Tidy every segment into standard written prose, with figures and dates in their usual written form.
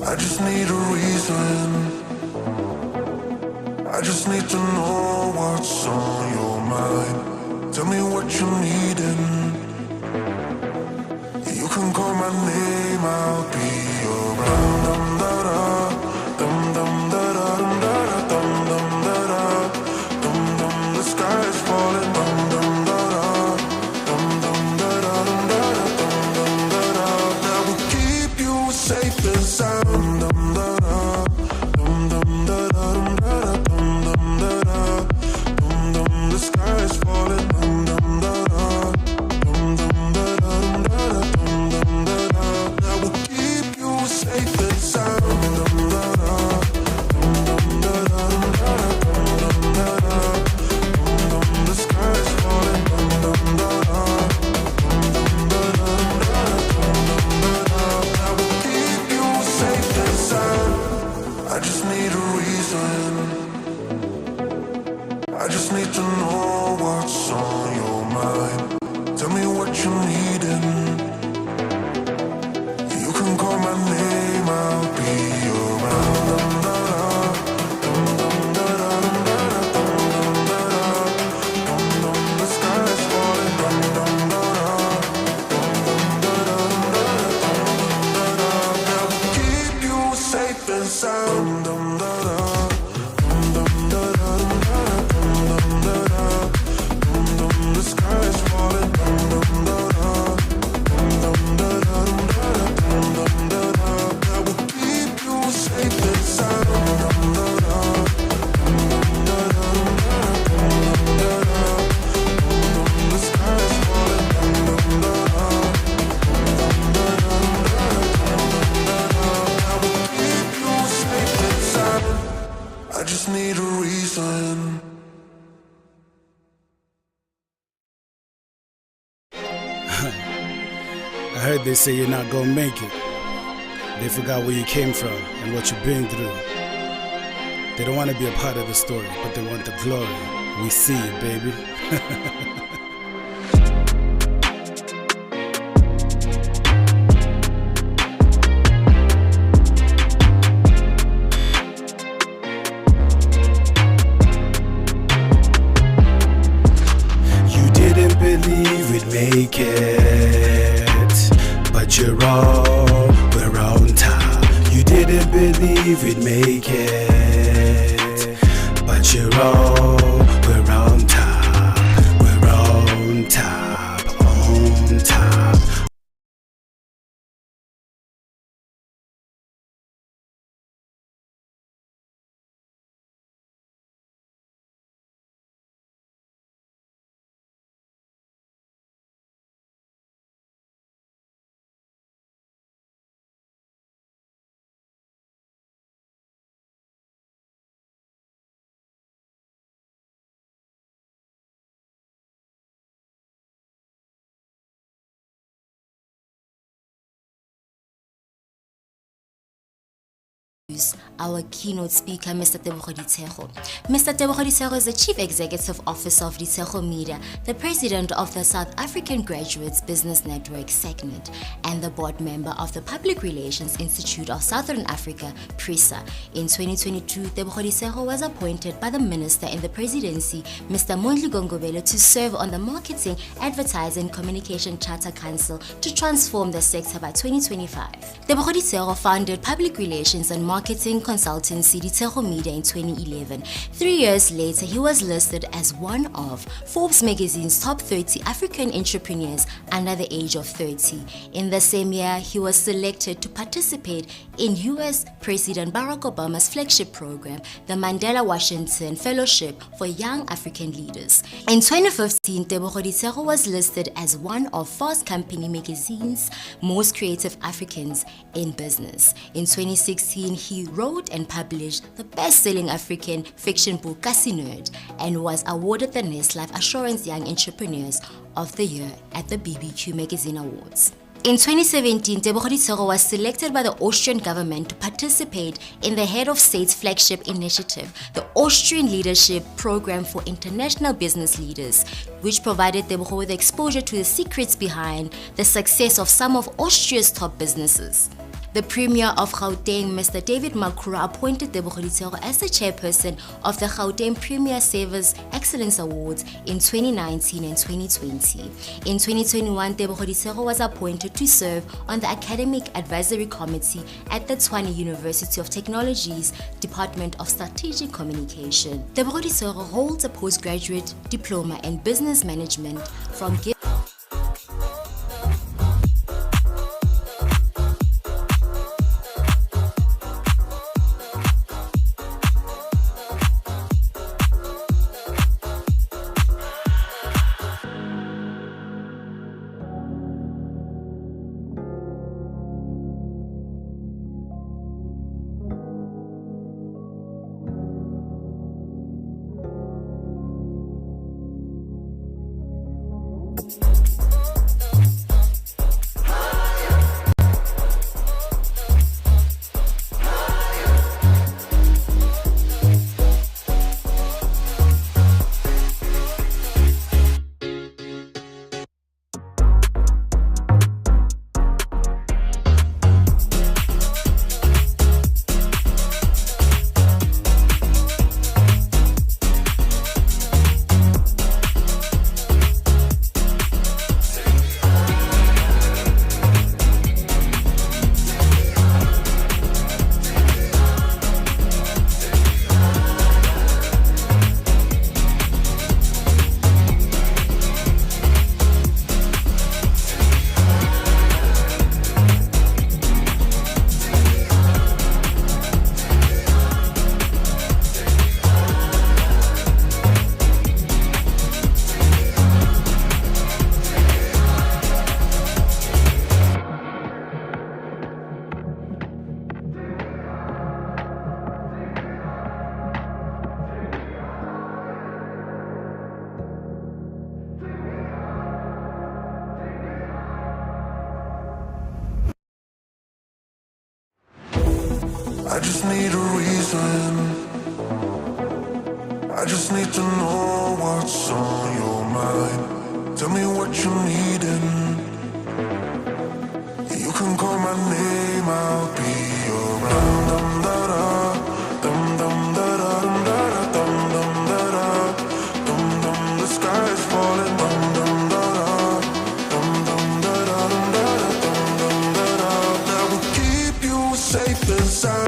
I just need a reason. I just need to know what's on your mind. Tell me what you're needing. You can call my name, I'll be around. Dum da da, dum dum da da, dum da da, dum dum da da, dum dum. The sky is falling. Dum dum da da, dum dum da da, dum da da, dum dum da da. That will keep you safe and sound. Dum da da, dum dum da da, dum da da, dum dum da da, dum dum. The sky is falling. Dum dum da da, dum dum da da, dum da da, dum dum da da. That will keep you safe and sound. Dum da da, dum dum da da, dum da da, dum dum da da, dum dum. The sky is falling. Dum dum da da, dum dum da da, dum da da, dum dum da da. That will keep you safe and sound. I just need a reason. I just need to know what's on your mind. Tell me what you're needing. You can call my name, I'll be around. Dum da da, dum dum da da, dum da da, dum dum da da, dum dum. The sky is falling. Dum dum da da, dum dum da da, dum da da, dum dum da da. That will keep you safe and sound. Dum da da, dum dum da da, dum da da, dum dum da da, dum dum. The sky is falling. Dum dum da da, dum dum da da, dum da da, dum dum da da. That will keep you safe and sound. Dum da da, dum dum da da, dum da da, dum dum da da, dum dum. The sky is falling. Dum dum da da, dum dum da da, dum da da, dum dum da da. That will keep you safe and sound. I just need a reason. I heard they say you're not gonna make it. They forgot where you came from and what you've been through. They don't want to be a part of the story, but they want the glory. We see it, baby. You didn't believe we'd make it, but you're all, we're on top. You didn't believe we'd make it, but you're all, we're on top. We're on top, on top. Our keynote speaker, Mr. Tebogo Ditshego. Mr. Tebogo Ditshego is the Chief Executive Officer of Ditshego Media, the President of the South African Graduates Business Network segment, and the board member of the Public Relations Institute of Southern Africa, PRISA. In 2022, Tebogo Ditshego was appointed by the Minister in the Presidency, Mr. Mondli Gongobele, to serve on the Marketing, Advertising, Communication Charter Council to transform the sector by 2025. Tebogo Ditshego founded Public Relations and Marketing consultancy Ditshego Media in 2011. 3 years later, he was listed as one of Forbes magazine's top 30 African entrepreneurs under the age of 30. In the same year, he was selected to participate in US President Barack Obama's flagship program, the Mandela Washington Fellowship for Young African Leaders. In 2015, Tebogo Ditshego was listed as one of Fast Company magazine's most creative Africans in business. In 2016, he wrote and published the best-selling African fiction book Kasi Nerd and was awarded the Nest Life Assurance Young Entrepreneurs of the Year at the BBQ Magazine Awards. In 2017, Tebogo Ditshego was selected by the Austrian government to participate in the Head of State's flagship initiative, the Austrian Leadership Program for International Business Leaders, which provided Tebogo with exposure to the secrets behind the success of some of Austria's top businesses. The Premier of Gauteng, Mr. David Makura, appointed Tebogo Ditshego as the chairperson of the Gauteng Premier Service Excellence Awards in 2019 and 2020. In 2021, Tebogo Ditshego was appointed to serve on the Academic Advisory Committee at the Tshwane University of Technology's Department of Strategic Communication. Tebogo Ditshego holds a postgraduate diploma in business management from I just need a reason. I just need to know what's on your mind. Tell me what you're needing. You can call my name, I'll be around. Dum da da, dum dum da da, dum da da, dum dum da da, dum dum. The sky is falling. Dum dum da da, dum dum da da, dum da da, dum dum da da. That will keep you safe and sound.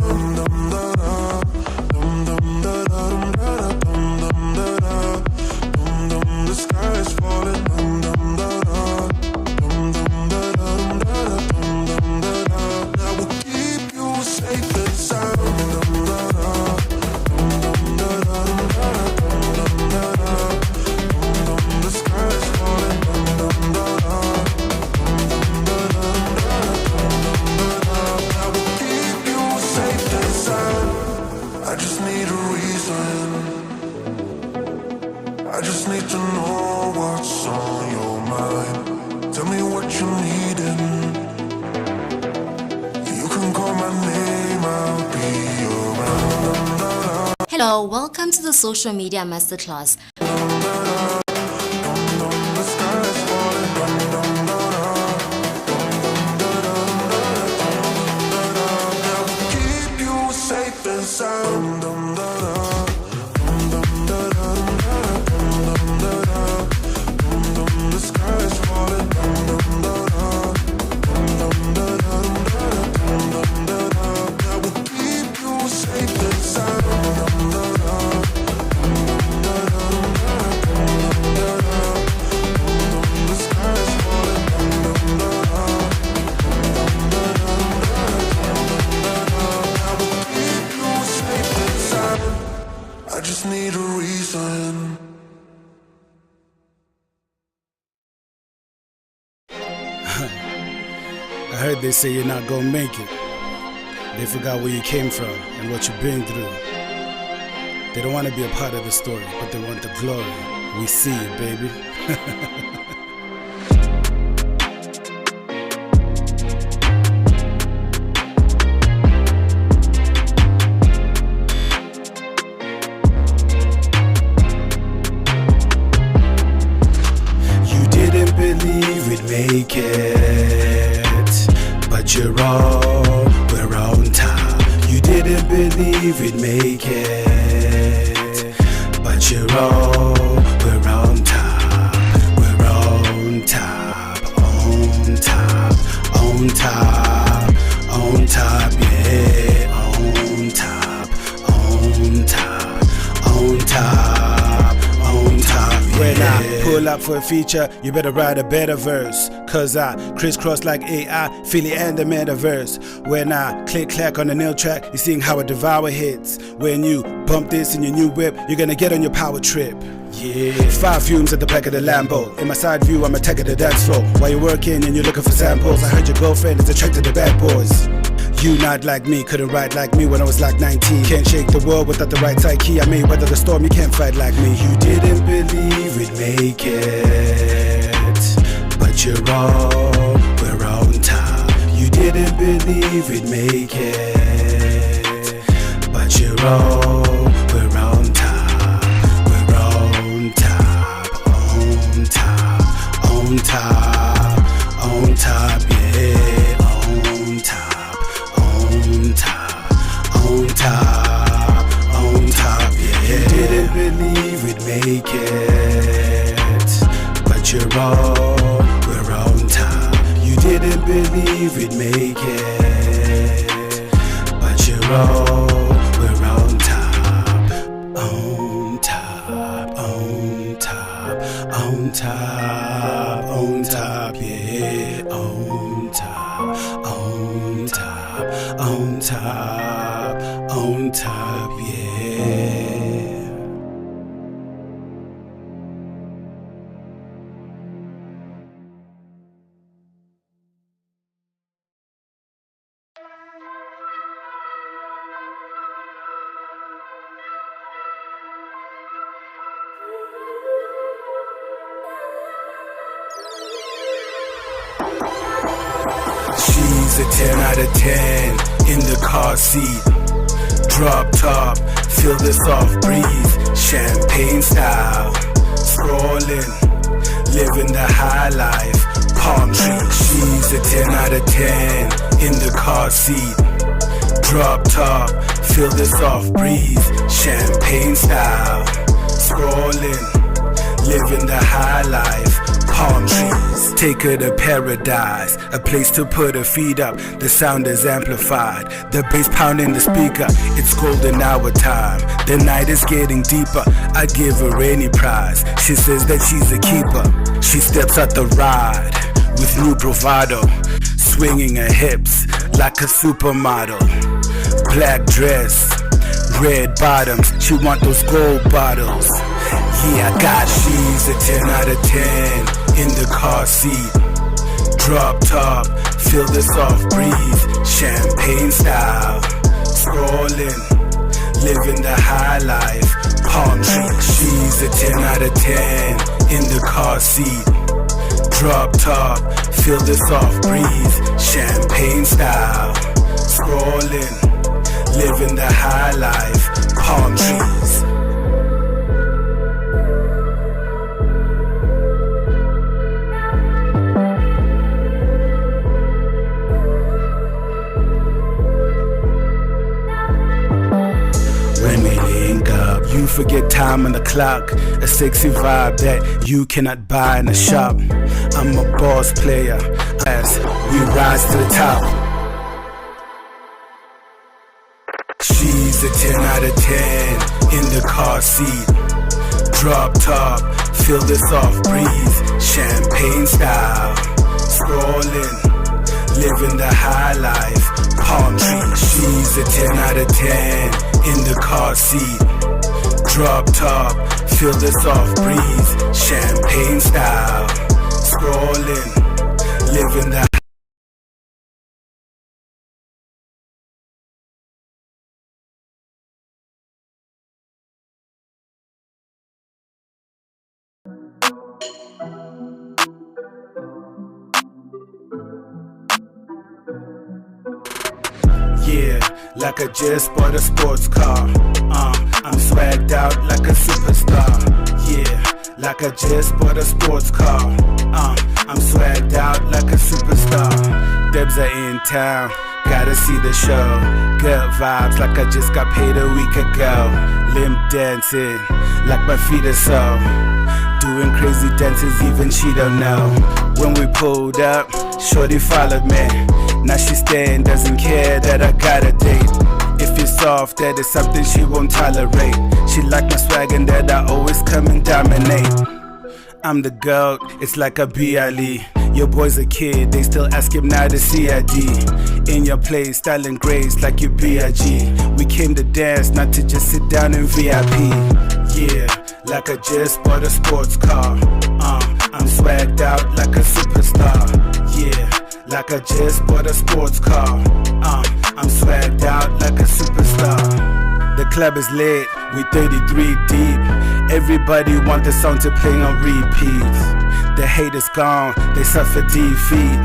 I just need to know what's on your mind. Tell me what you're needing. You can call my name, I'll be around. Hello, welcome to the Social Media Masterclass. Keep you safe and sound. I just need a reason. I heard they say you're not gonna make it. They forgot where you came from and what you've been through. They don't want to be a part of the story, but they want the glory. We see it, baby. Believe we'd make it, but you're all believe we'd make it, but you're wrong. We're on top, we're on top, on top, on top, on top, yeah, on top, on top, on top, on top, yeah. When I pull up for a feature, you better write a better verse, cause I crisscross like AI, Philly and the metaverse. When I click-clack on the nail track, you're seeing how a devour hits. When you bump this in your new whip, you're gonna get on your power trip. Yeah, 5 fumes at the back of the Lambo. In my side view, I'm attacking the dance floor. While you're working and you're looking for samples, I heard your girlfriend is attracted to bad boys. You not like me, couldn't write like me when I was like 19. Can't shake the world without the right psyche. I may weather the storm, you can't fight like me. You didn't believe we'd make it, but you're wrong, we're on top. You didn't believe we'd make it, but you're wrong, we're on top. We're on top, on top, on top, on top, yeah, on top, on top, on top, on top, yeah. You didn't believe we'd make it, but you're wrong, we're on top. You didn't believe we'd make it, but you're wrong, we're on top, on top, on top, on top, on top, yeah, on top, on top, on top, on top, yeah. She's a 10 out of 10 in the car seat. Drop top, feel the soft breeze, champagne style. Scrolling, living the high life, palm trees. She's a 10 out of 10 in the car seat. Drop top, feel the soft breeze, champagne style. Scrolling, living the high life, palm trees. Take her to paradise, a place to put her feet up. The sound is amplified, the bass pounding the speaker. It's golden hour time, the night is getting deeper. I give her any prize, she says that she's a keeper. She steps out the ride with new bravado, swinging her hips like a supermodel. Black dress, red bottoms, she want those gold bottles. Yeah, I got she's a 10 out of 10 in the car seat. Drop top, feel the soft breeze, champagne style. Scrolling, living the high life, palm trees. She's a 10 out of 10 in the car seat. Drop top, feel the soft breeze, champagne style. Scrolling, living the high life, palm trees. When we link up, you forget time on the clock. A sexy vibe that you cannot buy in a shop. I'm a boss player as we rise to the top. She's a 10 out of 10 in the car seat. Drop top, feel the soft breeze, champagne style. Scrolling, living the high life, palm trees. She's a 10 out of 10 in the car seat. Drop top, feel the soft breeze, champagne style. Scrolling, living the yeah, like I just bought a sports car. I'm swagged out like a superstar. Yeah, like I just bought a sports car. I'm swagged out like a superstar. Debs are in town, gotta see the show. good vibes like I just got paid a week ago. Limp dancing like my feet are so. Doing crazy dances even she don't know. When we pulled up, shorty followed me. Now she staying, doesn't care that I got a date. If you're soft, that is something she won't tolerate. She like my swag and that I always come and dominate. I'm the GOAT, it's like a BLE. Your boy's a kid, they still ask him now to CID. In your place, styling grace like you B.I.G. We came to dance, not to just sit down in VIP. Yeah, like I just bought a sports car. I'm swagged out like a superstar. Yeah, like I just bought a sports car. I'm swagged out like a superstar. The club is lit, we 33 deep. Everybody want the song to play on repeat. The haters gone, they suffer defeat.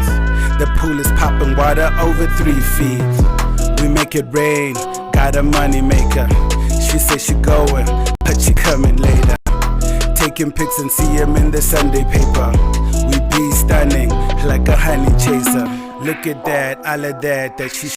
The pool is popping water over 3 feet. We make it rain, got a money maker. She said she going, but she coming later. Taking pics and see him in the Sunday paper. We be stunning like a honey chaser. Look at that, all of that she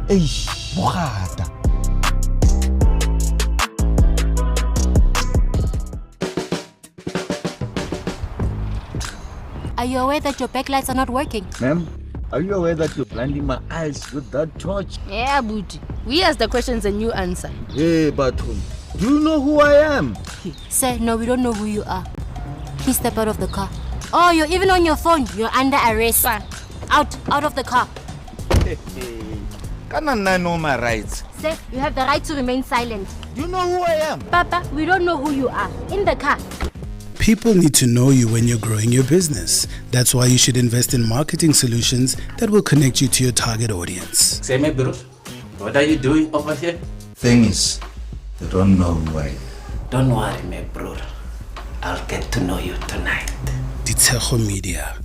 Eish, bogata. Are you aware that your backlights are not working? Ma'am, are you aware that you're blinding my eyes with that torch? Yeah, Booty. We ask the questions and you answer. Hey, Bathroom, do you know who I am? Sir, no, we don't know who you are. Please step out of the car. Oh, you're even on your phone. You're under arrest. Out of the car. Can I know my rights? Sir, you have the right to remain silent. Do you know who I am? Papa, we don't know who you are. In the car. People need to know you when you're growing your business. That's why you should invest in marketing solutions that will connect you to your target audience. Say me, bro, what are you doing over here? Thing is, they don't know who I am. Don't worry, my bro. I'll get to know you tonight. Ditshego Media.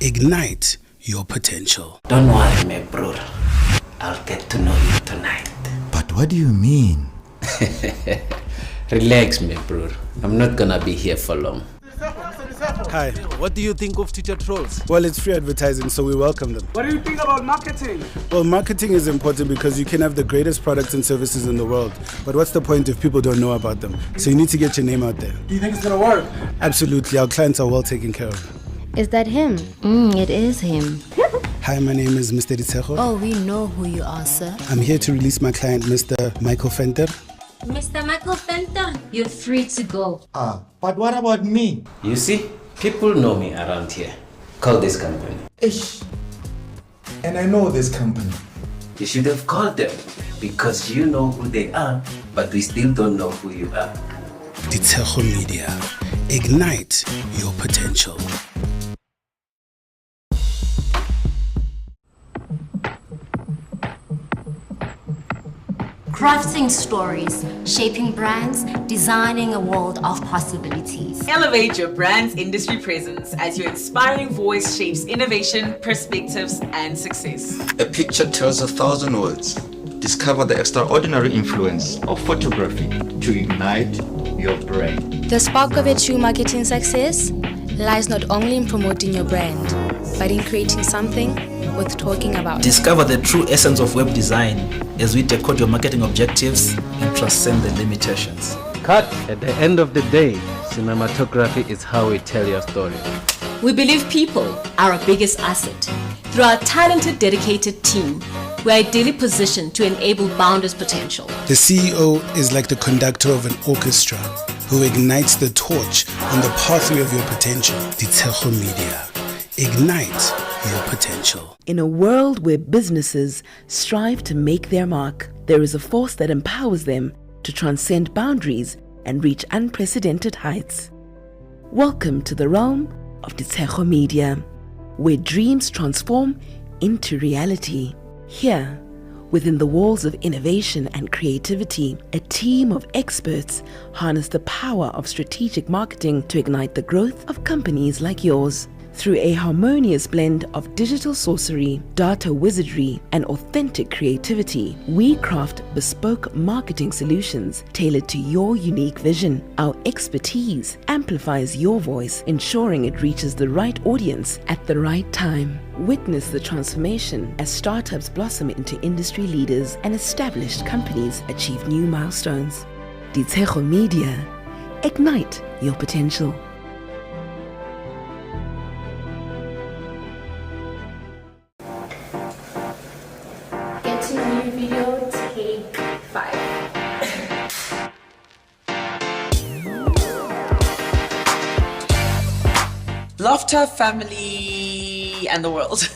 Ignite your potential. Don't worry, my bro. I'll get to know you tonight. But what do you mean? Relax, my bro. I'm not gonna be here for long. Hi. What do you think of Twitter trolls? Well, it's free advertising, so we welcome them. What do you think about marketing? Well, marketing is important because you can have the greatest products and services in the world. But what's the point if people don't know about them? So you need to get your name out there. Do you think it's gonna work? Absolutely. Our clients are well taken care of. Is that him? It is him. Hi, my name is Mr. Ditshego. Oh, we know who you are, sir. I'm here to release my client, Mr. Michael Fenter. Mr. Michael Fenter, you're free to go. But what about me? You see, people know me around here. Call this company. Ish. And I know this company. You should have called them because you know who they are, but we still don't know who you are. Ditshego Media. Ignite your potential. Crafting stories, shaping brands, designing a world of possibilities. Elevate your brand's industry presence as your inspiring voice shapes innovation, perspectives, and success. A picture tells 1,000 words. Discover the extraordinary influence of photography to ignite your brand. The spark of a true marketing success lies not only in promoting your brand, but in creating something worth talking about. Discover the true essence of web design as we decode your marketing objectives and transcend the limitations. Cut. At the end of the day, cinematography is how we tell your story. We believe people are our biggest asset. Through our talented, dedicated team, we are ideally positioned to enable boundless potential. The CEO is like the conductor of an orchestra who ignites the torch on the pathway of your potential. Ditshego Media. Ignite your potential. In a world where businesses strive to make their mark, there is a force that empowers them to transcend boundaries and reach unprecedented heights. Welcome to the realm of Ditshego Media, where dreams transform into reality. Here, within the walls of innovation and creativity, a team of experts harness the power of strategic marketing to ignite the growth of companies like yours. Through a harmonious blend of digital sorcery, data wizardry, and authentic creativity, we craft bespoke marketing solutions tailored to your unique vision. Our expertise amplifies your voice, ensuring it reaches the right audience at the right time. Witness the transformation as startups blossom into industry leaders and established companies achieve new milestones. Ditshego Media. Ignite your potential. Get to know you video, take 5. Laughter, family, and the world.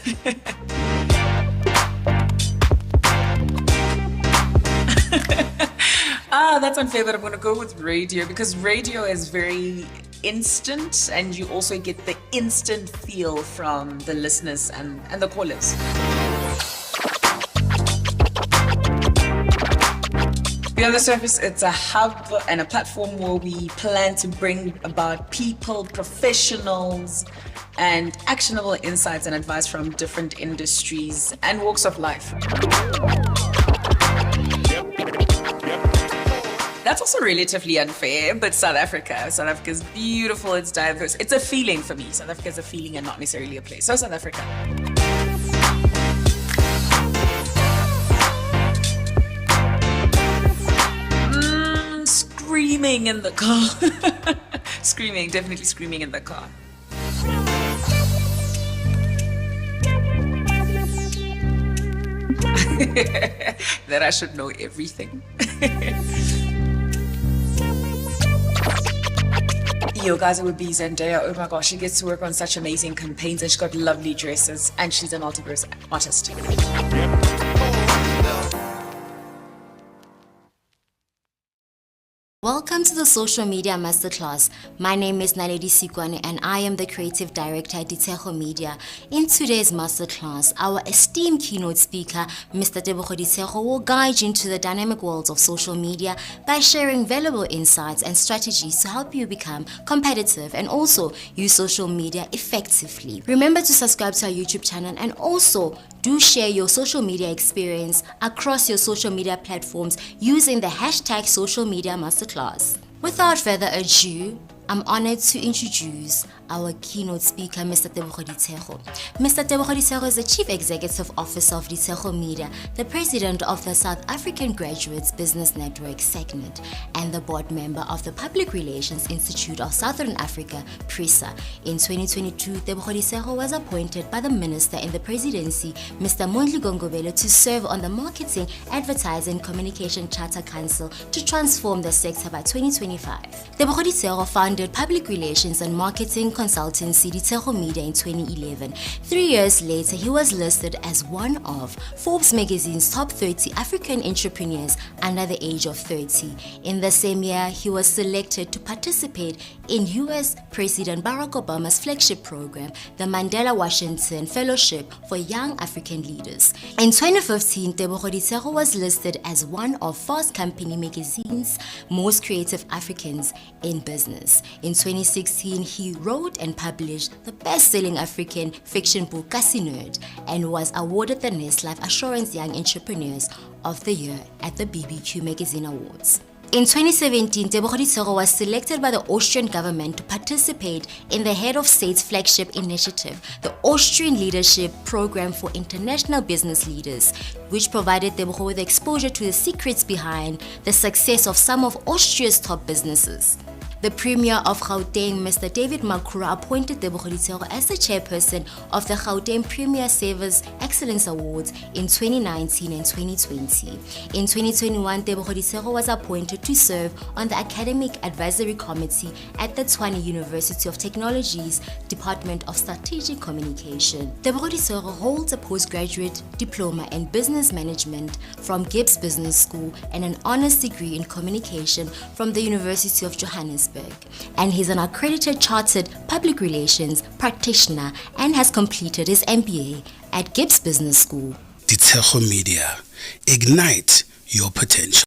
That's unfair, but I'm going to go with radio because radio is very instant and you also get the instant feel from the listeners and the callers. Beyond the Surface, it's a hub and a platform where we plan to bring about people, professionals, and actionable insights and advice from different industries and walks of life. That's also relatively unfair, but South Africa is beautiful, it's diverse. It's a feeling for me. South Africa is a feeling and not necessarily a place. So South Africa. screaming in the car. Screaming, definitely screaming in the car. That I should know everything. Yo, guys, it would be Zendaya. Oh my gosh, she gets to work on such amazing campaigns and she's got lovely dresses and she's a multiverse artist. Welcome to the Social Media Masterclass. My name is Naledi Sikwane and I am the Creative Director at Ditshego Media. In today's Masterclass, our esteemed keynote speaker, Mr. Tebogo Ditshego, will guide you into the dynamic world of social media by sharing valuable insights and strategies to help you become competitive and also use social media effectively. Remember to subscribe to our YouTube channel and also do share your social media experience across your social media platforms using the hashtag Social Media Masterclass. Without further ado, I'm honored to introduce our keynote speaker, Mr. Tebogo Ditshego. Mr. Tebogo Ditshego is the Chief Executive Officer of Ditshego Media, the President of the South African Graduates Business Network segment, and the board member of the Public Relations Institute of Southern Africa, PRISA. In 2022, Tebogo Ditshego was appointed by the Minister in the Presidency, Mr. Mondli Gongobelo, to serve on the Marketing, Advertising, Communication Charter Council to transform the sector by 2025. Tebogo Ditshego founded Public Relations and Marketing consultancy Ditshego Media in 2011. 3 years later, he was listed as one of Forbes magazine's top 30 African entrepreneurs under the age of 30. In the same year, he was selected to participate in US President Barack Obama's flagship program, the Mandela Washington Fellowship for Young African Leaders. In 2015, Tebogo Ditshego was listed as one of Fast Company magazine's most creative Africans in business. In 2016, he wrote and published the best-selling African fiction book Kasi Nerd and was awarded the Nest Life Assurance Young Entrepreneurs of the Year at the BBQ Magazine Awards. In 2017, Tebogo Ditshego was selected by the Austrian government to participate in the Head of State's flagship initiative, the Austrian Leadership Program for International Business Leaders, which provided Tebogo with exposure to the secrets behind the success of some of Austria's top businesses. The Premier of Gauteng, Mr. David Makura, appointed Tebogo Ditshego as the chairperson of the Gauteng Premier Service Excellence Awards in 2019 and 2020. In 2021, Tebogo Ditshego was appointed to serve on the Academic Advisory Committee at the Tshwane University of Technology's Department of Strategic Communication. Tebogo Ditshego holds a postgraduate diploma in business management from Gibbs Business School and an honors degree in communication from the University of Johannesburg. And he's an accredited chartered public relations practitioner and has completed his MBA at Gibbs Business School. Ditshego Media. Ignite your potential.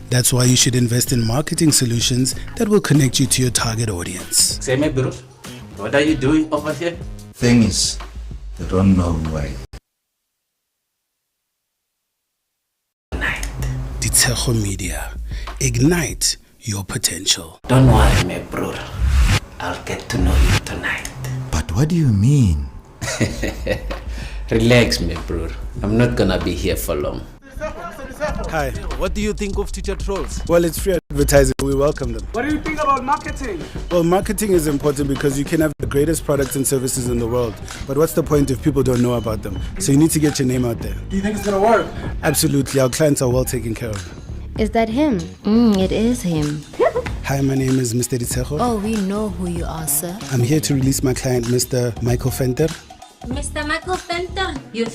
That's why you should invest in marketing solutions that will connect you to your target audience. Say me, bro, what are you doing over here? Thing is, they don't know why. Ditshego Media. Ignite your potential. Don't worry, my bro. I'll get to know you tonight. But what do you mean? Relax, my bro. I'm not gonna be here for long. Hi. What do you think of teacher trolls? Well, it's free advertising. We welcome them. What do you think about marketing? Well, marketing is important because you can have the greatest products and services in the world. But what's the point if people don't know about them? So you need to get your name out there. Do you think it's gonna work? Absolutely. Our clients are well taken care of. Is that him? It is him. Hi, my name is Mr. Ditshego. Oh, we know who you are, sir. I'm here to release my client, Mr. Michael Fenter. Mr. Michael Fenter, you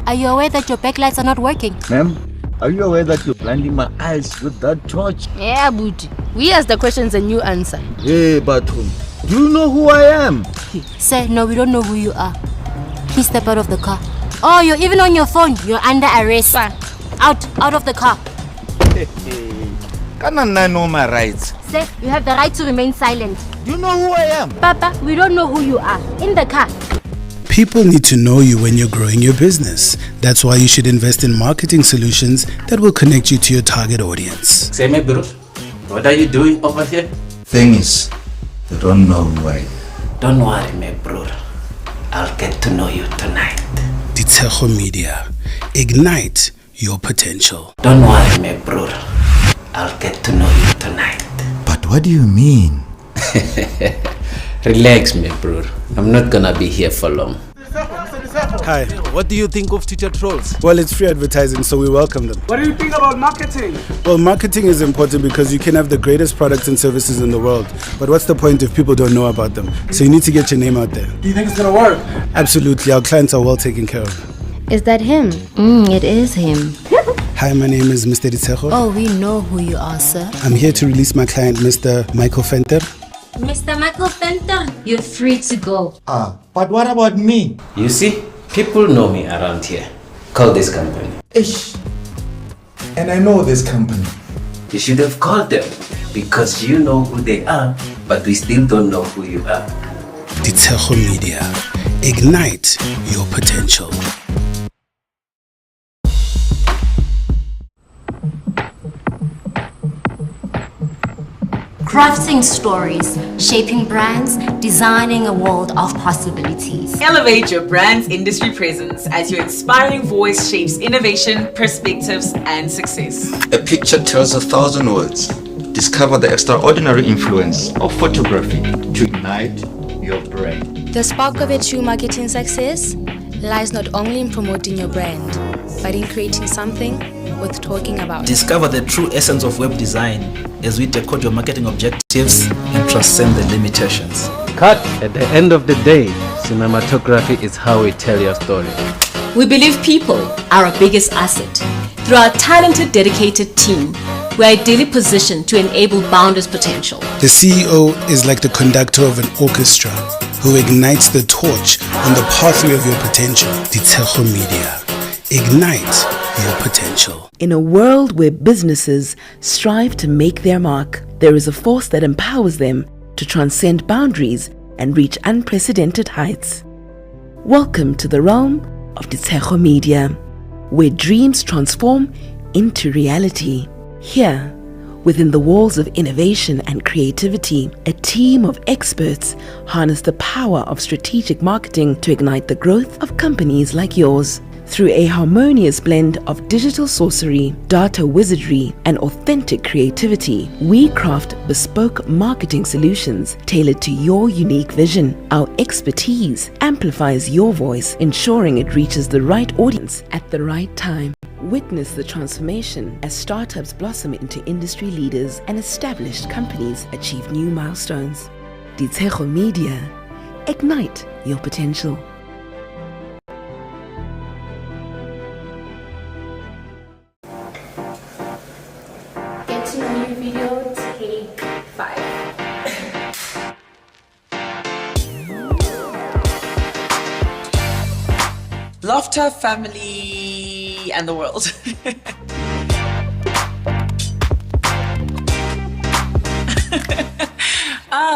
are you aware that your backlights are not working? Ma'am, are you aware that you're blinding my eyes with that torch? Yeah, booty. We ask the questions and you answer. Hey, Batum, do you know who I am? Sir, no, we don't know who you are. Please step out of the car. Oh, you're even on your phone. You're under arrest. Out of the car. Can I know my rights? Sir, you have the right to remain silent. Do you know who I am? Papa, we don't know who you are. In the car. People need to know you when you're growing your business. That's why you should invest in marketing solutions that will connect you to your target audience. Say me, bro, what are you doing over here? Thing is, they don't know why. Don't worry, my bro. I'll get to know you tonight. Ditshego Media. Ignite your potential. Don't worry, my bro. I'll get to know you tonight. But what do you mean? Relax, my bro. I'm not gonna be here for long. Hi, what do you think of Twitter trolls? Well, it's free advertising, so we welcome them. What do you think about marketing? Well, marketing is important because you can have the greatest products and services in the world. But what's the point if people don't know about them? So you need to get your name out there. Do you think it's gonna work? Absolutely. Our clients are well taken care of. Is that him? It is him. Hi, my name is Mr. Ditshego. Oh, we know who you are, sir. I'm here to release my client, Mr. Michael Fenter. Mr. Michael Fenter, you're free to go. But what about me? You see, people know me around here. Call this company. Ish. And I know this company. You should have called them because you know who they are, but we still don't know who you are. Ditshego Media. Ignite your potential. Crafting stories, shaping brands, designing a world of possibilities. Elevate your brand's industry presence as your inspiring voice shapes innovation, perspectives, and success. A picture tells 1,000 words. Discover the extraordinary influence of photography to ignite your brand. The spark of a true marketing success lies not only in promoting your brand, but in creating something worth talking about. Discover the true essence of web design as we decode your marketing objectives and transcend the limitations. Cut. At the end of the day, cinematography is how we tell your story. We believe people are our biggest asset. Through our talented, dedicated team, we are ideally positioned to enable boundless potential. The CEO is like the conductor of an orchestra who ignites the torch on the pathway of your potential. Ditshego Media. Ignite your potential. In a world where businesses strive to make their mark, there is a force that empowers them to transcend boundaries and reach unprecedented heights. Welcome to the realm of Ditshego Media, where dreams transform into reality. Here, within the walls of innovation and creativity, a team of experts harness the power of strategic marketing to ignite the growth of companies like yours. Through a harmonious blend of digital sorcery, data wizardry, and authentic creativity, we craft bespoke marketing solutions tailored to your unique vision. Our expertise amplifies your voice, ensuring it reaches the right audience at the right time. Witness the transformation as startups blossom into industry leaders and established companies achieve new milestones. Ditshego Media. Ignite your potential. Get to know you video, take 5. Laughter, family, and the world.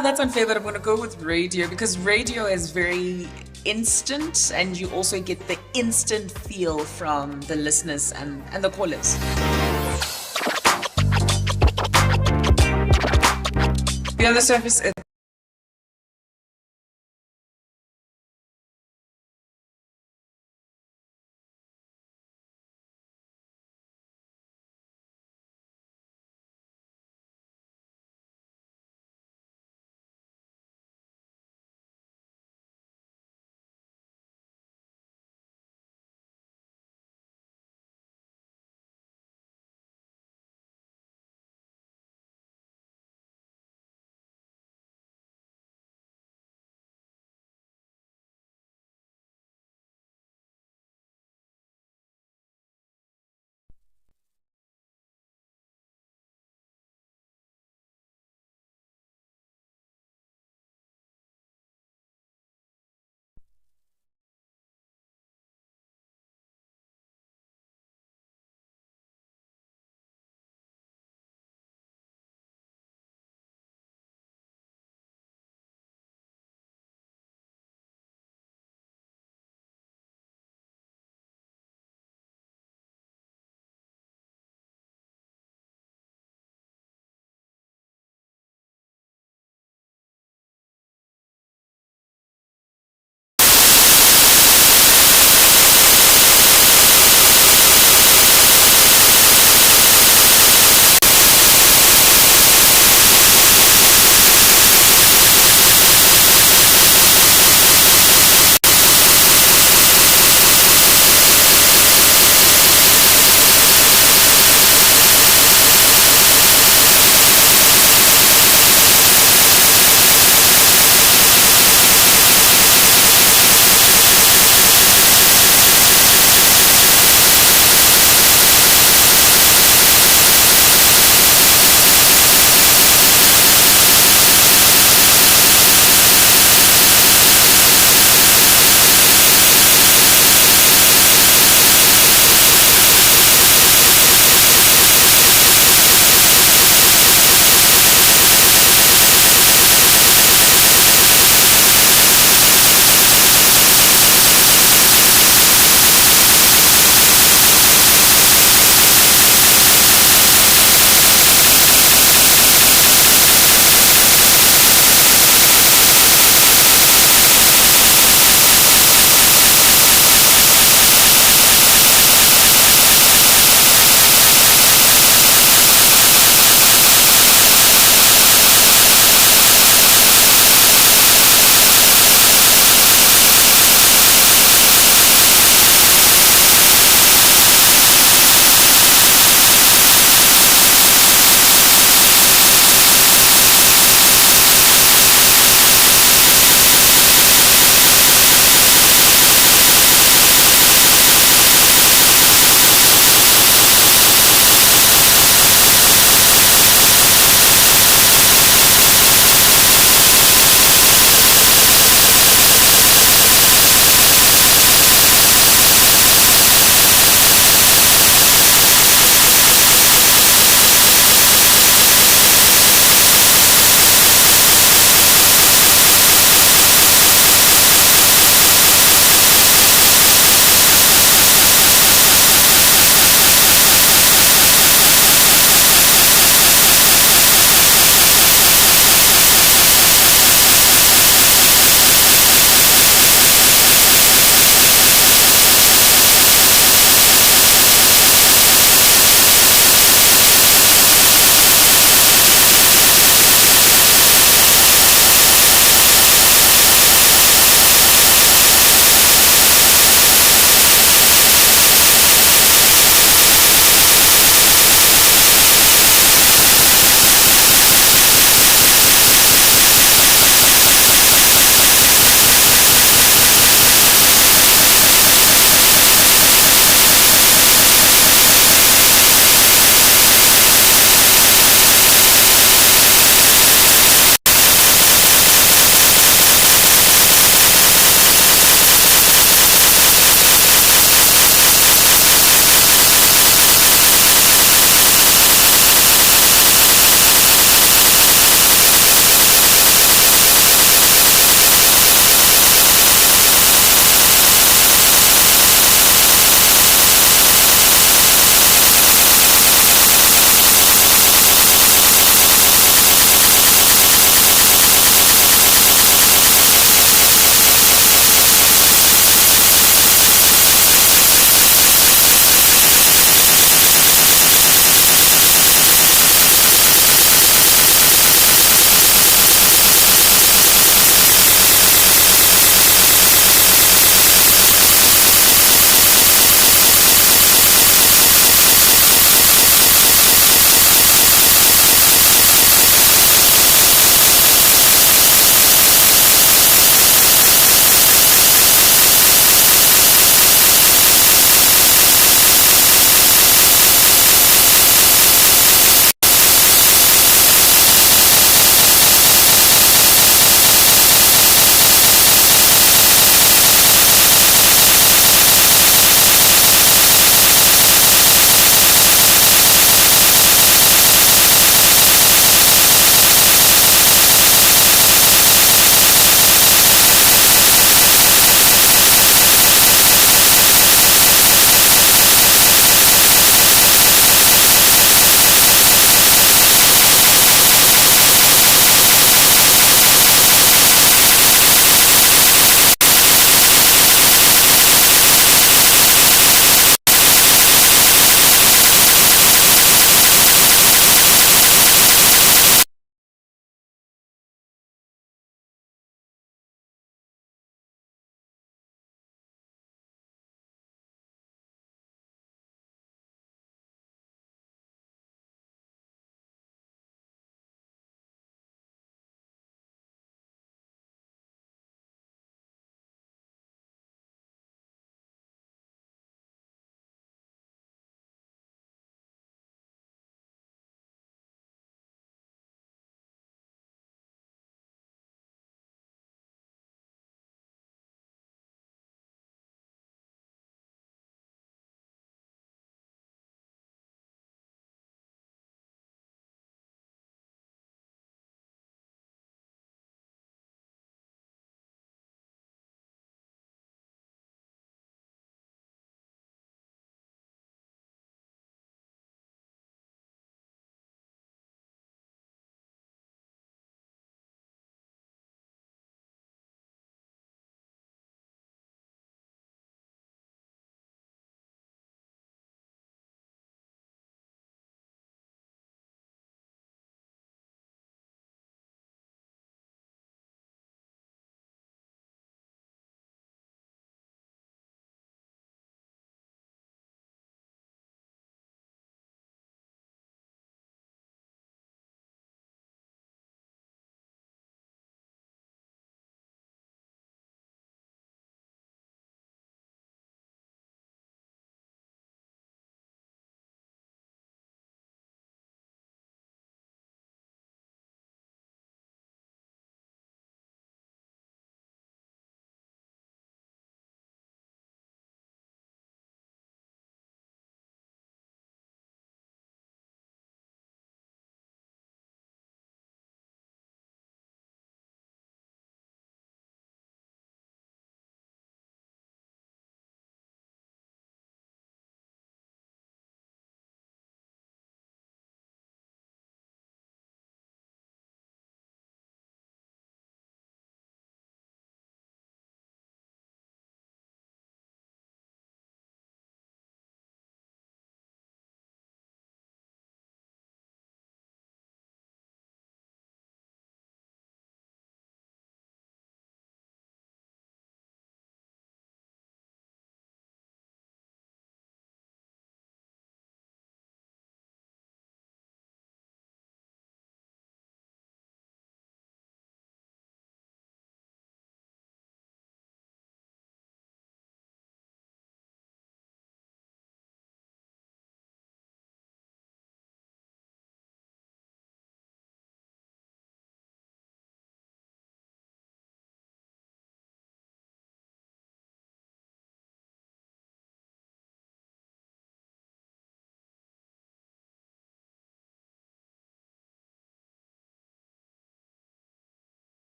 That's unfair, but I'm going to go with radio because radio is very instant and you also get the instant feel from the listeners and the callers. Beyond the surface,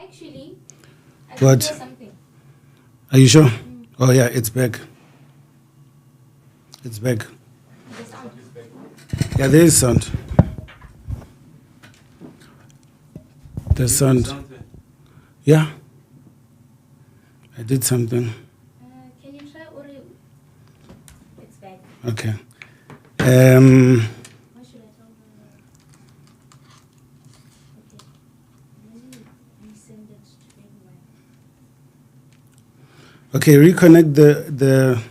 Actually, What? something. Are you sure? Oh yeah, it's back. It's back. Yeah, there is sound. There's sound. Yeah. I did something. Can you try or it's back? Okay. What should I tell her? Okay. Let me resend it to everyone. Okay, reconnect the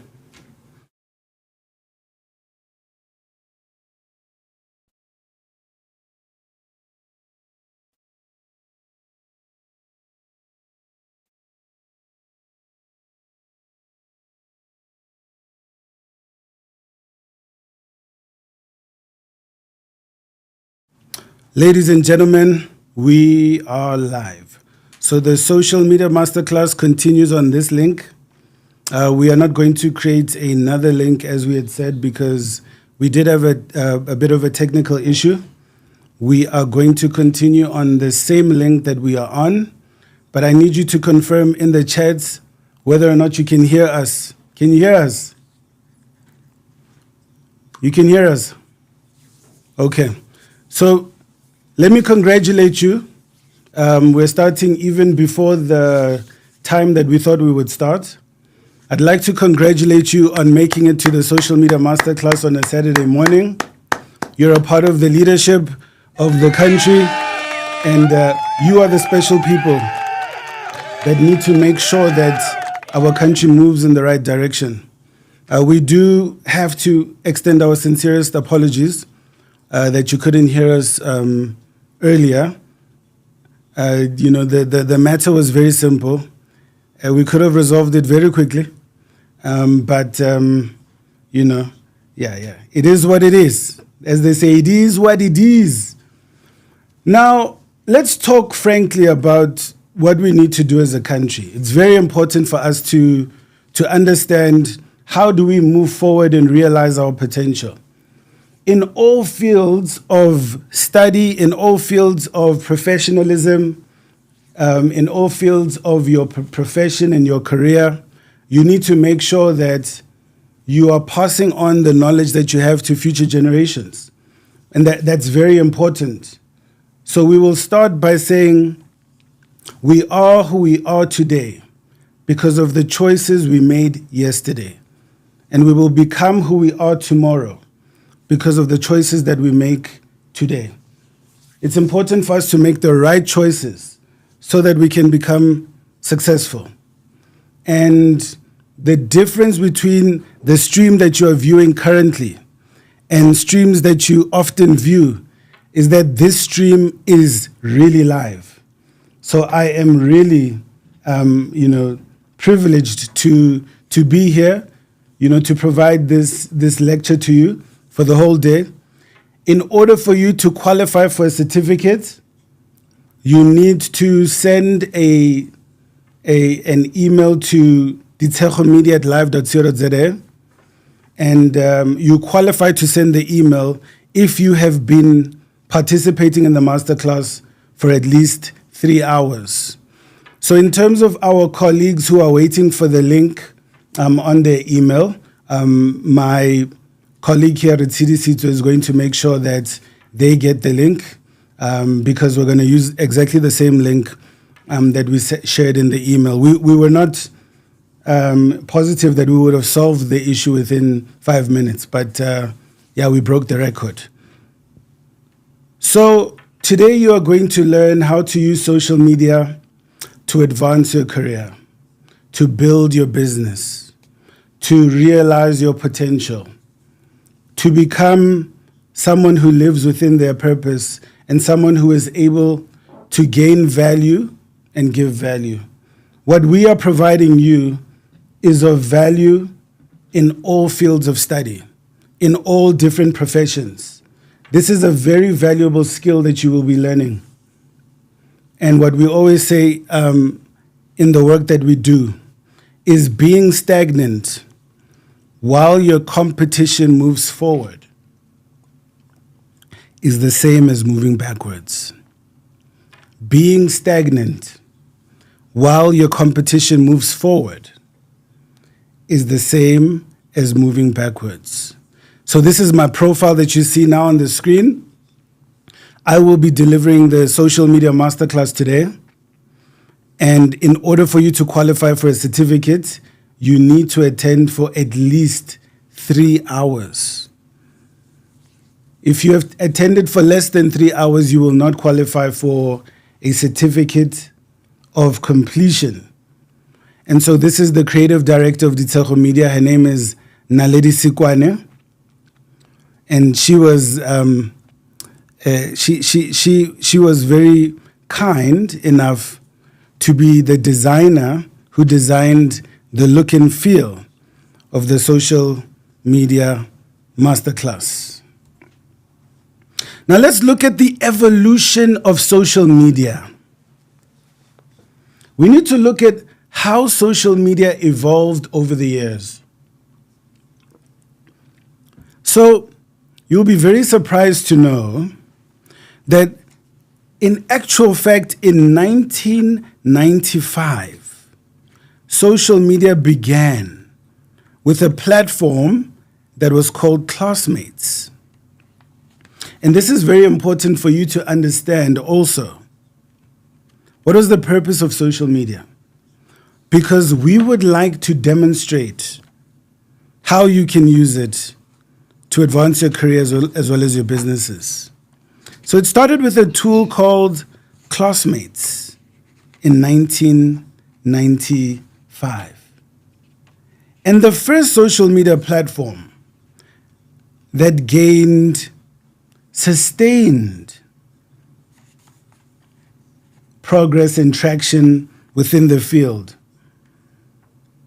Ladies and gentlemen, we are live. So the social media masterclass continues on this link. We are not going to create another link as we had said because we did have a bit of a technical issue. We are going to continue on the same link that we are on, but I need you to confirm in the chats whether or not you can hear us. Can you hear us? You can hear us? Okay. So let me congratulate you. We're starting even before the time that we thought we would start. I'd like to congratulate you on making it to the social media masterclass on a Saturday morning. You're a part of the leadership of the country, and you are the special people that need to make sure that our country moves in the right direction. We do have to extend our sincerest apologies that you couldn't hear us earlier. The matter was very simple. We could have resolved it very quickly. But it is what it is. As they say, it is what it is. Now, let's talk frankly about what we need to do as a country. It's very important for us to understand how do we move forward and realize our potential. In all fields of study, in all fields of professionalism, in all fields of your profession and your career, you need to make sure that you are passing on the knowledge that you have to future generations. And that's very important. So we will start by saying we are who we are today because of the choices we made yesterday. And we will become who we are tomorrow because of the choices that we make today. It's important for us to make the right choices so that we can become successful. And the difference between the stream that you are viewing currently and streams that you often view is that this stream is really live. So I am really, privileged to be here, to provide this lecture to you for the whole day. In order for you to qualify for a certificate, you need to send an email to Ditshego Media at live.co.za, and you qualify to send the email if you have been participating in the masterclass for at least 3 hours. So in terms of our colleagues who are waiting for the link on their email, my colleague here at CDC is going to make sure that they get the link because we're going to use exactly the same link that we shared in the email. We were not positive that we would have solved the issue within 5 minutes, but we broke the record. So today you are going to learn how to use social media to advance your career, to build your business, to realize your potential, to become someone who lives within their purpose and someone who is able to gain value and give value. What we are providing you is of value in all fields of study, in all different professions. This is a very valuable skill that you will be learning. And what we always say in the work that we do is being stagnant while your competition moves forward is the same as moving backwards. Being stagnant while your competition moves forward is the same as moving backwards. So this is my profile that you see now on the screen. I will be delivering the social media masterclass today. And in order for you to qualify for a certificate, you need to attend for at least 3 hours. If you have attended for less than 3 hours, you will not qualify for a certificate of completion. And so this is the creative director of Ditshego Media. Her name is Naledi Sikwane. And she was she was very kind enough to be the designer who designed the look and feel of the social media masterclass. Now let's look at the evolution of social media. We need to look at how social media evolved over the years. So you'll be very surprised to know that in actual fact, in 1995, social media began with a platform that was called Classmates. And this is very important for you to understand also. What was the purpose of social media? Because we would like to demonstrate how you can use it to advance your career as well as your businesses. So it started with a tool called Classmates in 1995. And the first social media platform that gained sustained progress and traction within the field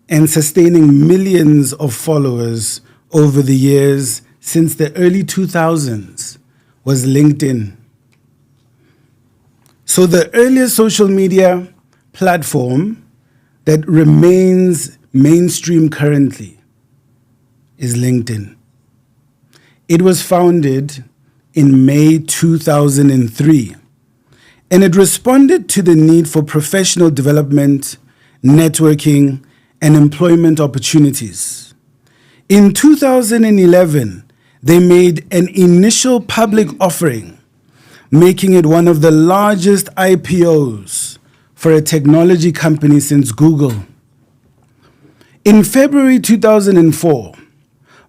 and sustaining millions of followers over the years since the early 2000s was LinkedIn. So the earliest social media platform that remains mainstream currently is LinkedIn. It was founded in May 2003, and it responded to the need for professional development, networking, and employment opportunities. In 2011, they made an initial public offering, making it one of the largest IPOs for a technology company since Google. In February 2004,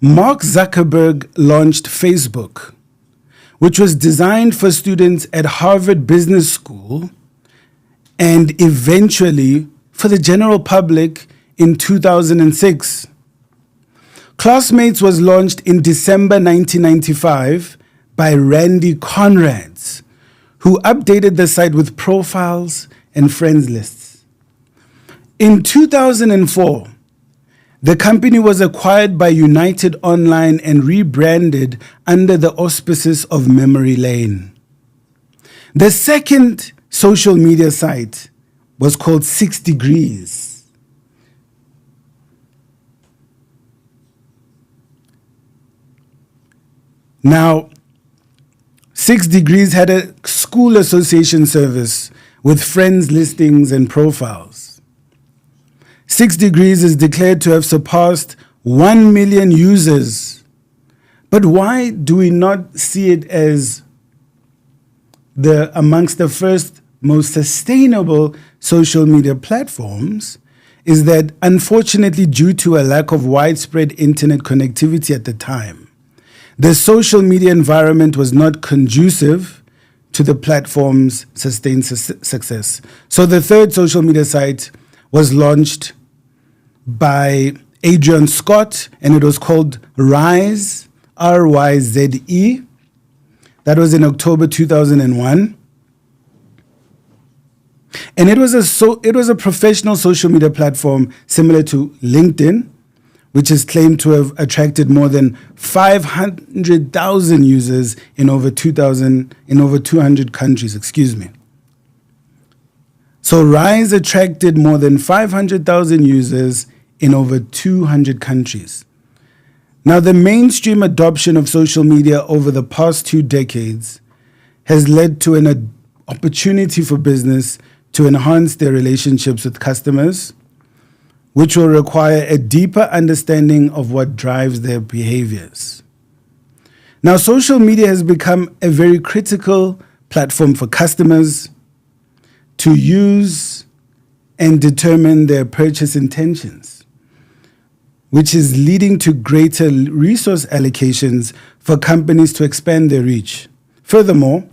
Mark Zuckerberg launched Facebook, which was designed for students at Harvard Business School and eventually for the general public in 2006. Classmates was launched in December 1995 by Randy Conrads, who updated the site with profiles and friends lists. In 2004, the company was acquired by United Online and rebranded under the auspices of Memory Lane. The second social media site was called 6 Degrees. Now, 6 Degrees had a school association service with friends listings and profiles. 6 Degrees is declared to have surpassed 1 million users. But why do we not see it as amongst the first most sustainable social media platforms? Is that unfortunately, due to a lack of widespread internet connectivity at the time, the social media environment was not conducive to the platform's sustained success. So the third social media site was launched by Adrian Scott, and it was called Rise, R-Y-Z-E. That was in October 2001. And it was a professional social media platform similar to LinkedIn, which is claimed to have attracted more than 500,000 users in over 200 countries. So Rise attracted more than 500,000 users in over 200 countries. Now, the mainstream adoption of social media over the past 2 decades has led to an opportunity for business to enhance their relationships with customers, which will require a deeper understanding of what drives their behaviors. Now, social media has become a very critical platform for customers to use and determine their purchase intentions, which is leading to greater resource allocations for companies to expand their reach. Furthermore,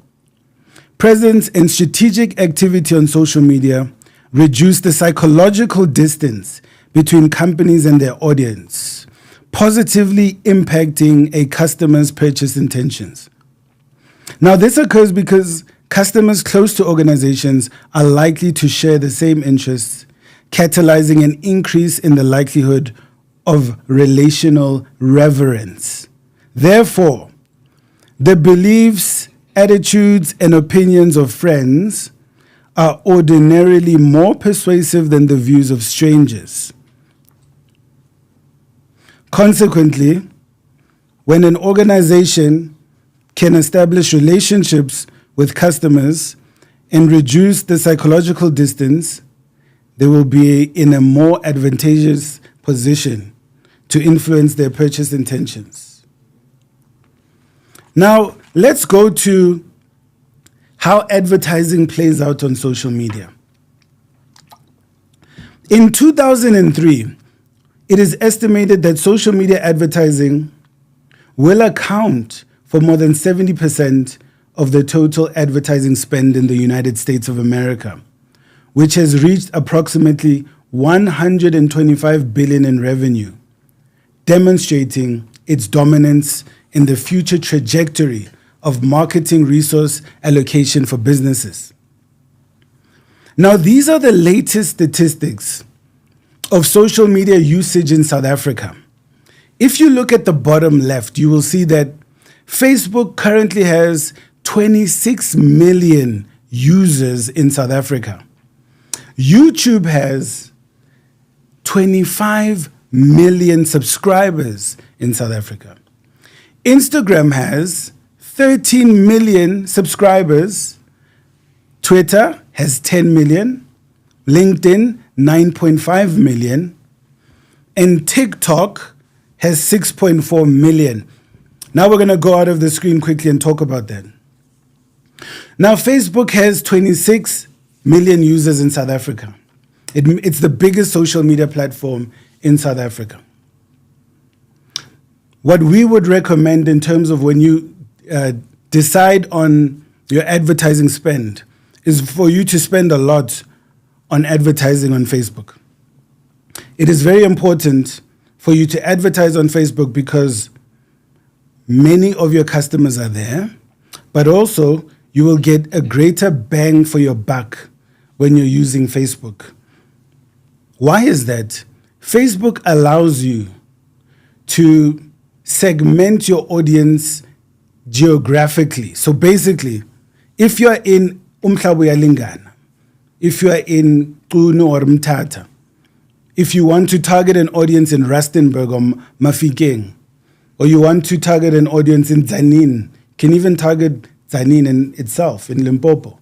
presence and strategic activity on social media reduce the psychological distance between companies and their audience, positively impacting a customer's purchase intentions. Now, this occurs because customers close to organizations are likely to share the same interests, catalyzing an increase in the likelihood of relational reverence. Therefore, the beliefs, attitudes, and opinions of friends are ordinarily more persuasive than the views of strangers. Consequently, when an organization can establish relationships with customers and reduce the psychological distance, they will be in a more advantageous position to influence their purchase intentions. Now, let's go to how advertising plays out on social media. In 2003, it is estimated that social media advertising will account for more than 70% of the total advertising spend in the United States of America, which has reached approximately $125 billion in revenue, demonstrating its dominance in the future trajectory of marketing resource allocation for businesses. Now, these are the latest statistics of social media usage in South Africa. If you look at the bottom left, you will see that Facebook currently has 26 million users in South Africa. YouTube has 25 million subscribers in South Africa. Instagram has 13 million subscribers. Twitter has 10 million. LinkedIn, 9.5 million. And TikTok has 6.4 million. Now we're going to go out of the screen quickly and talk about that. Now, Facebook has 26 million users in South Africa. It's the biggest social media platform in South Africa. What we would recommend in terms of when you decide on your advertising spend is for you to spend a lot on advertising on Facebook. It is very important for you to advertise on Facebook because many of your customers are there, but also you will get a greater bang for your buck when you're using Facebook. Why is that? Facebook allows you to segment your audience geographically. So basically, if you're in Umhlaba Lingana, if you're in Qunu or Mthatha, if you want to target an audience in Rustenburg or Mafikeng, or you want to target an audience in Tzaneen, can even target Tzaneen in itself, in Limpopo.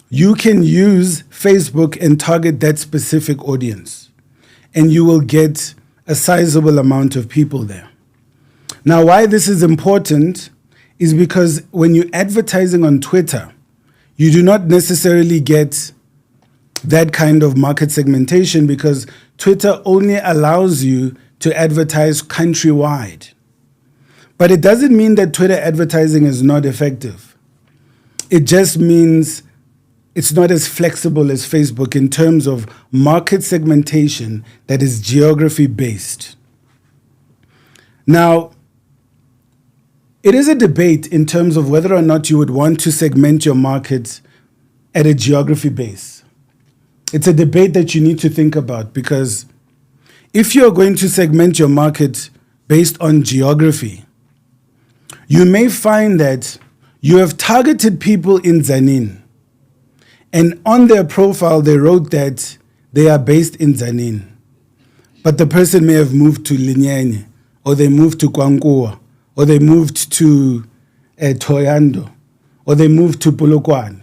You can use Facebook and target that specific audience, and you will get a sizable amount of people there. Now, why this is important is because when you're advertising on Twitter, you do not necessarily get that kind of market segmentation because Twitter only allows you to advertise countrywide. But it doesn't mean that Twitter advertising is not effective. It just means it's not as flexible as Facebook in terms of market segmentation that is geography-based. Now, it is a debate in terms of whether or not you would want to segment your market at a geography base. It's a debate that you need to think about because if you're going to segment your market based on geography, you may find that you have targeted people in Tzaneen, and on their profile they wrote that they are based in Tzaneen, but the person may have moved to Linyane, or they moved to Kwankua, or they moved to Thoyando, or they moved to Polokwane.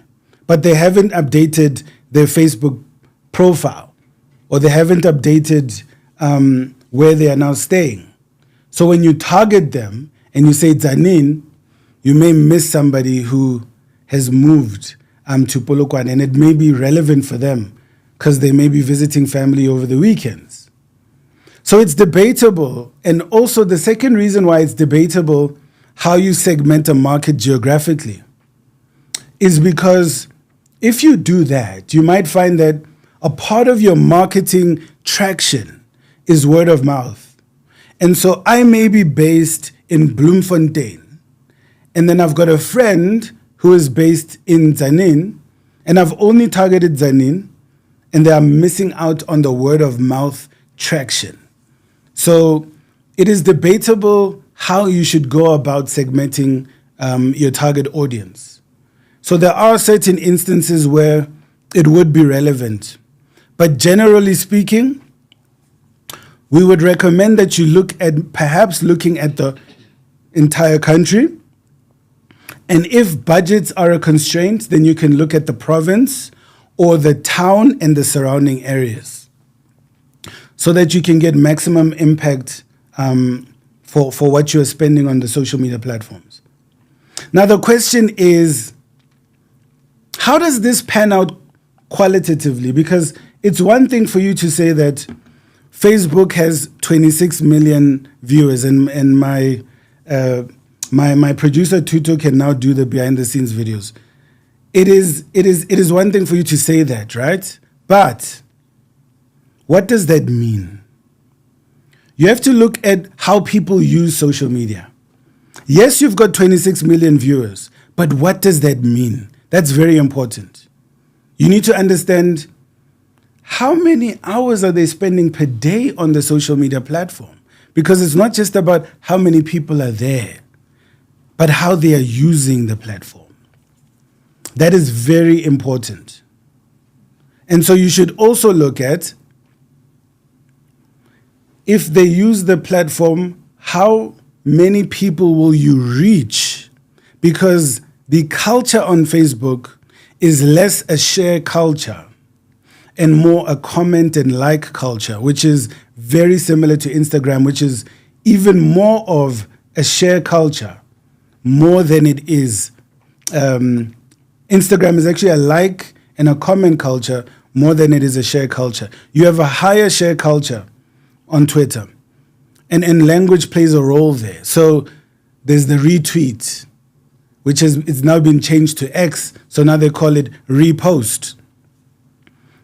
but they haven't updated their Facebook profile, or they haven't updated where they are now staying. So when you target them and you say Tzaneen, you may miss somebody who has moved to Polokwane, and it may be relevant for them because they may be visiting family over the weekends. So it's debatable. And also the second reason why it's debatable how you segment a market geographically is because if you do that, you might find that a part of your marketing traction is word of mouth. And so I may be based in Bloemfontein, and then I've got a friend who is based in Tzaneen, and I've only targeted Tzaneen, and they are missing out on the word of mouth traction. So it is debatable how you should go about segmenting your target audience. So there are certain instances where it would be relevant. But generally speaking, we would recommend that you look at perhaps looking at the entire country. And if budgets are a constraint, then you can look at the province or the town and the surrounding areas so that you can get maximum impact for what you're spending on the social media platforms. Now, the question is, how does this pan out qualitatively? Because it's one thing for you to say that Facebook has 26 million viewers, and my producer Tuto can now do the behind the scenes videos. It is one thing for you to say that, right? But what does that mean? You have to look at how people use social media. Yes, you've got 26 million viewers, but what does that mean? That's very important. You need to understand how many hours are they spending per day on the social media platform? Because it's not just about how many people are there, but how they are using the platform. That is very important. And so you should also look at, if they use the platform, how many people will you reach? Because the culture on Facebook is less a share culture and more a comment and like culture, which is very similar to Instagram, which is even more of a share culture, more than it is. Instagram is actually a like and a comment culture more than it is a share culture. You have a higher share culture on Twitter, and language plays a role there. So there's the retweet, which it's now been changed to X, so now they call it repost.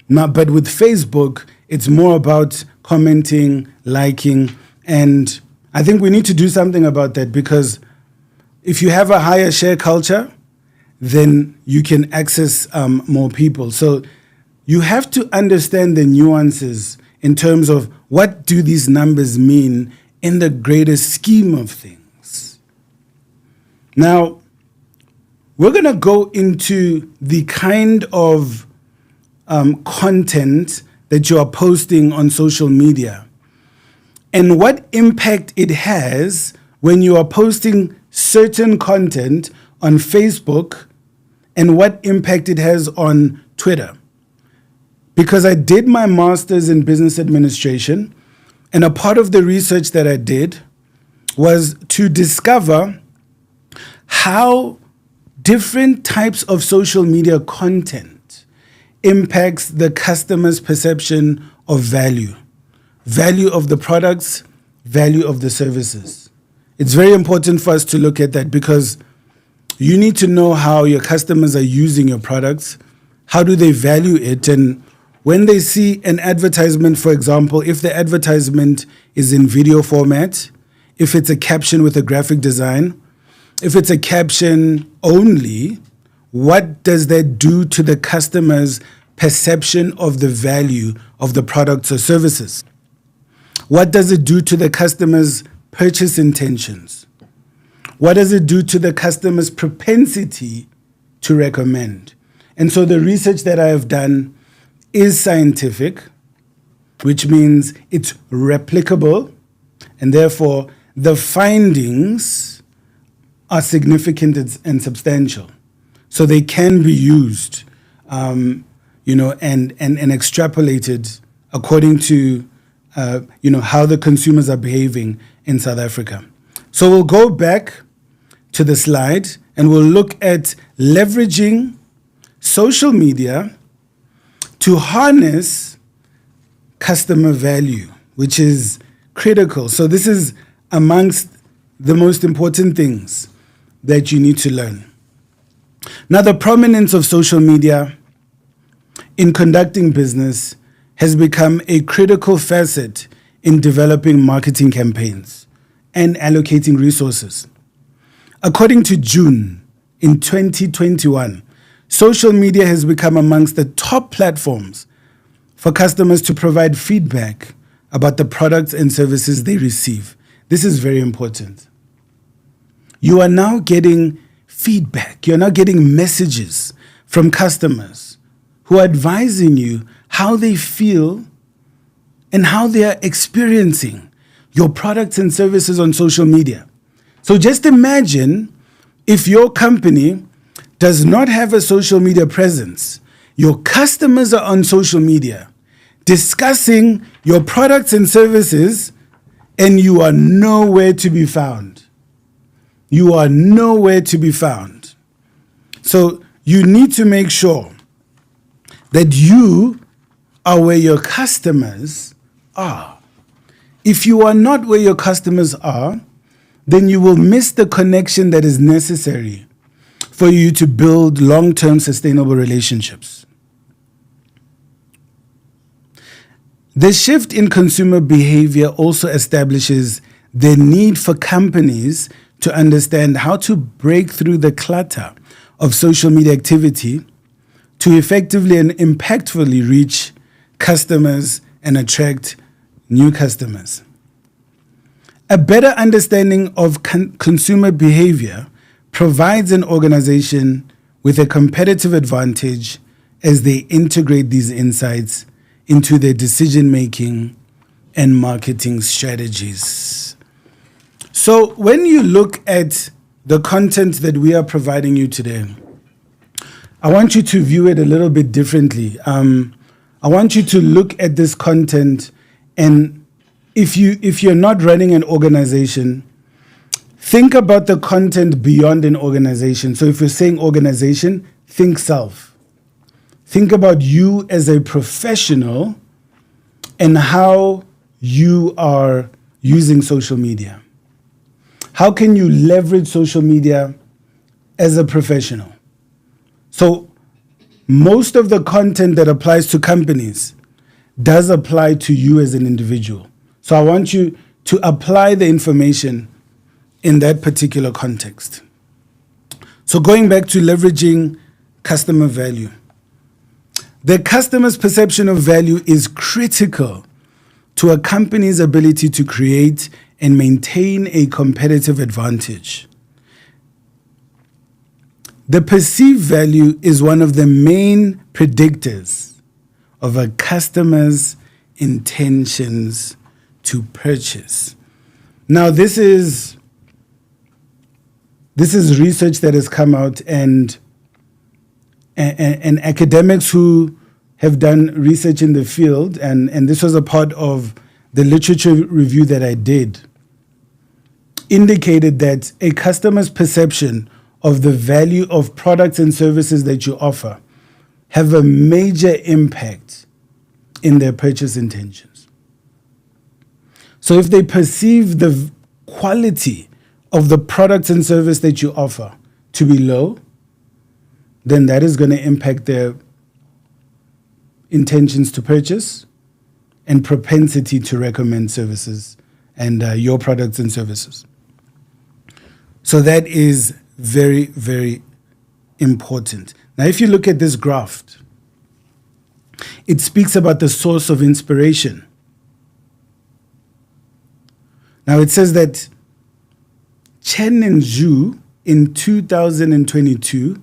Now, but with Facebook, it's more about commenting, liking, and I think we need to do something about that, because if you have a higher share culture, then you can access more people. So you have to understand the nuances in terms of what do these numbers mean in the greater scheme of things. Now, we're going to go into the kind of content that you are posting on social media and what impact it has when you are posting certain content on Facebook and what impact it has on Twitter. Because I did my master's in business administration, and a part of the research that I did was to discover how different types of social media content impacts the customer's perception of value of the products, value of the services. It's very important for us to look at that, because you need to know how your customers are using your products, how do they value it, and when they see an advertisement, for example, if the advertisement is in video format, if it's a caption with a graphic design, if it's a caption only, what does that do to the customer's perception of the value of the products or services? What does it do to the customer's purchase intentions? What does it do to the customer's propensity to recommend? And so the research that I have done is scientific, which means it's replicable, and therefore the findings are significant and substantial. So they can be used and extrapolated according to, how the consumers are behaving in South Africa. So we'll go back to the slide and we'll look at leveraging social media to harness customer value, which is critical. So this is amongst the most important things that you need to learn. Now, the prominence of social media in conducting business has become a critical facet in developing marketing campaigns and allocating resources. According to June in 2021, social media has become amongst the top platforms for customers to provide feedback about the products and services they receive. This is very important. You are now getting feedback. You're now getting messages from customers who are advising you how they feel and how they are experiencing your products and services on social media. So just imagine if your company does not have a social media presence, your customers are on social media discussing your products and services, and you are nowhere to be found. You are nowhere to be found. So you need to make sure that you are where your customers are. If you are not where your customers are, then you will miss the connection that is necessary for you to build long-term sustainable relationships. The shift in consumer behavior also establishes the need for companies to understand how to break through the clutter of social media activity to effectively and impactfully reach customers and attract new customers. A better understanding of consumer behavior provides an organization with a competitive advantage as they integrate these insights into their decision-making and marketing strategies. So when you look at the content that we are providing you today, I want you to view it a little bit differently. I want you to look at this content, and if you're not running an organization, think about the content beyond an organization. So if you're saying organization, think self. Think about you as a professional and how you are using social media. How can you leverage social media as a professional? So most of the content that applies to companies does apply to you as an individual. So I want you to apply the information in that particular context. So going back to leveraging customer value. The customer's perception of value is critical to a company's ability to create and maintain a competitive advantage. The perceived value is one of the main predictors of a customer's intentions to purchase. Now, this is research that has come out, and academics who have done research in the field, and this was a part of the literature review that I did, indicated that a customer's perception of the value of products and services that you offer have a major impact in their purchase intentions. So if they perceive the quality of the products and service that you offer to be low, then that is going to impact their intentions to purchase and propensity to recommend services and your products and services. So that is very, very important. Now, if you look at this graph, it speaks about the source of inspiration. Now, it says that Chen and Zhu in 2022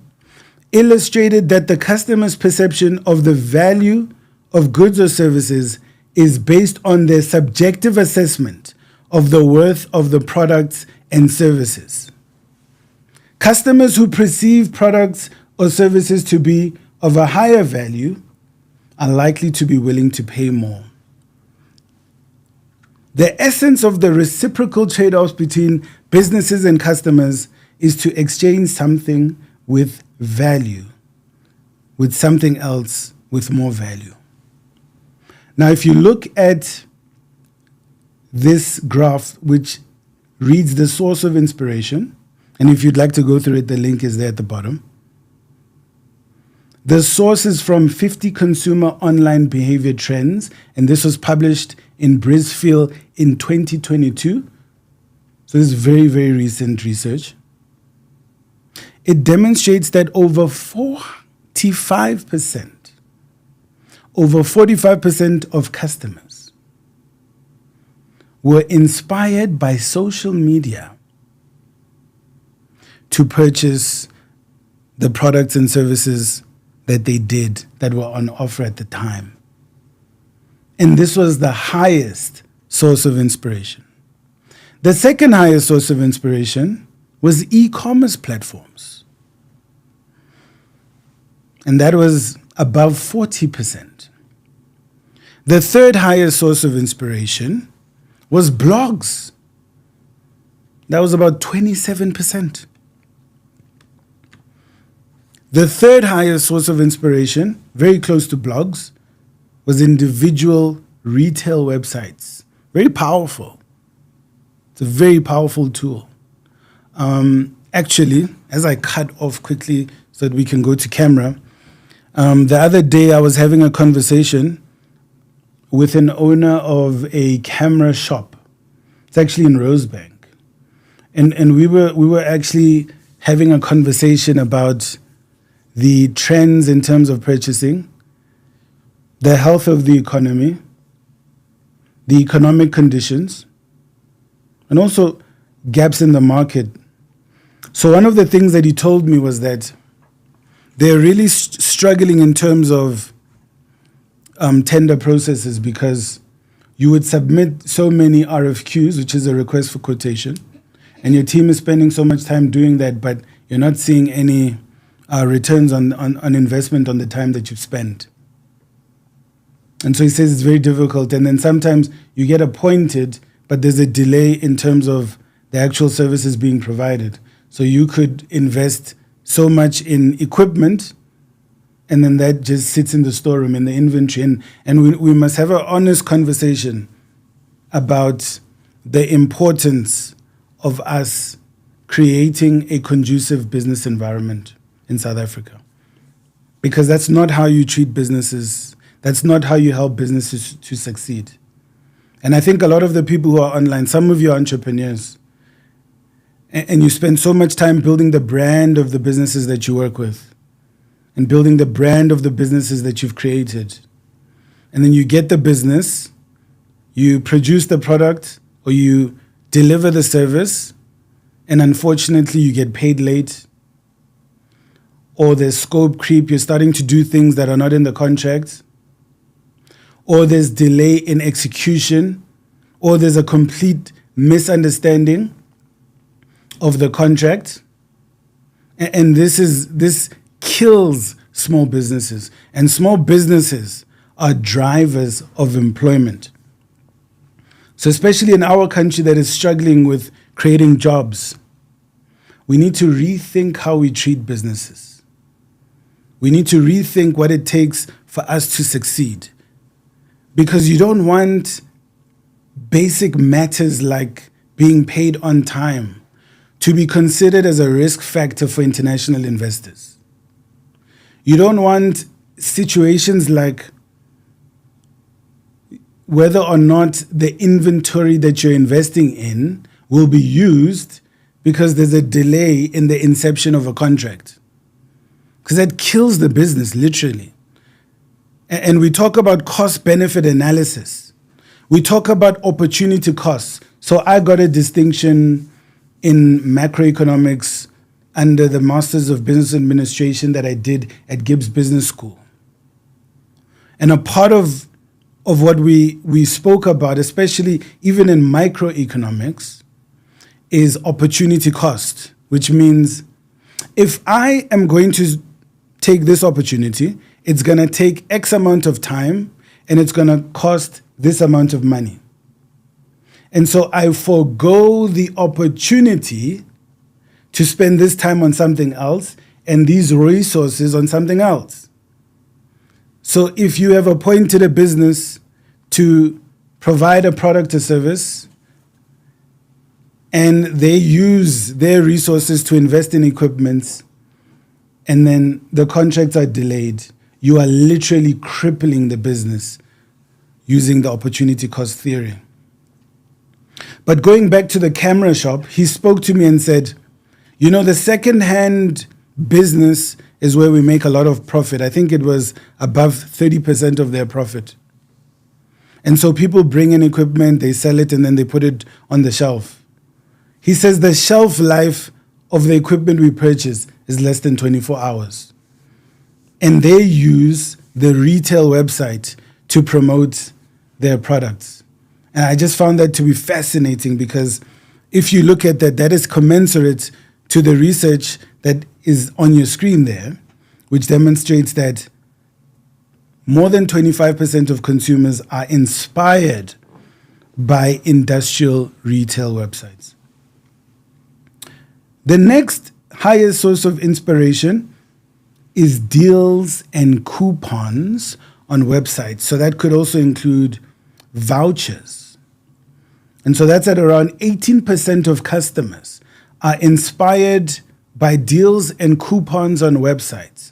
illustrated that the customer's perception of the value of goods or services is based on their subjective assessment of the worth of the products and services. Customers who perceive products or services to be of a higher value are likely to be willing to pay more. The essence of the reciprocal trade-offs between businesses and customers is to exchange something with value, with something else with more value. Now, if you look at this graph, which reads the source of inspiration, and if you'd like to go through it, the link is there at the bottom. The source is from 50 consumer online behavior trends, and this was published in Brisfield in 2022. So this is very, very recent research. It demonstrates that over 45% of customers were inspired by social media to purchase the products and services that they did that were on offer at the time. And this was the highest source of inspiration. The second highest source of inspiration was e-commerce platforms. And that was above 40%. The third highest source of inspiration was blogs. That was about 27%. The third highest source of inspiration, very close to blogs, was individual retail websites. Very powerful. It's a very powerful tool. Actually, as I cut off quickly so that we can go to camera, the other day I was having a conversation with an owner of a camera shop. It's actually in Rosebank. And we were actually having a conversation about the trends in terms of purchasing, the health of the economy, the economic conditions, and also gaps in the market. So one of the things that he told me was that they're really struggling in terms of tender processes, because you would submit so many RFQs, which is a request for quotation, and your team is spending so much time doing that, but you're not seeing any returns on investment on the time that you've spent. And so he says it's very difficult. And then sometimes you get appointed, but there's a delay in terms of the actual services being provided. So you could invest so much in equipment, and then that just sits in the storeroom, in the inventory. And we must have an honest conversation about the importance of us creating a conducive business environment in South Africa. Because that's not how you treat businesses. That's not how you help businesses to succeed. And I think a lot of the people who are online, some of you are entrepreneurs, and you spend so much time building the brand of the businesses that you work with, and building the brand of the businesses that you've created. And then you get the business, you produce the product, or you deliver the service, and unfortunately you get paid late, or there's scope creep, you're starting to do things that are not in the contract, or there's delay in execution, or there's a complete misunderstanding of the contract. And this kills small businesses. And small businesses are drivers of employment. So especially in our country that is struggling with creating jobs, we need to rethink how we treat businesses. We need to rethink what it takes for us to succeed. Because you don't want basic matters like being paid on time to be considered as a risk factor for international investors. You don't want situations like whether or not the inventory that you're investing in will be used because there's a delay in the inception of a contract. Because that kills the business, literally. And we talk about cost-benefit analysis. We talk about opportunity costs. So I got a distinction in macroeconomics under the Masters of Business Administration that I did at Gibbs Business School. And a part of what we spoke about, especially even in microeconomics, is opportunity cost, which means if I am going to take this opportunity. It's going to take X amount of time and it's going to cost this amount of money. And so I forego the opportunity to spend this time on something else and these resources on something else. So if you have appointed a business to provide a product or service and they use their resources to invest in equipment and then the contracts are delayed, you are literally crippling the business using the opportunity cost theory. But going back to the camera shop, he spoke to me and said, you know, the second-hand business is where we make a lot of profit. I think it was above 30% of their profit. And so people bring in equipment, they sell it, and then they put it on the shelf. He says the shelf life of the equipment we purchase is less than 24 hours. And they use the retail website to promote their products. And I just found that to be fascinating because if you look at that, that is commensurate to the research that is on your screen there, which demonstrates that more than 25% of consumers are inspired by industrial retail websites. The next highest source of inspiration is deals and coupons on websites. So that could also include vouchers. And so that's at around 18% of customers are inspired by deals and coupons on websites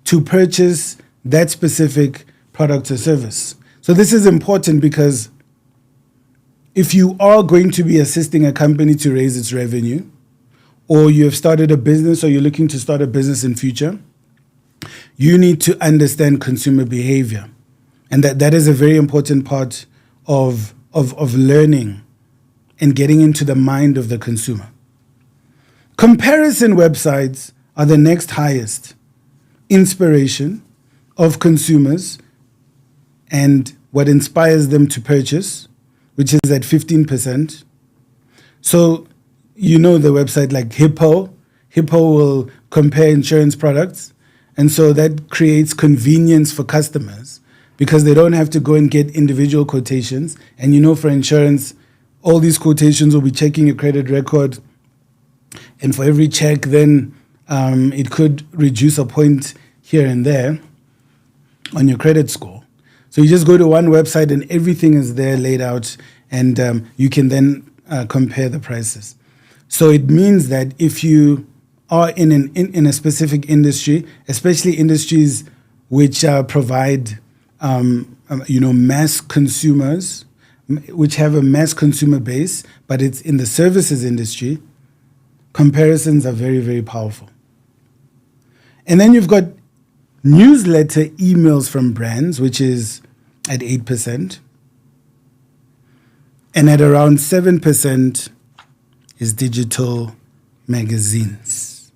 to purchase that specific product or service. So this is important because if you are going to be assisting a company to raise its revenue, or you have started a business or you're looking to start a business in future, you need to understand consumer behavior. And that is a very important part of learning and getting into the mind of the consumer. Comparison websites are the next highest inspiration of consumers and what inspires them to purchase, which is at 15%. So you know the website like Hippo. Hippo will compare insurance products. And so that creates convenience for customers because they don't have to go and get individual quotations. And you know, for insurance, all these quotations will be checking your credit record. And for every check, then it could reduce a point here and there on your credit score. So you just go to one website and everything is there laid out, and you can then compare the prices. So it means that if you are in a specific industry, especially industries which provide mass consumers, which have a mass consumer base, but it's in the services industry, comparisons are very, very powerful. And then you've got newsletter emails from brands, which is at 8%. And at around 7% is digital magazines.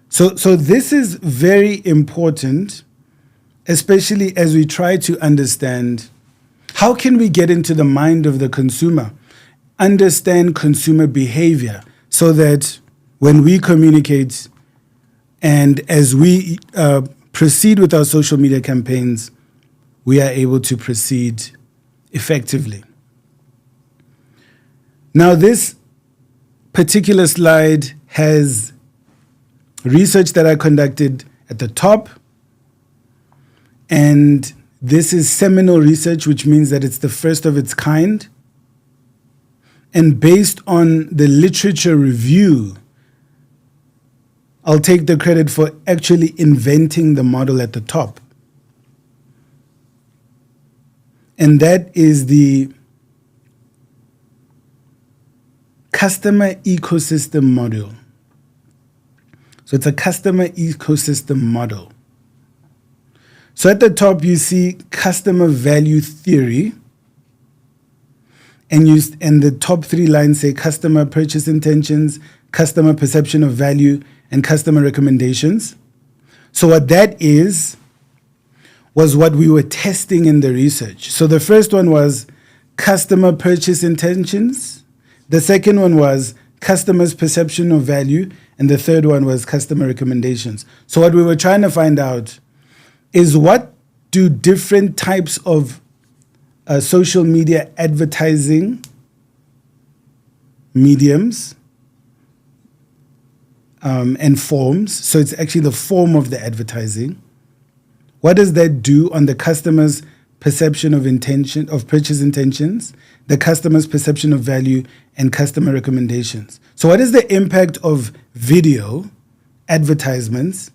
So this is very important, especially as we try to understand how can we get into the mind of the consumer, understand consumer behavior, so that when we communicate and as we proceed with our social media campaigns, we are able to proceed effectively. Now, this particular slide has research that I conducted at the top, and this is seminal research, which means that it's the first of its kind. And based on the literature review, I'll take the credit for actually inventing the model at the top. And that is the customer ecosystem model. So it's a customer ecosystem model. So at the top, you see customer value theory. And the top three lines say customer purchase intentions, customer perception of value, and customer recommendations. So what that is was what we were testing in the research. So the first one was customer purchase intentions. The second one was customer's perception of value, and the third one was customer recommendations. So what we were trying to find out is what do different types of social media advertising mediums and forms, so it's actually the form of the advertising, what does that do on the customer's perception of intention, of purchase intentions, the customer's perception of value, and customer recommendations? So what is the impact of video advertisements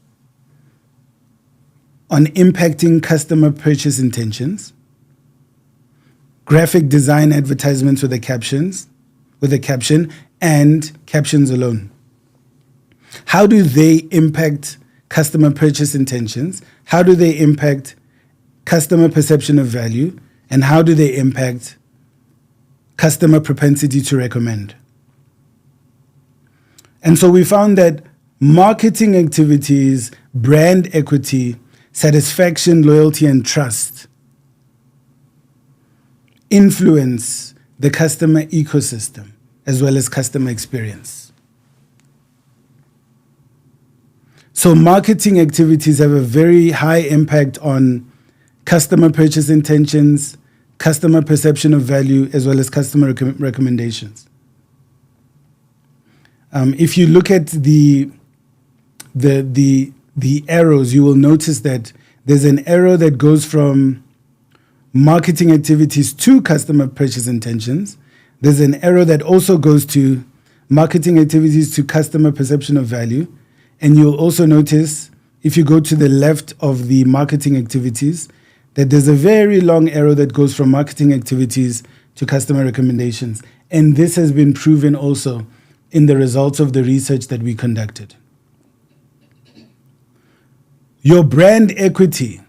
on impacting customer purchase intentions? Graphic design advertisements with the caption and captions alone. How do they impact customer purchase intentions? How do they impact customer perception of value? And how do they impact customer propensity to recommend? And so we found that marketing activities, brand equity, satisfaction, loyalty, and trust influence the customer ecosystem as well as customer experience. So marketing activities have a very high impact on customer purchase intentions, customer perception of value, as well as customer recommendations. If you look at the arrows, you will notice that there's an arrow that goes from marketing activities to customer purchase intentions. There's an arrow that also goes to marketing activities to customer perception of value. And you'll also notice, if you go to the left of the marketing activities, that there's a very long arrow that goes from marketing activities to customer recommendations. And this has been proven also in the results of the research that we conducted. Your brand equity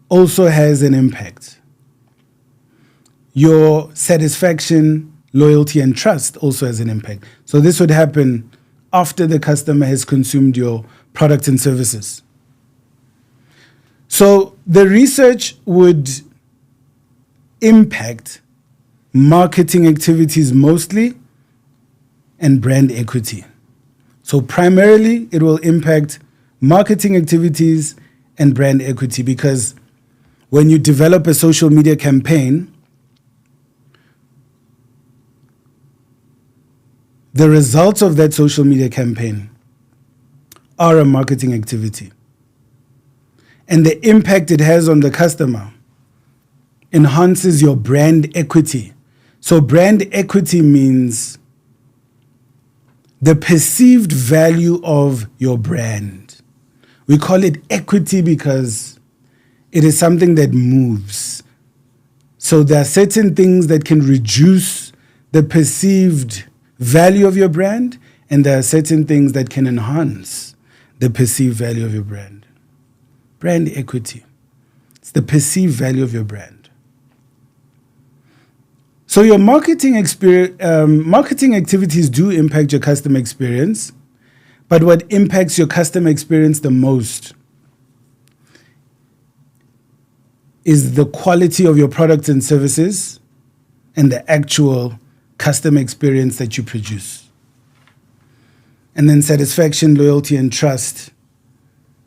also has an impact. Your satisfaction, loyalty, and trust also has an impact. So this would happen after the customer has consumed your products and services. So the research would impact marketing activities mostly and brand equity. So primarily it will impact marketing activities and brand equity, because when you develop a social media campaign, the results of that social media campaign are a marketing activity. And the impact it has on the customer enhances your brand equity. So brand equity means the perceived value of your brand. We call it equity because it is something that moves. So there are certain things that can reduce the perceived value of your brand, and there are certain things that can enhance the perceived value of your brand. Brand equity. It's the perceived value of your brand. So your marketing activities do impact your customer experience, but what impacts your customer experience the most is the quality of your products and services and the actual customer experience that you produce. And then satisfaction, loyalty, and trust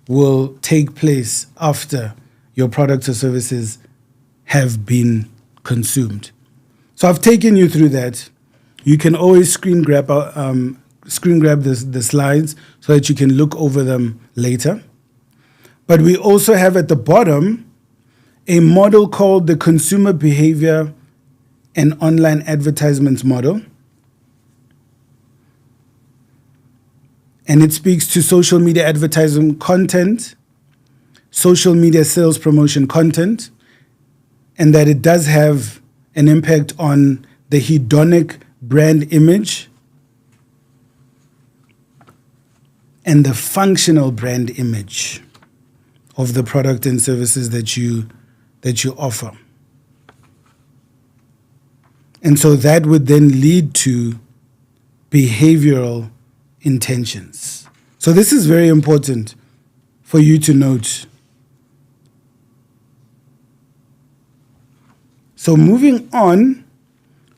will take place after your products or services have been consumed. So I've taken you through that. You can always screen grab the slides so that you can look over them later. But we also have at the bottom a model called the Consumer Behavior and Online Advertisements Model. And it speaks to social media advertising content, social media sales promotion content, and that it does have an impact on the hedonic brand image and the functional brand image of the product and services that you offer. And so that would then lead to behavioral intentions. So this is very important for you to note. So moving on,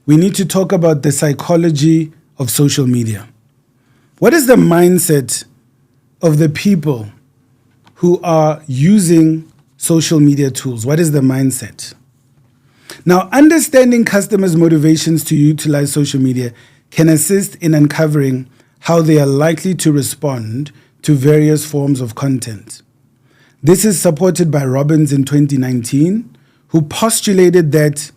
we need to talk about the psychology of social media? What is the mindset of the people who are using social media tools? What is the mindset? Now, understanding customers' motivations to utilize social media can assist in uncovering how they are likely to respond to various forms of content. This is supported by Robbins in 2019, who postulated that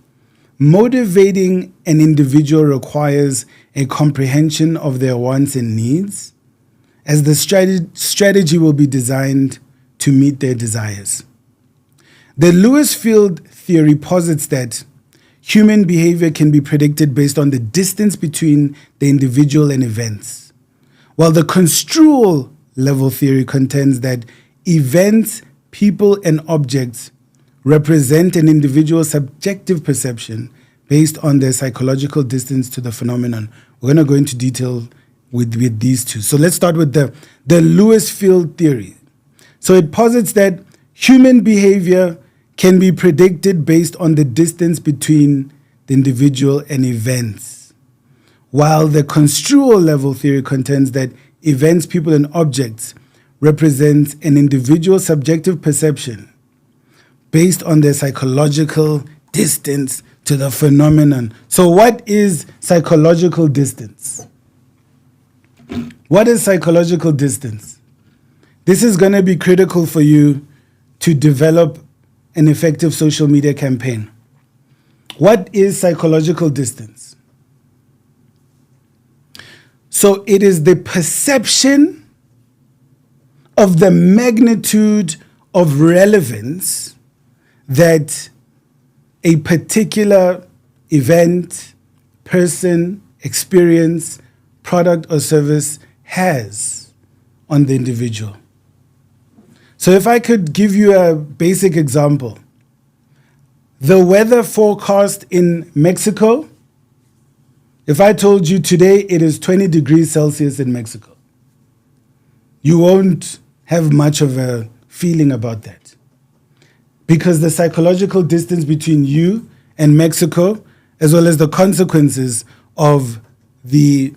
motivating an individual requires a comprehension of their wants and needs, as the strategy will be designed to meet their desires. The Lewis field theory posits that human behavior can be predicted based on the distance between the individual and events, while the construal level theory contends that events, people, and objects represent an individual's subjective perception based on their psychological distance to the phenomenon. We're going to go into detail with these two. So let's start with the Lewis field theory. So it posits that human behavior can be predicted based on the distance between the individual and events, while the construal level theory contends that events, people, and objects represent an individual's subjective perception based on their psychological distance to the phenomenon. So what is psychological distance? What is psychological distance? This is going to be critical for you to develop an effective social media campaign. What is psychological distance? So it is the perception of the magnitude of relevance that a particular event, person, experience, product, or service has on the individual. So if I could give you a basic example, the weather forecast in Mexico, if I told you today it is 20 degrees Celsius in Mexico, you won't have much of a feeling about that, because the psychological distance between you and Mexico, as well as the consequences of the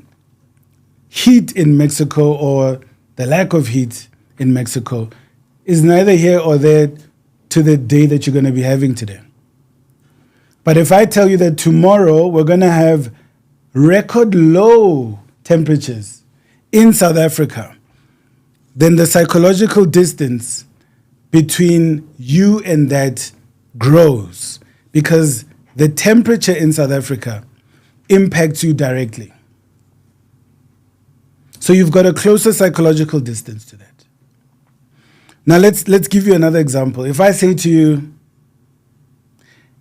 heat in Mexico or the lack of heat in Mexico, is neither here or there to the day that you're going to be having today. But if I tell you that tomorrow we're going to have record low temperatures in South Africa, then the psychological distance between you and that grows, because the temperature in South Africa impacts you directly. So you've got a closer psychological distance to that. Now let's give you another example. If I say to you,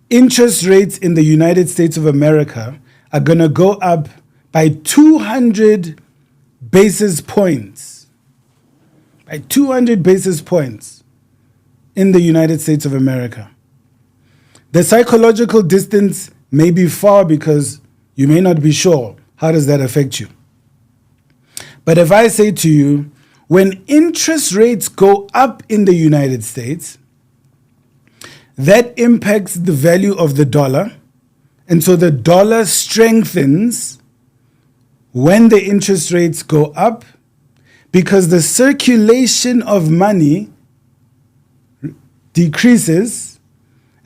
interest rates in the United States of America are going to go up by 200 basis points. By 200 basis points in the United States of America. The psychological distance may be far because you may not be sure. How does that affect you? But if I say to you, when interest rates go up in the United States, that impacts the value of the dollar. And so the dollar strengthens when the interest rates go up, because the circulation of money decreases.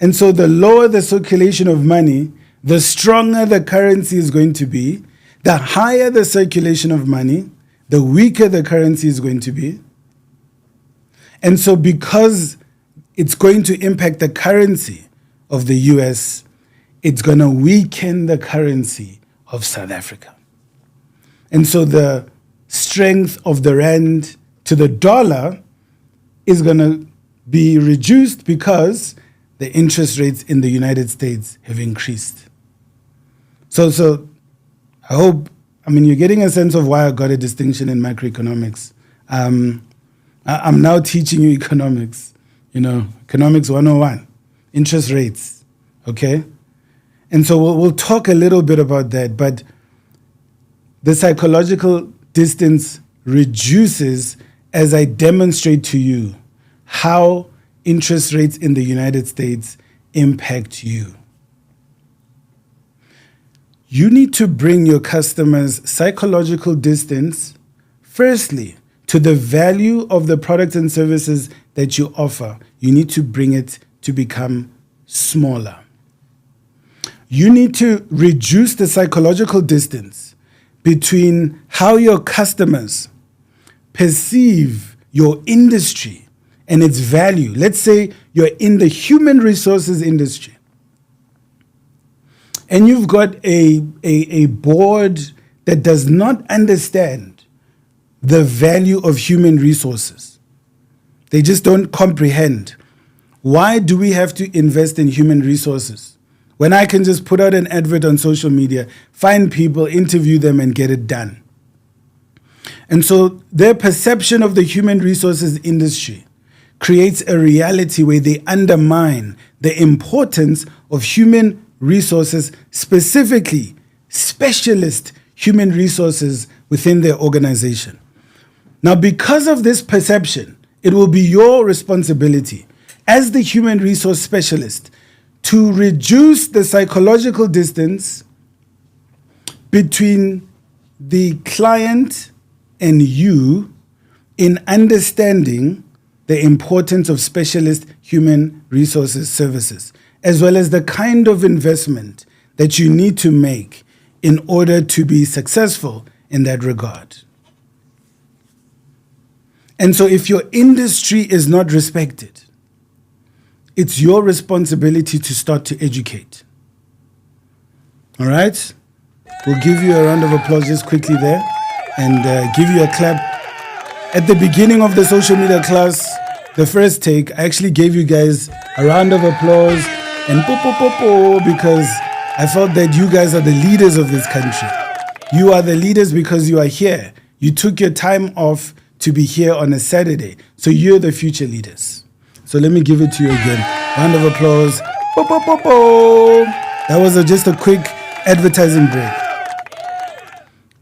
And so the lower the circulation of money, the stronger the currency is going to be. The higher the circulation of money, the weaker the currency is going to be. And so because it's going to impact the currency of the US, it's going to weaken the currency of South Africa. And so the strength of the rand to the dollar is going to be reduced because the interest rates in the United States have increased. So I hope, you're getting a sense of why I got a distinction in macroeconomics. I'm now teaching you economics, economics 101, interest rates, okay? And so we'll talk a little bit about that, but the psychological distance reduces as I demonstrate to you how interest rates in the United States impact you. You need to bring your customers psychological distance, firstly, to the value of the products and services that you offer. You need to bring it to become smaller. You need to reduce the psychological distance between how your customers perceive your industry and its value. Let's say you're in the human resources industry and you've got a board that does not understand the value of human resources. They just don't comprehend. Why do we have to invest in human resources when I can just put out an advert on social media, find people, interview them, and get it done? And so their perception of the human resources industry creates a reality where they undermine the importance of human resources, specifically specialist human resources within their organization. Now, because of this perception, it will be your responsibility as the human resource specialist to reduce the psychological distance between the client and you in understanding the importance of specialist human resources services, as well as the kind of investment that you need to make in order to be successful in that regard. And so if your industry is not respected, it's your responsibility to start to educate. All right? We'll give you a round of applause just quickly there and give you a clap. At the beginning of the social media class, the first take, I actually gave you guys a round of applause and because I felt that you guys are the leaders of this country. You are the leaders because you are here. You took your time off to be here on a Saturday. So you're the future leaders. So let me give it to you again. Round of applause. That was just a quick advertising break.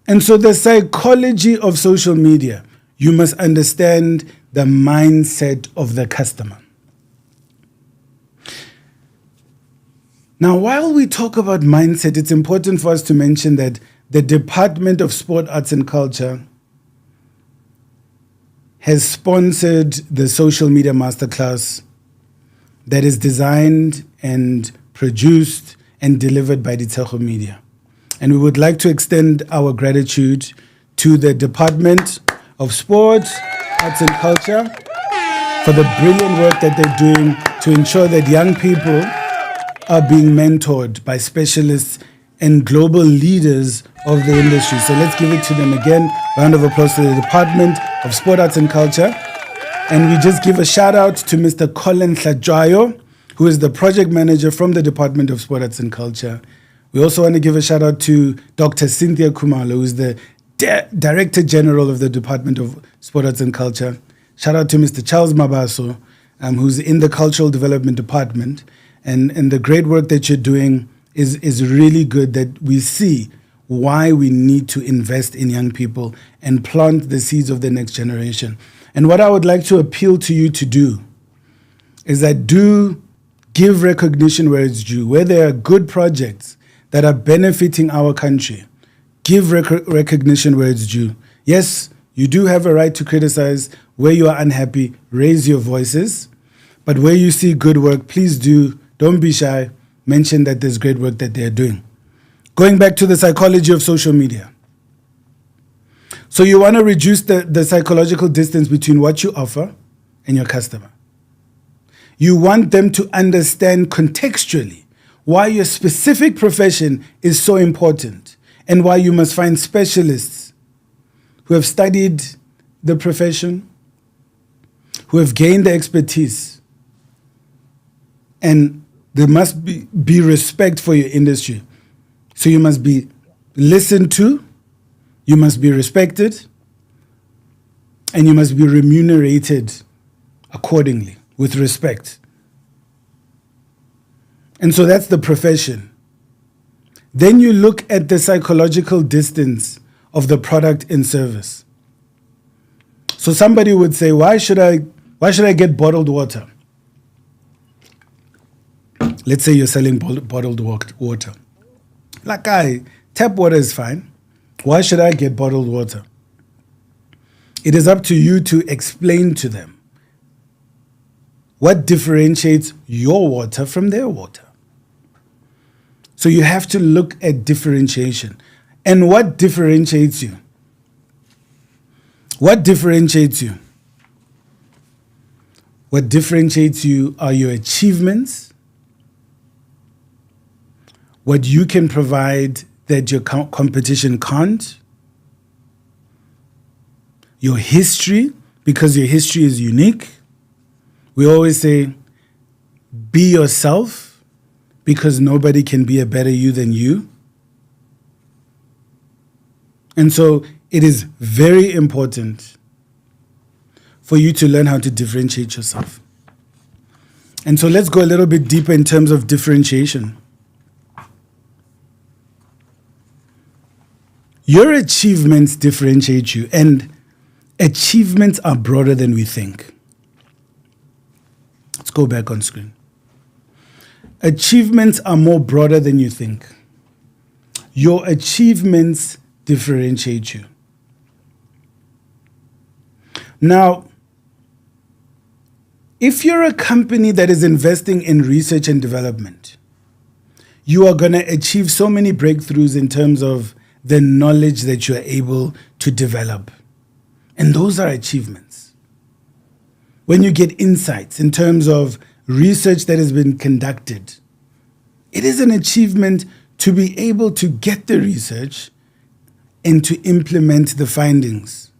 And so the psychology of social media, you must understand the mindset of the customer. Now, while we talk about mindset, it's important for us to mention that the Department of Sport, Arts and Culture has sponsored the social media masterclass that is designed and produced and delivered by Ditshego Media. And we would like to extend our gratitude to the Department of Sport, Arts and Culture for the brilliant work that they're doing to ensure that young people are being mentored by specialists and global leaders of the industry. So let's give it to them again. Round of applause to the Department of Sport, Arts and Culture. And we just give a shout out to Mr. Colin Tlajwayo, who is the project manager from the Department of Sport, Arts and Culture. We also want to give a shout out to Dr. Cynthia Khumalo, who is the Director General of the Department of Sport, Arts and Culture. Shout out to Mr. Charles Mabaso, who's in the Cultural Development Department. And the great work that you're doing is really good, that we see why we need to invest in young people and plant the seeds of the next generation. And what I would like to appeal to you to do is that do give recognition where it's due. Where there are good projects that are benefiting our country, give recognition where it's due. Yes, you do have a right to criticize. Where you are unhappy, raise your voices. But where you see good work, please don't be shy, mention that there's great work that they're doing. Going back to the psychology of social media. So you want to reduce the psychological distance between what you offer and your customer. You want them to understand contextually why your specific profession is so important and why you must find specialists who have studied the profession, who have gained the expertise, and there must be respect for your industry. So you must be listened to, you must be respected, and you must be remunerated accordingly with respect. And so that's the profession. Then you look at the psychological distance of the product and service. So somebody would say, why should I get bottled water? Let's say you're selling bottled water. Like tap water is fine. Why should I get bottled water? It is up to you to explain to them what differentiates your water from their water. So you have to look at differentiation. And what differentiates you? What differentiates you? What differentiates you are your achievements, what you can provide that your competition can't, your history, because your history is unique. We always say, be yourself, because nobody can be a better you than you. And so it is very important for you to learn how to differentiate yourself. And so let's go a little bit deeper in terms of differentiation. Your achievements differentiate you, and achievements are broader than we think. Let's go back on screen. Achievements are more broader than you think. Your achievements differentiate you. Now, if you're a company that is investing in research and development, you are going to achieve so many breakthroughs in terms of the knowledge that you are able to develop. And those are achievements. When you get insights in terms of research that has been conducted, it is an achievement to be able to get the research and to implement the findings,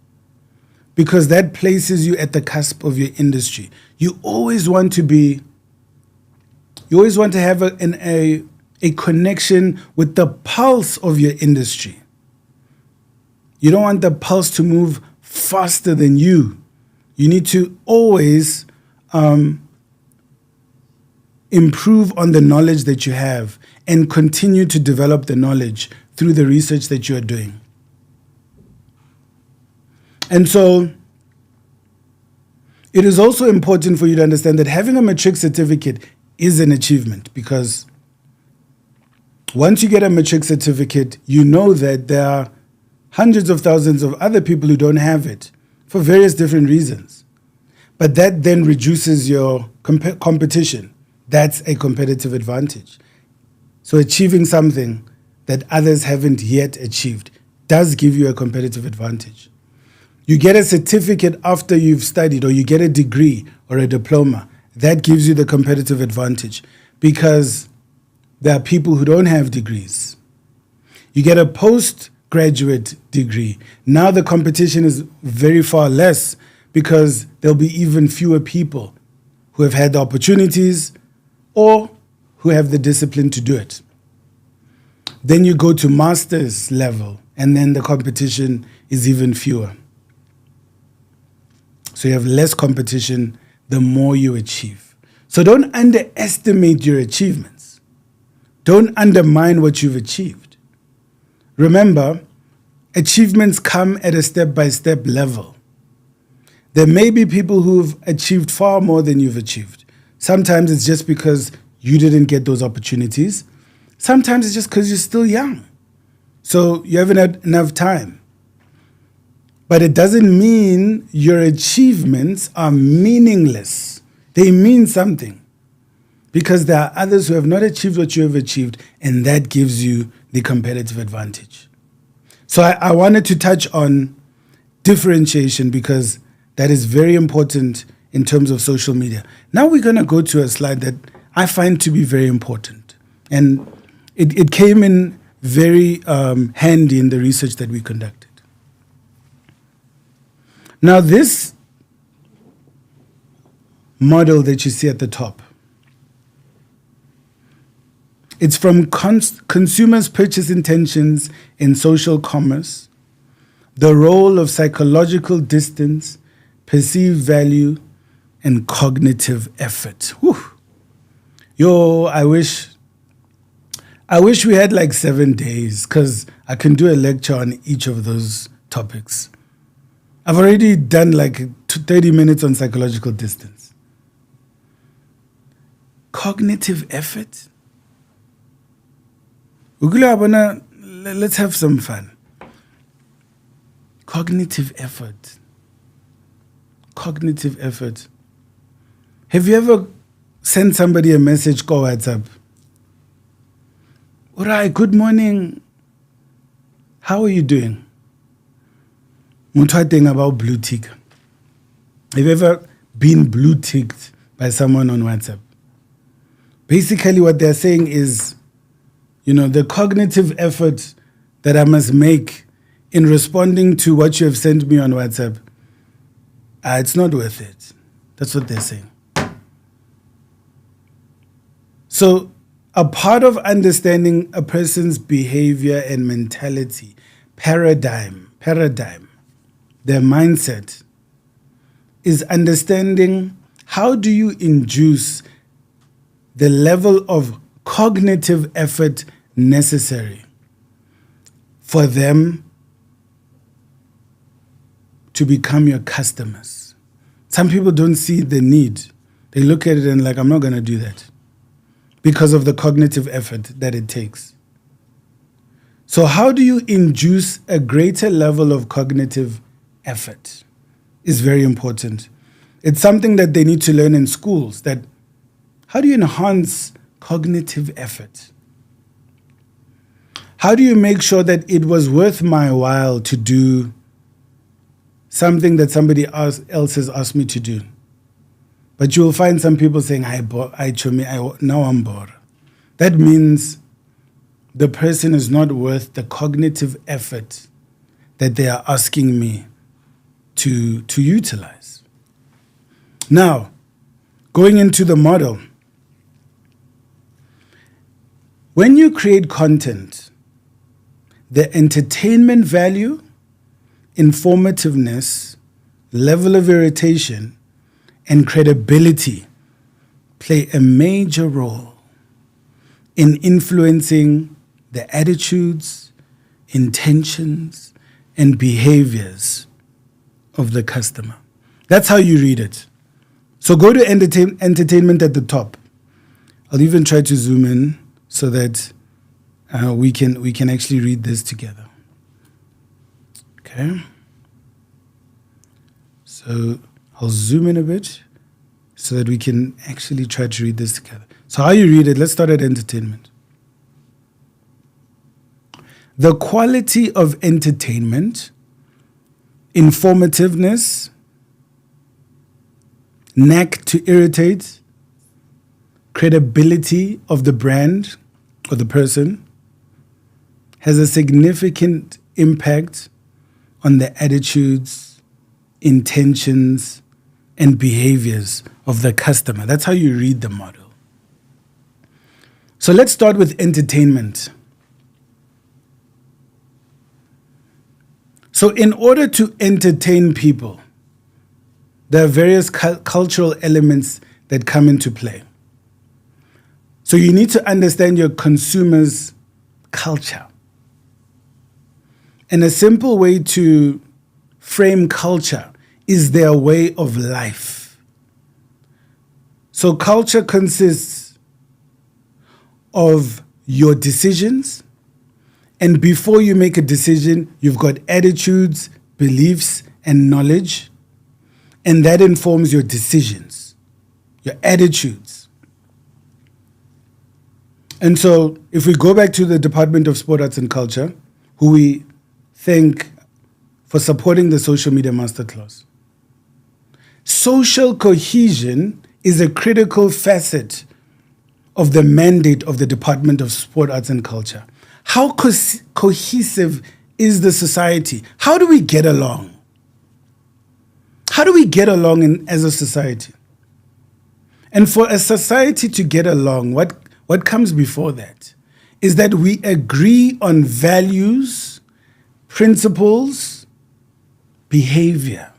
because that places you at the cusp of your industry. You always want to have a connection with the pulse of your industry. You don't want the pulse to move faster than you. You need to always improve on the knowledge that you have and continue to develop the knowledge through the research that you are doing. And so it is also important for you to understand that having a matric certificate is an achievement, because once you get a matric certificate, you know that there are hundreds of thousands of other people who don't have it for various different reasons. But that then reduces your competition. That's a competitive advantage. So achieving something that others haven't yet achieved does give you a competitive advantage. You get a certificate after you've studied, or you get a degree or a diploma. That gives you the competitive advantage, because there are people who don't have degrees. You get a postgraduate degree. Now the competition is very far less, because there'll be even fewer people who have had the opportunities or who have the discipline to do it. Then you go to master's level, and then the competition is even fewer. So you have less competition the more you achieve. So don't underestimate your achievements. Don't undermine what you've achieved. Remember, achievements come at a step-by-step level. There may be people who've achieved far more than you've achieved. Sometimes it's just because you didn't get those opportunities. Sometimes it's just because you're still young. So you haven't had enough time. But it doesn't mean your achievements are meaningless. They mean something, because there are others who have not achieved what you have achieved, and that gives you the competitive advantage. So I wanted to touch on differentiation, because that is very important in terms of social media. Now we're going to go to a slide that I find to be very important. And it came in very handy in the research that we conducted. Now this model that you see at the top, it's from consumers' purchase intentions in social commerce, the role of psychological distance, perceived value, and cognitive effort. Whew. I wish we had like 7 days, because I can do a lecture on each of those topics. I've already done like 30 minutes on psychological distance. Cognitive effort? Let's have some fun. Cognitive effort. Cognitive effort. Have you ever sent somebody a message called WhatsApp? All right, good morning. How are you doing? Mutwa about blue tick. Have you ever been blue ticked by someone on WhatsApp? Basically, what they're saying is, the cognitive effort that I must make in responding to what you have sent me on WhatsApp, it's not worth it. That's what they're saying. So, a part of understanding a person's behavior and mentality, paradigm, their mindset, is understanding how do you induce the level of cognitive effort necessary for them to become your customers. Some people don't see the need. They look at it and I'm not going to do that because of the cognitive effort that it takes. So how do you induce a greater level of cognitive effort is very important. It's something that they need to learn in schools, that how do you enhance cognitive effort? How do you make sure that it was worth my while to do something that somebody else has asked me to do? But you will find some people saying, now I'm bored. That means the person is not worth the cognitive effort that they are asking me to utilize. Now, going into the model, when you create content, the entertainment value, informativeness, level of irritation, and credibility play a major role in influencing the attitudes, intentions, and behaviors of the customer. That's how you read it. So go to entertainment at the top. I'll even try to zoom in so that we can actually read this together. Okay. So I'll zoom in a bit so that we can actually try to read this together. So how you read it, let's start at entertainment. The quality of entertainment, informativeness, knack to irritate, credibility of the brand or the person has a significant impact on the attitudes, intentions, and behaviors of the customer. That's how you read the model. So let's start with entertainment. So in order to entertain people, there are various cultural elements that come into play. So you need to understand your consumer's culture. And a simple way to frame culture is their way of life. So culture consists of your decisions, and before you make a decision, you've got attitudes, beliefs, and knowledge, and that informs your decisions, your attitudes. And so if we go back to the Department of Sport, Arts and Culture, who we thank for supporting the social media masterclass, social cohesion is a critical facet of the mandate of the Department of Sport, Arts and Culture. How cohesive is the society? How do we get along? How do we get along as a society? And for a society to get along, what comes before that is that we agree on values, principles, behavior.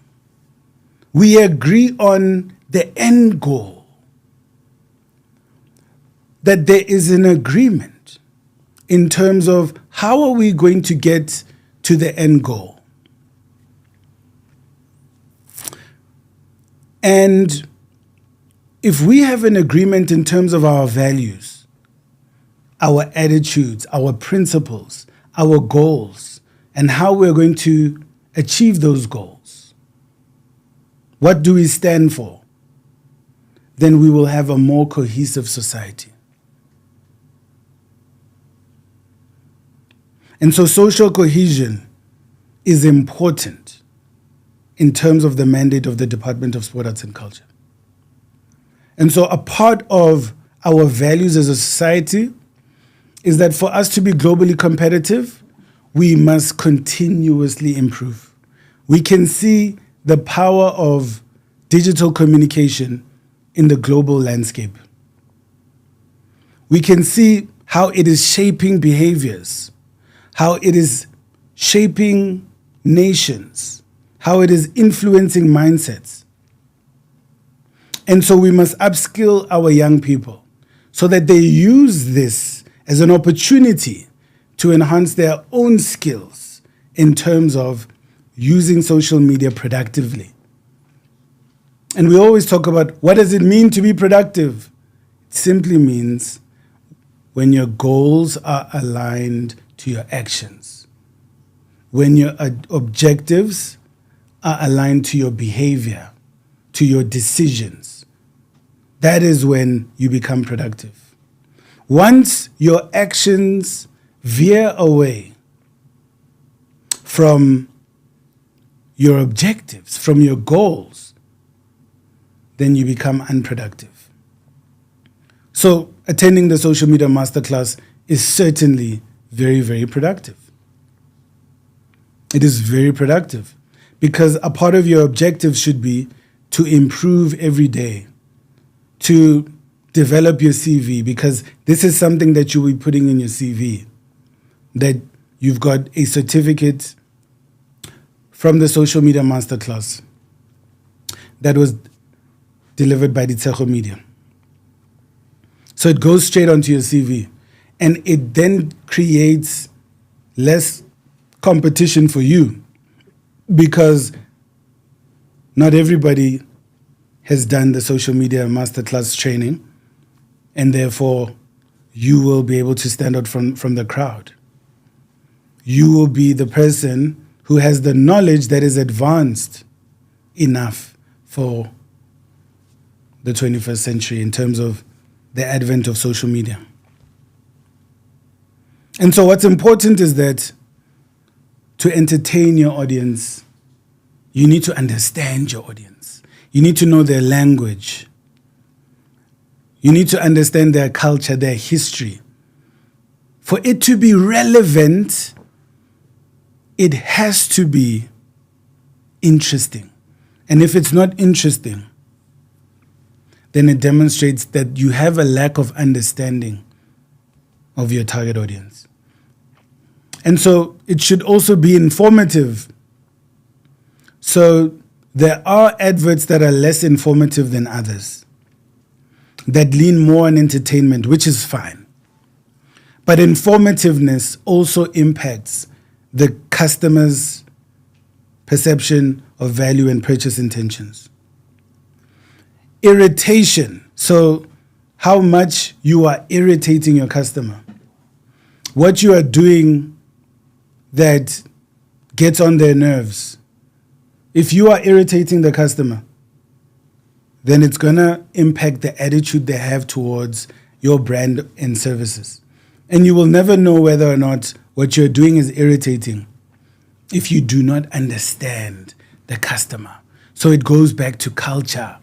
We agree on the end goal. That there is an agreement in terms of how are we going to get to the end goal. And if we have an agreement in terms of our values, our attitudes, our principles, our goals, and how we're going to achieve those goals. What do we stand for? Then we will have a more cohesive society. And so social cohesion is important in terms of the mandate of the Department of Sport, Arts and Culture. And so a part of our values as a society is that for us to be globally competitive, we must continuously improve. We can see the power of digital communication in the global landscape. We can see how it is shaping behaviors, how it is shaping nations, how it is influencing mindsets. And so we must upskill our young people so that they use this as an opportunity to enhance their own skills in terms of using social media productively. And we always talk about what does it mean to be productive? It simply means when your goals are aligned to your actions, when your objectives are aligned to your behavior, to your decisions. That is when you become productive. Once your actions veer away from your objectives, from your goals, then you become unproductive. So attending the social media masterclass is certainly very, very productive. It is very productive because a part of your objective should be to improve every day, to develop your CV, because this is something that you will be putting in your CV, that you've got a certificate from the social media masterclass that was delivered by Ditshego Media. So it goes straight onto your CV, and it then creates less competition for you because not everybody has done the social media masterclass training, and therefore you will be able to stand out from the crowd. You will be the person who has the knowledge that is advanced enough for the 21st century in terms of the advent of social media. And so what's important is that to entertain your audience, you need to understand your audience. You need to know their language. You need to understand their culture, their history. For it to be relevant, it has to be interesting. And if it's not interesting, then it demonstrates that you have a lack of understanding of your target audience. And so it should also be informative. So there are adverts that are less informative than others, that lean more on entertainment, which is fine. But informativeness also impacts the customer's perception of value and purchase intentions. Irritation, so how much you are irritating your customer. What you are doing that gets on their nerves. If you are irritating the customer, then it's going to impact the attitude they have towards your brand and services. And you will never know whether or not what you're doing is irritating if you do not understand the customer. So it goes back to culture.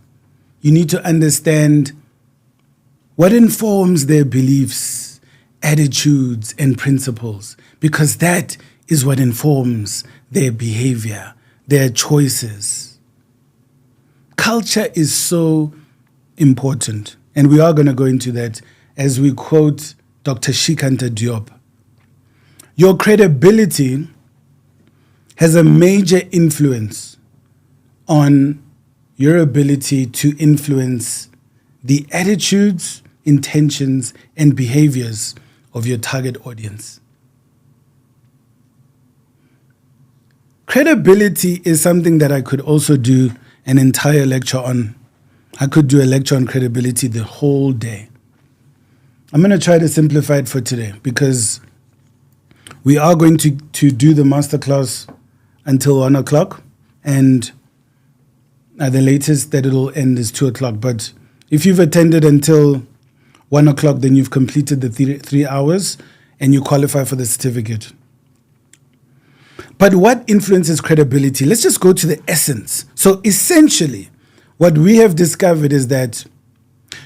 You need to understand what informs their beliefs, attitudes, and principles, because that is what informs their behavior, their choices. Culture is so important, and we are going to go into that as we quote Dr. Shikanta Diop. Your credibility has a major influence on your ability to influence the attitudes, intentions, and behaviors of your target audience. Credibility is something that I could also do an entire lecture on. I could do a lecture on credibility the whole day. I'm going to try to simplify it for today because we are going to do the masterclass until 1 o'clock, and the latest that it'll end is 2 o'clock. But if you've attended until 1 o'clock, then you've completed the 3 hours and you qualify for the certificate. But what influences credibility? Let's just go to the essence. So essentially, what we have discovered is that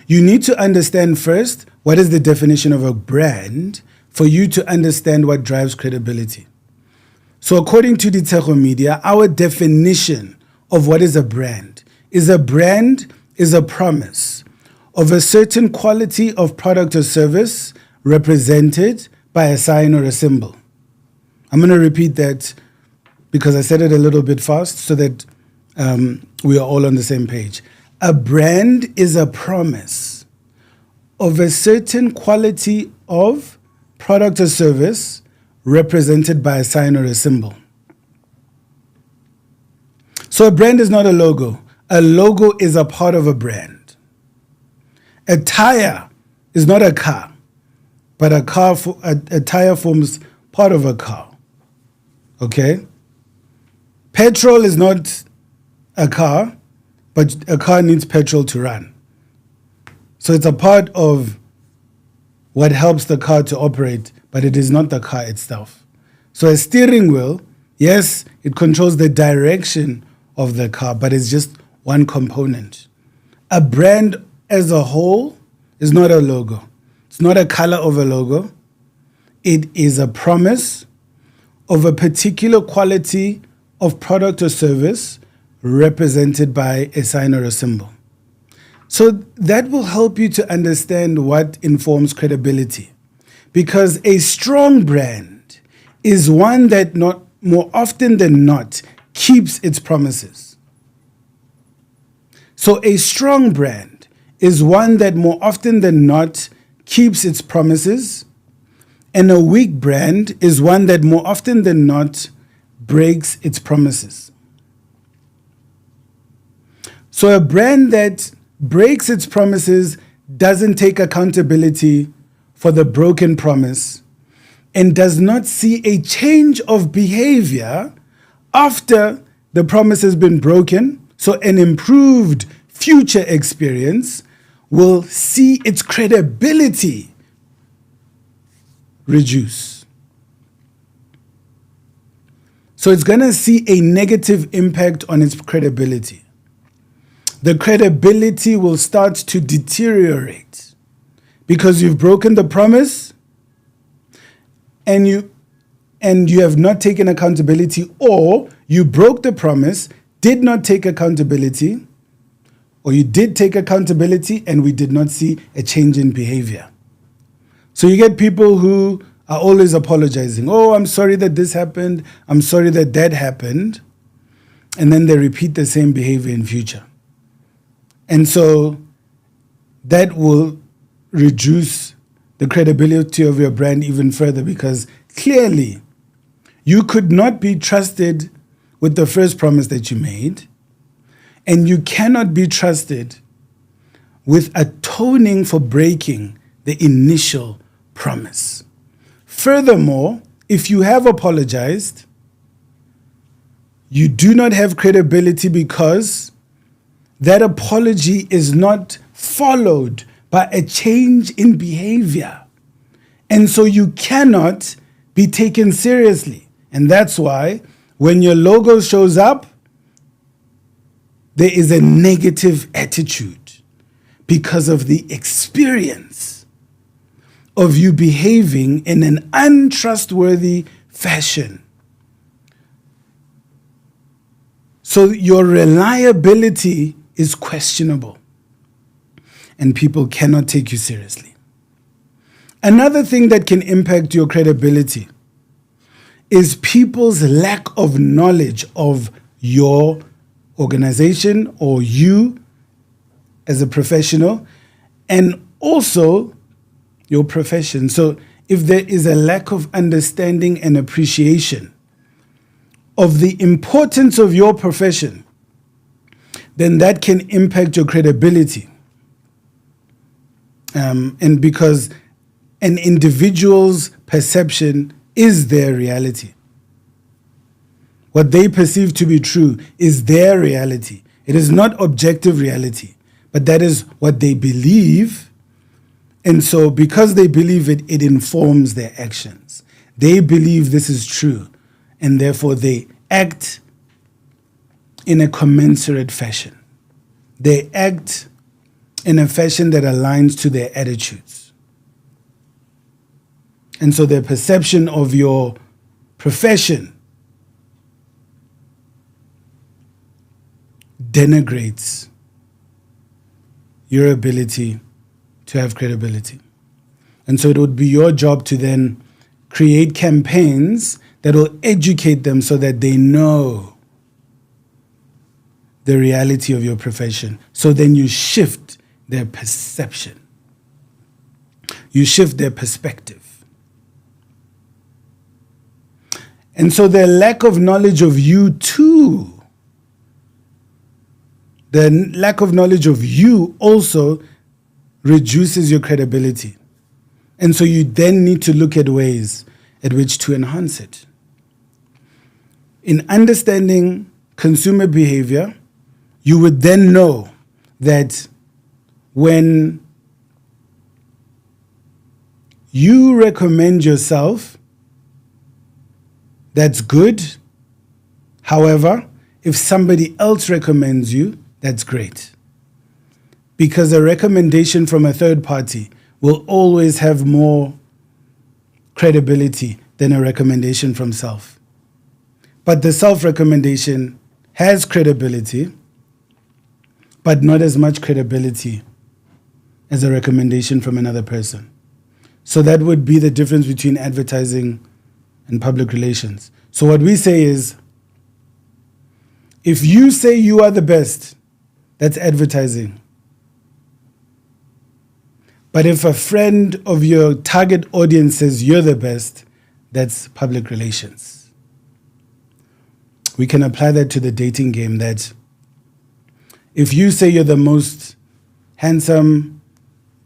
you need to understand first what is the definition of a brand for you to understand what drives credibility. So according to Ditshego Media, our definition of what is a brand is a promise of a certain quality of product or service represented by a sign or a symbol. I'm going to repeat that because I said it a little bit fast so that we are all on the same page. A brand is a promise of a certain quality of product or service represented by a sign or a symbol. So a brand is not a logo. A logo is a part of a brand. A tire is not a car, but a tire forms part of a car. Okay? Petrol is not a car, but a car needs petrol to run. So it's a part of what helps the car to operate, but it is not the car itself. So a steering wheel, yes, it controls the direction of the car, but it's just one component. A brand as a whole is not a logo. It's not a color of a logo. It is a promise of a particular quality of product or service represented by a sign or a symbol. So that will help you to understand what informs credibility. Because a strong brand is one that more often than not keeps its promises. So a strong brand is one that more often than not keeps its promises, and a weak brand is one that more often than not breaks its promises. So a brand that breaks its promises doesn't take accountability for the broken promise and does not see a change of behavior after the promise has been broken. So an improved future experience will see its credibility reduce. So it's going to see a negative impact on its credibility. The credibility will start to deteriorate because you've broken the promise and you have not taken accountability, or you broke the promise, did not take accountability, or you did take accountability and we did not see a change in behavior. So you get people who are always apologizing. Oh, I'm sorry that this happened. I'm sorry that that happened. And then they repeat the same behavior in future. And so that will reduce the credibility of your brand even further, because clearly you could not be trusted with the first promise that you made, and you cannot be trusted with atoning for breaking the initial promise. Furthermore, if you have apologized, you do not have credibility because that apology is not followed by a change in behavior. And so you cannot be taken seriously. And that's why when your logo shows up, there is a negative attitude because of the experience of you behaving in an untrustworthy fashion. So your reliability is questionable and people cannot take you seriously. Another thing that can impact your credibility is people's lack of knowledge of your organization or you as a professional, and also your profession. So if there is a lack of understanding and appreciation of the importance of your profession, then that can impact your credibility. And because an individual's perception is their reality. What they perceive to be true is their reality. It is not objective reality, but that is what they believe. And so because they believe it, it informs their actions. They believe this is true, and therefore they act in a commensurate fashion. They act in a fashion that aligns to their attitudes. And so their perception of your profession denigrates your ability to have credibility. And so it would be your job to then create campaigns that will educate them so that they know the reality of your profession. So then you shift their perception. You shift their perspective. And so their lack of knowledge of you too, the lack of knowledge of you also reduces your credibility. And so you then need to look at ways at which to enhance it. In understanding consumer behavior, you would then know that when you recommend yourself, that's good. However, if somebody else recommends you, that's great. Because a recommendation from a third party will always have more credibility than a recommendation from self. But the self-recommendation has credibility, but not as much credibility as a recommendation from another person. So that would be the difference between advertising and public relations. So what we say is, if you say you are the best, that's advertising. But if a friend of your target audience says you're the best, that's public relations. We can apply that to the dating game, that if you say you're the most handsome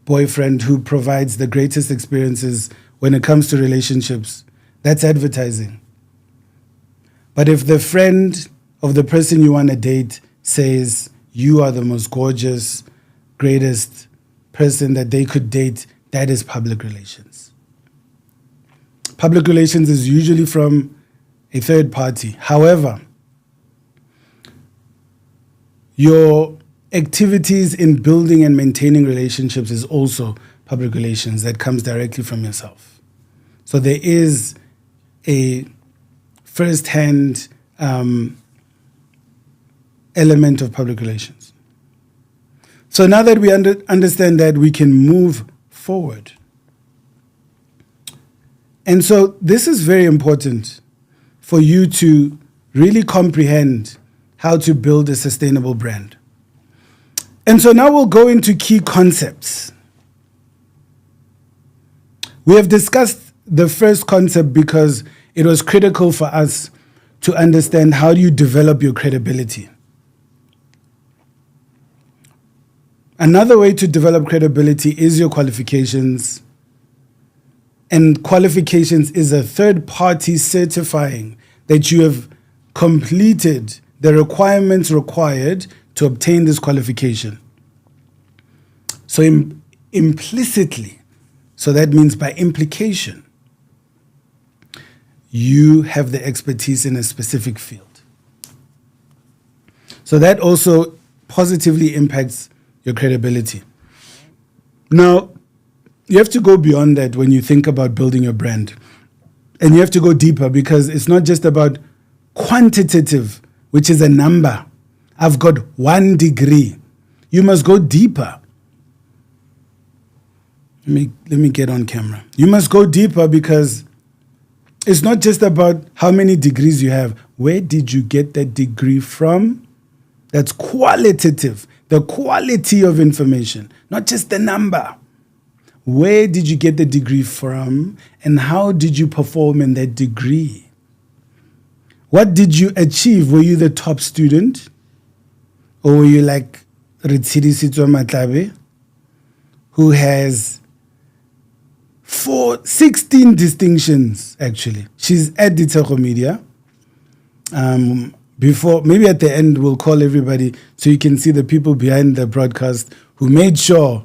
boyfriend who provides the greatest experiences when it comes to relationships, that's advertising. But if the friend of the person you want to date says you are the most gorgeous, greatest person that they could date, that is public relations. Public relations is usually from a third party. However, your activities in building and maintaining relationships is also public relations that comes directly from yourself. So there is a first-hand element of public relations. So now that we understand that, we can move forward. And so this is very important for you to really comprehend how to build a sustainable brand. And so now we'll go into key concepts. We have discussed the first concept because it was critical for us to understand how do you develop your credibility. Another way to develop credibility is your qualifications. And qualifications is a third party certifying that you have completed the requirements required to obtain this qualification. So implicitly, so that means by implication, you have the expertise in a specific field. So that also positively impacts your credibility. Now, you have to go beyond that when you think about building your brand. And you have to go deeper, because it's not just about quantitative, which is a number. I've got 1 degree. You must go deeper. Let me get on camera. You must go deeper, because it's not just about how many degrees you have. Where did you get that degree from? That's qualitative. The quality of information, not just the number. Where did you get the degree from, and how did you perform in that degree? What did you achieve? Were you the top student? Or were you like Ditshego Media, who has 16 distinctions, actually. She's at Ditshego Media. Before, maybe at the end, we'll call everybody so you can see the people behind the broadcast who made sure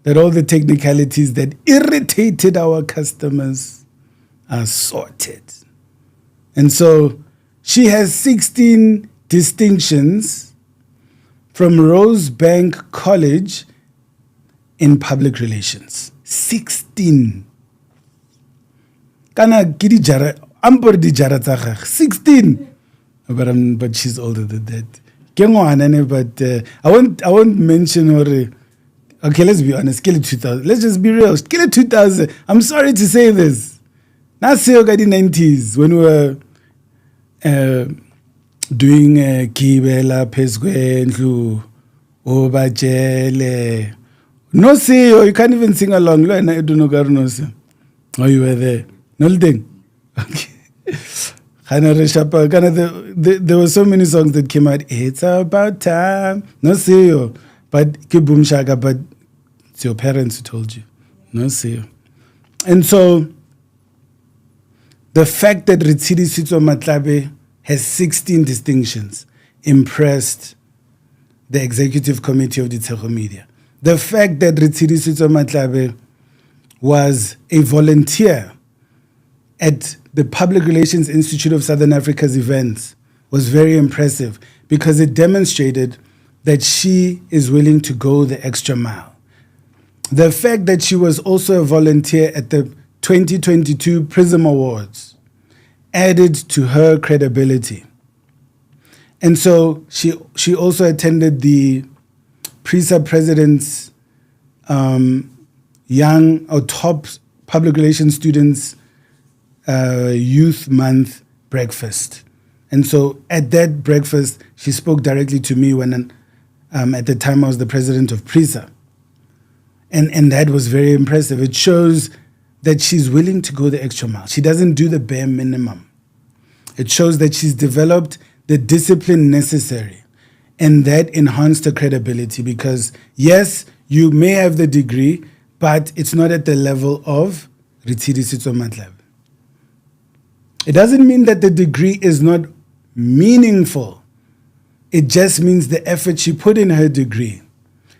that all the technicalities that irritated our customers are sorted. And so she has 16 distinctions from Rosebank College in public relations. 16. Kana kidi jara, ampor di jara tsa gagwe. 16. But she's older than that. But I won't mention her. Okay, let's be honest. Kill it 2000. Let's just be real. Kill it 2000. I'm sorry to say this. Not say in the 90s when we were doing Kibela, Pesquenlu, Obajele. No CEO, you can't even sing along. I don't know. Oh, you were there. No thing. Okay. There were so many songs that came out. It's about time. No CEO. But Kibum Shaka, but it's your parents who told you. No CEO. And so the fact that Ritsidi Sitso Matlabe has 16 distinctions impressed the executive committee of Ditshego Media. The fact that Ritsidi Sitso Matlabe was a volunteer at the Public Relations Institute of Southern Africa's events was very impressive because it demonstrated that she is willing to go the extra mile. The fact that she was also a volunteer at the 2022 Prism Awards added to her credibility. And so she also attended the PRISA President's young or top public relations students Youth Month breakfast. And so at that breakfast, she spoke directly to me when at the time I was the president of PRISA. And that was very impressive. It shows that she's willing to go the extra mile. She doesn't do the bare minimum. It shows that she's developed the discipline necessary. And that enhanced her credibility because, yes, you may have the degree, but it's not at the level of Ritsidi Sitso Matlabe. It doesn't mean that the degree is not meaningful. It just means the effort she put in her degree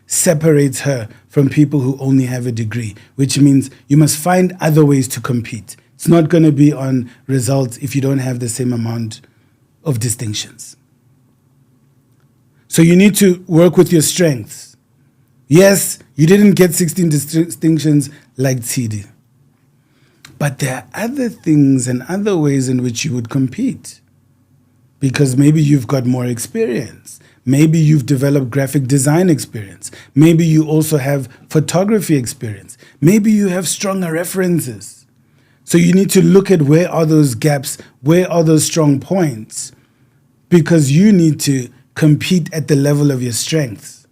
separates her from people who only have a degree, which means you must find other ways to compete. It's not going to be on results if you don't have the same amount of distinctions. So you need to work with your strengths. Yes, you didn't get 16 distinctions like Tsidi. But there are other things and other ways in which you would compete. Because maybe you've got more experience. Maybe you've developed graphic design experience. Maybe you also have photography experience. Maybe you have stronger references. So you need to look at where are those gaps, where are those strong points, because you need to compete at the level of your strengths.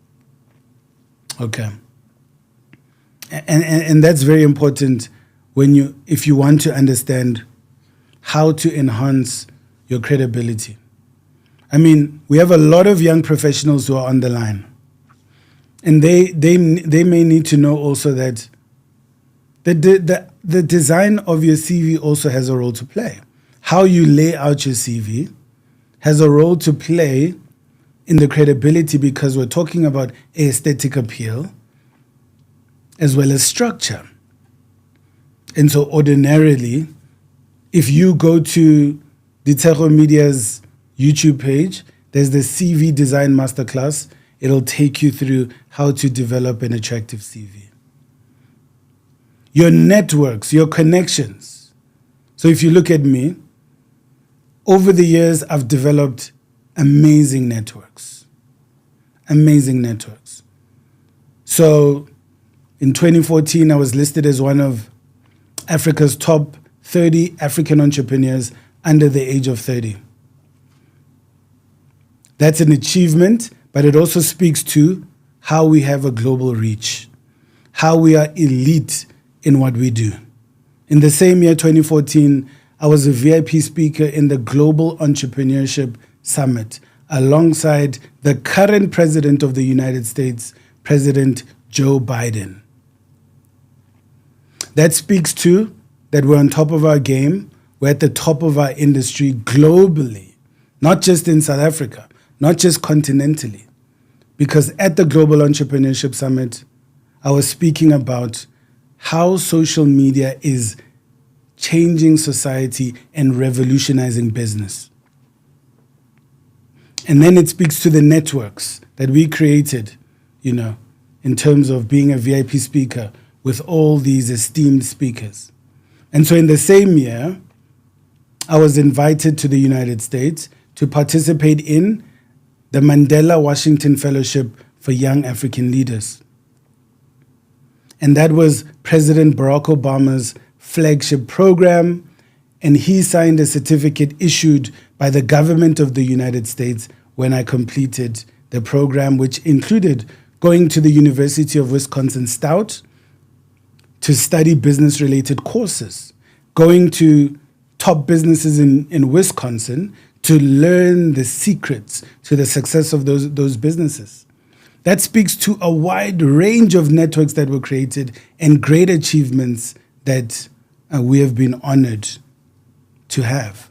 Okay. And that's very important if you want to understand how to enhance your credibility. I mean, we have a lot of young professionals who are on the line. And they may need to know also that the design of your CV also has a role to play. How you lay out your CV has a role to play in the credibility because we're talking about aesthetic appeal as well as structure. And so ordinarily, if you go to Ditshego Media's YouTube page, there's the CV Design Masterclass. It'll take you through how to develop an attractive CV. Your networks, your connections. So if you look at me, over the years, I've developed amazing networks. Amazing networks. So in 2014, I was listed as one of Africa's top 30 African entrepreneurs under the age of 30. That's an achievement, but it also speaks to how we have a global reach, how we are elite in what we do. In the same year, 2014, I was a VIP speaker in the Global Entrepreneurship Summit alongside the current President of the United States, President Joe Biden. That speaks to that we're on top of our game. We're at the top of our industry globally, not just in South Africa, not just continentally. Because at the Global Entrepreneurship Summit, I was speaking about how social media is changing society and revolutionizing business. And then it speaks to the networks that we created, in terms of being a VIP speaker with all these esteemed speakers. And so in the same year, I was invited to the United States to participate in the Mandela Washington Fellowship for Young African Leaders. And that was President Barack Obama's flagship program, and he signed a certificate issued by the government of the United States when I completed the program, which included going to the University of Wisconsin-Stout to study business-related courses, going to top businesses in Wisconsin to learn the secrets to the success of those businesses. That speaks to a wide range of networks that were created and great achievements that we have been honored to have.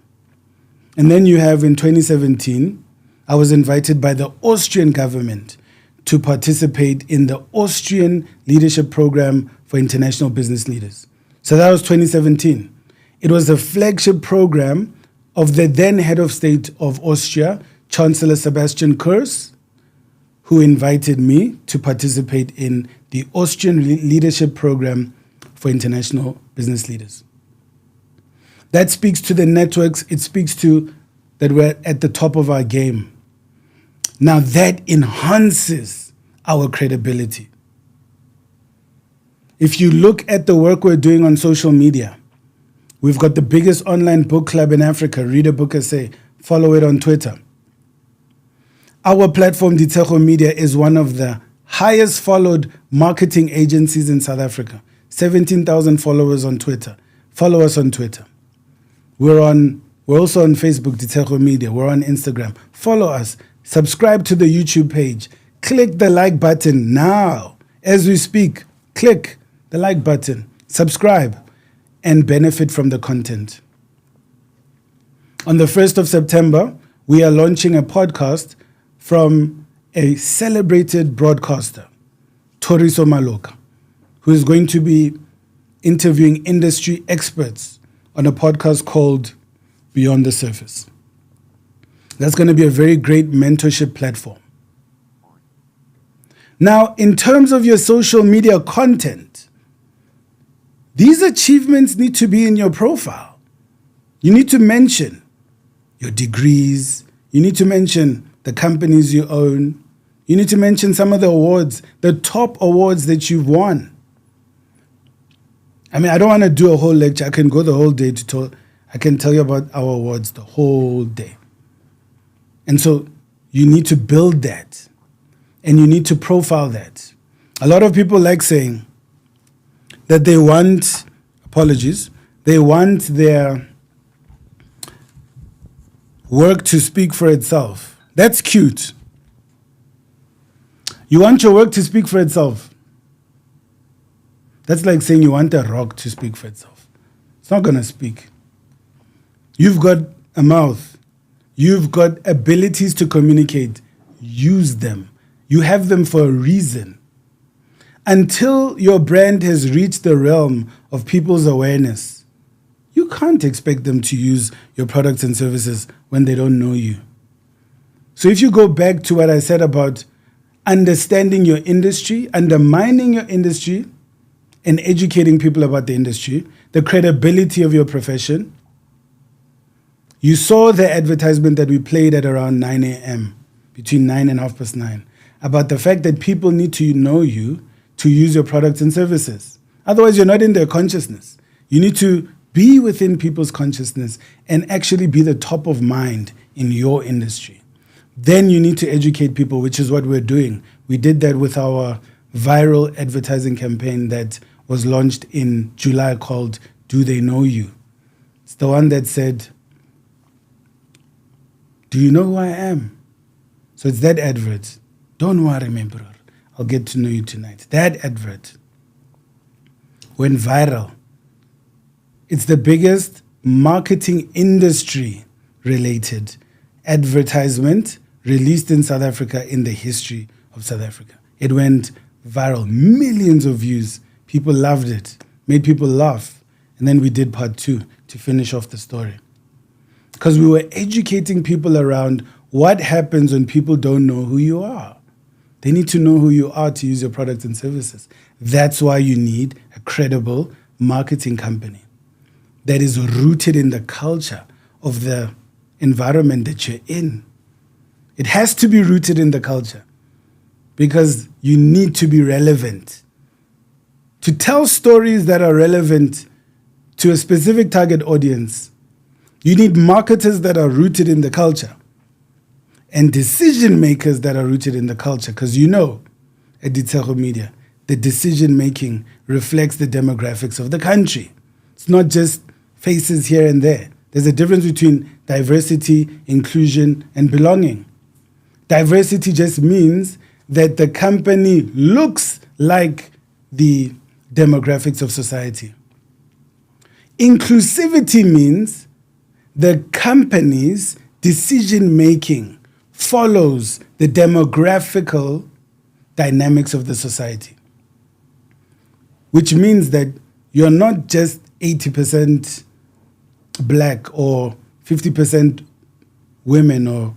And then you have in 2017, I was invited by the Austrian government to participate in the Austrian Leadership Program for International Business Leaders. So that was 2017. It was the flagship program of the then head of state of Austria, Chancellor Sebastian Kurz, who invited me to participate in the Austrian Leadership Program for International Business Leaders. That speaks to the networks. It speaks to that we're at the top of our game. Now that enhances our credibility. If you look at the work we're doing on social media, we've got the biggest online book club in Africa. Read a book essay. Follow it on Twitter. Our platform, Ditshego Media, is one of the highest followed marketing agencies in South Africa. 17,000 followers on Twitter. Follow us on Twitter. We're also on Facebook, Ditshego Media. We're on Instagram. Follow us. Subscribe to the YouTube page. Click the like button now. As we speak, click the like button. Subscribe and benefit from the content. On the 1st of September, we are launching a podcast from a celebrated broadcaster, Thoriso Maloka, who is going to be interviewing industry experts on a podcast called Beyond the Surface. That's going to be a very great mentorship platform. Now, in terms of your social media content, these achievements need to be in your profile. You need to mention your degrees. You need to mention the companies you own. You need to mention some of the awards, the top awards that you've won. I don't want to do a whole lecture. I can go the whole day I can tell you about our awards the whole day. And so you need to build that and you need to profile that. A lot of people like saying that they want their work to speak for itself. That's cute. You want your work to speak for itself. That's like saying you want a rock to speak for itself. It's not going to speak. You've got a mouth. You've got abilities to communicate. Use them. You have them for a reason. Until your brand has reached the realm of people's awareness, you can't expect them to use your products and services when they don't know you. So if you go back to what I said about understanding your industry, undermining your industry, and educating people about the industry, the credibility of your profession, you saw the advertisement that we played at around 9 a.m., between 9 and 9:30, about the fact that people need to know you to use your products and services. Otherwise, you're not in their consciousness. You need to be within people's consciousness and actually be the top of mind in your industry. Then you need to educate people, which is what we're doing. We did that with our viral advertising campaign that was launched in July called Do They Know You? It's the one that said, do you know who I am? So it's that advert. Don't worry, my brother. I'll get to know you tonight. That advert. went viral. It's the biggest marketing industry related advertisement released in South Africa in the history of South Africa. It went viral, millions of views. People loved it, made people laugh. And then we did part 2 to finish off the story. Because we were educating people around what happens when people don't know who you are. They need to know who you are to use your products and services. That's why you need a credible marketing company that is rooted in the culture of the environment that you're in. It has to be rooted in the culture because you need to be relevant. To tell stories that are relevant to a specific target audience, you need marketers that are rooted in the culture and decision makers that are rooted in the culture. Because you know, at Ditshego Media, the decision making reflects the demographics of the country. It's not just faces here and there. There's a difference between diversity, inclusion, and belonging. Diversity just means that the company looks like the demographics of society. Inclusivity means the company's decision making follows the demographical dynamics of the society, which means that you're not just 80% black or 50% women or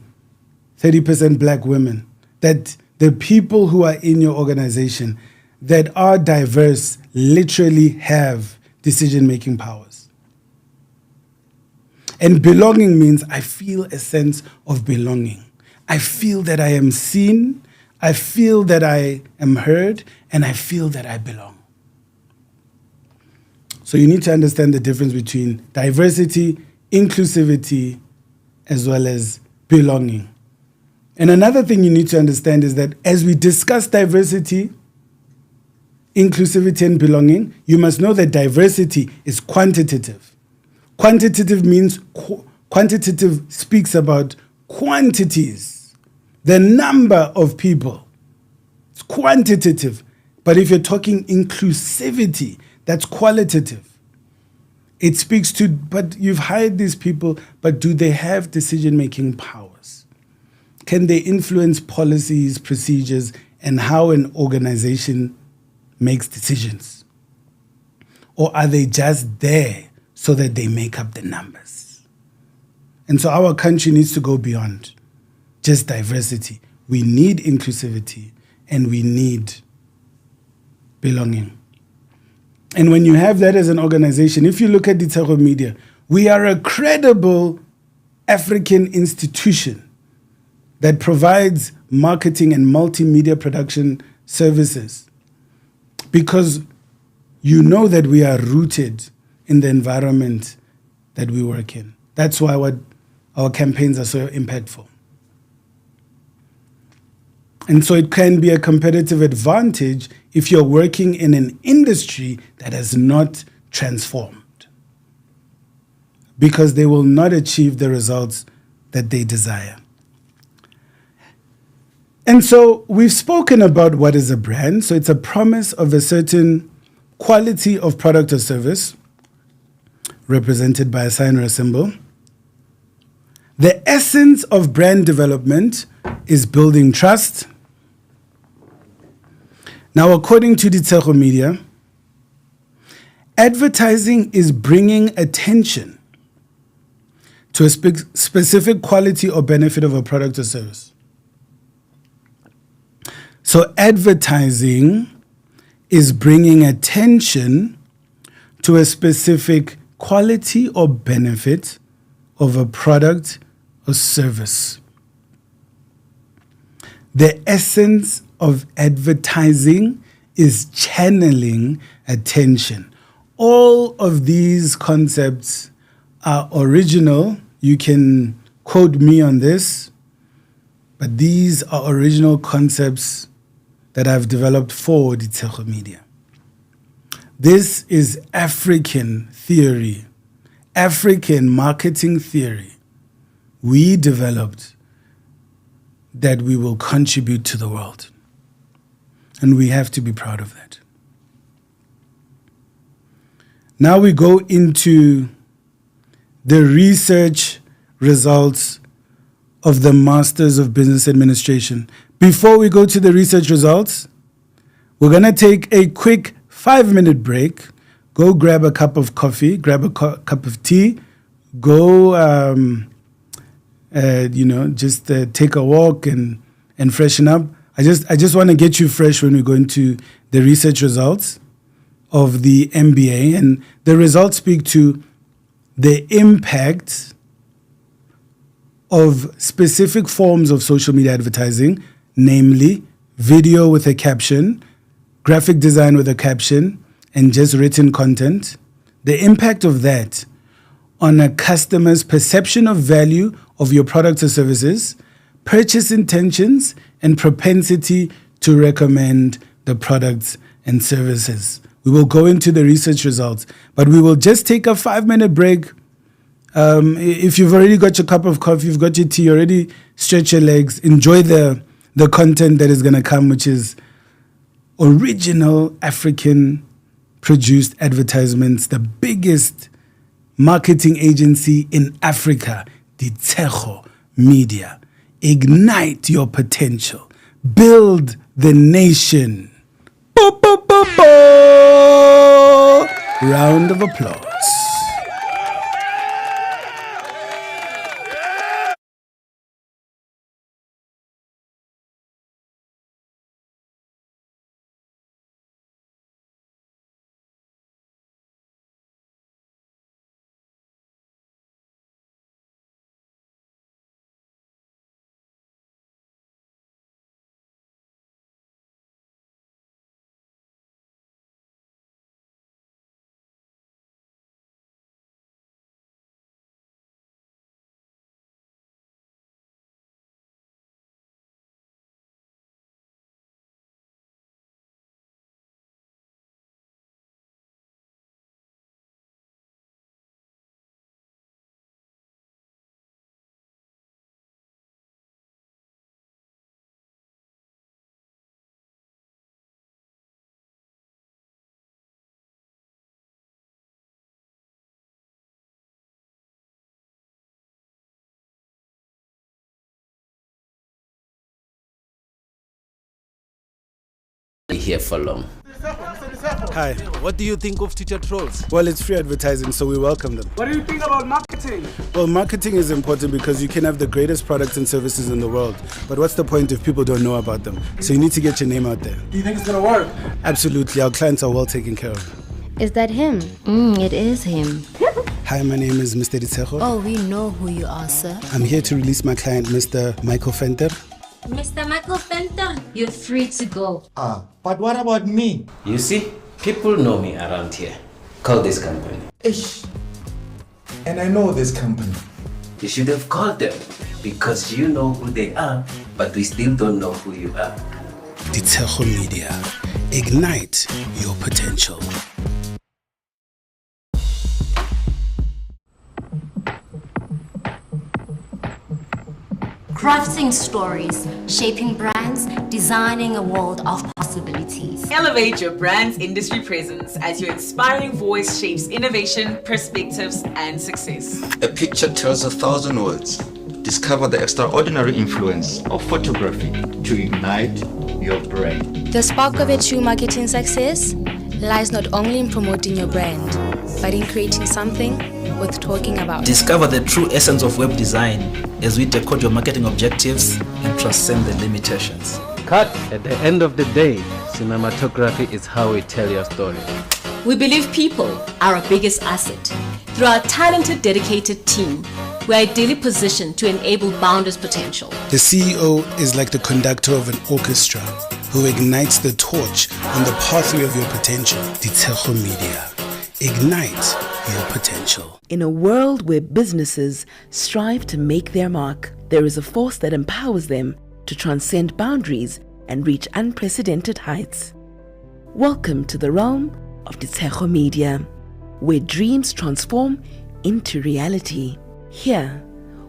30% black women, that the people who are in your organization that are diverse literally have decision-making powers. And belonging means I feel a sense of belonging. I feel that I am seen, I feel that I am heard, and I feel that I belong. So you need to understand the difference between diversity, inclusivity, as well as belonging. And another thing you need to understand is that as we discuss diversity, inclusivity, and belonging, you must know that diversity is quantitative. Quantitative means quantitative speaks about quantities, the number of people. It's quantitative. But if you're talking inclusivity, that's qualitative. It speaks to, but you've hired these people, but do they have decision-making powers? Can they influence policies, procedures, and how an organization makes decisions? Or are they just there so that they make up the numbers? And so our country needs to go beyond just diversity. We need inclusivity and we need belonging. And when you have that as an organization, if you look at Ditshego Media, we are a credible African institution that provides marketing and multimedia production services because you know that we are rooted in the environment that we work in. That's why our campaigns are so impactful. And so it can be a competitive advantage if you're working in an industry that has not transformed, because they will not achieve the results that they desire. And so we've spoken about what is a brand. So it's a promise of a certain quality of product or service represented by a sign or a symbol. The essence of brand development is building trust. Now, according to Ditshego Media, advertising is bringing attention to a specific quality or benefit of a product or service. So advertising is bringing attention to a specific quality or benefit of a product or service. The essence of advertising is channeling attention. All of these concepts are original. You can quote me on this, but these are original concepts that I've developed for Ditshego Media. This is African theory, African marketing theory we developed that we will contribute to the world. And we have to be proud of that. Now we go into the research results of the Masters of Business Administration. Before we go to the research results, we're going to take a quick 5-minute break. Go grab a cup of coffee, grab a cup of tea, go, just take a walk and freshen up. I just want to get you fresh when we go into the research results of the MBA. And the results speak to the impact of specific forms of social media advertising, namely video with a caption, graphic design with a caption, and just written content. The impact of that on a customer's perception of value of your products or services, purchase intentions, and propensity to recommend the products and services. We will go into the research results, but we will just take a 5-minute break. If you've already got your cup of coffee, you've got your tea, already stretch your legs, enjoy the content that is going to come, which is original African produced advertisements, the biggest marketing agency in Africa, Ditshego Media. Ignite your potential. Build the nation. Bo, bo, bo, bo. Round of applause. Here for long. Hi. What do you think of teacher trolls? Well, it's free advertising, so we welcome them. What do you think about marketing? Well, marketing is important because you can have the greatest products and services in the world, but what's the point if people don't know about them? So you need to get your name out there. Do you think it's gonna work? Absolutely. Our clients are well taken care of. Is that him? It is him. Hi, my name is Mr. Ditshego. Oh, we know who you are, sir. I'm here to release my client, Mr. Michael Venter. Mr. Michael Venter, you're free to go. But what about me? You see, people know me around here. Call this company. Ish. And I know this company. You should have called them because you know who they are, but we still don't know who you are. Ditshego Media. Ignite your potential. Crafting stories, shaping brands, designing a world of possibilities. Elevate your brand's industry presence as your inspiring voice shapes innovation, perspectives, and success. A picture tells 1,000 words. Discover the extraordinary influence of photography to ignite your brain. The spark of a true marketing success lies not only in promoting your brand, but in creating something worth talking about. Discover the true essence of web design as we decode your marketing objectives and transcend the limitations. Cut. At the end of the day, cinematography is how we tell your story. We believe people are our biggest asset. Through our talented, dedicated team, we are ideally positioned to enable boundless potential. The CEO is like the conductor of an orchestra who ignites the torch on the pathway of your potential. Ditshego Media. Ignite your potential. In a world where businesses strive to make their mark, there is a force that empowers them to transcend boundaries and reach unprecedented heights. Welcome to the realm of Ditshego Media, where dreams transform into reality. Here,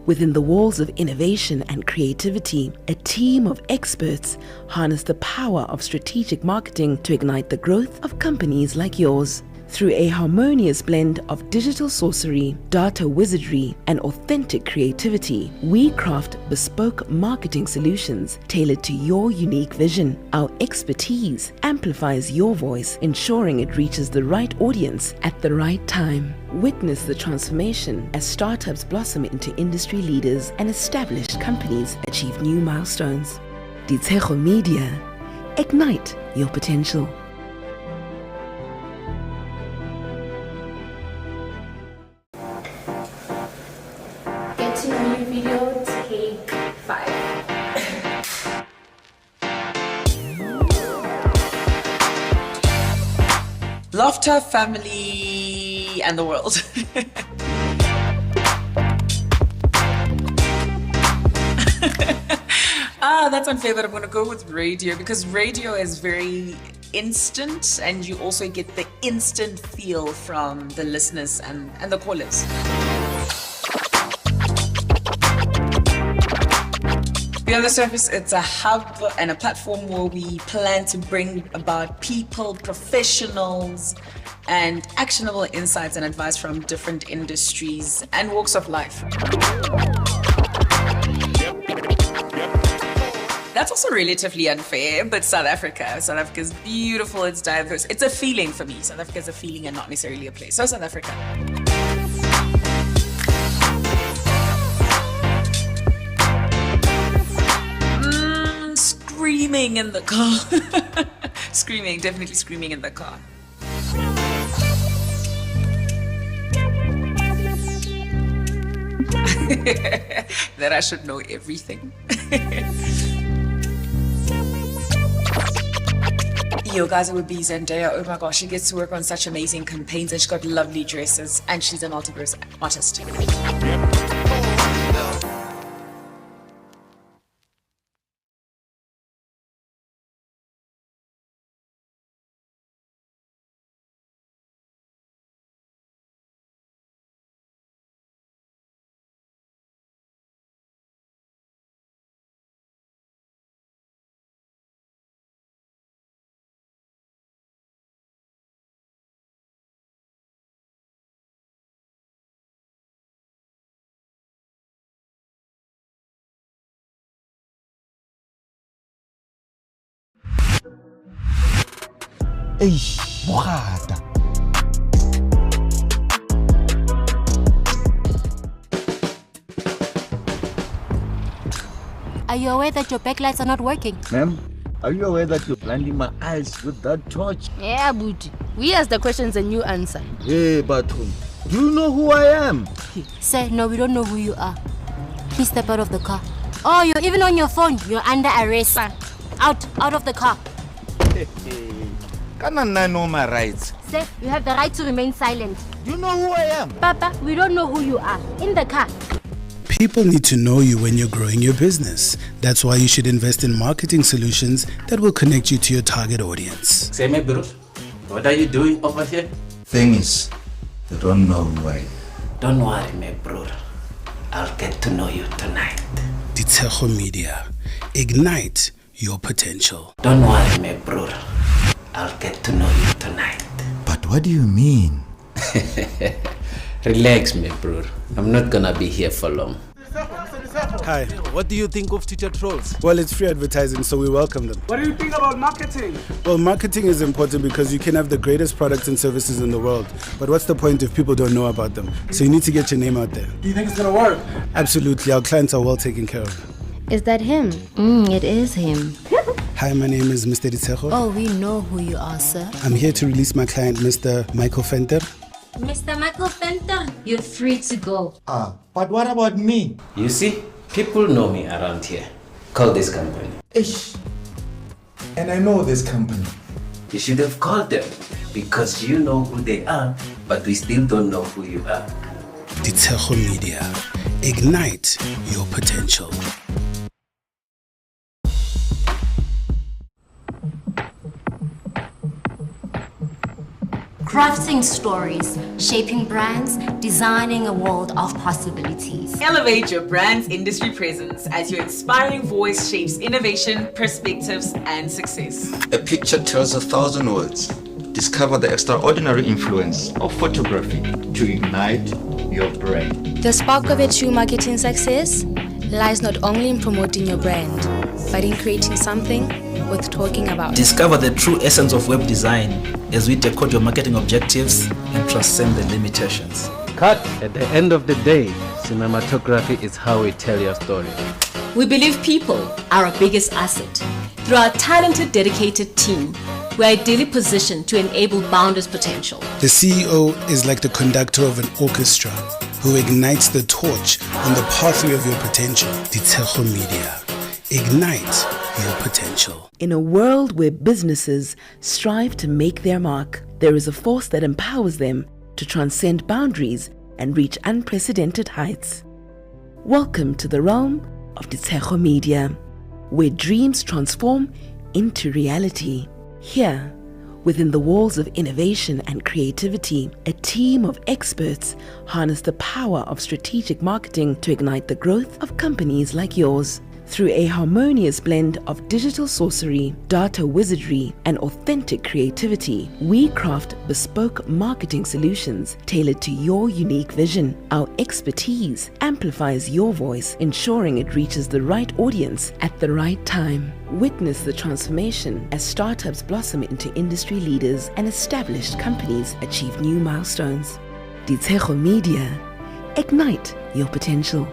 within the walls of innovation and creativity, a team of experts harness the power of strategic marketing to ignite the growth of companies like yours. Through a harmonious blend of digital sorcery, data wizardry, and authentic creativity, we craft bespoke marketing solutions tailored to your unique vision. Our expertise amplifies your voice, ensuring it reaches the right audience at the right time. Witness the transformation as startups blossom into industry leaders and established companies achieve new milestones. Ditshego Media. Ignite your potential. Get to know you video, take 5. Laughter, family, and the world. That's unfair, but I'm going to go with radio because radio is very instant and you also get the instant feel from the listeners and the callers. Beyond the Surface, it's a hub and a platform where we plan to bring about people, professionals, and actionable insights and advice from different industries and walks of life. That's also relatively unfair, but South Africa is beautiful, it's diverse. It's a feeling for me. South Africa is a feeling and not necessarily a place. So South Africa. Screaming in the car. Definitely screaming in the car. That I should know everything. Yo, guys, it would be Zendaya. Oh my gosh, she gets to work on such amazing campaigns and she's got lovely dresses and she's a multiverse artist. Eish, mogata. Are you aware that your backlights are not working? Ma'am, are you aware that you're blinding my eyes with that torch? Yeah, Booty. We ask the questions and you answer. Hey, Batum, do you know who I am? Sir, no, we don't know who you are. Please step out of the car. Oh, you're even on your phone. You're under arrest. Out of the car. Can I know my rights? Sir, you have the right to remain silent. You know who I am? Papa, we don't know who you are. In the car. People need to know you when you're growing your business. That's why you should invest in marketing solutions that will connect you to your target audience. Say, my bro, what are you doing over here? Thing is, they don't know who I am. Don't worry, my bro. I'll get to know you tonight. Ditshego Media. Ignite your potential. Don't worry, my bro. I'll get to know you tonight. But what do you mean? Relax, my bro. I'm not gonna be here for long. Hi. What do you think of Twitter trolls? Well, it's free advertising, so we welcome them. What do you think about marketing? Well, marketing is important because you can have the greatest products and services in the world. But what's the point if people don't know about them? So you need to get your name out there. Do you think it's gonna work? Absolutely. Our clients are well taken care of. Is that him? It is him. Hi, my name is Mr. Ditshego. Oh, we know who you are, sir. I'm here to release my client, Mr. Michael Venter. Mr. Michael Venter, you're free to go. But what about me? You see, people know me around here. Call this company. Ish. And I know this company. You should have called them because you know who they are, but we still don't know who you are. Ditshego Media. Ignite your potential. Crafting stories, shaping brands, designing a world of possibilities. Elevate your brand's industry presence as your inspiring voice shapes innovation, perspectives, and success. A picture tells 1,000 words. discover the extraordinary influence of photography to ignite your brain. The spark of a true marketing success lies not only in promoting your brand, but in creating something worth talking about. Discover the true essence of web design as we decode your marketing objectives and transcend the limitations. Cut. At the end of the day, cinematography is how we tell your story. We believe people are our biggest asset. Through our talented, dedicated team, we are ideally positioned to enable boundless potential. The CEO is like the conductor of an orchestra who ignites the torch on the pathway of your potential. Ditshego Media. Ignite your potential. In a world where businesses strive to make their mark, there is a force that empowers them to transcend boundaries and reach unprecedented heights. Welcome to the realm of Ditshego Media, where dreams transform into reality. Here, within the walls of innovation and creativity, a team of experts harness the power of strategic marketing to ignite the growth of companies like yours. Through a harmonious blend of digital sorcery, data wizardry, and authentic creativity, we craft bespoke marketing solutions tailored to your unique vision. Our expertise amplifies your voice, ensuring it reaches the right audience at the right time. Witness the transformation as startups blossom into industry leaders and established companies achieve new milestones. Ditshego Media. Ignite your potential.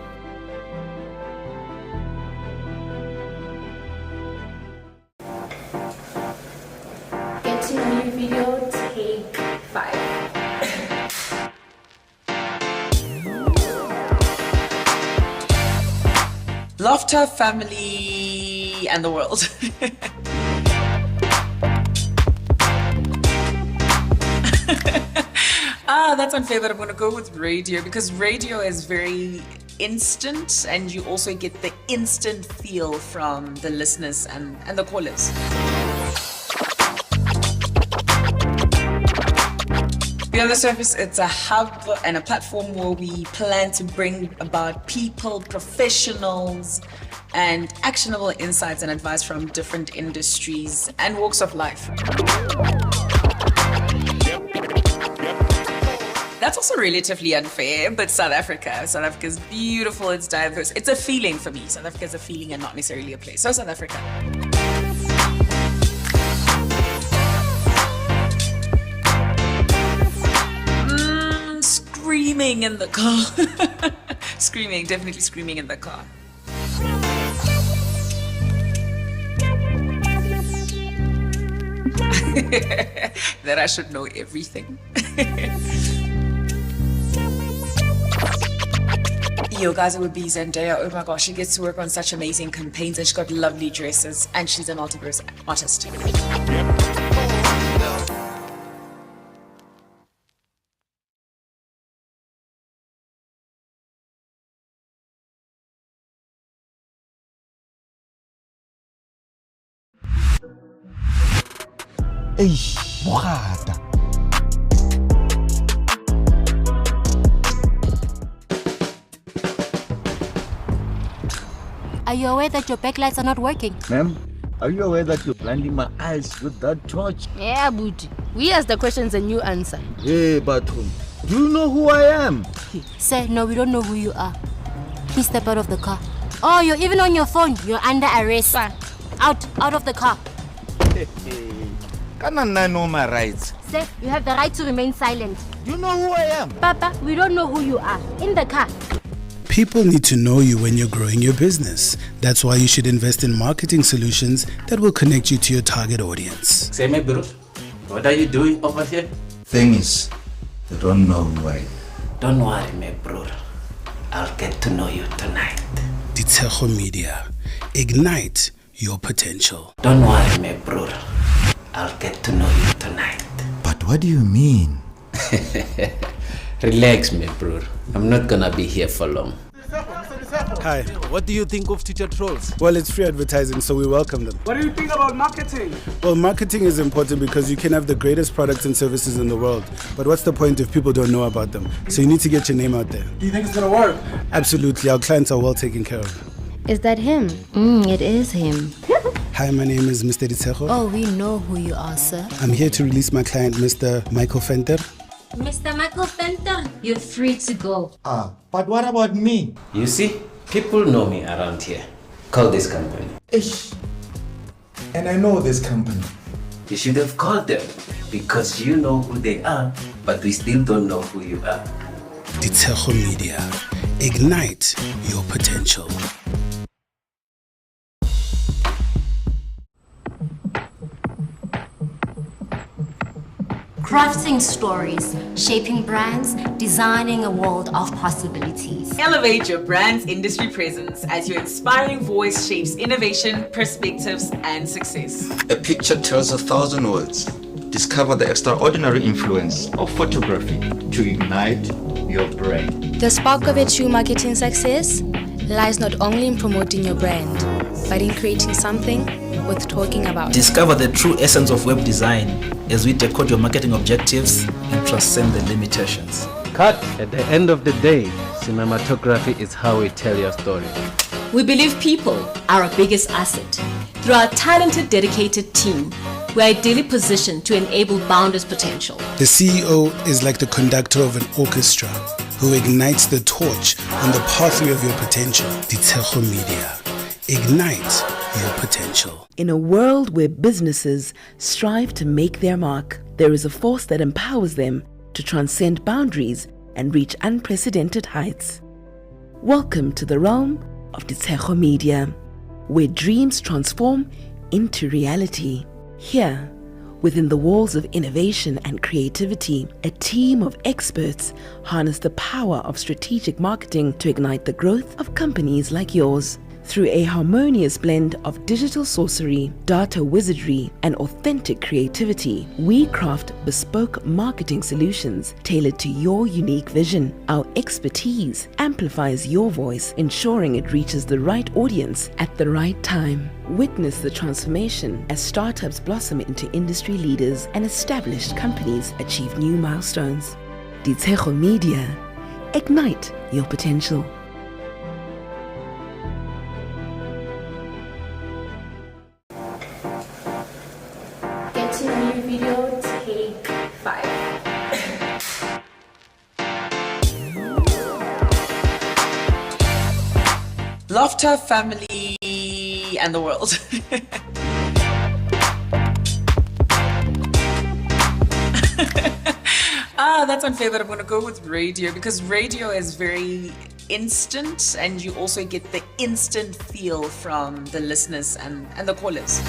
Laughter, family, and the world. That's unfair, but I'm going to go with radio because radio is very instant and you also get the instant feel from the listeners and the callers. Beyond the Surface, it's a hub and a platform where we plan to bring about people, professionals, and actionable insights and advice from different industries and walks of life. That's also relatively unfair, but South Africa is beautiful, it's diverse. It's a feeling for me. South Africa is a feeling and not necessarily a place. So South Africa. Screaming in the car. Definitely screaming in the car. That I should know everything. Yo guys, it would be Zendaya. Oh my gosh, she gets to work on such amazing campaigns and she's got lovely dresses and she's a multiverse artist. Mogata. Are you aware that your backlights are not working? Ma'am, are you aware that you're blinding my eyes with that torch? Yeah, Booty. We ask the questions and you answer. Hey, Batum, do you know who I am? Sir, no, we don't know who you are. Please step out of the car. Oh, you're even on your phone. You're under arrest. Out of the car. Can I know my rights? Sir, you have the right to remain silent. Do you know who I am? Papa, we don't know who you are. In the car. People need to know you when you're growing your business. That's why you should invest in marketing solutions that will connect you to your target audience. Say, my bro, what are you doing over here? Thing is, they don't know who I am. Don't worry, my bro. I'll get to know you tonight. Ditshego Media. Ignite your potential. Don't worry, my bro. I'll get to know you tonight. But what do you mean? Relax, my bro. I'm not gonna be here for long. Hi. What do you think of teacher trolls? Well, it's free advertising, so we welcome them. What do you think about marketing? Well, marketing is important because you can have the greatest products and services in the world. But what's the point if people don't know about them? So you need to get your name out there. Do you think it's gonna work? Absolutely. Our clients are well taken care of. Is that him? It is him. Hi, my name is Mr. Ditshego. Oh, we know who you are, sir. I'm here to release my client, Mr. Michael Fenter. Mr. Michael Fenter, you're free to go. But what about me? You see, people know me around here. Call this company. Ish. And I know this company. You should have called them because you know who they are, but we still don't know who you are. Ditshego Media. Ignite your potential. Crafting stories, shaping brands, designing a world of possibilities. Elevate your brand's industry presence as your inspiring voice shapes innovation, perspectives, and success. A picture tells 1,000 words. Discover the extraordinary influence of photography to ignite your brand. The spark of a true marketing success lies not only in promoting your brand, but in creating something worth talking about. Discover the true essence of web design as we decode your marketing objectives and transcend the limitations. Cut. At the end of the day, cinematography is how we tell your story. We believe people are our biggest asset. Through our talented, dedicated team, we are ideally positioned to enable boundless potential. The CEO is like the conductor of an orchestra who ignites the torch on the pathway of your potential. Ditshego Media. Ignite your potential. In a world where businesses strive to make their mark, there is a force that empowers them to transcend boundaries and reach unprecedented heights. Welcome to the realm of Ditshego Media, where dreams transform into reality. Here, within the walls of innovation and creativity, a team of experts harness the power of strategic marketing to ignite the growth of companies like yours. Through a harmonious blend of digital sorcery, data wizardry, and authentic creativity, we craft bespoke marketing solutions tailored to your unique vision. Our expertise amplifies your voice, ensuring it reaches the right audience at the right time. Witness the transformation as startups blossom into industry leaders and established companies achieve new milestones. Ditshego Media. Ignite your potential. Get to know your video, take 5. Laughter, family, and the world. That's unfair, but I'm going to go with radio because radio is very instant and you also get the instant feel from the listeners and the callers.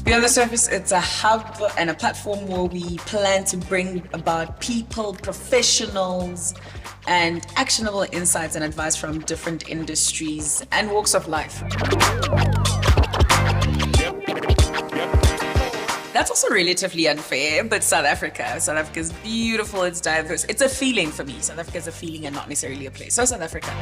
Beyond the Surface, it's a hub and a platform where we plan to bring about people, professionals, and actionable insights and advice from different industries and walks of life. That's also relatively unfair, but South Africa is beautiful, it's diverse. It's a feeling for me. South Africa is a feeling and not necessarily a place. So South Africa.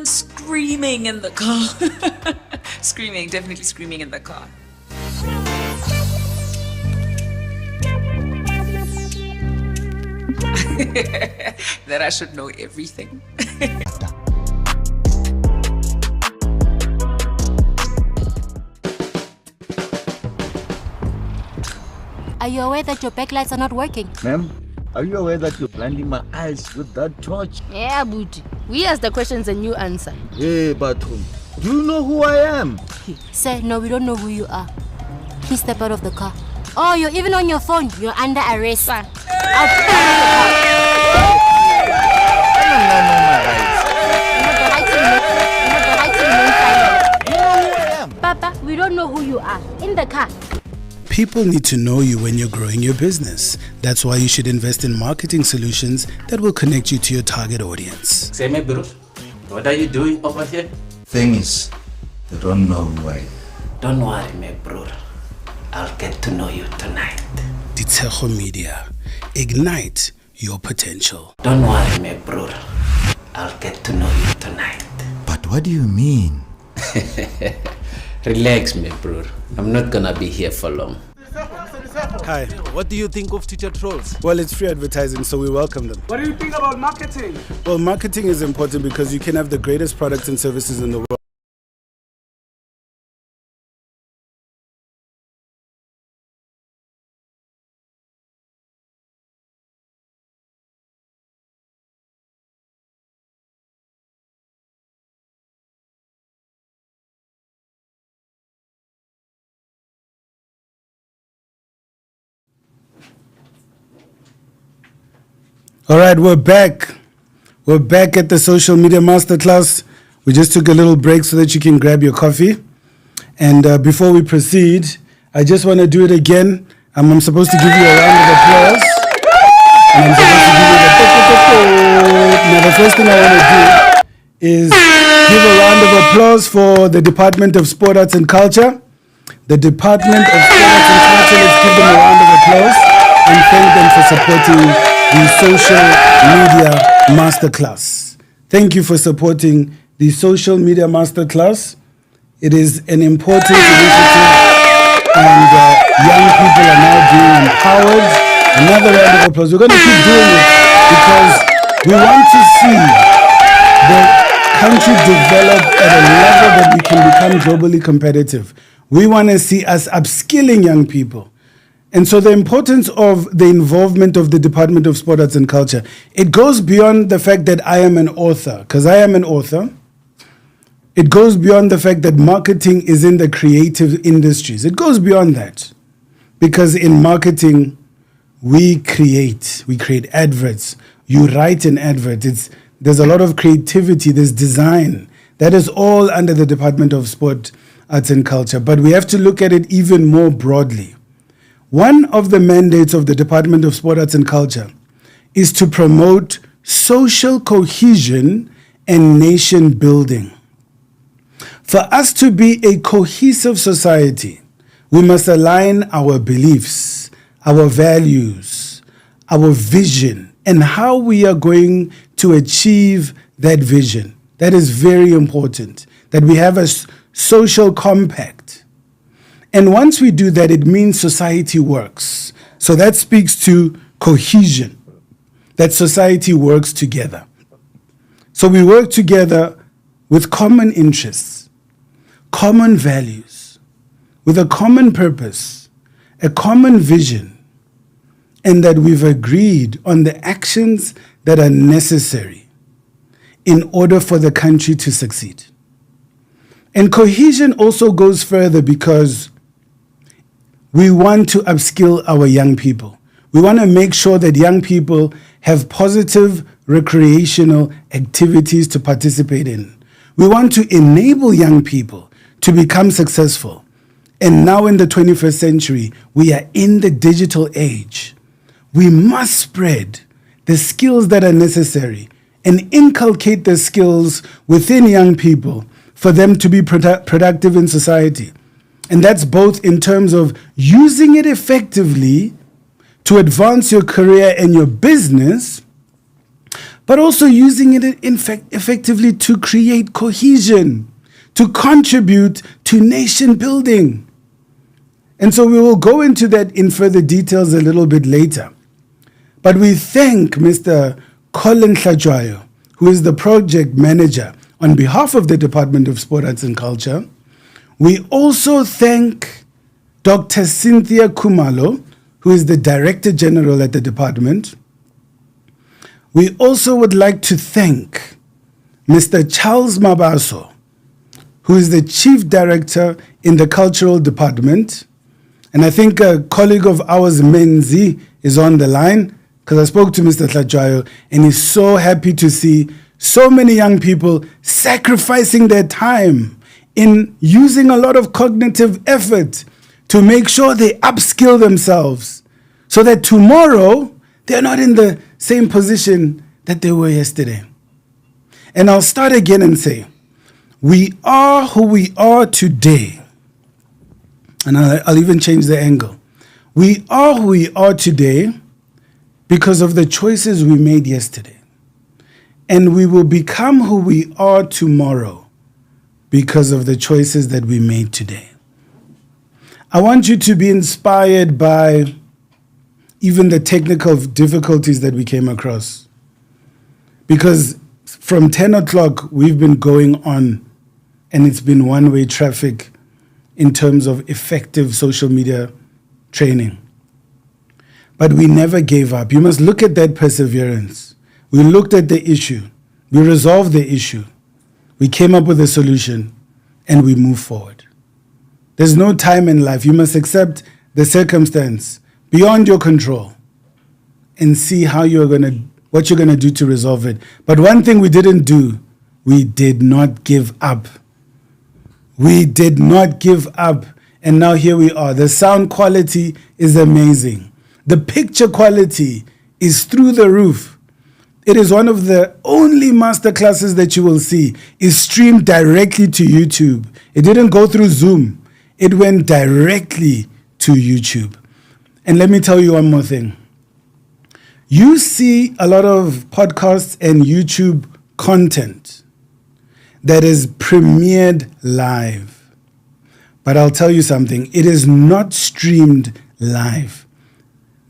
Screaming in the car. Definitely screaming in the car. That I should know everything. Are you aware that your backlights are not working? Ma'am, are you aware that you're blinding my eyes with that torch? Yeah, Booty. We ask the questions and you answer. Hey, Batum, do you know who I am? Sir, no, we don't know who you are. Please step out of the car. Oh, you're even on your phone. You're under arrest. I'll put Papa, we don't know who you are. In the car. People need to know you when you're growing your business. That's why you should invest in marketing solutions that will connect you to your target audience. Say, my bro, what are you doing over here? Thing is, they don't know who I am. Don't worry, my bro. I'll get to know you tonight. Ditshego Media. Ignite your potential. Don't worry, my bro. I'll get to know you tonight. But what do you mean? Relax, my bro. I'm not gonna be here for long. Hi. What do you think of teacher trolls? Well, it's free advertising, so we welcome them. What do you think about marketing? Well, marketing is important because you can have the greatest products and services in the world. All right, we're back. We're back at the social media masterclass. We just took a little break so that you can grab your coffee. And before we proceed, I just want to do it again. I'm supposed to give you a round of applause. And I'm supposed to give you the... Now, the first thing I want to do is give a round of applause for the Department of Sport, Arts and Culture. The Department of Sport, Arts and Culture, let's give them a round of applause and thank them for supporting the social media masterclass. Thank you for supporting the social media masterclass. It is an important initiative and young people are now being empowered. Another round of applause. We're going to keep doing it because we want to see the country develop at a level that we can become globally competitive. We want to see us upskilling young people. And so the importance of the involvement of the Department of Sport, Arts and Culture, it goes beyond the fact that I am an author, because I am an author. It goes beyond the fact that marketing is in the creative industries. It goes beyond that. Because in marketing, we create adverts. You write an advert. There's a lot of creativity, there's design. That is all under the Department of Sport, Arts and Culture. But we have to look at it even more broadly. One of the mandates of the Department of Sport, Arts and Culture is to promote social cohesion and nation building. For us to be a cohesive society, we must align our beliefs, our values, our vision, and how we are going to achieve that vision. That is very important, that we have a social compact. And once we do that, it means society works. So that speaks to cohesion, that society works together. So we work together with common interests, common values, with a common purpose, a common vision, and that we've agreed on the actions that are necessary in order for the country to succeed. And cohesion also goes further because we want to upskill our young people. We want to make sure that young people have positive recreational activities to participate in. We want to enable young people to become successful. And now in the 21st century, we are in the digital age. We must spread the skills that are necessary and inculcate the skills within young people for them to be productive in society. And that's both in terms of using it effectively to advance your career and your business, but also using it effectively to create cohesion, to contribute to nation building. And so we will go into that in further details a little bit later. But we thank Mr. Colin Hlajwayo, who is the project manager on behalf of the Department of Sport, Arts and Culture. We also thank Dr. Cynthia Khumalo, who is the Director General at the department. We also would like to thank Mr. Charles Mabaso, who is the Chief Director in the Cultural Department. And I think a colleague of ours, Menzi, is on the line because I spoke to Mr. Hlajwayo and he's so happy to see so many young people sacrificing their time in using a lot of cognitive effort to make sure they upskill themselves so that tomorrow they're not in the same position that they were yesterday. And I'll start again and say, we are who we are today. And I'll even change the angle. We are who we are today because of the choices we made yesterday. And we will become who we are tomorrow because of the choices that we made today. I want you to be inspired by even the technical difficulties that we came across. Because from 10 o'clock, we've been going on, and it's been one-way traffic in terms of effective social media training. But we never gave up. You must look at that perseverance. We looked at the issue. We resolved the issue. We came up with a solution, and we moved forward. There's no time in life. You must accept the circumstance beyond your control and see how what you're gonna do to resolve it. But one thing we didn't do, we did not give up. We did not give up. And now here we are. The sound quality is amazing. The picture quality is through the roof. It is one of the only masterclasses that you will see is streamed directly to YouTube. It didn't go through Zoom. It went directly to YouTube. And let me tell you one more thing. You see a lot of podcasts and YouTube content that is premiered live. But I'll tell you something. It is not streamed live.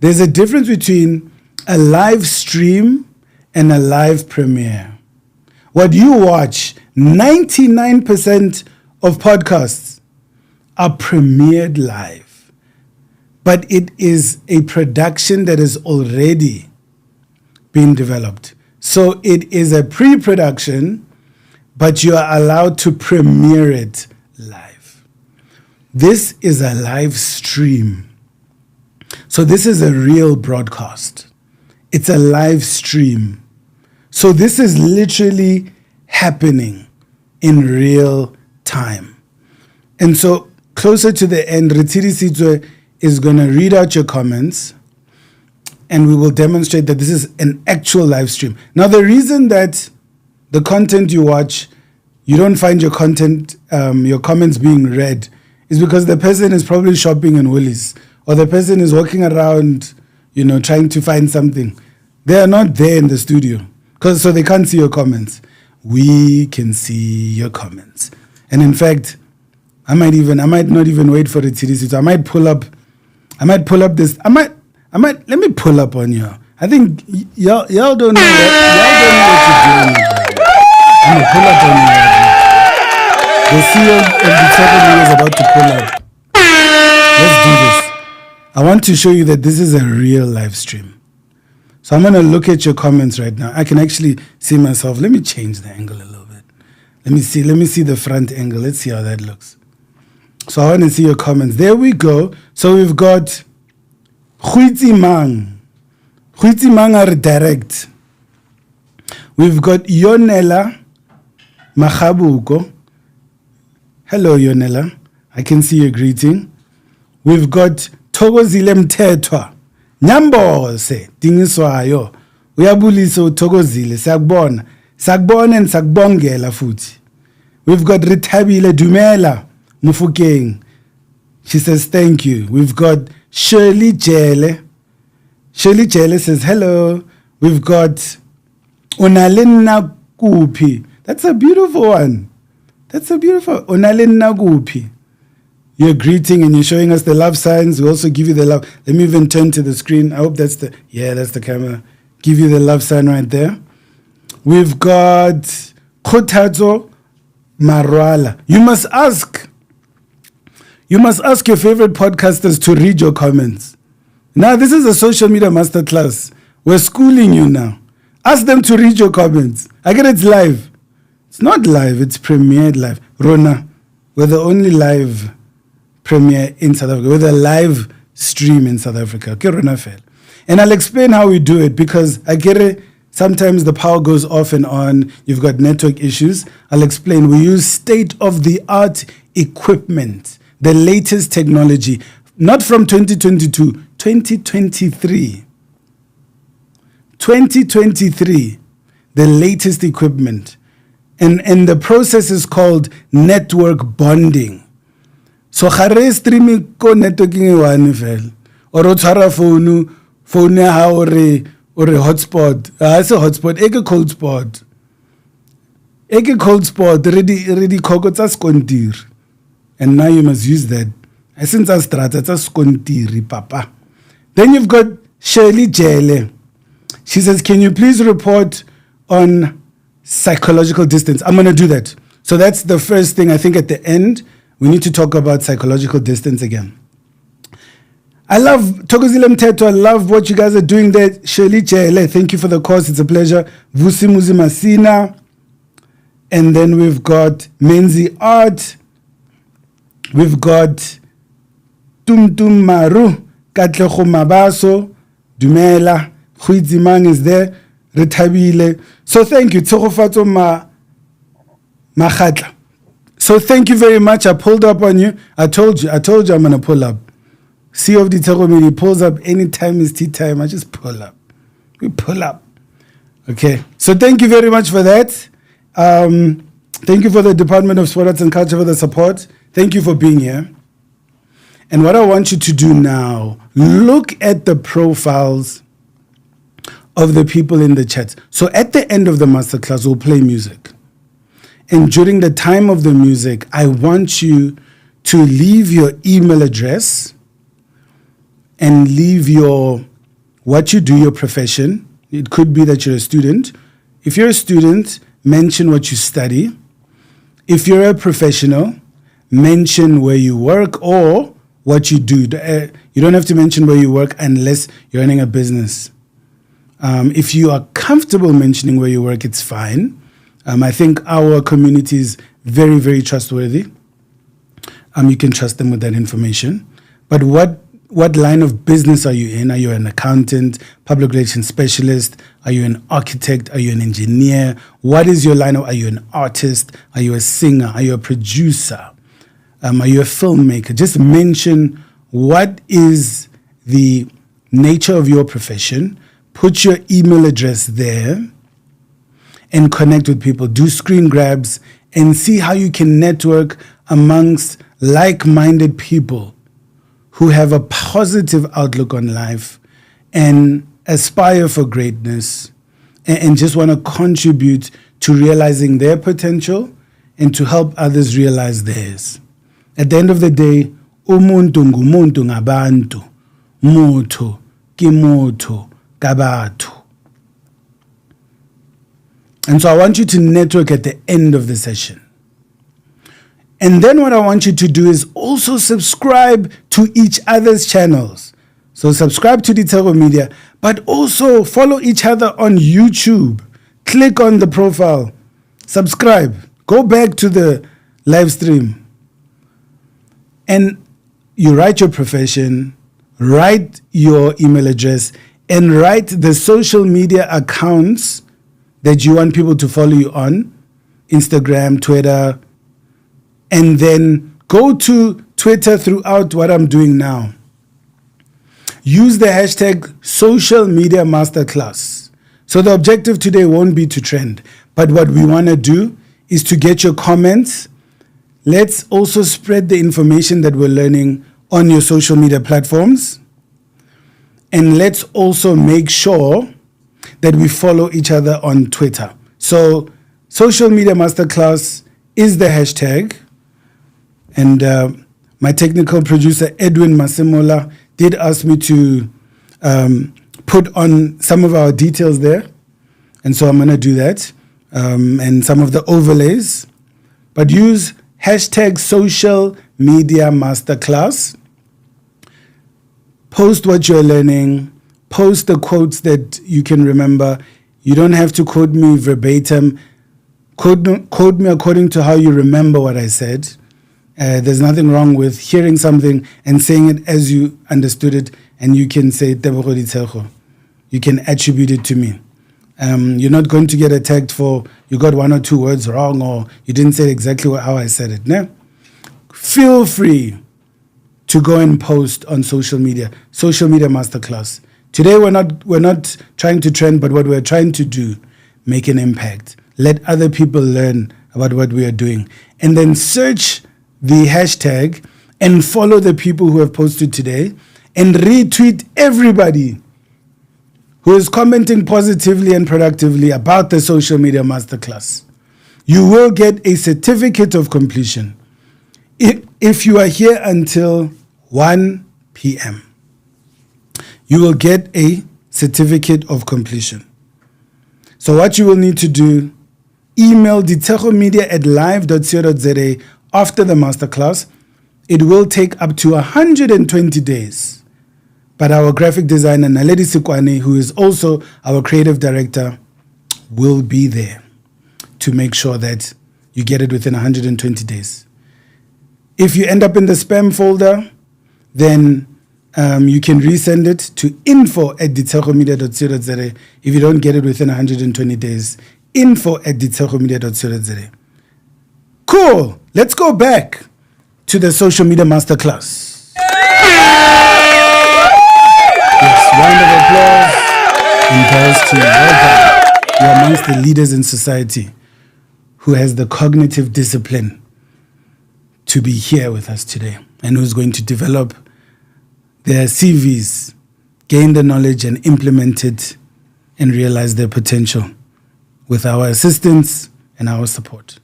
There's a difference between a live stream and a live premiere. What you watch, 99% of podcasts are premiered live. But it is a production that is already being developed. So it is a pre-production, but you are allowed to premiere it live. This is a live stream. So this is a real broadcast. It's a live stream. So this is literally happening in real time. And so closer to the end, Retiri Sizwe is going to read out your comments, and we will demonstrate that this is an actual live stream. Now, the reason that the content you watch, you don't find your comments being read, is because the person is probably shopping in Woolies, or the person is walking around, trying to find something. They are not there in the studio, so they can't see your comments. We can see your comments. And in fact, I might not even wait for the TDC. So I might pull up this. Let me pull up on you. I think y'all don't know that. Y'all don't know what you're doing. I'm gonna pull up on you. The CEO of Ditshego Media is about to pull up. Let's do this. I want to show you that this is a real live stream. So I'm gonna look at your comments right now. I can actually see myself. Let me change the angle a little bit. Let me see the front angle. Let's see how that looks. So I want to see your comments. There we go. So we've got Huitsi Mang are direct. We've got Yonela Mahabuko. Hello, Yonela. I can see your greeting. We've got Thokozile Mthethwa. Nyambose dingiswayo. Uyabulisa uThokozile. Sakubona and sakubongela futhi. We've got Rithabile Dumela Mufukeng. She says thank you. We've got Shirley Jele. Shirley Jele says hello. We've got Onalina Kupi. That's a beautiful one. Onalina Kupi. You're greeting and you're showing us the love signs. We also give you the love. Let me even turn to the screen. I hope that's the camera. Give you the love sign right there. We've got Khotazo Marwala. You must ask your favorite podcasters to read your comments. Now, this is a social media masterclass. We're schooling you now. Ask them to read your comments. I get it's live. It's not live, it's premiered live. Rona, we're the only live premiere in South Africa. We're the live stream in South Africa. Okay, Rona fell. And I'll explain how we do it because I get it. Sometimes the power goes off and on. You've got network issues. I'll explain. We use state-of-the-art equipment, the latest technology, not from 2022, 2023. 2023, the latest equipment. And the process is called network bonding. So, gare streaming ko networking one fell. Or o tshwara phone ya hao or a hotspot. It's a hotspot. Eke cold spot. Ready koko tsa skontir. And now you must use that. Since I started, tsa skontiri, papa. Then you've got Shirley Jele. She says, can you please report on psychological distance? I'm going to do that. So that's the first thing. I think at the end, we need to talk about psychological distance again. I love Thokozile Mteto. I love what you guys are doing there. Shirley Jele, thank you for the course. It's a pleasure. Vusi Muzi Masina. And then we've got Menzi Art. We've got Tum Maru. Katlego Mabaso. Dumela. Huizimang is there. Retabile. So thank you. Tsogofatso Makhatla. So thank you very much. I pulled up on you. I told you I'm going to pull up. CEO Ditshego Media pulls up anytime it's tea time. I just pull up. We pull up. Okay. So thank you very much for that. Thank you for the Department of Sport, Arts and Culture for the support. Thank you for being here. And what I want you to do now, look at the profiles of the people in the chat. So at the end of the masterclass, we'll play music. And during the time of the music, I want you to leave your email address and leave what you do, your profession. It could be that you're a student. If you're a student, mention what you study. If you're a professional, mention where you work or what you do. You don't have to mention where you work unless you're running a business. If you are comfortable mentioning where you work, it's fine. I think our community is very, very trustworthy. You can trust them with that information. But what line of business are you in? Are you an accountant, public relations specialist? Are you an architect? Are you an engineer? What is your line of? Are you an artist? Are you a singer? Are you a producer? Are you a filmmaker? Just mention what is the nature of your profession. Put your email address there and connect with people. Do screen grabs and see how you can network amongst like-minded people who have a positive outlook on life and aspire for greatness and just want to contribute to realizing their potential and to help others realize theirs. At the end of the day, umuntu ngumuntu ngabantu, mutho ki mutho kabatho. And so I want you to network at the end of the session. And then what I want you to do is also subscribe to each other's channels. So subscribe to Ditshego Media, but also follow each other on YouTube. Click on the profile, subscribe, go back to the live stream. And you write your profession, write your email address, and write the social media accounts that you want people to follow you on, Instagram, Twitter, and then go to Twitter throughout what I'm doing now. Use the hashtag social media masterclass. So the objective today won't be to trend, but what we want to do is to get your comments. Let's also spread the information that we're learning on your social media platforms. And let's also make sure that we follow each other on Twitter. So social media masterclass is the hashtag. And my technical producer, Edwin Masimola, did ask me to put on some of our details there. And so I'm going to do that. And some of the overlays. But use hashtag social media masterclass. Post what you're learning. Post the quotes that you can remember. You don't have to quote me verbatim. Quote me according to how you remember what I said. There's nothing wrong with hearing something and saying it as you understood it, and you can say Tebogo Ditshego. You can attribute it to me. You're not going to get attacked for you got one or two words wrong or you didn't say it exactly how I said it. No? Feel free to go and post on social media masterclass. Today we're not trying to trend, but what we're trying to do, make an impact. Let other people learn about what we are doing. And then search the hashtag and follow the people who have posted today and retweet everybody who is commenting positively and productively about the social media masterclass. You will get a certificate of completion if you are here until 1 p.m. you will get a certificate of completion. So what you will need to do, email Ditshego Media at live.co.za after the masterclass. It will take up to 120 days. But our graphic designer, Naledi Sikwane, who is also our creative director, will be there to make sure that you get it within 120 days. If you end up in the spam folder, then you can resend it to info@ditshegomedia.co.za. If you don't get it within 120 days, info@ditshegomedia.co.za. Cool. Let's go back to the social media masterclass. Yes, round of applause and girls to you. Well done. You're amongst the leaders in society who has the cognitive discipline to be here with us today and who's going to develop their CVs, gain the knowledge and implement it and realize their potential with our assistance and our support.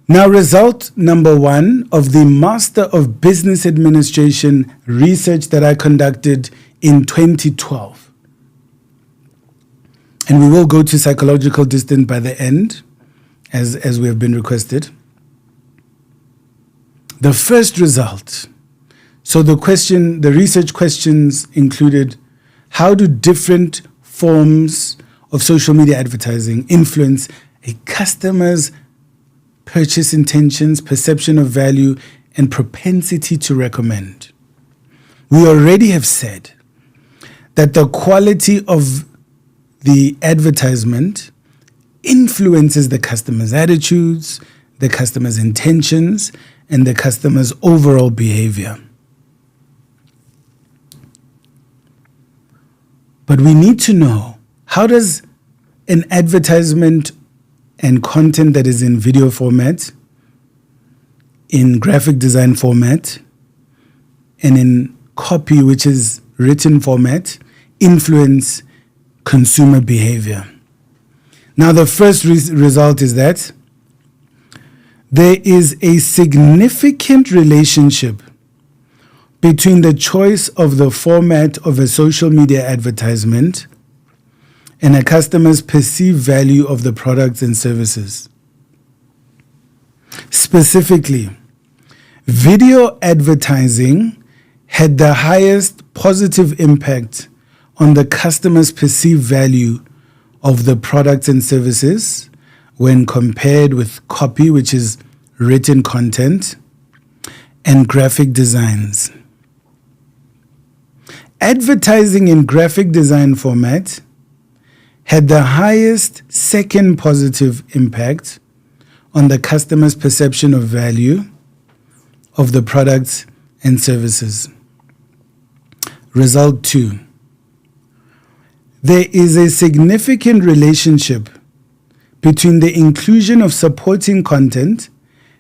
Now, result number 1 of the Master of Business Administration research that I conducted in 2012. And we will go to psychological distance by the end, as we have been requested. The first result. So the research questions included, how do different forms of social media advertising influence a customer's purchase intentions, perception of value, and propensity to recommend? We already have said that the quality of the advertisement influences the customer's attitudes, the customer's intentions, and the customer's overall behavior. But we need to know, how does an advertisement and content that is in video format, in graphic design format, and in copy, which is written format, influence consumer behavior? Now, the first result is that there is a significant relationship between the choice of the format of a social media advertisement and a customer's perceived value of the products and services. Specifically, video advertising had the highest positive impact on the customer's perceived value of the products and services when compared with copy, which is written content, and graphic designs. Advertising in graphic design format had the highest second positive impact on the customer's perception of value of the products and services. Result 2. There is a significant relationship between the inclusion of supporting content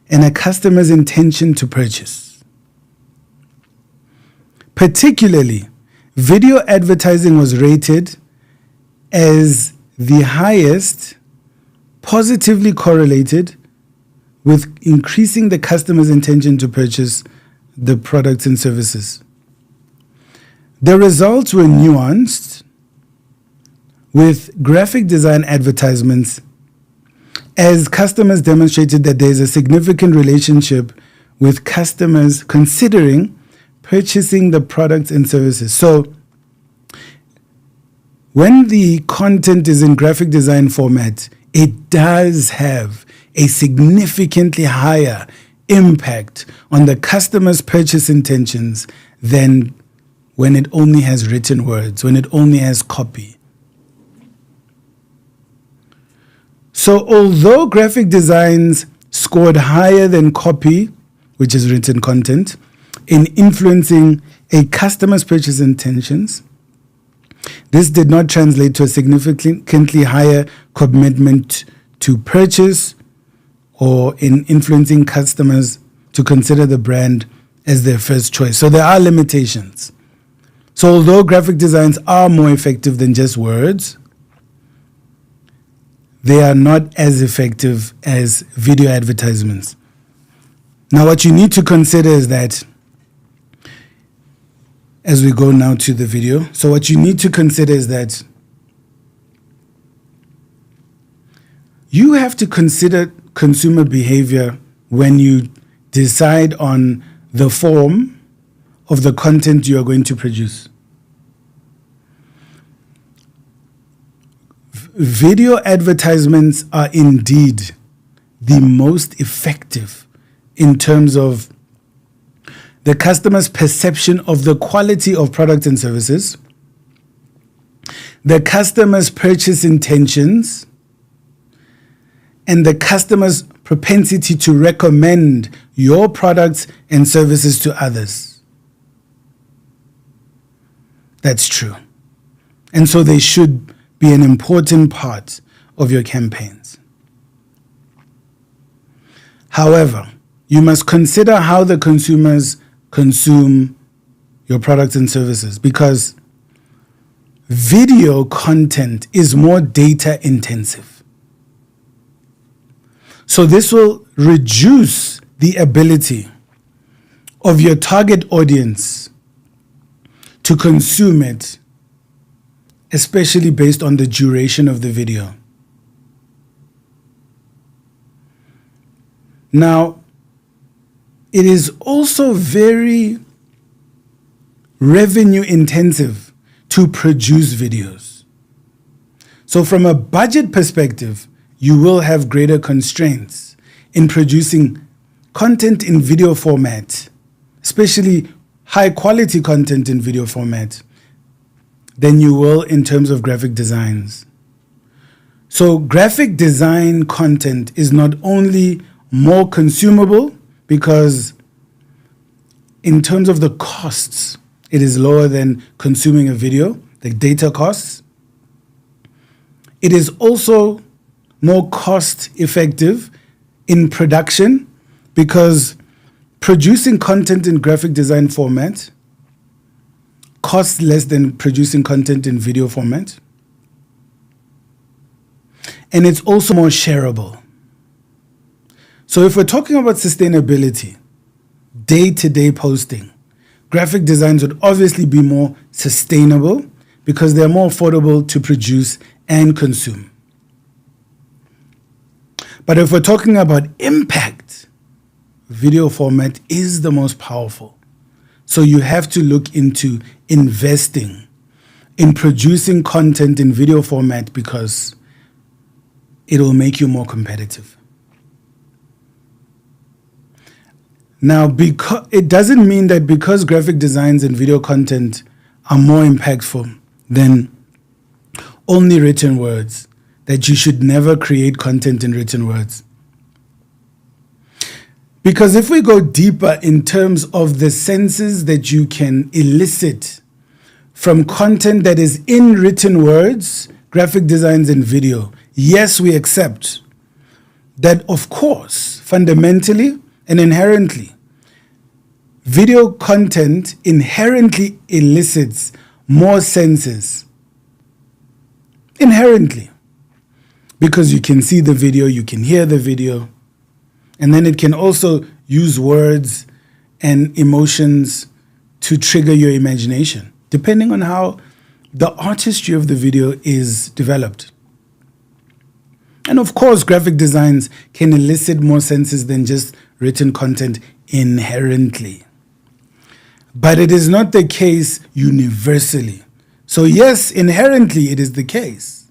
and a customer's intention to purchase. Particularly, video advertising was rated as the highest, positively correlated with increasing the customer's intention to purchase the products and services. The results were nuanced, with graphic design advertisements, as customers demonstrated that there is a significant relationship with customers considering purchasing the products and services. So, when the content is in graphic design format, it does have a significantly higher impact on the customer's purchase intentions than when it only has written words, when it only has copy. So although graphic designs scored higher than copy, which is written content, in influencing a customer's purchase intentions, this did not translate to a significantly higher commitment to purchase or in influencing customers to consider the brand as their first choice. So there are limitations. So although graphic designs are more effective than just words, they are not as effective as video advertisements. Now, what you need to consider is that as we go now to the video. So what you need to consider is that you have to consider consumer behavior when you decide on the form of the content you are going to produce. Video advertisements are indeed the most effective in terms of the customer's perception of the quality of products and services, the customer's purchase intentions, and the customer's propensity to recommend your products and services to others. That's true. And so they should be an important part of your campaigns. However, you must consider how the consumers consume your products and services, because video content is more data intensive. So this will reduce the ability of your target audience to consume it, especially based on the duration of the video. Now, it is also very revenue intensive to produce videos. So from a budget perspective, you will have greater constraints in producing content in video format, especially high quality content in video format, than you will in terms of graphic designs. So graphic design content is not only more consumable, because in terms of the costs, it is lower than consuming a video, the data costs. It is also more cost effective in production, because producing content in graphic design format costs less than producing content in video format. And it's also more shareable. So if we're talking about sustainability, day-to-day posting, graphic designs would obviously be more sustainable because they're more affordable to produce and consume. But if we're talking about impact, video format is the most powerful. So you have to look into investing in producing content in video format, because it will make you more competitive. Now, because it doesn't mean that because graphic designs and video content are more impactful than only written words, that you should never create content in written words. Because if we go deeper in terms of the senses that you can elicit from content that is in written words, graphic designs and video, yes, we accept that, of course, fundamentally and inherently, video content inherently elicits more senses. Inherently. Because you can see the video, you can hear the video, and then it can also use words and emotions to trigger your imagination, depending on how the artistry of the video is developed. And of course, graphic designs can elicit more senses than just written content inherently. But it is not the case universally. So yes, inherently it is the case.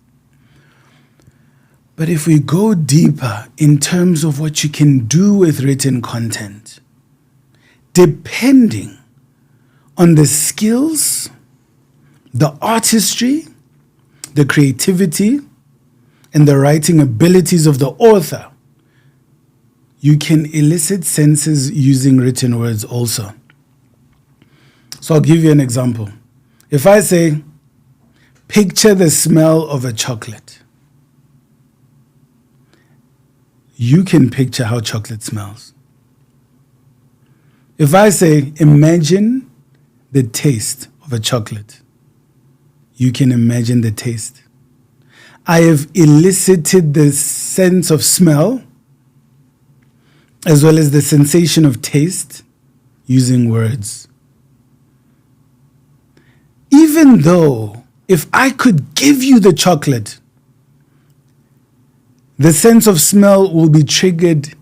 But if we go deeper in terms of what you can do with written content, depending on the skills, the artistry, the creativity, and the writing abilities of the author, you can elicit senses using written words also. So I'll give you an example. If I say, picture the smell of a chocolate, you can picture how chocolate smells. If I say, imagine the taste of a chocolate, you can imagine the taste. I have elicited the sense of smell as well as the sensation of taste using words. even though if I could give you the chocolate, the sense of smell will be triggered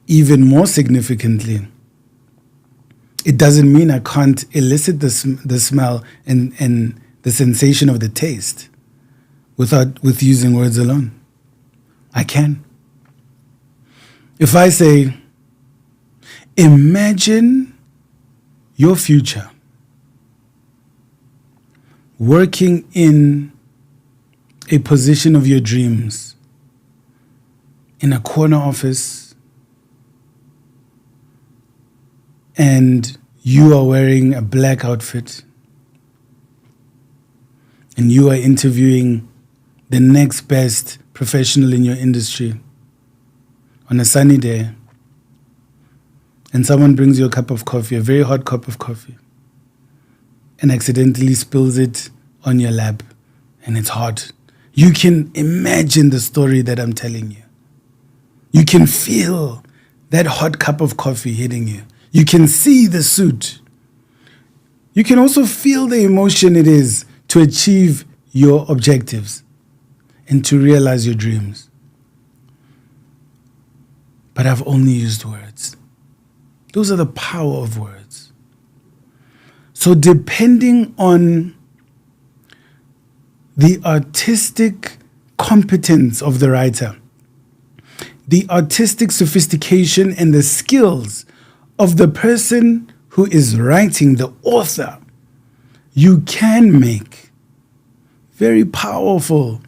even more significantly. It doesn't mean I can't elicit the smell and the sensation of the taste with using words alone. I can. If I say, imagine your future working in a position of your dreams, in a corner office, and you are wearing a black outfit, and you are interviewing the next best professional in your industry on a sunny day, and someone brings you a cup of coffee, a very hot cup of coffee, and accidentally spills it on your lap, and it's hot. You can imagine the story that I'm telling you. You can feel that hot cup of coffee hitting you. You can see the suit. You can also feel the emotion it is to achieve your objectives and to realize your dreams. But I've only used words. Those are the power of words. So depending on the artistic competence of the writer, the artistic sophistication and the skills of the person who is writing, the author, you can make very powerful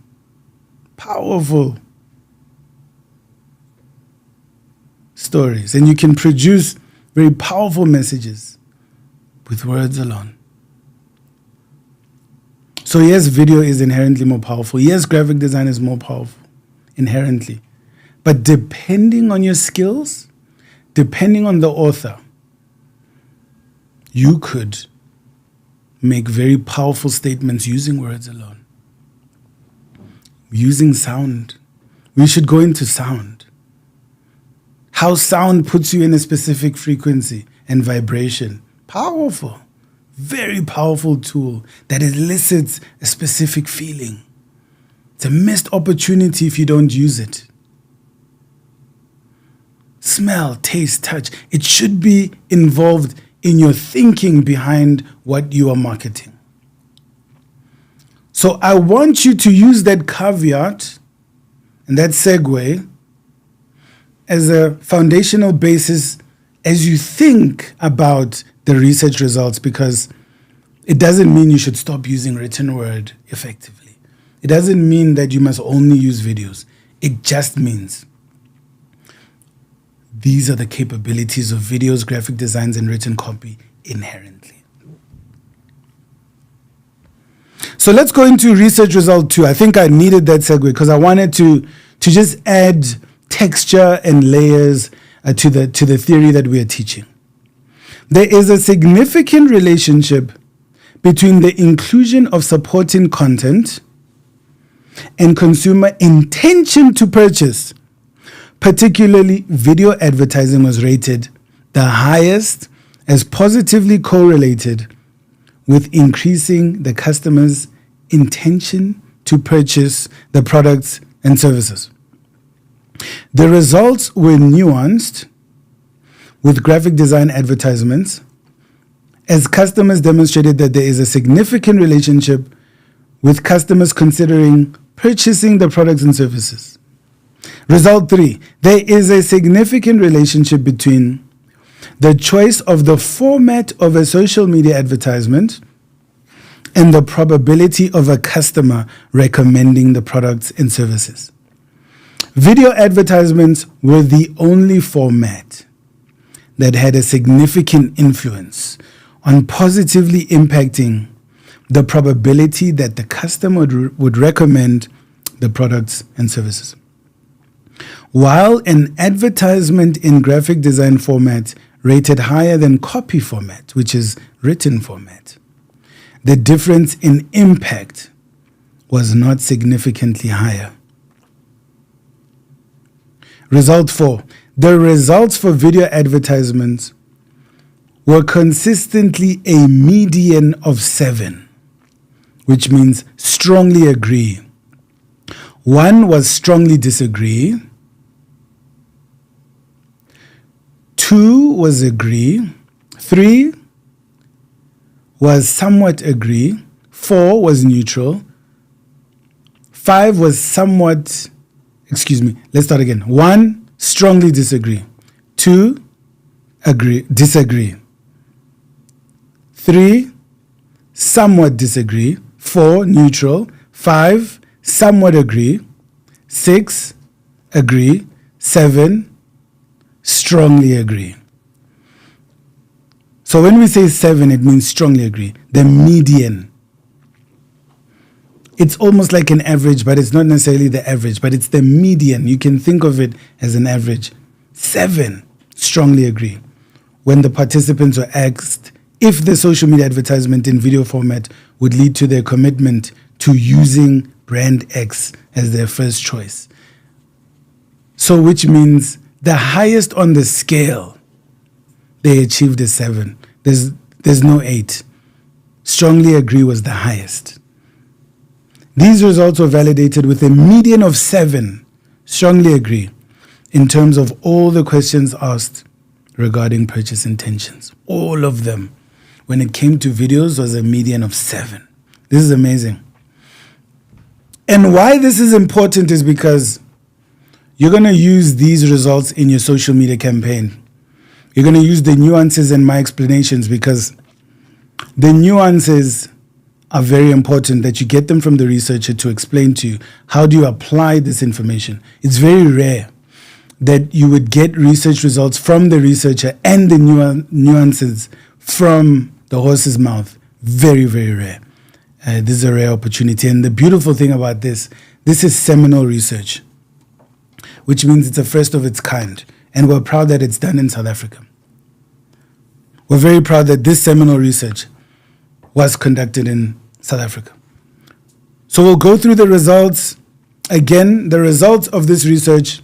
stories, and you can produce very powerful messages with words alone. So yes, video is inherently more powerful. Yes, graphic design is more powerful inherently. But depending on your skills, depending on the author, you could make very powerful statements using words alone. Using sound. We should go into sound. How sound puts you in a specific frequency and vibration. Powerful. Very powerful tool that elicits a specific feeling. It's a missed opportunity if you don't use it. Smell, taste, touch. It should be involved in your thinking behind what you are marketing. So I want you to use that caveat and that segue as a foundational basis as you think about the research results, because it doesn't mean you should stop using written word effectively. It doesn't mean that you must only use videos. It just means these are the capabilities of videos, graphic designs, and written copy inherently. So let's go into research result 2. I think I needed that segue because I wanted to just add texture and layers to the theory that we are teaching. There is a significant relationship between the inclusion of supporting content and consumer intention to purchase. Particularly, video advertising was rated the highest as positively correlated with increasing the customer's intention to purchase the products and services. The results were nuanced with graphic design advertisements, as customers demonstrated that there is a significant relationship with customers considering purchasing the products and services. Result 3, there is a significant relationship between the choice of the format of a social media advertisement and the probability of a customer recommending the products and services. Video advertisements were the only format that had a significant influence on positively impacting the probability that the customer would recommend the products and services. While an advertisement in graphic design format rated higher than copy format, which is written format, the difference in impact was not significantly higher. Result 4. The results for video advertisements were consistently a median of 7, which means strongly agree. 1 was strongly disagree. 2 was agree. 3 was somewhat agree. 4 was neutral. 5 was somewhat, let's start again. 1, strongly disagree. 2, disagree. 3, somewhat disagree. 4, neutral. 5, somewhat agree. 6, agree. 7, strongly agree. So when we say 7, it means strongly agree. The median. It's almost like an average, but it's not necessarily the average, but it's the median. You can think of it as an average. 7, strongly agree. When the participants were asked if the social media advertisement in video format would lead to their commitment to using brand X as their first choice. So which means the highest on the scale, they achieved a 7. There's no 8. Strongly agree was the highest. These results were validated with a median of 7, strongly agree, in terms of all the questions asked regarding purchase intentions. All of them, when it came to videos, was a median of 7. This is amazing. And why this is important is because you're going to use these results in your social media campaign. You're going to use the nuances in my explanations because the nuances are very important, that you get them from the researcher to explain to you how do you apply this information. It's very rare that you would get research results from the researcher and the nuances from the horse's mouth. Very, very rare. This is a rare opportunity. And the beautiful thing about this is seminal research, which means it's a first of its kind. And we're proud that it's done in South Africa. We're very proud that this seminal research was conducted in South Africa. So we'll go through the results. Again, the results of this research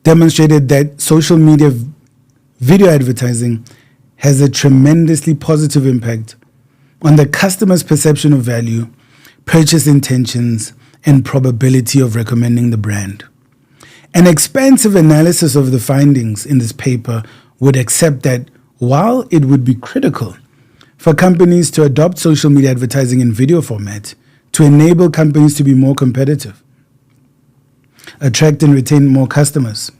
demonstrated that social media video advertising has a tremendously positive impact on the customer's perception of value, purchase intentions, and probability of recommending the brand. An expansive analysis of the findings in this paper would accept that while it would be critical for companies to adopt social media advertising in video format to enable companies to be more competitive, attract and retain more customers,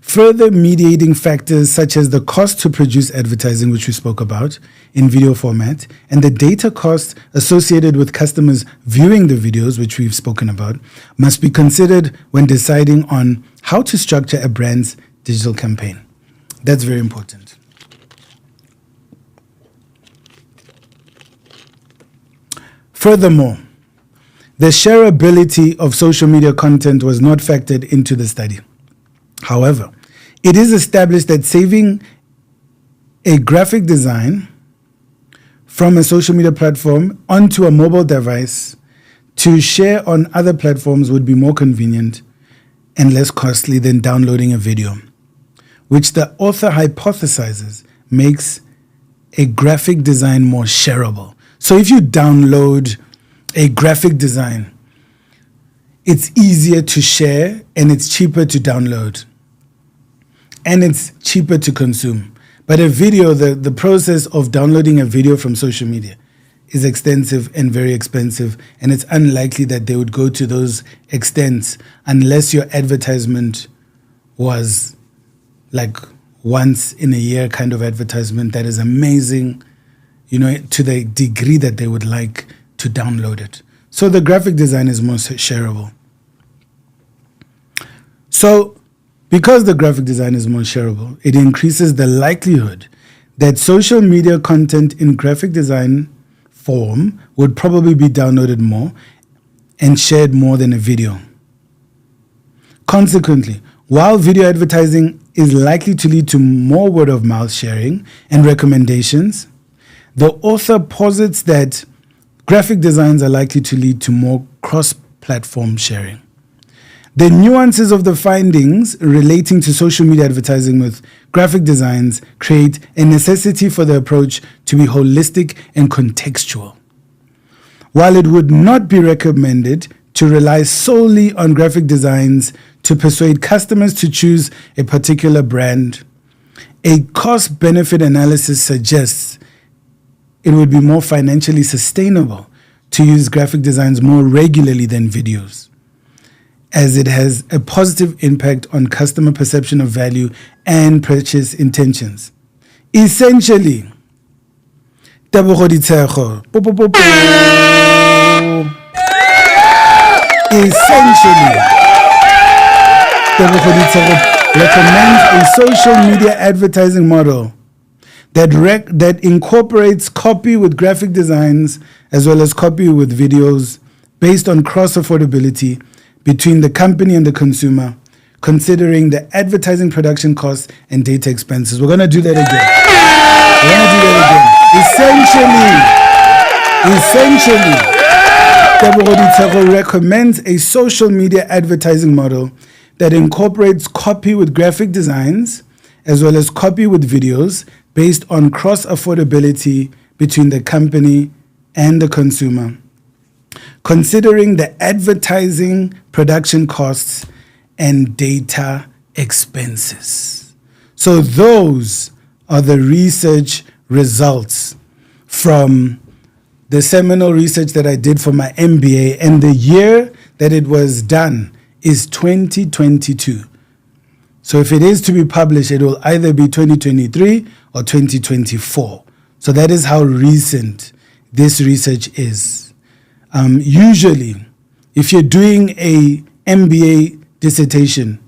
further mediating factors such as the cost to produce advertising, which we spoke about in video format, and the data cost associated with customers viewing the videos, which we've spoken about, must be considered when deciding on how to structure a brand's digital campaign. That's very important. Furthermore, the shareability of social media content was not factored into the study. However, it is established that saving a graphic design from a social media platform onto a mobile device to share on other platforms would be more convenient and less costly than downloading a video, which the author hypothesizes makes a graphic design more shareable. So if you download a graphic design, it's easier to share and it's cheaper to download and it's cheaper to consume. But a video, the process of downloading a video from social media is extensive and very expensive, and it's unlikely that they would go to those extents unless your advertisement was like once in a year kind of advertisement that is amazing, to the degree that they would like to download it. So the graphic design is more shareable. So because the graphic design is more shareable, it increases the likelihood that social media content in graphic design form would probably be downloaded more and shared more than a video. Consequently, while video advertising is likely to lead to more word of mouth sharing and recommendations, the author posits that graphic designs are likely to lead to more cross-platform sharing. The nuances of the findings relating to social media advertising with graphic designs create a necessity for the approach to be holistic and contextual. While it would not be recommended to rely solely on graphic designs to persuade customers to choose a particular brand, a cost-benefit analysis suggests it would be more financially sustainable to use graphic designs more regularly than videos, as it has a positive impact on customer perception of value and purchase intentions. Essentially, Tebogo Ditshego. Essentially, Tebogo Ditshego recommends a social media advertising model that incorporates copy with graphic designs as well as copy with videos based on cross-affordability between the company and the consumer, considering the advertising production costs and data expenses. We're going to do that again. Essentially, Tebogo Ditshego recommends a social media advertising model that incorporates copy with graphic designs as well as copy with videos based on cross-affordability between the company and the consumer, considering the advertising production costs and data expenses. So those are the research results from the seminal research that I did for my MBA, and the year that it was done is 2022. So if it is to be published, it will either be 2023 or 2024. So that is how recent this research is. Usually, if you're doing a MBA dissertation,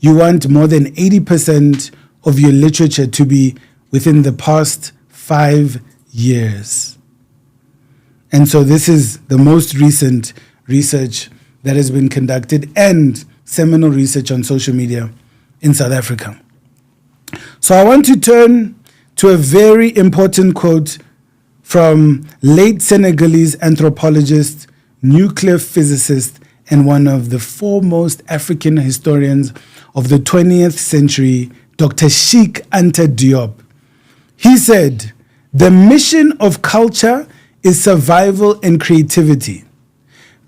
you want more than 80% of your literature to be within the past 5 years. And so this is the most recent research that has been conducted and seminal research on social media in South Africa. So I want to turn to a very important quote from late Senegalese anthropologist, nuclear physicist, and one of the foremost African historians of the 20th century, Dr. Cheikh Anta Diop. He said, "The mission of culture is survival and creativity.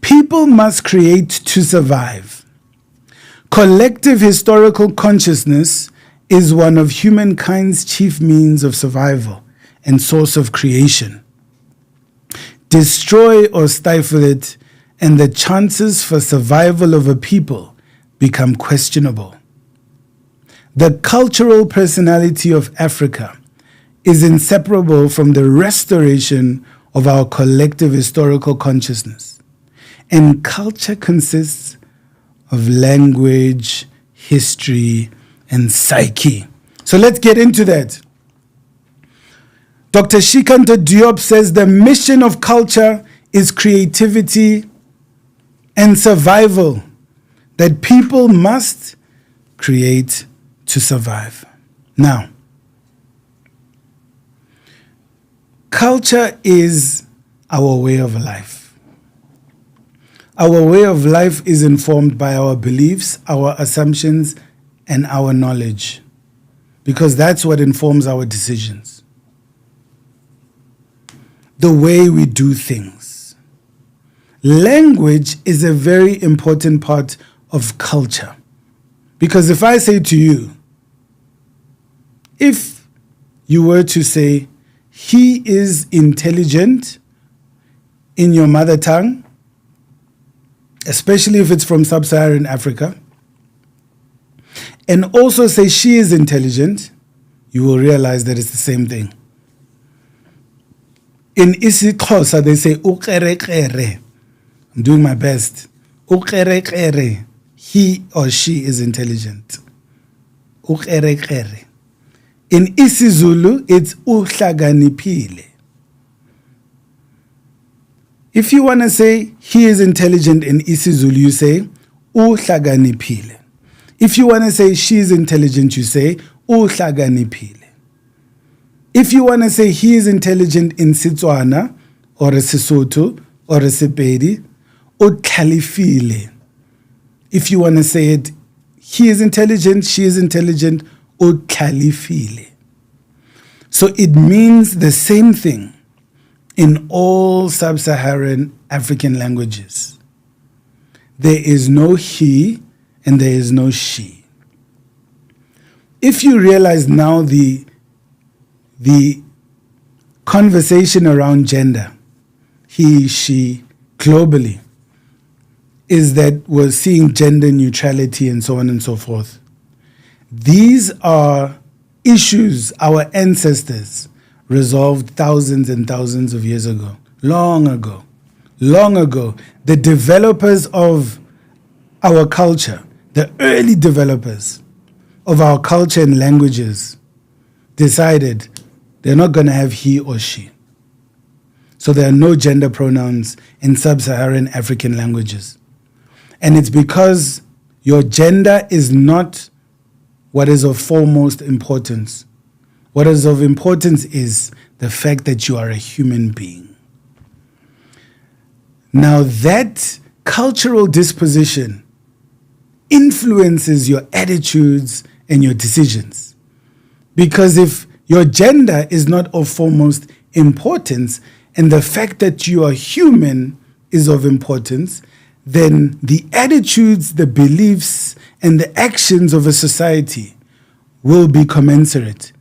People must create to survive. Collective historical consciousness is one of humankind's chief means of survival and source of creation. Destroy or stifle it, and the chances for survival of a people become questionable. The cultural personality of Africa is inseparable from the restoration of our collective historical consciousness, and culture consists of language, history, and psyche." So let's get into that. Dr. Cheikh Anta Diop says the mission of culture is creativity and survival, that people must create to survive. Now, culture is our way of life. Our way of life is informed by our beliefs, our assumptions, and our knowledge, because that's what informs our decisions. The way we do things. Language is a very important part of culture, because if I say to you, if you were to say, "He is intelligent," in your mother tongue, especially if it's from sub-Saharan Africa, and also say "she is intelligent," you will realize that it's the same thing. In isiXhosa, they say "ukerekere." I'm doing my best. Ukerekere. He or she is intelligent. Ukerekere. In isiZulu, it's uhlakanipile. If you want to say "he is intelligent" in isiZulu, you say uhlakanipile. If you want to say "she is intelligent," you say uhlakanipile. If you want to say "he is intelligent" in Setswana or a Sesotho or a Sepedi, utlhalefile. if you want to say it, he is intelligent, she is intelligent, o tlalifile. So it means the same thing in all sub-Saharan African languages. There is no he and there is no she. If you realize now the conversation around gender, he, she, globally, is that we're seeing gender neutrality and so on and so forth. These are issues our ancestors resolved thousands and thousands of years ago, long ago. The developers of our culture, the early developers of our culture and languages, decided they're not going to have he or she. So there are no gender pronouns in sub-Saharan African languages. And it's because your gender is not what is of foremost importance. What is of importance is the fact that you are a human being. Now that cultural disposition influences your attitudes and your decisions. Because if your gender is not of foremost importance and the fact that you are human is of importance, then the attitudes, the beliefs, and the actions of a society will be commensurate.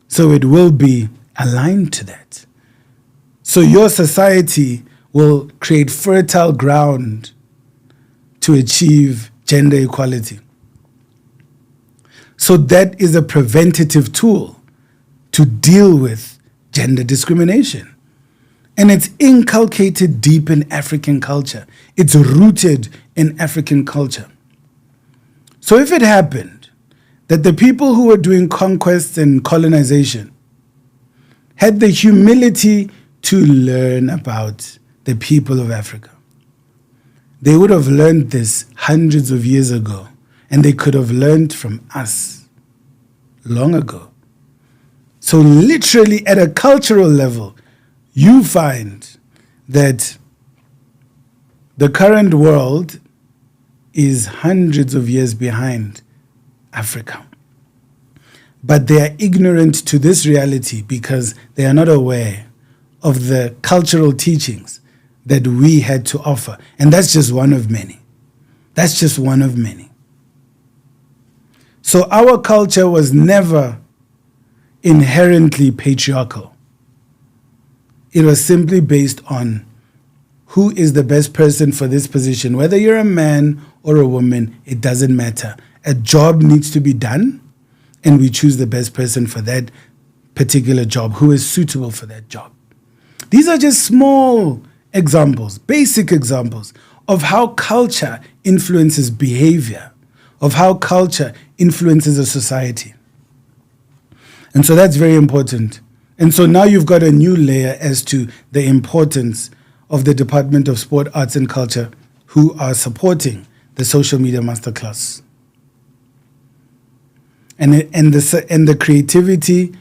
So it will be aligned to that. So your society will create fertile ground to achieve gender equality. So that is a preventative tool to deal with gender discrimination. And it's inculcated deep in African culture. It's rooted in African culture. So if it happened that the people who were doing conquest and colonization had the humility to learn about the people of Africa, they would have learned this hundreds of years ago, and they could have learned from us long ago. So literally at a cultural level, you find that the current world is hundreds of years behind Africa. But they are ignorant to this reality because they are not aware of the cultural teachings that we had to offer. And that's just one of many. That's just one of many. So our culture was never inherently patriarchal. It was simply based on who is the best person for this position. Whether you're a man or a woman, it doesn't matter. A job needs to be done, and we choose the best person for that particular job, who is suitable for that job. These are just small examples, basic examples of how culture influences behavior, of how culture influences a society. And so that's very important. And so now you've got a new layer as to the importance of the Department of Sport, Arts and Culture, who are supporting the social media masterclass. And the creativity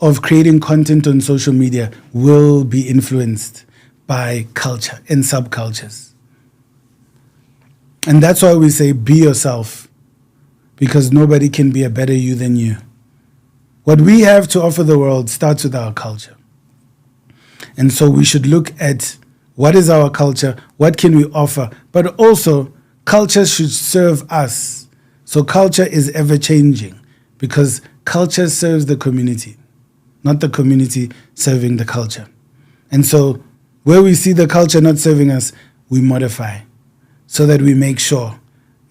of creating content on social media will be influenced by culture and subcultures. And that's why we say be yourself, because nobody can be a better you than you. What we have to offer the world starts with our culture. And so we should look at what is our culture, what can we offer, but also culture should serve us. So culture is ever changing because culture serves the community, not the community serving the culture. And so where we see the culture not serving us, we modify so that we make sure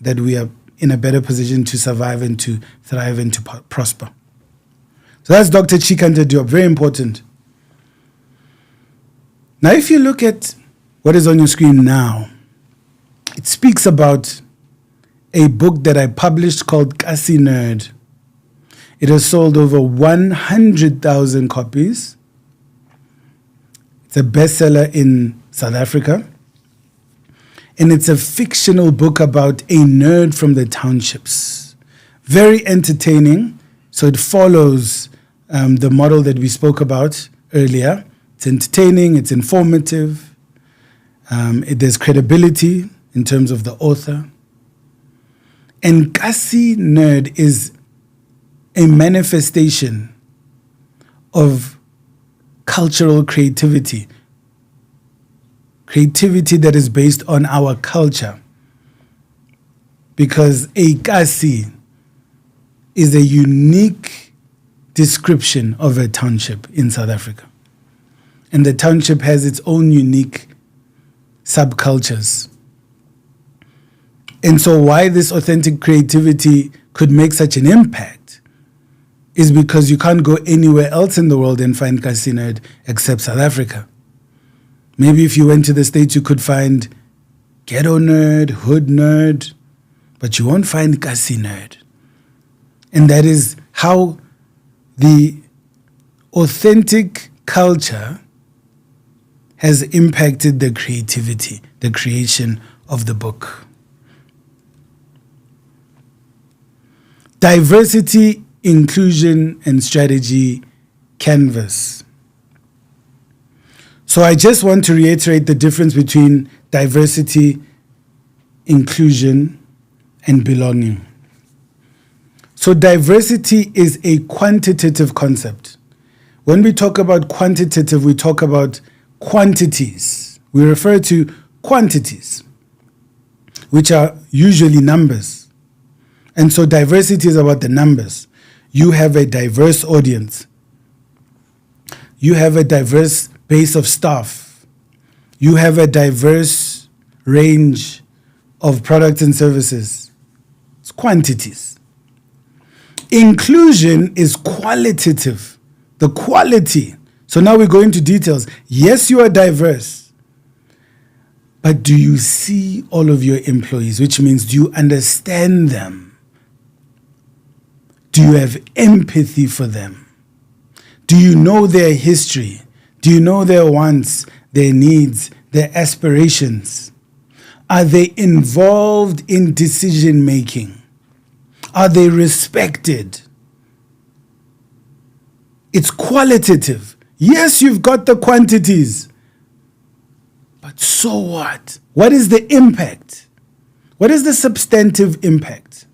that we are in a better position to survive and to thrive and to prosper. So that's Dr. Chikante Diop, very important. Now, if you look at what is on your screen now, it speaks about a book that I published called Kasi Nerd. It has sold over 100,000 copies. It's a bestseller in South Africa. And it's a fictional book about a nerd from the townships. Very entertaining. So it follows the model that we spoke about earlier. It's entertaining, it's informative. There's credibility in terms of the author. And Kasi Nerd is a manifestation of cultural creativity. Creativity that is based on our culture. Because a Kasi is a unique description of a township in South Africa. And the township has its own unique subcultures. And so why this authentic creativity could make such an impact is because you can't go anywhere else in the world and find Kasi Nerd except South Africa. Maybe if you went to the States, you could find Ghetto Nerd, Hood Nerd, but you won't find Kasi Nerd. And that is how the authentic culture has impacted the creativity, the creation of the book. Diversity, inclusion, and strategy canvas. So I just want to reiterate the difference between diversity, inclusion, and belonging. So diversity is a quantitative concept. When we talk about quantitative, we talk about quantities. We refer to quantities, which are usually numbers. And so diversity is about the numbers. You have a diverse audience. You have a diverse base of staff. You have a diverse range of products and services. It's quantities. Inclusion is qualitative, the quality. So now we go into details. Yes, you are diverse, but do you see all of your employees? Which means, do you understand them? Do you have empathy for them? Do you know their history? Do you know their wants, their needs, their aspirations? Are they involved in decision making? Are they respected? It's qualitative. Yes, you've got the quantities. But so what? What is the impact? What is the substantive impact?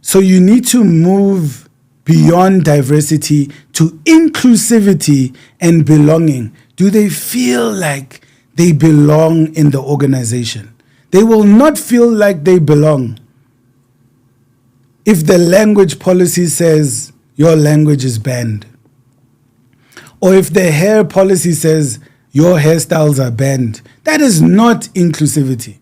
So you need to move beyond diversity to inclusivity and belonging. Do they feel like they belong in the organization? They will not feel like they belong if the language policy says your language is banned, or if the hair policy says your hairstyles are banned. That is not inclusivity.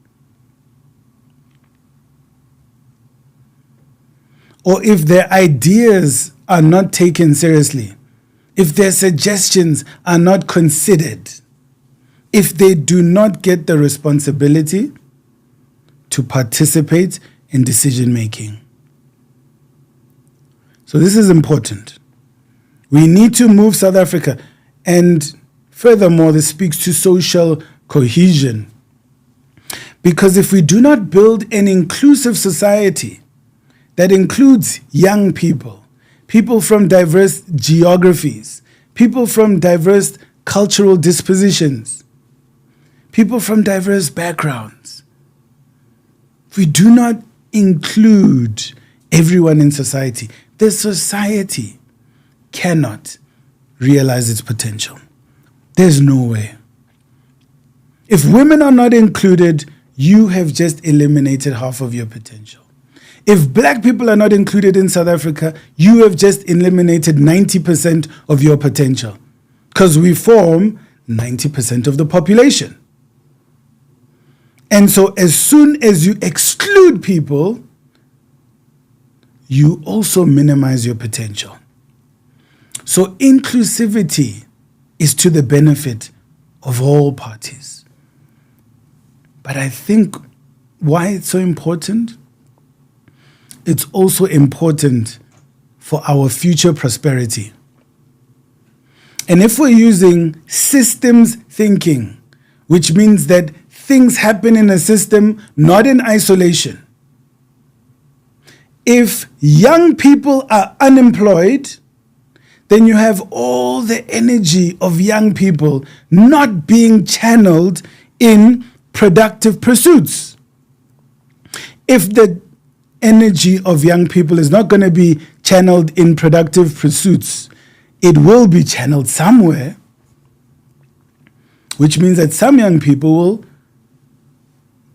Or if their ideas are not taken seriously, if their suggestions are not considered, if they do not get the responsibility to participate in decision making. So this is important. We need to move South Africa. And furthermore, this speaks to social cohesion. Because if we do not build an inclusive society that includes young people, people from diverse geographies, people from diverse cultural dispositions, people from diverse backgrounds, if we do not include everyone in society, the society cannot realize its potential. There's no way. If women are not included, you have just eliminated half of your potential. If black people are not included in South Africa, you have just eliminated 90% of your potential, because we form 90% of the population. And so as soon as you exclude people, you also minimize your potential. So inclusivity is to the benefit of all parties. But I think why it's so important, it's also important for our future prosperity. And if we're using systems thinking, which means that things happen in a system, not in isolation. If young people are unemployed, then you have all the energy of young people not being channeled in productive pursuits. if the energy of young people is not going to be channeled in productive pursuits, it will be channeled somewhere, which means that some young people will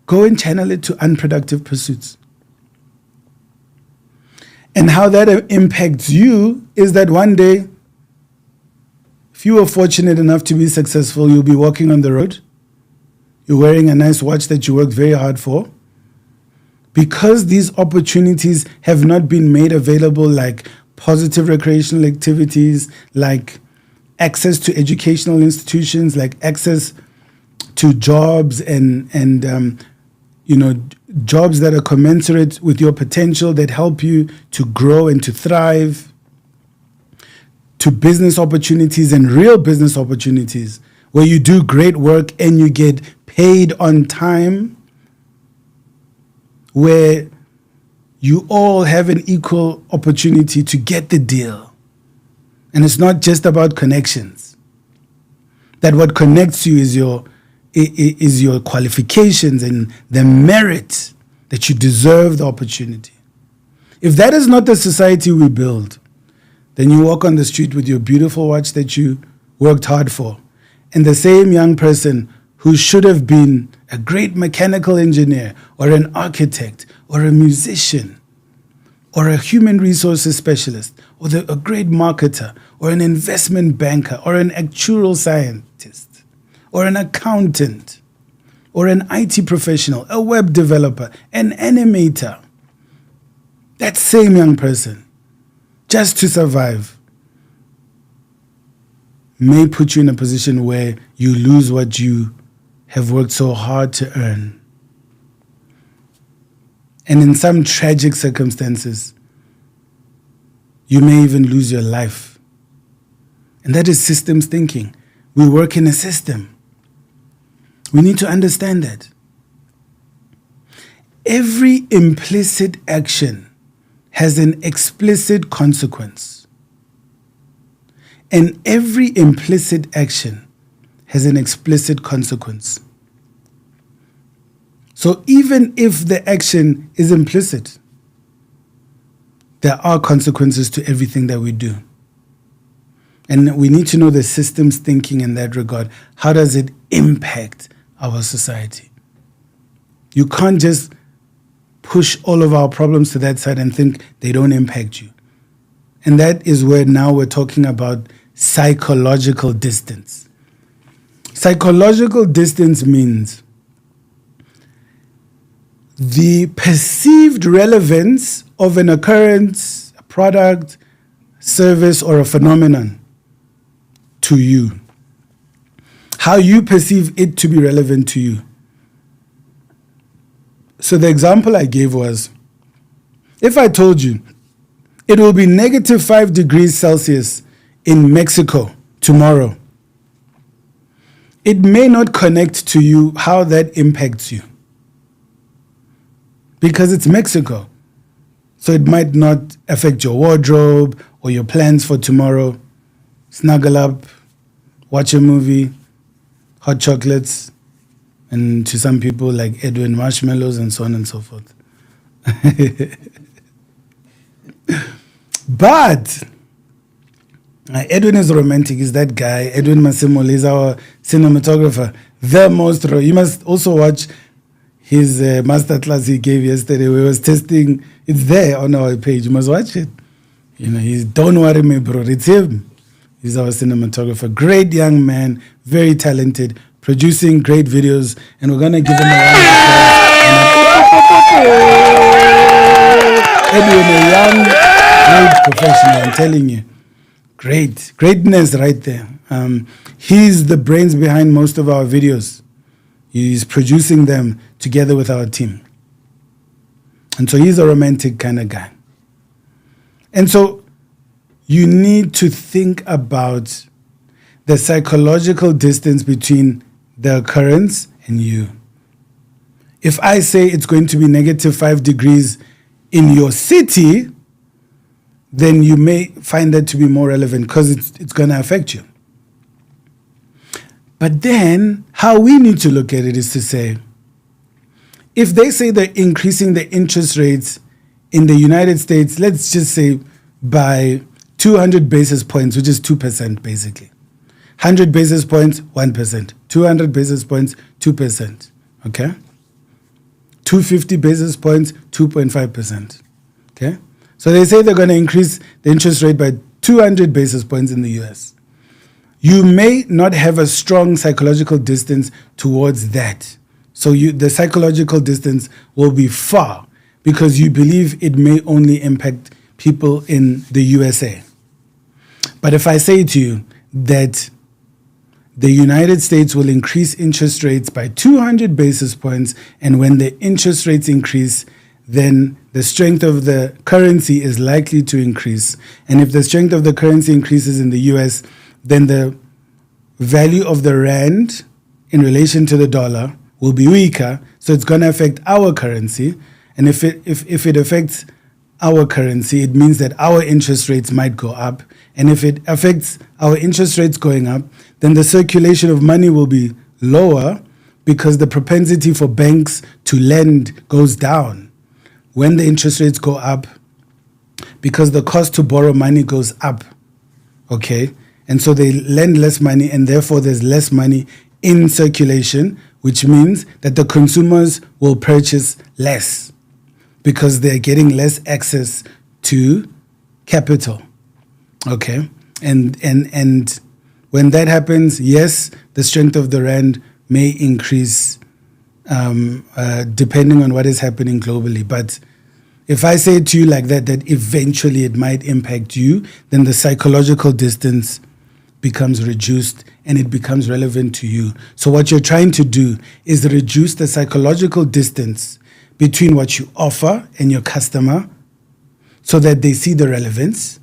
go and channel it to unproductive pursuits. And how that impacts you is that one day, if you were fortunate enough to be successful, you'll be walking on the road, you're wearing a nice watch that you worked very hard for. Because these opportunities have not been made available, like positive recreational activities, like access to educational institutions, like access to jobs and jobs that are commensurate with your potential, that help you to grow and to thrive, to business opportunities and real business opportunities where you do great work and you get paid on time, where you all have an equal opportunity to get the deal. And it's not just about connections. That what connects you is your qualifications and the merit that you deserve the opportunity. If that is not the society we build, then you walk on the street with your beautiful watch that you worked hard for, and the same young person who should have been a great mechanical engineer or an architect or a musician or a human resources specialist or a great marketer or an investment banker or an actuarial scientist or an accountant or an IT professional, a web developer, an animator, that same young person, just to survive, may put you in a position where you lose what you have worked so hard to earn. And in some tragic circumstances, you may even lose your life. And that is systems thinking. We work in a system. We need to understand that. Every implicit action has an explicit consequence. And every implicit action has an explicit consequence. So even if the action is implicit, there are consequences to everything that we do. And we need to know the systems thinking in that regard. How does it impact our society? You can't just push all of our problems to that side and think they don't impact you. And that is where now we're talking about psychological distance. Psychological distance means the perceived relevance of an occurrence, a product, service, or a phenomenon to you. How you perceive it to be relevant to you. So the example I gave was, if I told you it will be negative 5 degrees Celsius in Mexico tomorrow, it may not connect to you how that impacts you. Because it's Mexico. So it might not affect your wardrobe or your plans for tomorrow. Snuggle up, watch a movie, hot chocolates, and to some people like Edwin, marshmallows, and so on and so forth. But Edwin is romantic. He's that guy. Edwin Masimole is our cinematographer. The most. You must also watch his masterclass he gave yesterday. We was testing. It's there on our page. You must watch it. He's don't worry me, bro. It's him. He's our cinematographer. Great young man, very talented, producing great videos, and we're gonna give him a round of applause. Edwin, a young, great professional. I'm telling you. Greatness right there. He's the brains behind most of our videos. He's producing them together with our team. And so he's a romantic kind of guy. And so you need to think about the psychological distance between the occurrence and you. If I say it's going to be negative 5 degrees in your city, then you may find that to be more relevant because it's going to affect you. But then how we need to look at it is to say, if they say they're increasing the interest rates in the United States, let's just say by 200 basis points, which is 2% basically. 100 basis points, 1%. 200 basis points, 2%. Okay? 250 basis points, 2.5%. Okay? So they say they're going to increase the interest rate by 200 basis points in the US. You may not have a strong psychological distance towards that. So the psychological distance will be far because you believe it may only impact people in the USA. But if I say to you that the United States will increase interest rates by 200 basis points, and when the interest rates increase, then the strength of the currency is likely to increase. And if the strength of the currency increases in the US, then the value of the rand in relation to the dollar will be weaker, so it's going to affect our currency. And if it affects our currency, it means that our interest rates might go up. And if it affects our interest rates going up, then the circulation of money will be lower because the propensity for banks to lend goes down. When the interest rates go up, because the cost to borrow money goes up, okay? And so they lend less money, and therefore there's less money in circulation, which means that the consumers will purchase less because they're getting less access to capital, okay? And when that happens, yes, the strength of the rand may increase depending on what is happening globally. But if I say to you like that eventually it might impact you, then the psychological distance becomes reduced and it becomes relevant to you. So what you're trying to do is reduce the psychological distance between what you offer and your customer so that they see the relevance.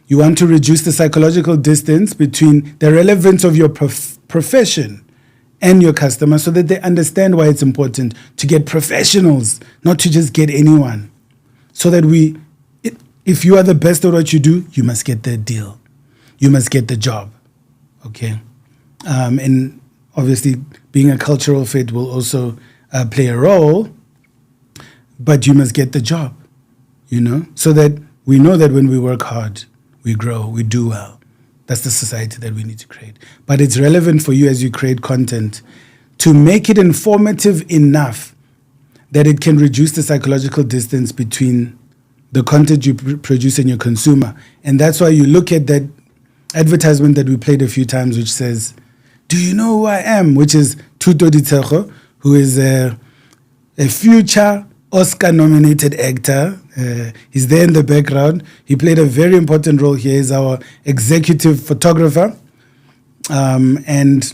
You want to reduce the psychological distance between the relevance of your profession and your customer so that they understand why it's important to get professionals, not to just get anyone. So that if you are the best at what you do, you must get the deal. You must get the job, okay? And obviously, being a cultural fit will also play a role, but you must get the job, so that we know that when we work hard, we grow, we do well. That's the society that we need to create. But it's relevant for you as you create content to make it informative enough that it can reduce the psychological distance between the content you produce and your consumer. And that's why you look at that advertisement that we played a few times, which says, "Do you know who I am?" Which is Ditshego Ditshego, who is a future Oscar-nominated actor. He's there in the background. He played a very important role here. He's our executive photographer. And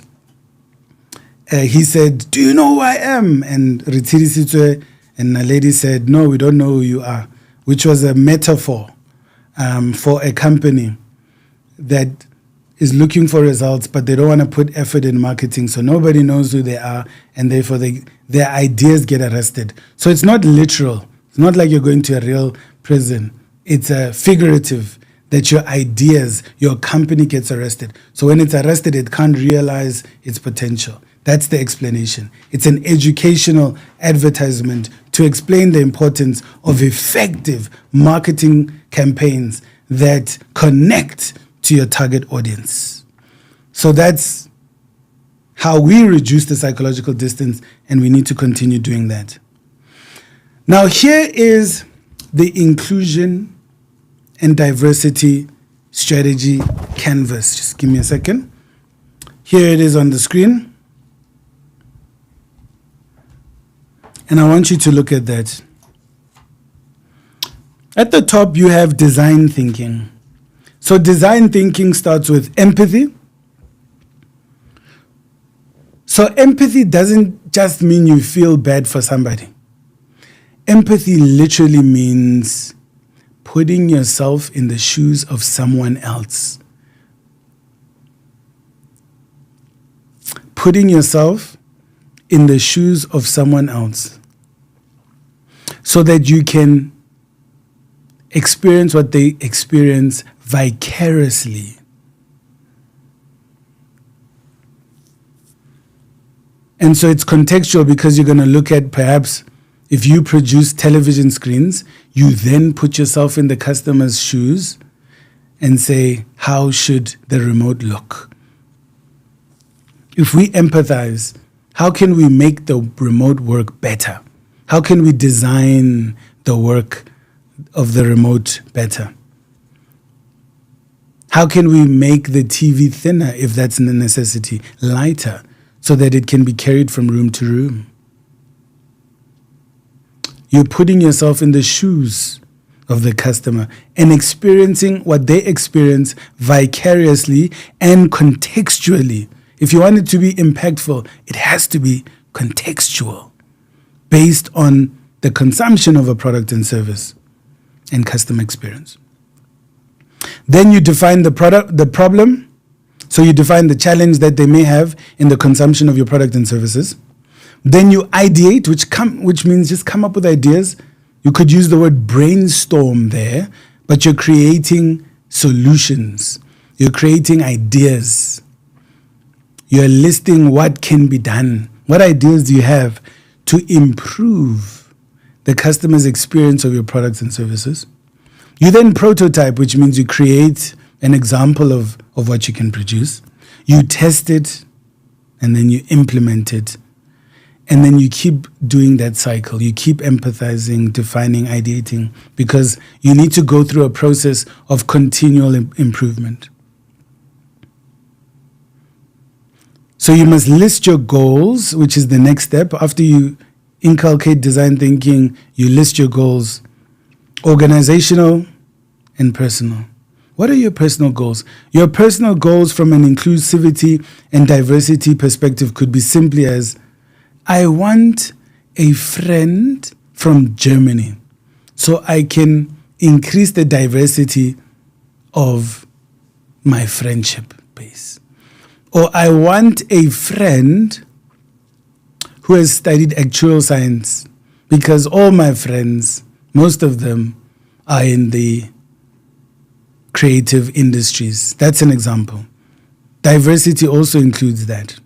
he said, "Do you know who I am?" And Ritiri Sitwe and a lady said, "No, we don't know who you are," which was a metaphor for a company that is looking for results, but they don't want to put effort in marketing, so nobody knows who they are, and therefore their ideas get arrested. So it's not literal. It's not like you're going to a real prison. It's a figurative, that your ideas, your company gets arrested. So when it's arrested, it can't realize its potential. That's the explanation. It's an educational advertisement to explain the importance of effective marketing campaigns that connect to your target audience. So that's how we reduce the psychological distance, and we need to continue doing that. Now, here is the inclusion and diversity strategy canvas. Just give me a second. Here it is on the screen. And I want you to look at that. At the top, you have design thinking. So design thinking starts with empathy. So empathy doesn't just mean you feel bad for somebody. Empathy literally means putting yourself in the shoes of someone else. Putting yourself in the shoes of someone else so that you can experience what they experience vicariously. And so it's contextual because you're going to look at perhaps if you produce television screens, you then put yourself in the customer's shoes and say, how should the remote look? If we empathize, how can we make the remote work better? How can we design the work of the remote better? How can we make the TV thinner, if that's a necessity, lighter, so that it can be carried from room to room? You're putting yourself in the shoes of the customer and experiencing what they experience vicariously and contextually. If you want it to be impactful, it has to be contextual, based on the consumption of a product and service and customer experience. Then you define the problem. So you define the challenge that they may have in the consumption of your product and services. Then you ideate, which means just come up with ideas. You could use the word brainstorm there, but you're creating solutions. You're creating ideas. You're listing what can be done. What ideas do you have to improve the customer's experience of your products and services? You then prototype, which means you create an example of what you can produce. You test it, and then you implement it. And then you keep doing that cycle. You keep empathizing, defining, ideating, because you need to go through a process of continual improvement. So you must list your goals, which is the next step. After you inculcate design thinking, you list your goals, organizational and personal. What are your personal goals? Your personal goals from an inclusivity and diversity perspective could be simply as, I want a friend from Germany so I can increase the diversity of my friendship base. Or I want a friend who has studied actuarial science, because all my friends, most of them, are in the creative industries. That's an example. Diversity also includes that.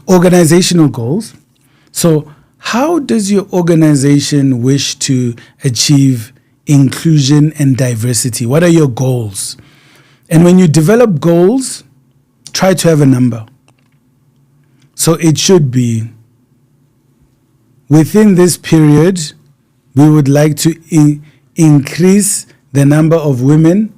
Organizational goals. So how does your organization wish to achieve inclusion and diversity? What are your goals? And when you develop goals, try to have a number. So it should be, within this period, we would like to increase the number of women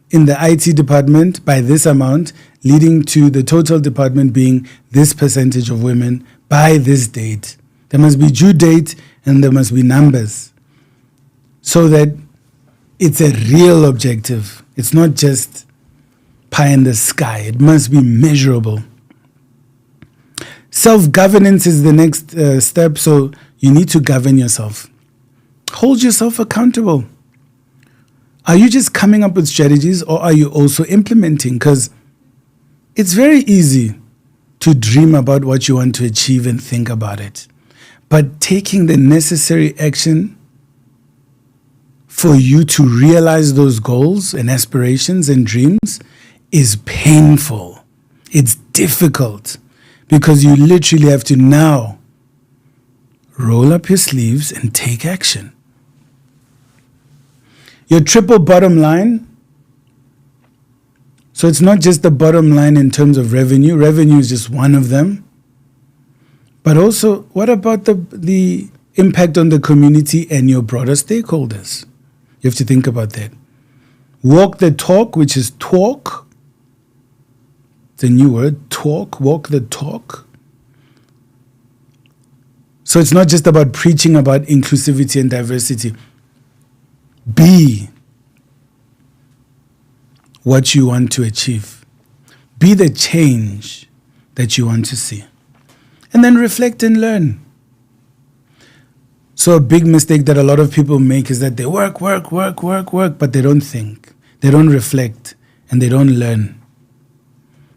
in the IT department by this amount, leading to the total department being this percentage of women by this date. There must be due date and there must be numbers, so that it's a real objective. It's not just pie in the sky. It must be measurable. Self-governance is the next step. So you need to govern yourself. Hold yourself accountable. Are you just coming up with strategies, or are you also implementing? Because it's very easy to dream about what you want to achieve and think about it. But taking the necessary action for you to realize those goals and aspirations and dreams is painful. It's difficult, because you literally have to now roll up your sleeves and take action. Your triple bottom line. So it's not just the bottom line in terms of revenue. Revenue is just one of them. But also, what about the impact on the community and your broader stakeholders? You have to think about that. Walk the talk, which is talk. It's a new word, talk, walk the talk. So it's not just about preaching about inclusivity and diversity. Be what you want to achieve. Be the change that you want to see. And then reflect and learn. So a big mistake that a lot of people make is that they work, but they don't think. They don't reflect and they don't learn.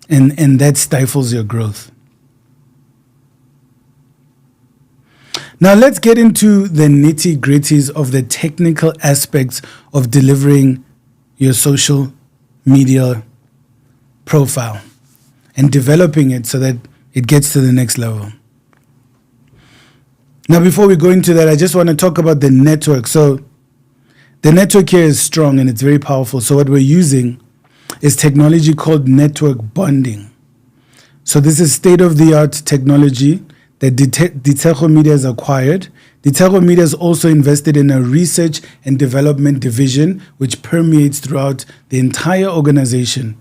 And that stifles your growth. Now let's get into the nitty-gritties of the technical aspects of delivering your social media profile and developing it so that it gets to the next level. Now, before we go into that, I just want to talk about the network. So the network here is strong and it's very powerful. So what we're using is technology called network bonding. So this is state-of-the-art technology that Ditshego Media has acquired. Ditshego Media has also invested in a research and development division which permeates throughout the entire organization.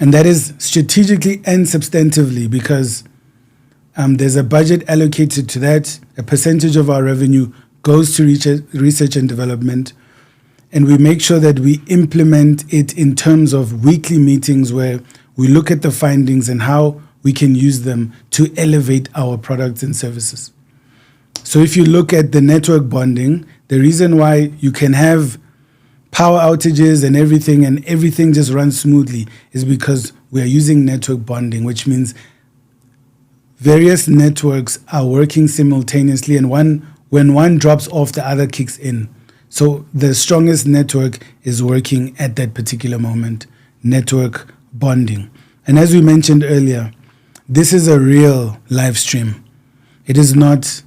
And that is strategically and substantively because there's a budget allocated to that. A percentage of our revenue goes to research and development. And we make sure that we implement it in terms of weekly meetings where we look at the findings and how we can use them to elevate our products and services. So if you look at the network bonding, the reason why you can have power outages and everything just runs smoothly is because we are using network bonding, which means various networks are working simultaneously, and when one drops off, the other kicks in. So the strongest network is working at that particular moment, network bonding. And as we mentioned earlier, this is a real live stream. It is not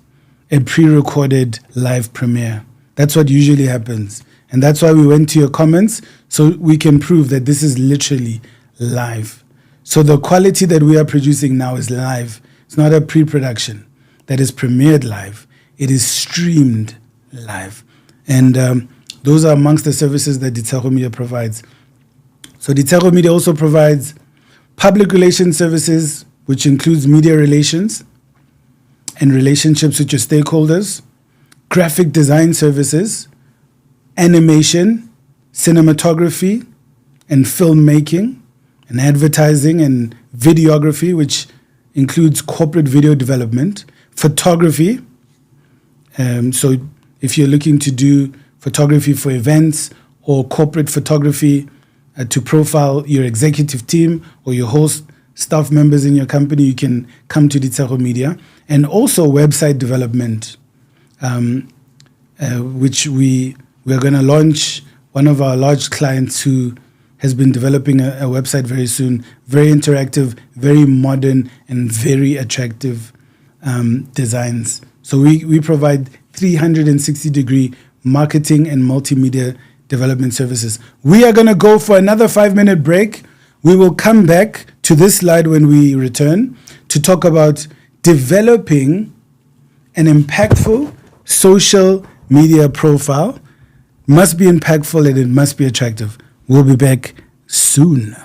a pre-recorded live premiere. That's what usually happens. And that's why we went to your comments, so we can prove that this is literally live. So the quality that we are producing now is live. It's not a pre-production that is premiered live. It is streamed live. And those are amongst the services that Ditshego Media provides. So Ditshego Media also provides public relations services, which includes media relations and relationships with your stakeholders, graphic design services, animation, cinematography, and filmmaking, and advertising and videography, which includes corporate video development, photography. So if you're looking to do photography for events or corporate photography to profile your executive team or your host staff members in your company, you can come to Ditshego Media. And also website development, which we are going to launch one of our large clients who has been developing a website very soon, very interactive, very modern, and very attractive designs. So we provide 360-degree marketing and multimedia development services. We are going to go for another 5-minute break. We will come back to this slide when we return to talk about developing an impactful social media profile. Must be impactful and it must be attractive. We'll be back soon.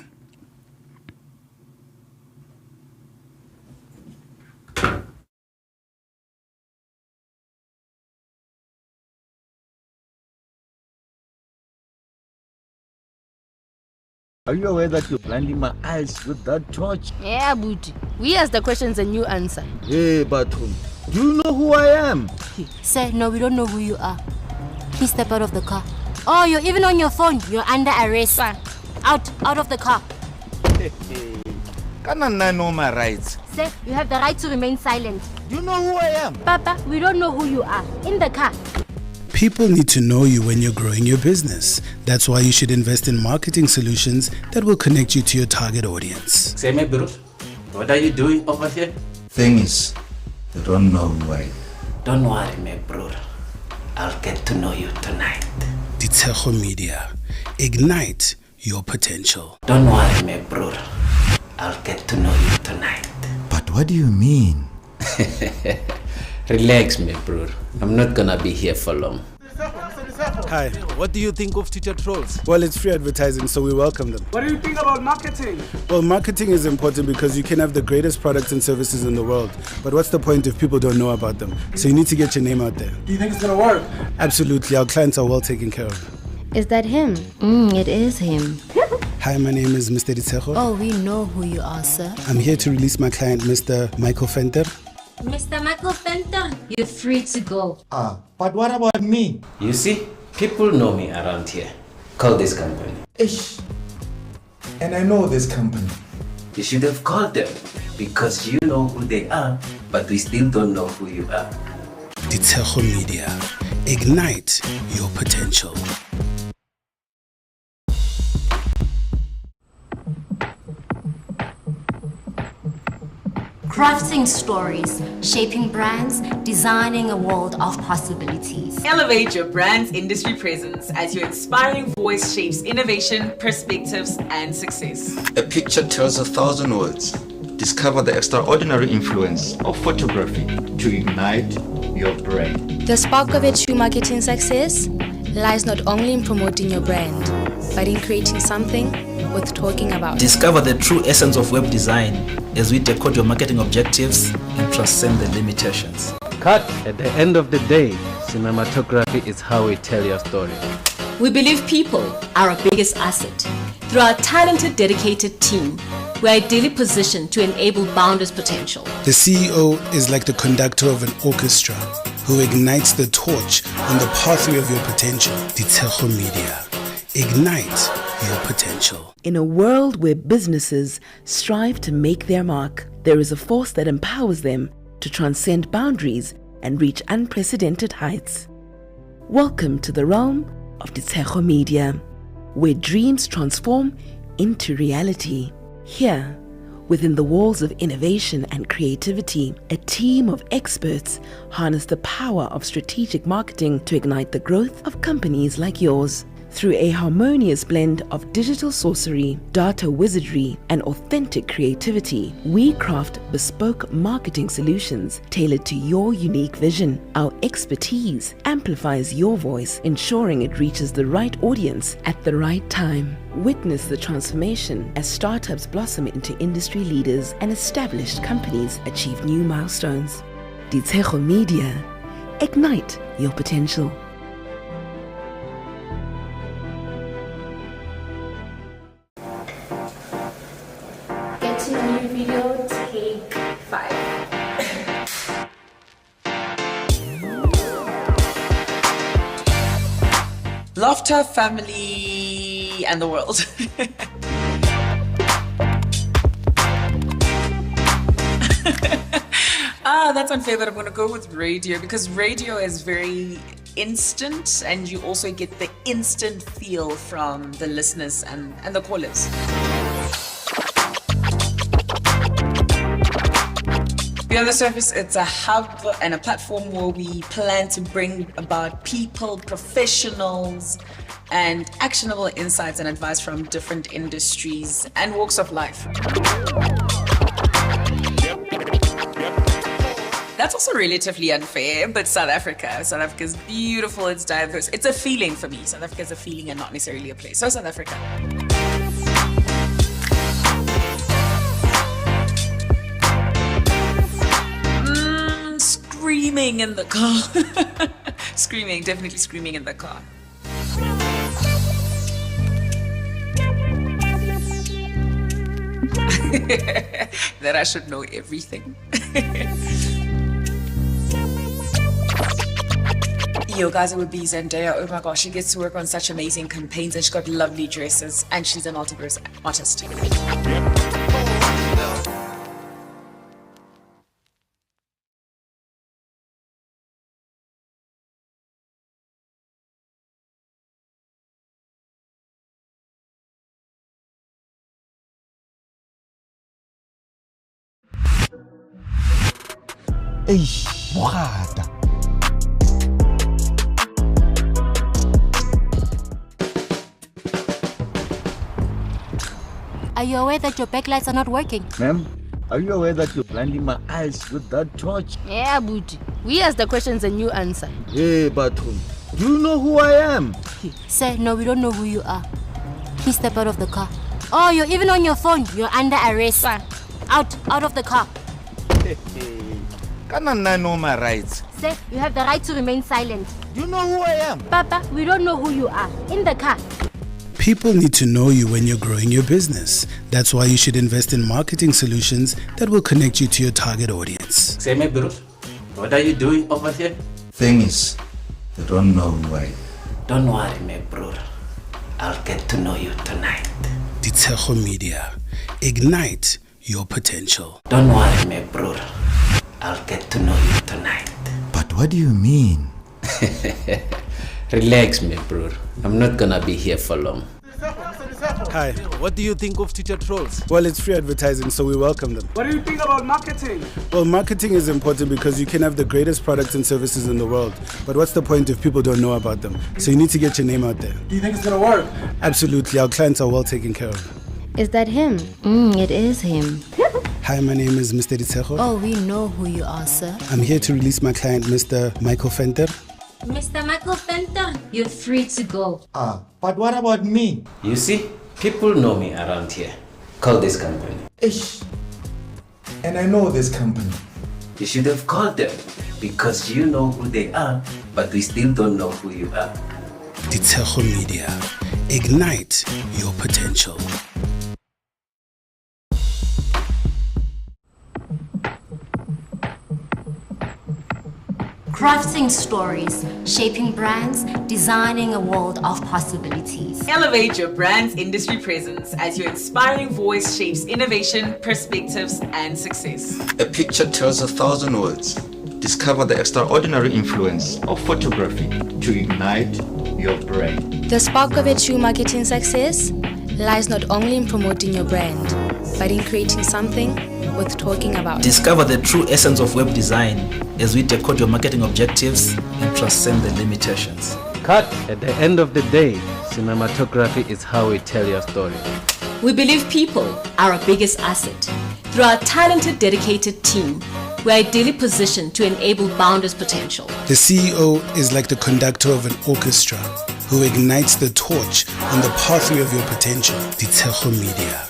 Are you aware that you're blinding my eyes with that torch? Yeah, Booty. We ask the questions and you answer. Hey, but do you know who I am? Sir, no, we don't know who you are. Please step out of the car. Oh, you're even on your phone. You're under arrest. Out of the car. Can I know my rights? Sir, you have the right to remain silent. Do you know who I am? Papa, we don't know who you are. In the car. People need to know you when you're growing your business. That's why you should invest in marketing solutions that will connect you to your target audience. Say, my bro, what are you doing over here? Thing is, they don't know who I am. Don't worry, my bro. I'll get to know you tonight. Ditshego Media. Ignite your potential. Don't worry, my bro. I'll get to know you tonight. But what do you mean? Relax, my bro. I'm not gonna be here for long. Hi. What do you think of Teacher Trolls? Well, it's free advertising, so we welcome them. What do you think about marketing? Well, marketing is important because you can have the greatest products and services in the world. But what's the point if people don't know about them? So you need to get your name out there. Do you think it's gonna work? Absolutely. Our clients are well taken care of. Is that him? It is him. Hi, my name is Mr. Ditshego. Oh, we know who you are, sir. I'm here to release my client, Mr. Michael Venter. Mr. Michael Venter, you're free to go. But what about me? You see, people know me around here. Call this company. Ish. And I know this company. You should have called them because you know who they are, but we still don't know who you are. Ditshego Media. Ignite your potential. crafting stories, shaping brands, designing a world of possibilities. Elevate your brand's industry presence as your inspiring voice shapes innovation, perspectives, and success. A picture tells 1,000 words. Discover the extraordinary influence of photography to ignite your brand. The spark of a true marketing success lies not only in promoting your brand, but in creating something worth talking about. Discover the true essence of web design as we decode your marketing objectives and transcend the limitations. Cut. At the end of the day, cinematography is how we tell your story. We believe people are our biggest asset. Through our talented, dedicated team, we are ideally positioned to enable boundless potential. The CEO is like the conductor of an orchestra who ignites the torch on the pathway of your potential. Ditshego Media. Ignite your potential. In a world where businesses strive to make their mark, there is a force that empowers them to transcend boundaries and reach unprecedented heights. Welcome to the realm of Ditshego Media, where dreams transform into reality. Here, within the walls of innovation and creativity, a team of experts harness the power of strategic marketing to ignite the growth of companies like yours. Through a harmonious blend of digital sorcery, data wizardry, and authentic creativity, we craft bespoke marketing solutions tailored to your unique vision. Our expertise amplifies your voice, ensuring it reaches the right audience at the right time. Witness the transformation as startups blossom into industry leaders and established companies achieve new milestones. Ditshego Media. Ignite your potential. Get to know you video, take 5. Laughter, family, and the world. That's unfair, but I'm going to go with radio because radio is very instant and you also get the instant feel from the listeners and the callers. Beyond the Surface, it's a hub and a platform where we plan to bring about people, professionals, and actionable insights and advice from different industries and walks of life. That's also relatively unfair, but South Africa is beautiful, it's diverse. It's a feeling for me. South Africa is a feeling and not necessarily a place. So South Africa. Screaming in the car. Screaming, definitely screaming in the car. That I should know everything. Yo guys, it would be Zendaya. Oh my gosh, she gets to work on such amazing campaigns and she's got lovely dresses and she's a multiverse artist. Are you aware that your backlights are not working? Ma'am, are you aware that you're blinding my eyes with that torch? Yeah, Booty. We ask the questions and you answer. Hey, but do you know who I am? Sir, no, we don't know who you are. Please step out of the car. Oh, you're even on your phone. You're under arrest. Out of the car. Can I know my rights? Sir, you have the right to remain silent. You know who I am? Papa, we don't know who you are. In the car. People need to know you when you're growing your business. That's why you should invest in marketing solutions that will connect you to your target audience. Say me, bro, what are you doing over here? Thing is, they don't know who I am. Don't worry, my bro. I'll get to know you tonight. Ditshego Media. Ignite your potential. Don't worry, my bro. I'll get to know you tonight. But what do you mean? Relax, my bro. I'm not gonna be here for long. Hi, What do you think of teacher trolls? well, it's free advertising, so we welcome them. What do you think about marketing? Well, marketing is important because you can have the greatest products and services in the world, but what's the point if people don't know about them? So you need to get your name out there. Do you think it's gonna work? Absolutely, our clients are well taken care of. Is that him? It is him. Hi, my name is Mr. Ditshego. Oh, we know who you are, sir. I'm here to release my client, Mr. Michael Fenter. Mr. Michael Fenter, you're free to go. But what about me? You see, people know me around here. Call this company. Ish. And I know this company. You should have called them because you know who they are, but we still don't know who you are. Ditshego Media. Ignite your potential. Crafting stories, shaping brands, designing a world of possibilities. Elevate your brand's industry presence as your inspiring voice shapes innovation, perspectives, and success. A picture tells 1,000 words. Discover the extraordinary influence of photography to ignite your brain. The spark of a true marketing success lies not only in promoting your brand, but in creating something worth talking about. Discover the true essence of web design as we decode your marketing objectives and transcend the limitations. Cut. At the end of the day, cinematography is how we tell your story. We believe people are our biggest asset. Through our talented, dedicated team, we are ideally positioned to enable boundless potential. The CEO is like the conductor of an orchestra who ignites the torch on the pathway of your potential. Ditshego Media.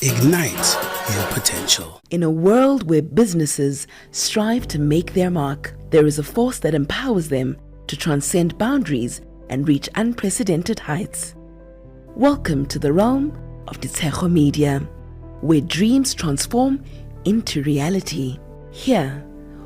Ignite your potential. In a world where businesses strive to make their mark, there is a force that empowers them to transcend boundaries and reach unprecedented heights. Welcome to the realm of Ditshego Media, where dreams transform into reality. Here,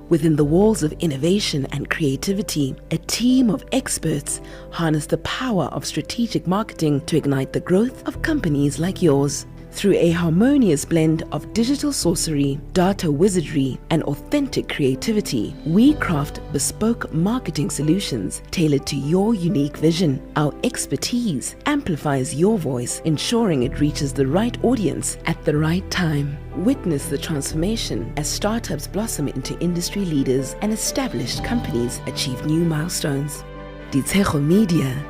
within the walls of innovation and creativity, a team of experts harness the power of strategic marketing to ignite the growth of companies like yours. Through a harmonious blend of digital sorcery, data wizardry, and authentic creativity, we craft bespoke marketing solutions tailored to your unique vision. Our expertise amplifies your voice, ensuring it reaches the right audience at the right time. Witness the transformation as startups blossom into industry leaders and established companies achieve new milestones. Ditshego Media.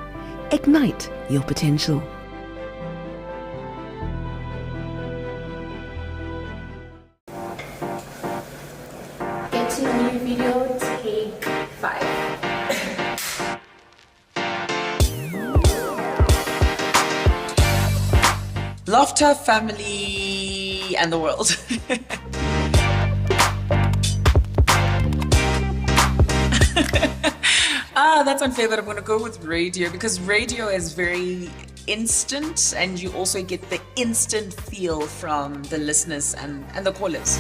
Ignite your potential. Get to know your video, take 5. Laughter, family, and the world. That's unfair, but I'm going to go with radio because radio is very instant and you also get the instant feel from the listeners and the callers.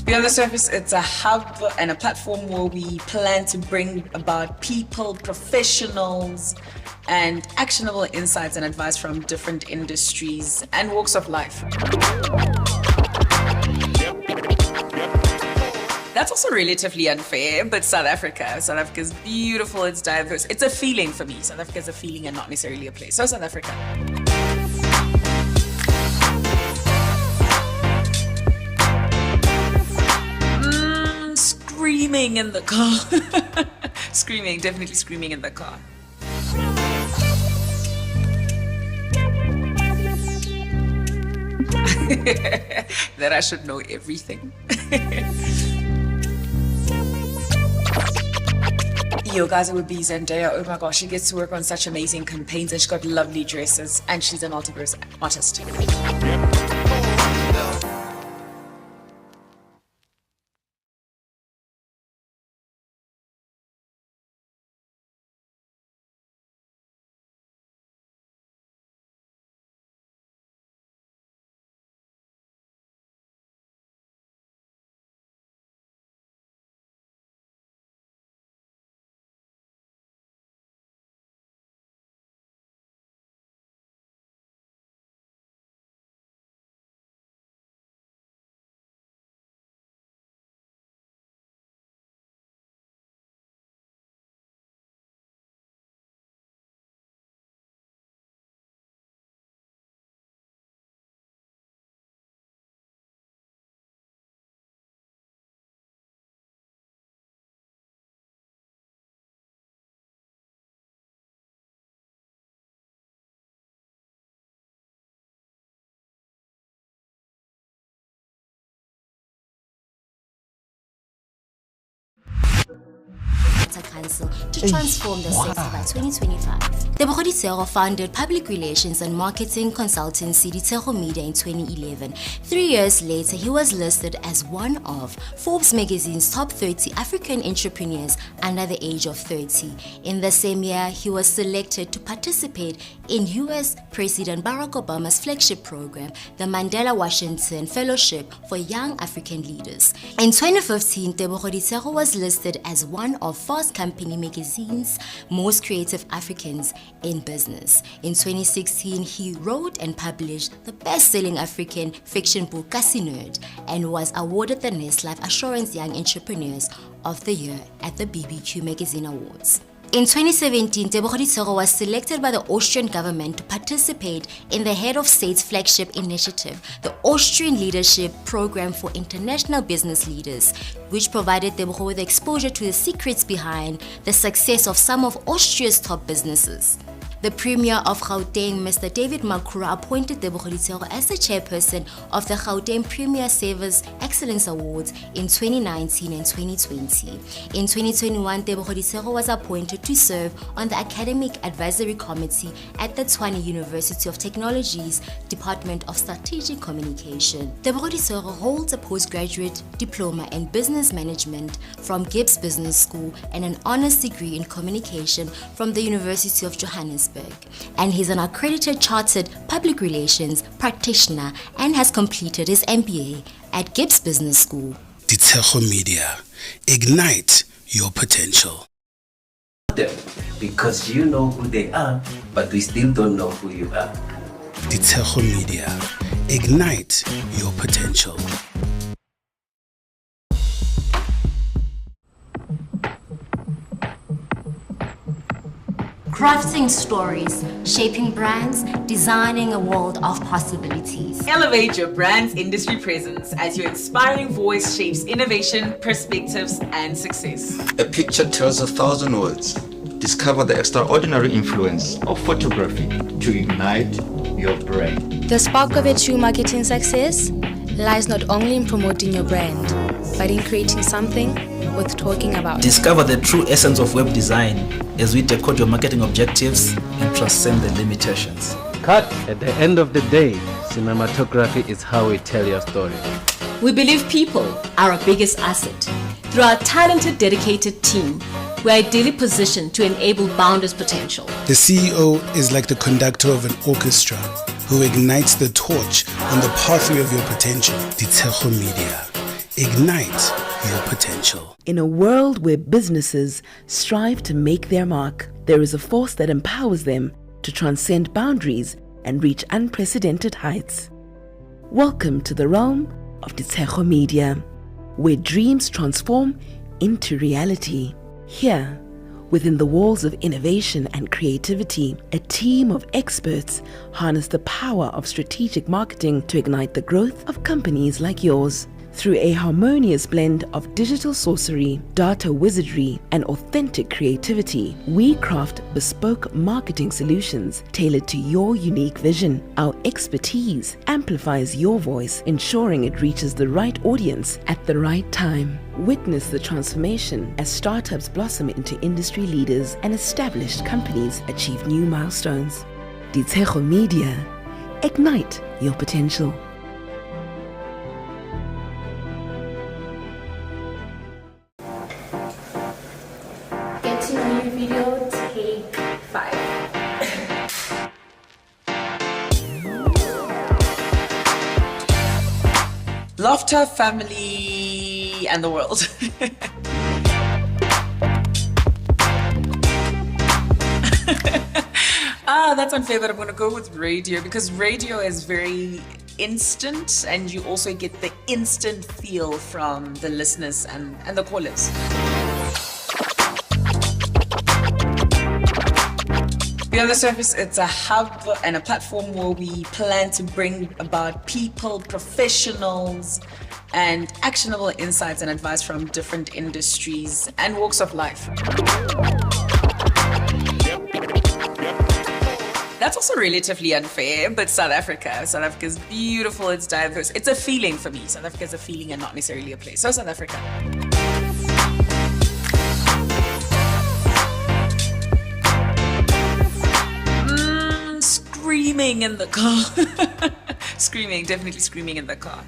Beyond the Surface, it's a hub and a platform where we plan to bring about people, professionals, and actionable insights and advice from different industries and walks of life. That's also relatively unfair, but South Africa is beautiful, it's diverse. It's a feeling for me. South Africa is a feeling and not necessarily a place. So South Africa. Screaming in the car. Screaming, definitely screaming in the car. That I should know everything. Yo, guys, it would be Zendaya. Oh my gosh, she gets to work on such amazing campaigns and she's got lovely dresses and she's an multiverse artist. Council to transform the sector by 2025. Tebogo Ditshego founded public relations and marketing consultancy Ditshego Media in 2011. 3 years later, he was listed as one of Forbes magazine's top 30 African entrepreneurs under the age of 30. In the same year, he was selected to participate in US President Barack Obama's flagship program, the Mandela Washington Fellowship for Young African Leaders. In 2015, Tebogo Ditshego was listed as one of Fast Company magazine's most creative Africans in business. In 2016, he wrote and published the best-selling African fiction book Kasi Nerd and was awarded the Nest Life Assurance Young Entrepreneurs of the Year at the BBQ Magazine Awards. In 2017, Tebogo Ditshego was selected by the Austrian government to participate in the Head of State's flagship initiative, the Austrian Leadership Program for International Business Leaders, which provided Tebogo with exposure to the secrets behind the success of some of Austria's top businesses. The Premier of Gauteng, Mr. David Makura, appointed Tebogo Ditshego as the chairperson of the Gauteng Premier Service Excellence Awards in 2019 and 2020. In 2021, Tebogo Ditshego was appointed to serve on the Academic Advisory Committee at the Tshwane University of Technology's Department of Strategic Communication. Tebogo Ditshego holds a postgraduate diploma in business management from Gibbs Business School and an honors degree in communication from the University of Johannesburg. And he's an accredited chartered public relations practitioner and has completed his MBA at Gibbs Business School. Ditshego Media. Ignite your potential. Because you know who they are, but we still don't know who you are. Ditshego Media. Ignite your potential. Crafting stories, shaping brands, designing a world of possibilities. Elevate your brand's industry presence as your inspiring voice shapes innovation, perspectives, and success. A picture tells 1,000 words. Discover the extraordinary influence of photography to ignite your brand. The spark of a true marketing success lies not only in promoting your brand, but in creating something worth talking about. Discover the true essence of web design as we decode your marketing objectives and transcend the limitations. Cut. At the end of the day, cinematography is how we tell your story. We believe people are our biggest asset. Through our talented, dedicated team, we are ideally positioned to enable boundless potential. The CEO is like the conductor of an orchestra who ignites the torch on the pathway of your potential. Ditshego Media. Ignite your potential. In a world where businesses strive to make their mark, there is a force that empowers them to transcend boundaries and reach unprecedented heights. Welcome to the realm of Ditshego Media, where dreams transform into reality. Here, within the walls of innovation and creativity, a team of experts harness the power of strategic marketing to ignite the growth of companies like yours. Through a harmonious blend of digital sorcery, data wizardry, and authentic creativity, we craft bespoke marketing solutions tailored to your unique vision. Our expertise amplifies your voice, ensuring it reaches the right audience at the right time. Witness the transformation as startups blossom into industry leaders and established companies achieve new milestones. Ditshego Media. Ignite your potential. Get to know your video, take 5. Laughter, family, and the world. That's unfair, but I'm going to go with radio because radio is very instant and you also get the instant feel from the listeners and the callers. Beyond the Surface, it's a hub and a platform where we plan to bring about people, professionals, and actionable insights and advice from different industries and walks of life. That's also relatively unfair, but South Africa is beautiful, it's diverse. It's a feeling for me. South Africa is a feeling and not necessarily a place. So South Africa. screaming in the car. Screaming, definitely screaming in the car.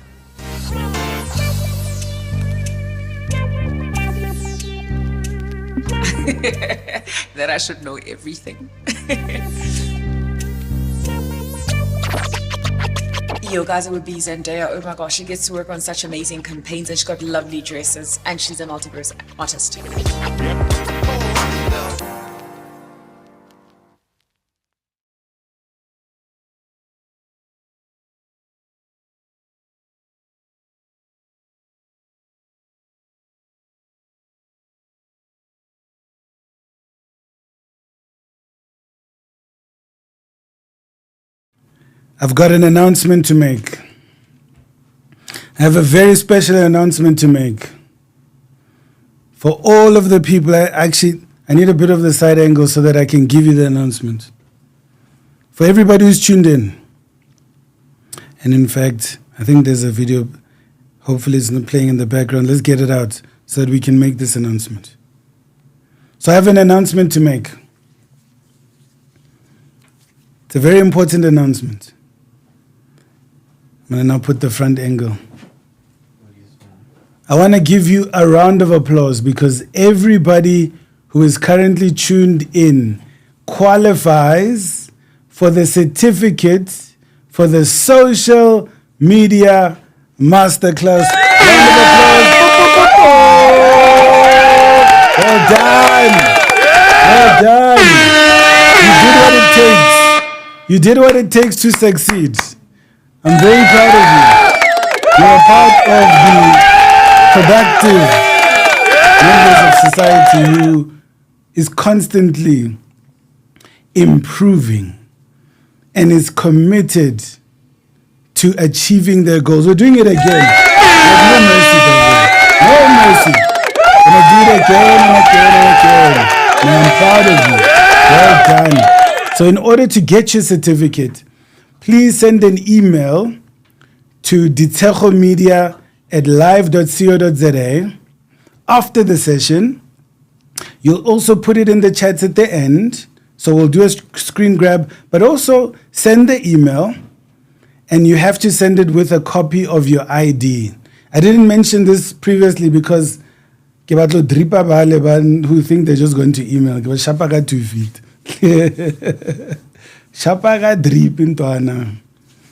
That I should know everything. Yo, guys, it would be Zendaya. Oh my gosh, she gets to work on such amazing campaigns and she's got lovely dresses and she's a multiverse artist. I've got an announcement to make. I have a very special announcement to make. For all of the people, I need a bit of the side angle so that I can give you the announcement. For everybody who's tuned in. And in fact, I think there's a video, hopefully it's not playing in the background. Let's get it out so that we can make this announcement. So I have an announcement to make. It's a very important announcement. I'm going to now put the front angle. I want to give you a round of applause because everybody who is currently tuned in qualifies for the certificate for the social media masterclass. Round of applause. Well done. Well done. You did what it takes. You did what it takes to succeed. I'm very proud of you. You're a part of the productive members of society who is constantly improving and is committed to achieving their goals. We're doing it again. There's no mercy, baby. No mercy. I'm going to do it again and again and again. And I'm proud of you. Well done. So in order to get your certificate, please send an email to Ditshego Media at live.co.za after the session. You'll also put it in the chats at the end. So we'll do a screen grab, but also send the email and you have to send it with a copy of your ID. I didn't mention this previously because who think they're just going to email. Shapaga 2 feet. Shapaga drip into.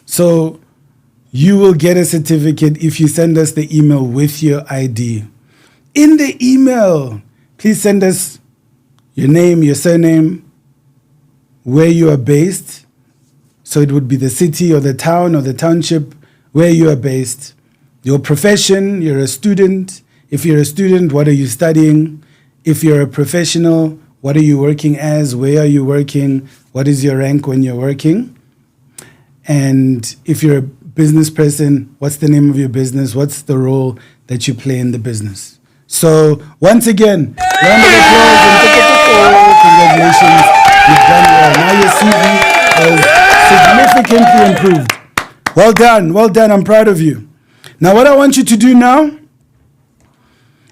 So you will get a certificate if you send us the email with your ID. In the email, please send us your name, your surname, where you are based. So it would be the city or the town or the township where you are based. Your profession, you're a student. If you're a student, what are you studying? If you're a professional, what are you working as? Where are you working? What is your rank when you're working? And if you're a business person, what's the name of your business? What's the role that you play in the business? So once again, round of applause and congratulations. You've done well. Now your CV has significantly improved. Well done. Well done. I'm proud of you. Now what I want you to do now,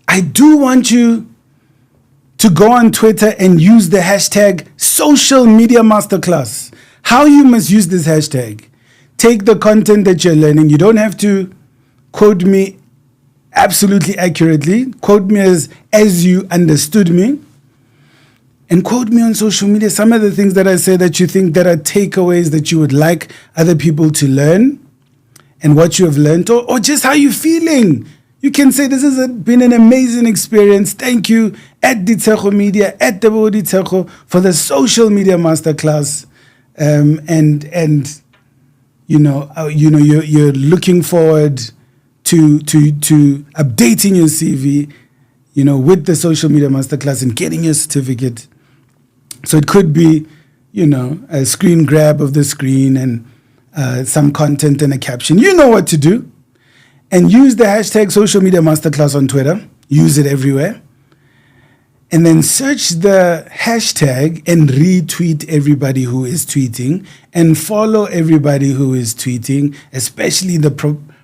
I do want you to go on Twitter and use the hashtag social media masterclass. How you must use this hashtag. Take the content that you're learning. You don't have to quote me absolutely accurately. Quote me as you understood me. And quote me on social media some of the things that I say that you think that are takeaways that you would like other people to learn and what you have learned or just how you're feeling. You can say this has been an amazing experience. Thank you at Ditshego Media, at Tebogo Ditshego for the social media masterclass. And you're looking forward to updating your CV, with the social media masterclass and getting your certificate. So it could be, a screen grab of the screen and some content and a caption. You know what to do. And use the hashtag social media masterclass on Twitter. Use it everywhere. And then search the hashtag and retweet everybody who is tweeting and follow everybody who is tweeting, especially the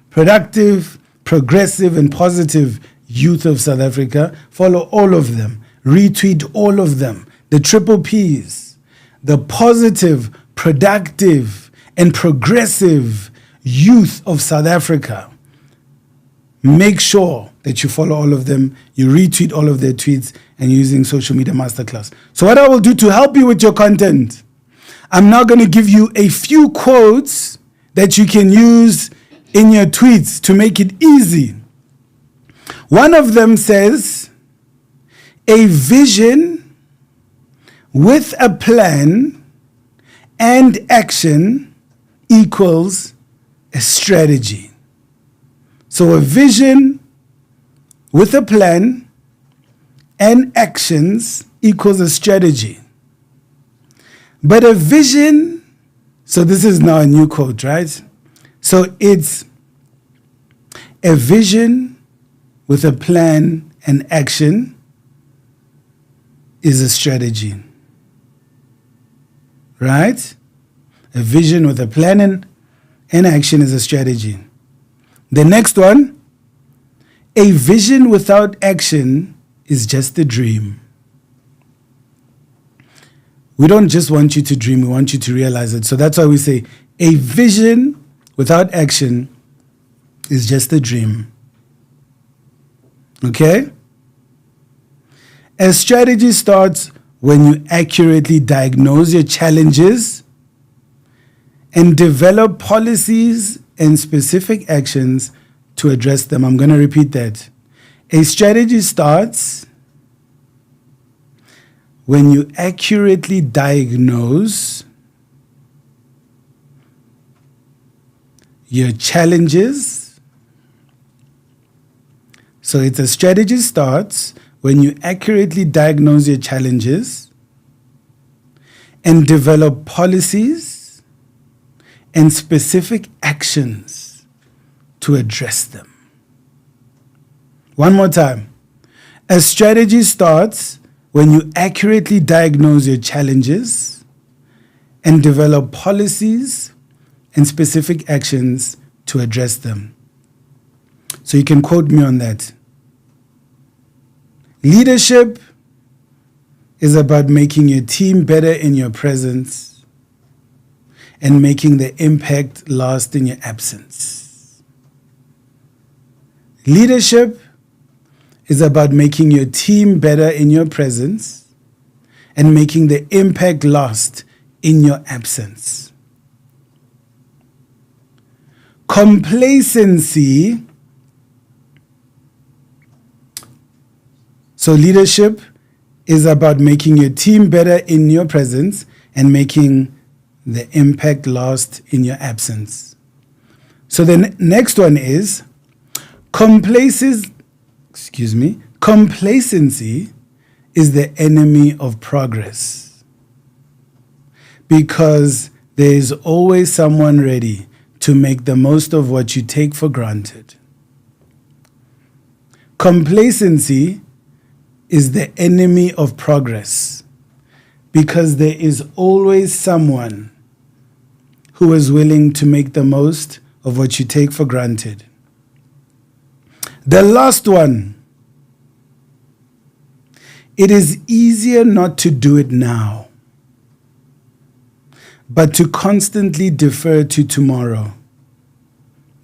productive, progressive, and positive youth of South Africa. Follow all of them. Retweet all of them. The triple Ps. The positive, productive, and progressive youth of South Africa. Make sure that you follow all of them, you retweet all of their tweets, and you're using Social Media Masterclass. So what I will do to help you with your content, I'm now going to give you a few quotes that you can use in your tweets to make it easy. One of them says, a vision with a plan and action equals a strategy. So a vision with a plan and actions equals a strategy. But a vision, so this is now a new quote, right? So it's a vision with a plan and action is a strategy. Right? A vision with a plan and action is a strategy. The next one, a vision without action is just a dream. We don't just want you to dream, we want you to realize it. So that's why we say a vision without action is just a dream. Okay? A strategy starts when you accurately diagnose your challenges and develop policies and specific actions to address them. I'm going to repeat that. A strategy starts when you accurately diagnose your challenges. So it's a strategy starts when you accurately diagnose your challenges and develop policies and specific actions to address them. One more time. A strategy starts when you accurately diagnose your challenges and develop policies and specific actions to address them. So you can quote me on that. Leadership is about making your team better in your presence and making the impact last in your absence. Leadership is about making your team better in your presence and making the impact last in your absence. Complacency. So leadership is about making your team better in your presence and making the impact last in your absence. So the next one is complacency is the enemy of progress, because there is always someone ready to make the most of what you take for granted. Complacency is the enemy of progress, because there is always someone who is willing to make the most of what you take for granted. The last one, it is easier not to do it now, but to constantly defer to tomorrow.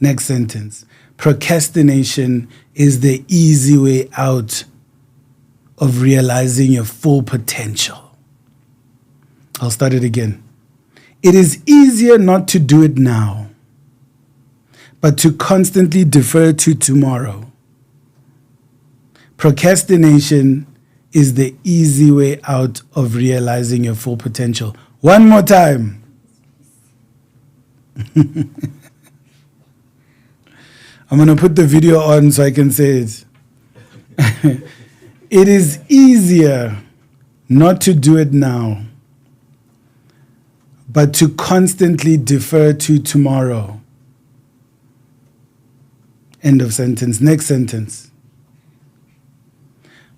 Next sentence. Procrastination is the easy way out of realizing your full potential. I'll start it again. It is easier not to do it now, but to constantly defer to tomorrow. Procrastination is the easy way out of realizing your full potential. One more time. I'm going to put the video on so I can say it. It is easier not to do it now, but to constantly defer to tomorrow. End of sentence. Next sentence.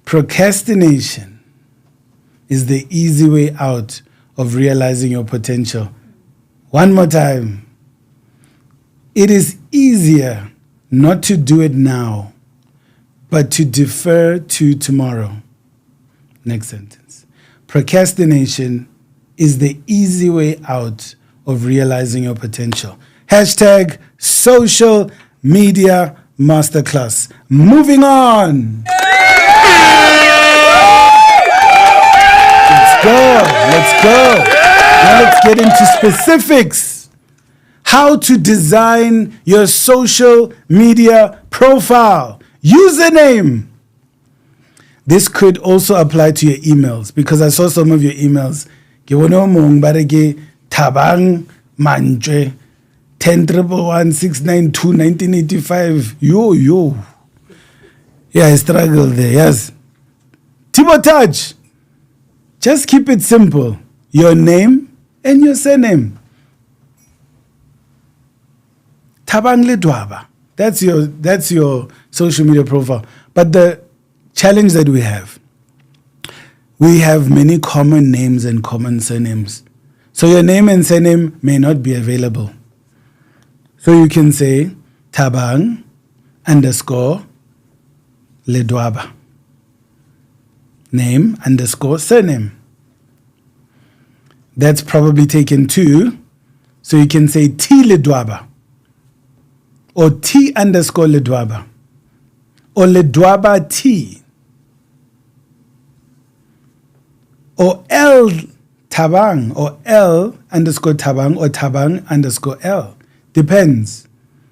Procrastination is the easy way out of realizing your potential. One more time. It is easier not to do it now, but to defer to tomorrow. Next sentence. Procrastination is the easy way out of realizing your potential. Hashtag social media masterclass. Moving on. Let's go. Now let's get into specifics. How to design your social media profile. Username. This could also apply to your emails, because I saw some of your emails. Tabang Manjwe 101169291985. Yo. Yeah, I struggled there. Yes. Tebogo, just keep it simple. Your name and your surname. Tabang Ledwaba. That's your social media profile. But the challenge that we have many common names and common surnames. So your name and surname may not be available. So you can say Tabang _ Ledwaba. Name _ surname. That's probably taken two. So you can say T Ledwaba, or T _ Ledwaba, or Ledwaba T, or L Tabang, or L _ Tabang, or Tabang _ L. Depends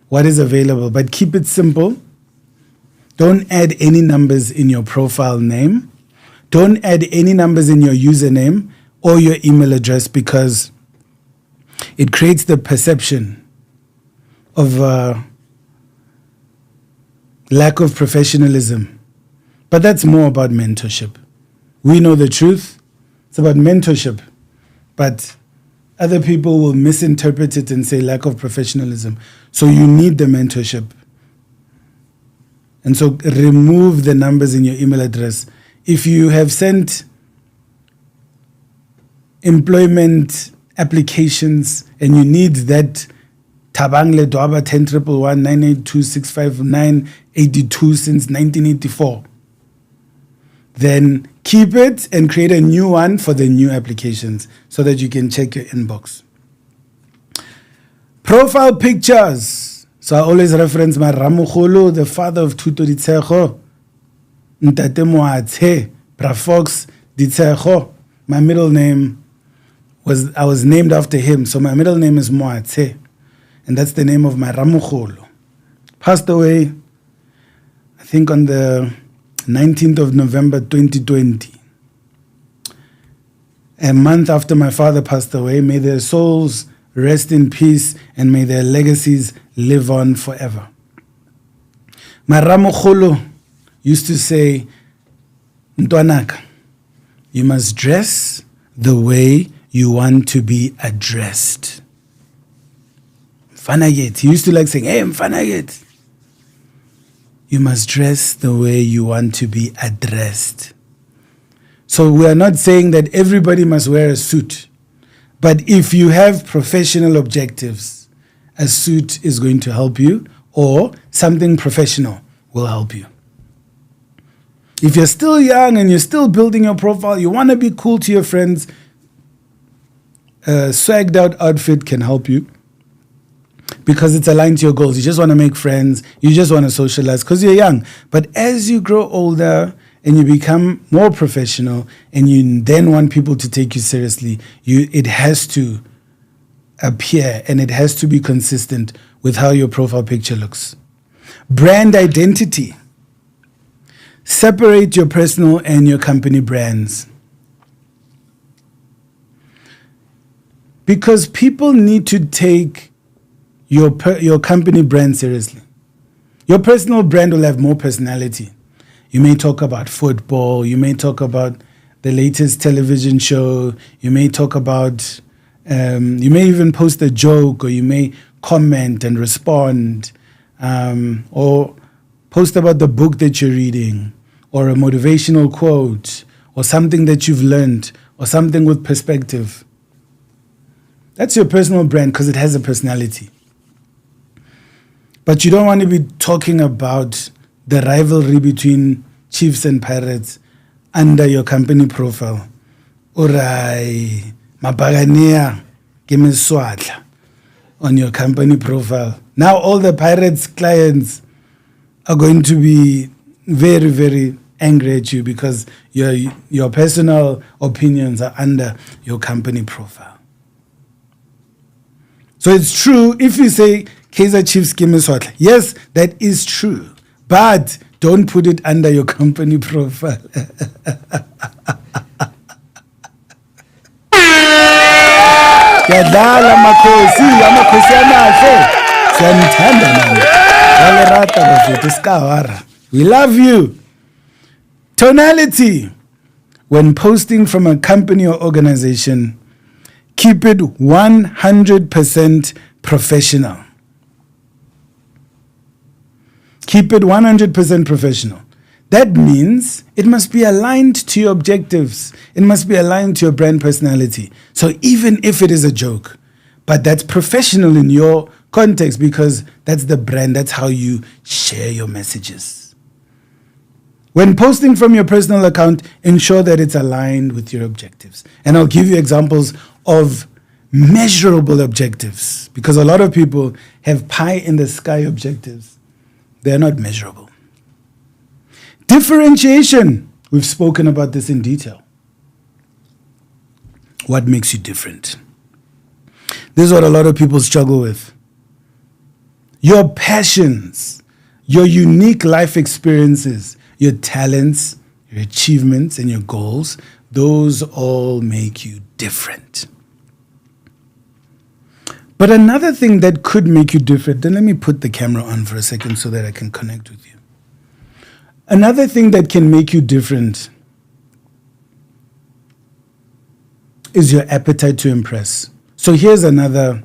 what is available, but keep it simple. Don't add any numbers in your profile name. Don't add any numbers in your username or your email address, because it creates the perception of lack of professionalism. But that's more about mentorship. We know the truth. It's about mentorship. But other people will misinterpret it and say lack of professionalism. So you need the mentorship. And so remove the numbers in your email address. If you have sent employment applications and you need that Tabang Ledwaba 101119826592 since 1984, then keep it and create a new one for the new applications so that you can check your inbox. Profile pictures. So I always reference my Ramogolo, the father of Tebogo Ditshego, Ntate Moatshe, Brafox Ditshego. My middle name I was named after him, so my middle name is Moatshe, and that's the name of my Ramogolo. Passed away, I think, on the 19th of November 2020. A month after my father passed away. May their souls rest in peace and may their legacies live on forever. My Ramogolo used to say, Ntwanaka, you must dress the way you want to be addressed. Mfanayet. He used to like saying, hey, Mfanayet. You must dress the way you want to be addressed. So we are not saying that everybody must wear a suit. But if you have professional objectives, a suit is going to help you, or something professional will help you. If you're still young and you're still building your profile, you want to be cool to your friends, a swagged out outfit can help you because it's aligned to your goals. You just want to make friends. You just want to socialize because you're young. But as you grow older and you become more professional and you then want people to take you seriously, it has to appear and it has to be consistent with how your profile picture looks. Brand identity. Separate your personal and your company brands. Because people need to take your company brand seriously. Your personal brand will have more personality. You may talk about football. You may talk about the latest television show. You may talk about, you may even post a joke, or you may comment and respond, or post about the book that you're reading, or a motivational quote, or something that you've learned, or something with perspective. That's your personal brand because it has a personality. But you don't want to be talking about the rivalry between Chiefs and Pirates under your company profile. Orai, Mapagania, Kemiswatla on your company profile. Now all the Pirates clients are going to be very, very angry at you because your personal opinions are under your company profile. So it's true if you say Kaizer Chiefs Kemiswatla. Yes, that is true. But don't put it under your company profile. Kuyadlala amakhosi amahle. Siyanithanda nami. Yalerata bafethu isikawara. We love you. Tonality. When posting from a company or organization, keep it 100% professional. Keep it 100% professional. That means it must be aligned to your objectives. It must be aligned to your brand personality. So even if it is a joke, but that's professional in your context because that's the brand, that's how you share your messages. When posting from your personal account, ensure that it's aligned with your objectives. And I'll give you examples of measurable objectives because a lot of people have pie in the sky objectives. They're not measurable. Differentiation. We've spoken about this in detail. What makes you different? This is what a lot of people struggle with. Your passions, your unique life experiences, your talents, your achievements, and your goals, those all make you different. But another thing that could make you different, then let me put the camera on for a second so that I can connect with you. Another thing that can make you different is your appetite to impress. So here's another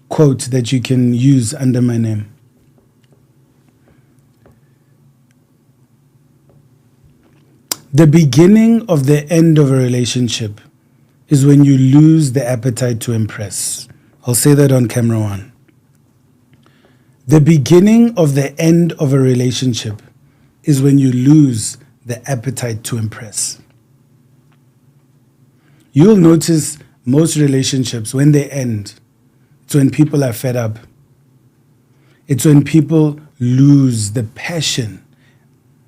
quote that you can use under my name. The beginning of the end of a relationship is when you lose the appetite to impress. I'll say that on camera one. The beginning of the end of a relationship is when you lose the appetite to impress. You'll notice most relationships, when they end, it's when people are fed up. It's when people lose the passion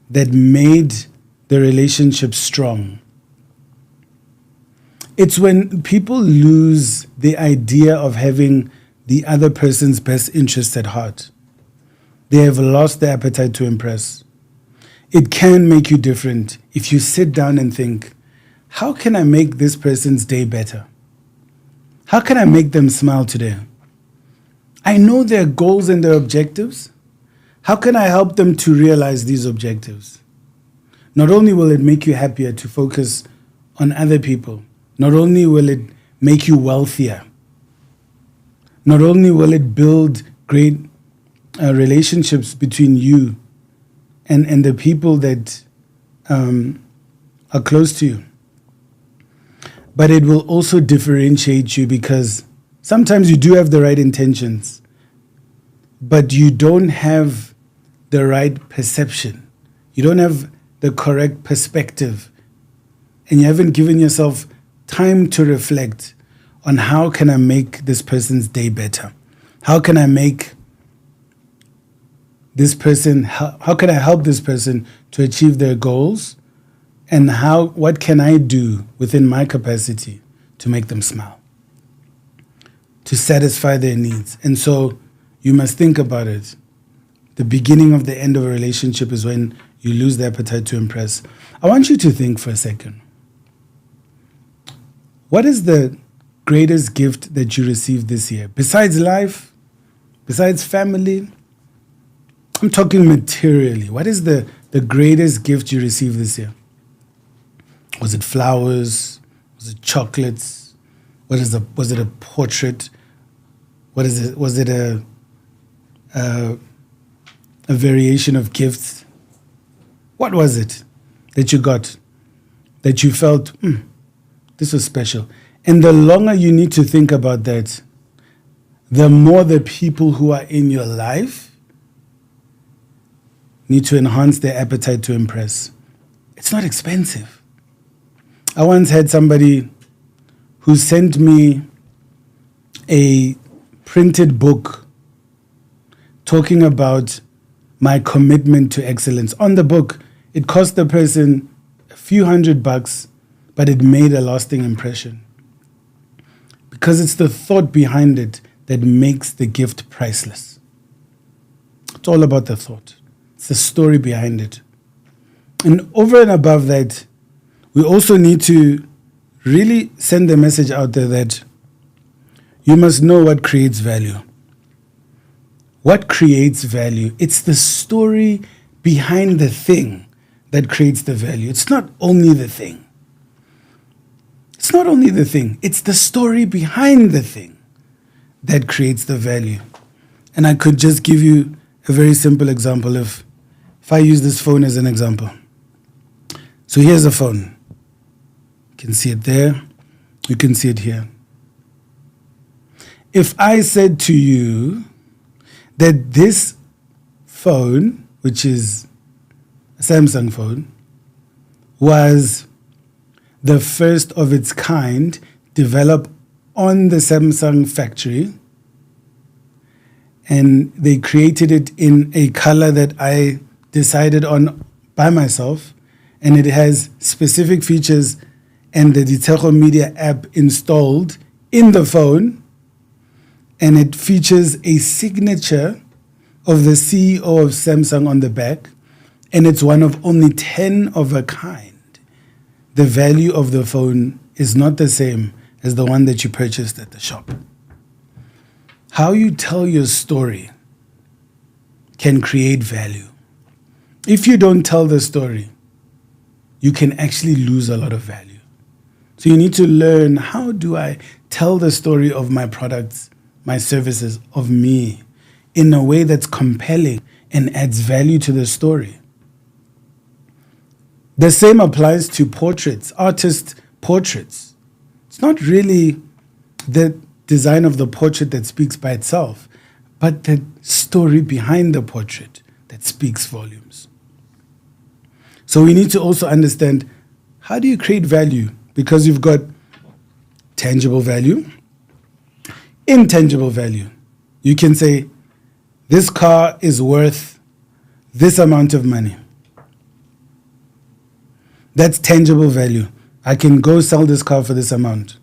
that made the relationship strong. It's when people lose the idea of having the other person's best interest at heart. They have lost the appetite to impress. It can make you different if you sit down and think, how can I make this person's day better? How can I make them smile today? I know their goals and their objectives. How can I help them to realize these objectives? Not only will it make you happier to focus on other people, not only will it make you wealthier, not only will it build great relationships between you and the people that are close to you, but it will also differentiate you because sometimes you do have the right intentions, but you don't have the right perception. You don't have the correct perspective, and you haven't given yourself time to reflect on how can I make this person's day better? How can I make this person, how can I help this person to achieve their goals? And what can I do within my capacity to make them smile, to satisfy their needs? And so you must think about it. The beginning of the end of a relationship is when you lose the appetite to impress. I want you to think for a second. What is the greatest gift that you received this year? Besides life, besides family, I'm talking materially. What is the greatest gift you received this year? Was it flowers? Was it chocolates? Was it a portrait? What is it? Was it a variation of gifts? What was it that you got that you felt, this was special? And the longer you need to think about that, the more the people who are in your life need to enhance their appetite to impress. It's not expensive. I once had somebody who sent me a printed book talking about my commitment to excellence. On the book, it cost the person a few $100, but it made a lasting impression. Because it's the thought behind it that makes the gift priceless. It's all about the thought. It's the story behind it. And over and above that, we also need to really send the message out there that you must know what creates value. What creates value? It's the story behind the thing that creates the value. It's not only the thing. It's not only the thing. It's the story behind the thing that creates the value. And I could just give you a very simple example if I use this phone as an example. So here's a phone. You can see it there. You can see it here. If I said to you that this phone, which is a Samsung phone, was the first of its kind developed on the Samsung factory, and they created it in a color that I decided on by myself, and it has specific features and the Ditshego Media app installed in the phone, and it features a signature of the CEO of Samsung on the back, and it's one of only 10 of a kind. The value of the phone is not the same as the one that you purchased at the shop. How you tell your story can create value. If you don't tell the story, you can actually lose a lot of value. So you need to learn, how do I tell the story of my products, my services, of me, in a way that's compelling and adds value to the story. The same applies to portraits, artist portraits. It's not really the design of the portrait that speaks by itself, but the story behind the portrait that speaks volumes. So we need to also understand, how do you create value? Because you've got tangible value, intangible value. You can say, this car is worth this amount of money. That's tangible value. I can go sell this car for this amount.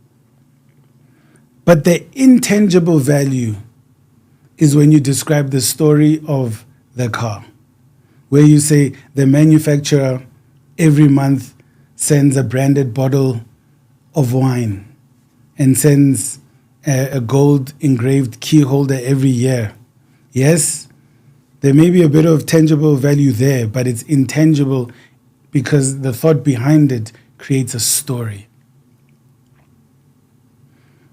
But the intangible value is when you describe the story of the car, where you say the manufacturer every month sends a branded bottle of wine and sends a gold engraved key holder every year. Yes, there may be a bit of tangible value there, but it's intangible because the thought behind it creates a story.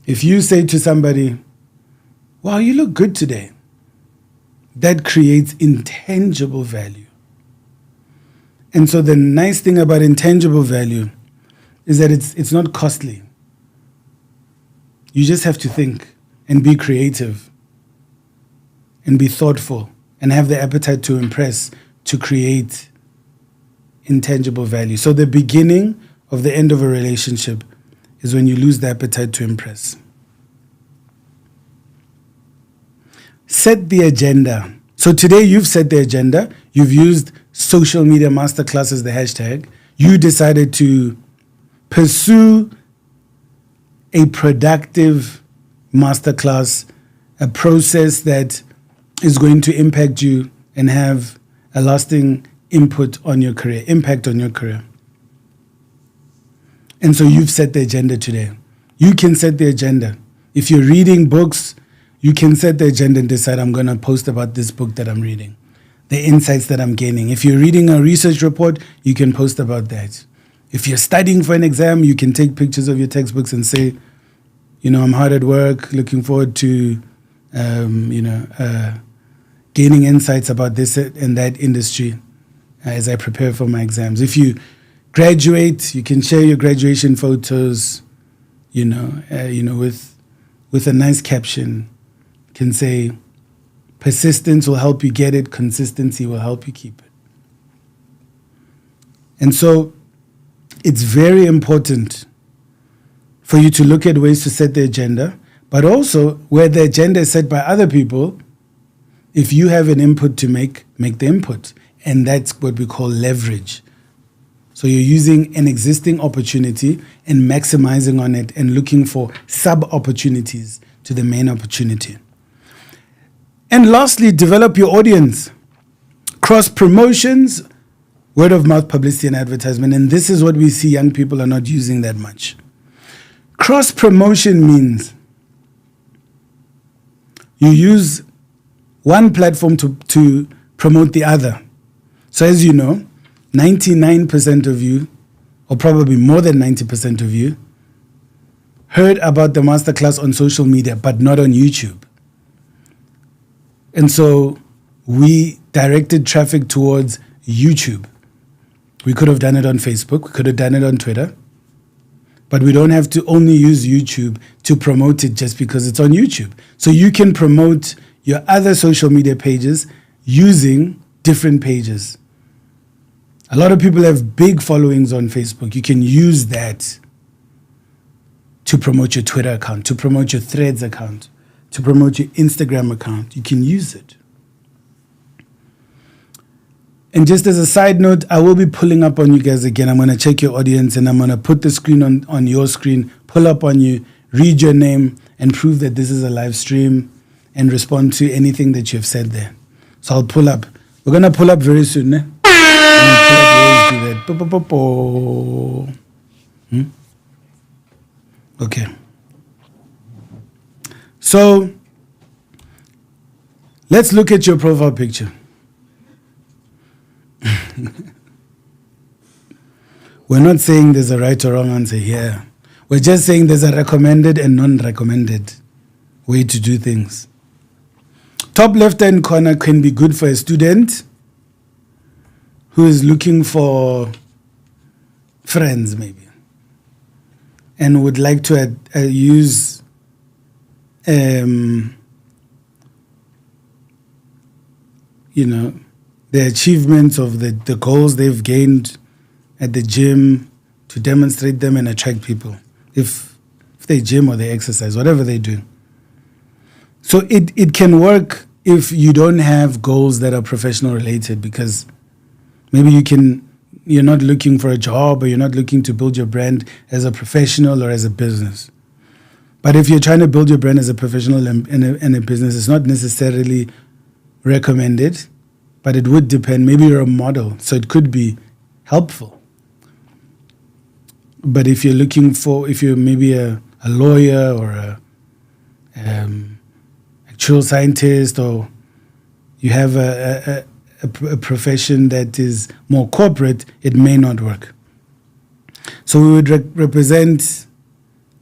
If you say to somebody, wow, you look good today, that creates intangible value. And so the nice thing about intangible value is that it's not costly. You just have to think and be creative and be thoughtful and have the appetite to impress, to create intangible value. So the beginning of the end of a relationship is when you lose the appetite to impress. Set the agenda. So today you've set the agenda. You've used social media masterclass as the hashtag. You decided to pursue a productive masterclass, a process that is going to impact you and have a lasting input on your career, impact on your career. And so you've set the agenda today. You can set the agenda. If you're reading books, you can set the agenda and decide, I'm going to post about this book that I'm reading, the insights that I'm gaining. If you're reading a research report, you can post about that. If you're studying for an exam, you can take pictures of your textbooks and say, I'm hard at work, looking forward to, gaining insights about this and that industry as I prepare for my exams. If you graduate, you can share your graduation photos, with a nice caption. You can say, persistence will help you get it, consistency will help you keep it. And so it's very important for you to look at ways to set the agenda, But also, where the agenda is set by other people, if you have an input to make the input. And that's what we call leverage. So you're using an existing opportunity and maximizing on it and looking for sub-opportunities to the main opportunity. And lastly, develop your audience. Cross-promotions, word-of-mouth publicity and advertisement. And this is what we see young people are not using that much. Cross-promotion means you use one platform to promote the other. So as you know, 99% of you, or probably more than 90% of you, heard about the masterclass on social media, but not on YouTube. And so we directed traffic towards YouTube. We could have done it on Facebook, we could have done it on Twitter, but we don't have to only use YouTube to promote it just because it's on YouTube. So you can promote your other social media pages using different pages. A lot of people have big followings on Facebook. You can use that to promote your Twitter account, to promote your Threads account, to promote your Instagram account. You can use it. And just as a side note, I will be pulling up on you guys again. I'm going to check your audience and I'm going to put the screen on your screen, pull up on you, read your name, and prove that this is a live stream and respond to anything that you've said there. So I'll pull up. We're going to pull up very soon. Okay. So let's look at your profile picture. We're not saying there's a right or wrong answer here. We're just saying there's a recommended and non-recommended way to do things. Top left-hand corner can be good for a student who is looking for friends, maybe, and would like to use the achievements of the goals they've gained at the gym to demonstrate them and attract people. If they gym or they exercise, whatever they do. So it can work if you don't have goals that are professional related, because maybe you're not looking for a job or you're not looking to build your brand as a professional or as a business. But if you're trying to build your brand as a professional and a business, it's not necessarily recommended, but it would depend. Maybe you're a model, so it could be helpful. But if you're maybe a lawyer or a actual scientist, or you have a profession that is more corporate, it may not work. So we would represent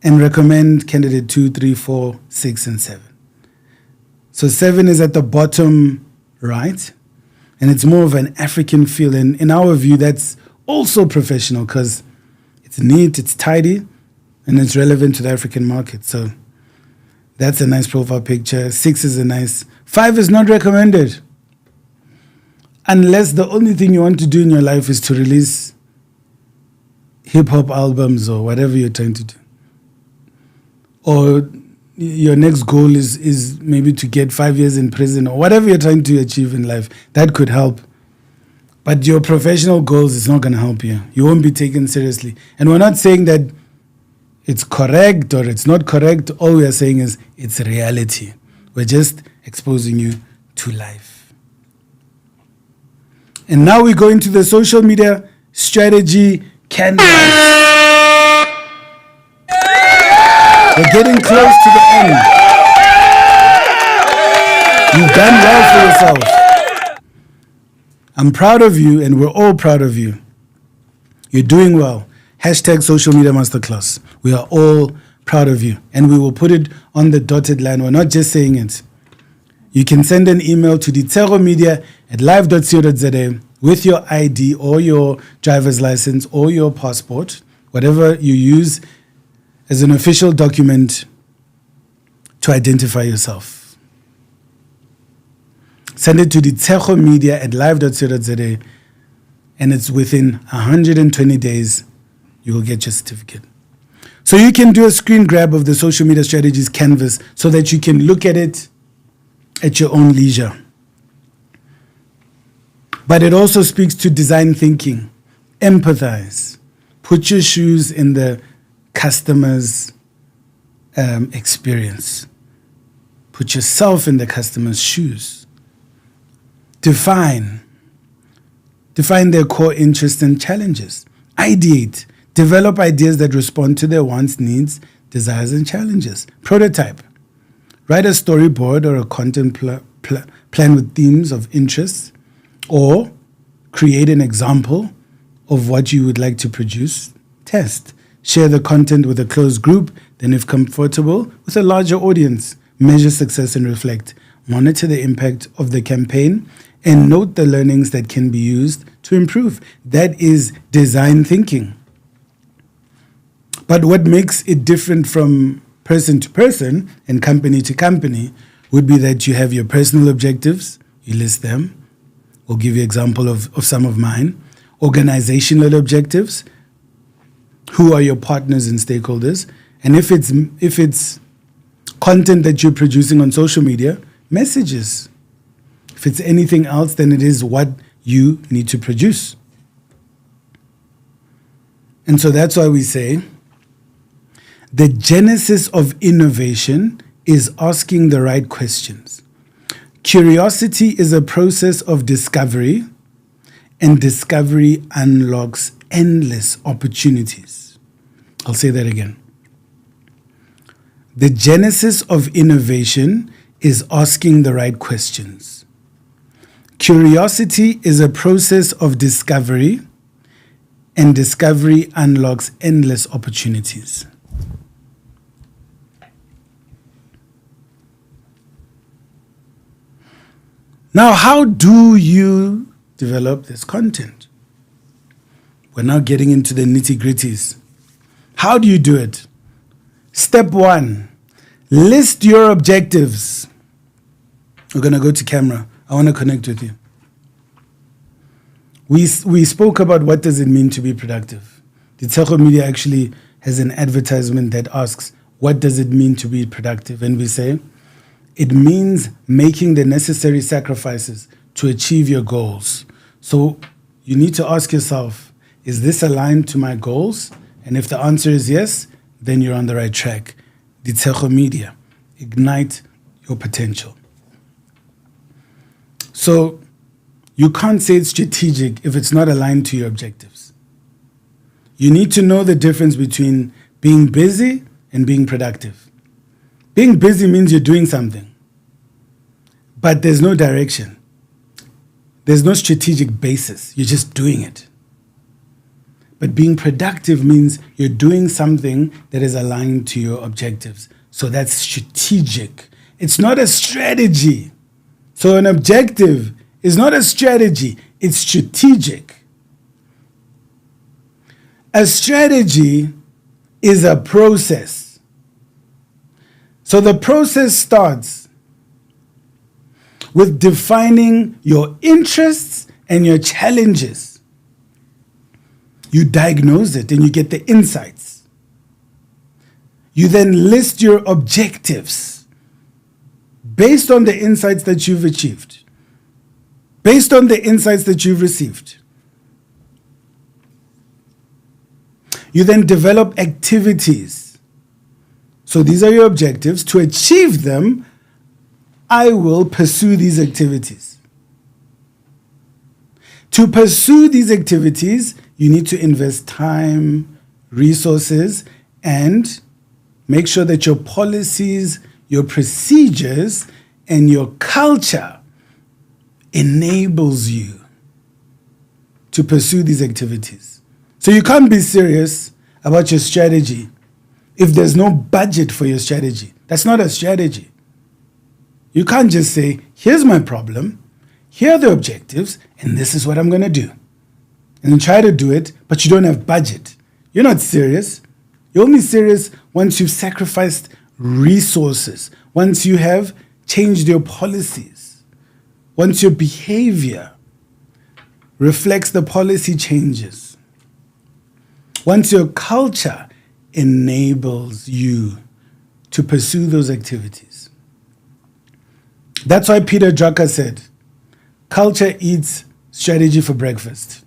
and recommend candidate 2, 3, 4, 6, and 7. So 7 is at the bottom right, and it's more of an African feel. And in our view, that's also professional because it's neat, it's tidy, and it's relevant to the African market. So that's a nice profile picture. 6 is a nice. 5 is not recommended. Unless the only thing you want to do in your life is to release hip-hop albums or whatever you're trying to do. Or your next goal is maybe to get 5 years in prison or whatever you're trying to achieve in life. That could help. But your professional goals is not going to help you. You won't be taken seriously. And we're not saying that it's correct or it's not correct. All we are saying is it's reality. We're just exposing you to life. And now we go into the social media strategy canvas. We're getting close to the end. You've done well for yourself. I'm proud of you, and we're all proud of you. You're doing well. Hashtag social media masterclass. We are all proud of you. And we will put it on the dotted line. We're not just saying it. You can send an email to Ditshego Media at live.co.za with your ID or your driver's license or your passport, whatever you use as an official document to identify yourself. Send it to Ditshego Media at live.co.za, and it's within 120 days you will get your certificate. So you can do a screen grab of the social media strategies canvas so that you can look at it at your own leisure. But it also speaks to design thinking. Empathize. Put your shoes in the customer's experience. Put yourself in the customer's shoes. Define their core interests and challenges. Ideate. Develop ideas that respond to their wants, needs, desires, and challenges. Prototype. Write a storyboard or a content plan with themes of interest, or create an example of what you would like to produce. Test. Share the content with a closed group, then if comfortable, with a larger audience. Measure success and reflect. Monitor the impact of the campaign and note the learnings that can be used to improve. That is design thinking. But what makes it different from person to person and company to company would be that you have your personal objectives, you list them. We'll give you an example of some of mine. Organizational objectives, who are your partners and stakeholders? And if it's content that you're producing on social media, messages. If it's anything else, then it is what you need to produce. And so that's why we say the genesis of innovation is asking the right questions. Curiosity is a process of discovery, and discovery unlocks endless opportunities. I'll say that again. The genesis of innovation is asking the right questions. Curiosity is a process of discovery, and discovery unlocks endless opportunities. Now, how do you develop this content? We're now getting into the nitty-gritties. How do you do it? Step 1, list your objectives. We're going to go to camera. I want to connect with you. We spoke about what does it mean to be productive. Ditshego Media actually has an advertisement that asks, what does it mean to be productive? And we say, it means making the necessary sacrifices to achieve your goals. So you need to ask yourself, is this aligned to my goals? And if the answer is yes, then you're on the right track. Ditshego Media, ignite your potential. So you can't say it's strategic if it's not aligned to your objectives. You need to know the difference between being busy and being productive. Being busy means you're doing something, but there's no direction. There's no strategic basis. You're just doing it. But being productive means you're doing something that is aligned to your objectives. So that's strategic. It's not a strategy. So an objective is not a strategy. It's strategic. A strategy is a process. So the process starts with defining your interests and your challenges. You diagnose it and you get the insights. You then list your objectives based on the insights that you've achieved, based on the insights that you've received. You then develop activities. So these are your objectives. To achieve them, I will pursue these activities. To pursue these activities, you need to invest time, resources, and make sure that your policies, your procedures, and your culture enables you to pursue these activities. So you can't be serious about your strategy if there's no budget for your strategy. That's not a strategy. You can't just say, here's my problem, here are the objectives, and this is what I'm going to do. And then try to do it, but you don't have budget. You're not serious. You're only serious once you've sacrificed resources, once you have changed your policies, once your behavior reflects the policy changes, once your culture enables you to pursue those activities. That's why Peter Drucker said, culture eats strategy for breakfast.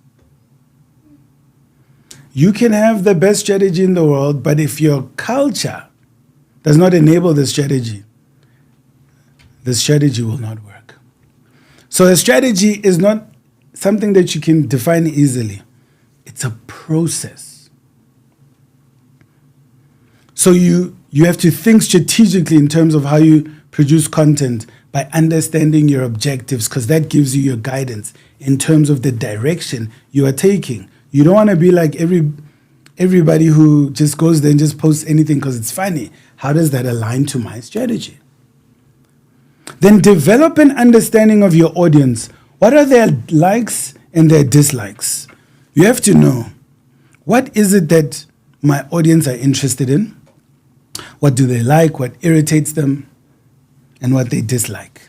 You can have the best strategy in the world, but if your culture does not enable the strategy will not work. So a strategy is not something that you can define easily. It's a process. So you have to think strategically in terms of how you produce content by understanding your objectives, because that gives you your guidance in terms of the direction you are taking. You don't want to be like everybody who just goes there and just posts anything because it's funny. How does that align to my strategy? Then develop an understanding of your audience. What are their likes and their dislikes? You have to know, what is it that my audience are interested in? What do they like? What irritates them? And what they dislike.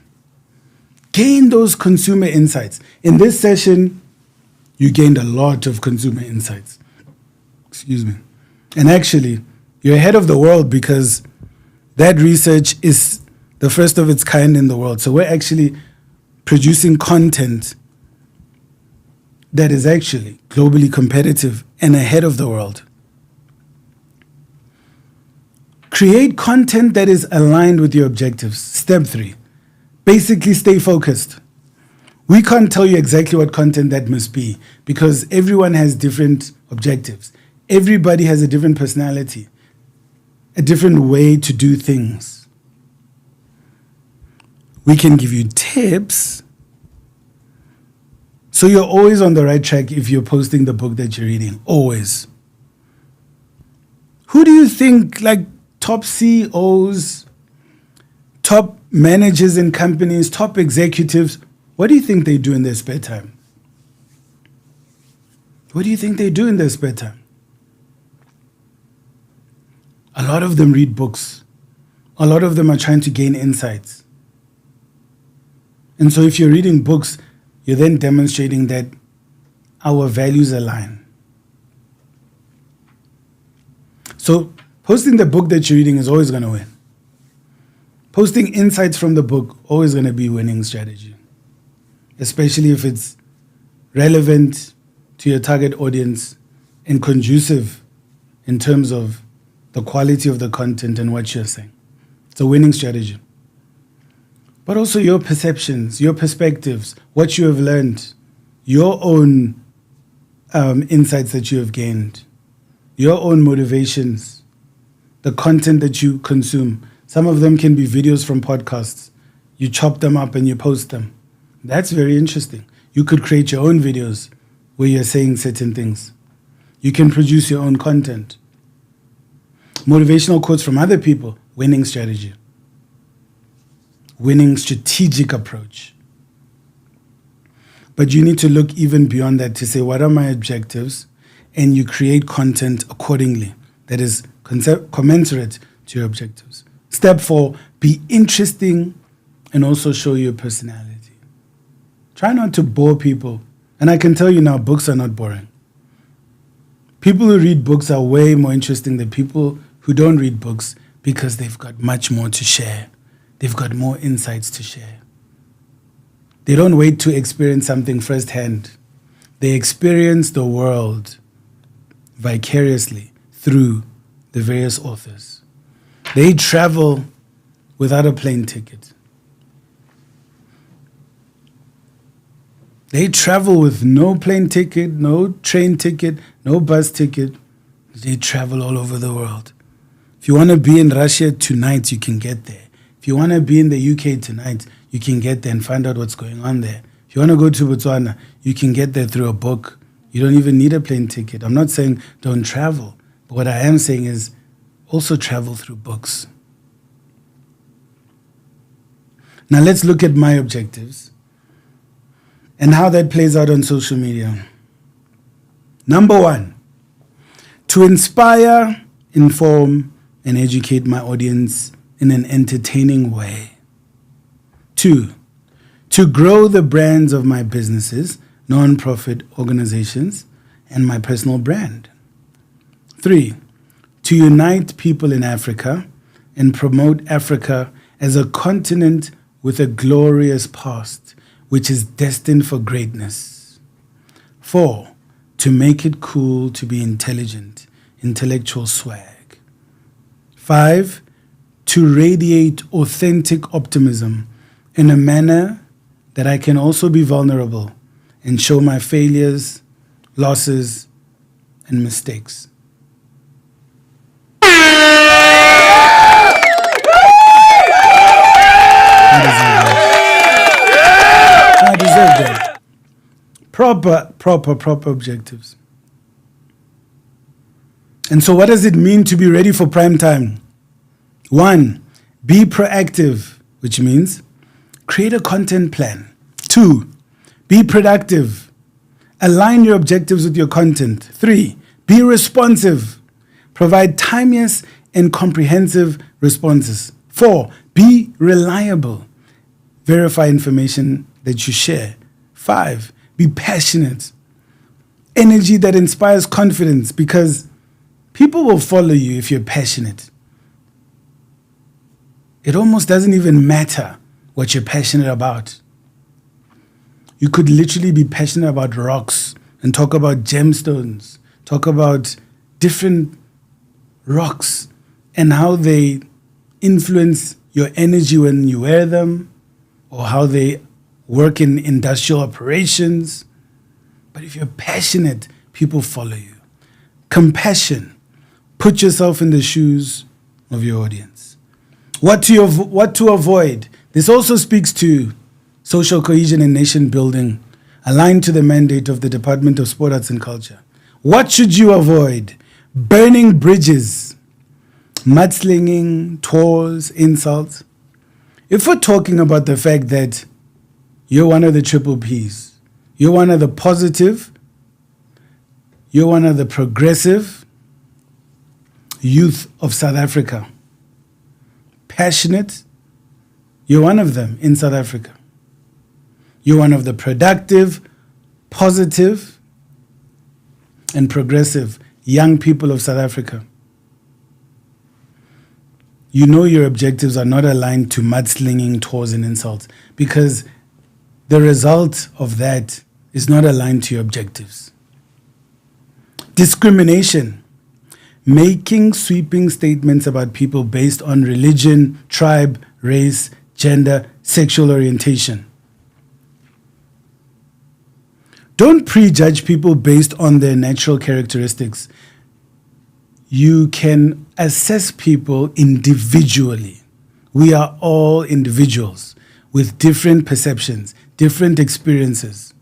Gain those consumer insights. In this session, you gained a lot of consumer insights. Excuse me. And actually, you're ahead of the world because that research is the first of its kind in the world. So we're actually producing content that is actually globally competitive and ahead of the world. Create content that is aligned with your objectives. Step 3, basically stay focused. We can't tell you exactly what content that must be because everyone has different objectives. Everybody has a different personality, a different way to do things. We can give you tips, so you're always on the right track if you're posting the book that you're reading, always. Who do you think, like top CEOs, top managers in companies, top executives, what do you think they do in their spare time? What do you think they do in their spare time? A lot of them read books. A lot of them are trying to gain insights. And so if you're reading books, you're then demonstrating that our values align. So posting the book that you're reading is always going to win. Posting insights from the book, always going to be winning strategy. Especially if it's relevant to your target audience and conducive in terms of the quality of the content and what you're saying. It's a winning strategy. But also your perceptions, your perspectives, what you have learned, your own insights that you have gained, your own motivations, the content that you consume. Some of them can be videos from podcasts. You chop them up and you post them. That's very interesting. You could create your own videos where you're saying certain things. You can produce your own content. Motivational quotes from other people, winning strategy. Winning strategic approach. But you need to look even beyond that to say, what are my objectives? And you create content accordingly that is commensurate to your objectives. Step 4, be interesting and also show your personality. Try not to bore people. And I can tell you now, books are not boring. People who read books are way more interesting than people who don't read books because they've got much more to share. They've got more insights to share. They don't wait to experience something firsthand. They experience the world vicariously through the various authors. They travel without a plane ticket. They travel with no plane ticket, no train ticket, no bus ticket. They travel all over the world. If you want to be in Russia tonight, you can get there. If you want to be in the UK tonight, you can get there and find out what's going on there. If you want to go to Botswana, you can get there through a book. You don't even need a plane ticket. I'm not saying don't travel. But what I am saying is also travel through books. Now let's look at my objectives and how that plays out on social media. Number 1, to inspire, inform, and educate my audience in an entertaining way. 2, to grow the brands of my businesses, non-profit organizations, and my personal brand. 3, to unite people in Africa and promote Africa as a continent with a glorious past, which is destined for greatness. 4, to make it cool to be intelligent, intellectual swag. 5, to radiate authentic optimism in a manner that I can also be vulnerable and show my failures, losses, and mistakes. I deserve that. Proper objectives. And so what does it mean to be ready for prime time? 1, be proactive, which means create a content plan. 2, be productive. Align your objectives with your content. 3, be responsive. Provide timeous and comprehensive responses. 4, be reliable. Verify information that you share. 5, be passionate. Energy that inspires confidence, because people will follow you if you're passionate. It almost doesn't even matter what you're passionate about. You could literally be passionate about rocks and talk about gemstones, talk about different rocks and how they influence your energy when you wear them, or how they work in industrial operations. But if you're passionate, people follow you. Compassion. Put yourself in the shoes of your audience. What to avoid. This also speaks to social cohesion and nation building, aligned to the mandate of the Department of Sport, Arts and Culture. What should you avoid? Burning bridges, mudslinging, tours, insults. If we're talking about the fact that you're one of the triple Ps, you're one of the positive, you're one of the progressive youth of South Africa, passionate, you're one of them in South Africa. You're one of the productive, positive, and progressive young people of South Africa. You know your objectives are not aligned to mudslinging, tours, and insults, because the result of that is not aligned to your objectives. Discrimination. Making sweeping statements about people based on religion, tribe, race, gender, sexual orientation. Don't prejudge people based on their natural characteristics. You can assess people individually. We are all individuals with different perceptions, different experiences.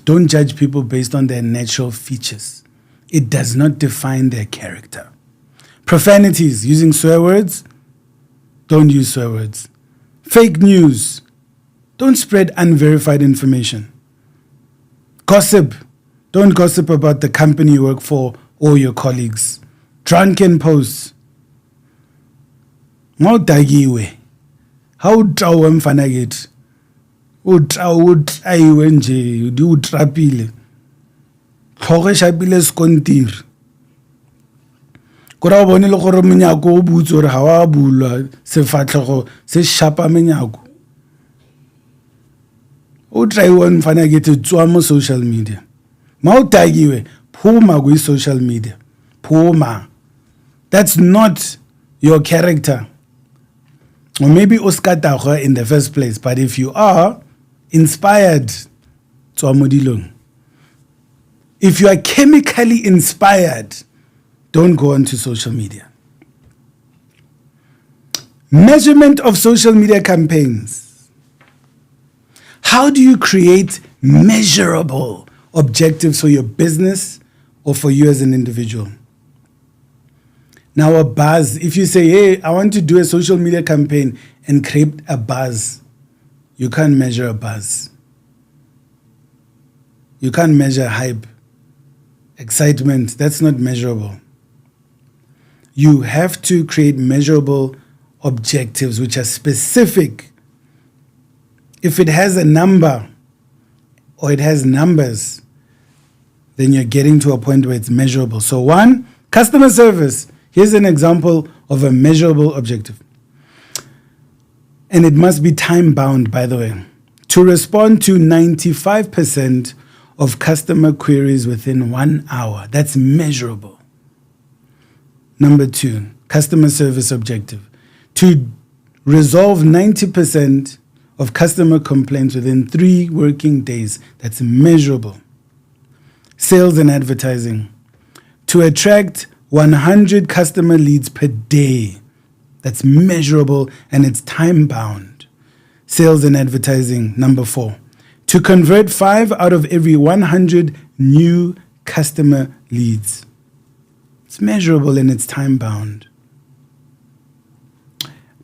Don't judge people based on their natural features. It does not define their character. Profanities, using swear words, don't use swear words. Fake news, don't spread unverified information. Gossip, don't gossip about the company you work for or your colleagues. Drunken posts. Mawudakiwe. Hawutrawe mfana kithi. Utrayiwe nje, utrapile. Tlhogo e shapile skontiri. Kora bone le gore menyako o butse gore ha wa bulwa sefatlhego se shapa menyako. Utrayiwe mfana kithi tswa mo social media. Mawudakiwe phuma ku social media. Phuma. That's not your character. Or maybe uskatagwa in the first place, but if you are inspired, tswa mo dilong. If you are chemically inspired, don't go onto social media. Measurement of social media campaigns. How do you create measurable objectives for your business or for you as an individual? Now, a buzz, if you say, hey, I want to do a social media campaign and create a buzz, you can't measure a buzz. You can't measure hype, excitement. That's not measurable. You have to create measurable objectives which are specific. If it has a number or it has numbers, then you're getting to a point where it's measurable. So 1, Customer service. Here's an example of a measurable objective. And it must be time bound, by the way. To respond to 95% of customer queries within 1 hour. That's measurable. Number 2, customer service objective. To resolve 90% of customer complaints within 3 working days. That's measurable. Sales and advertising. To attract 100 customer leads per day. That's measurable and it's time bound. Sales and advertising, number 4. To convert 5 out of every 100 new customer leads. It's measurable and it's time bound.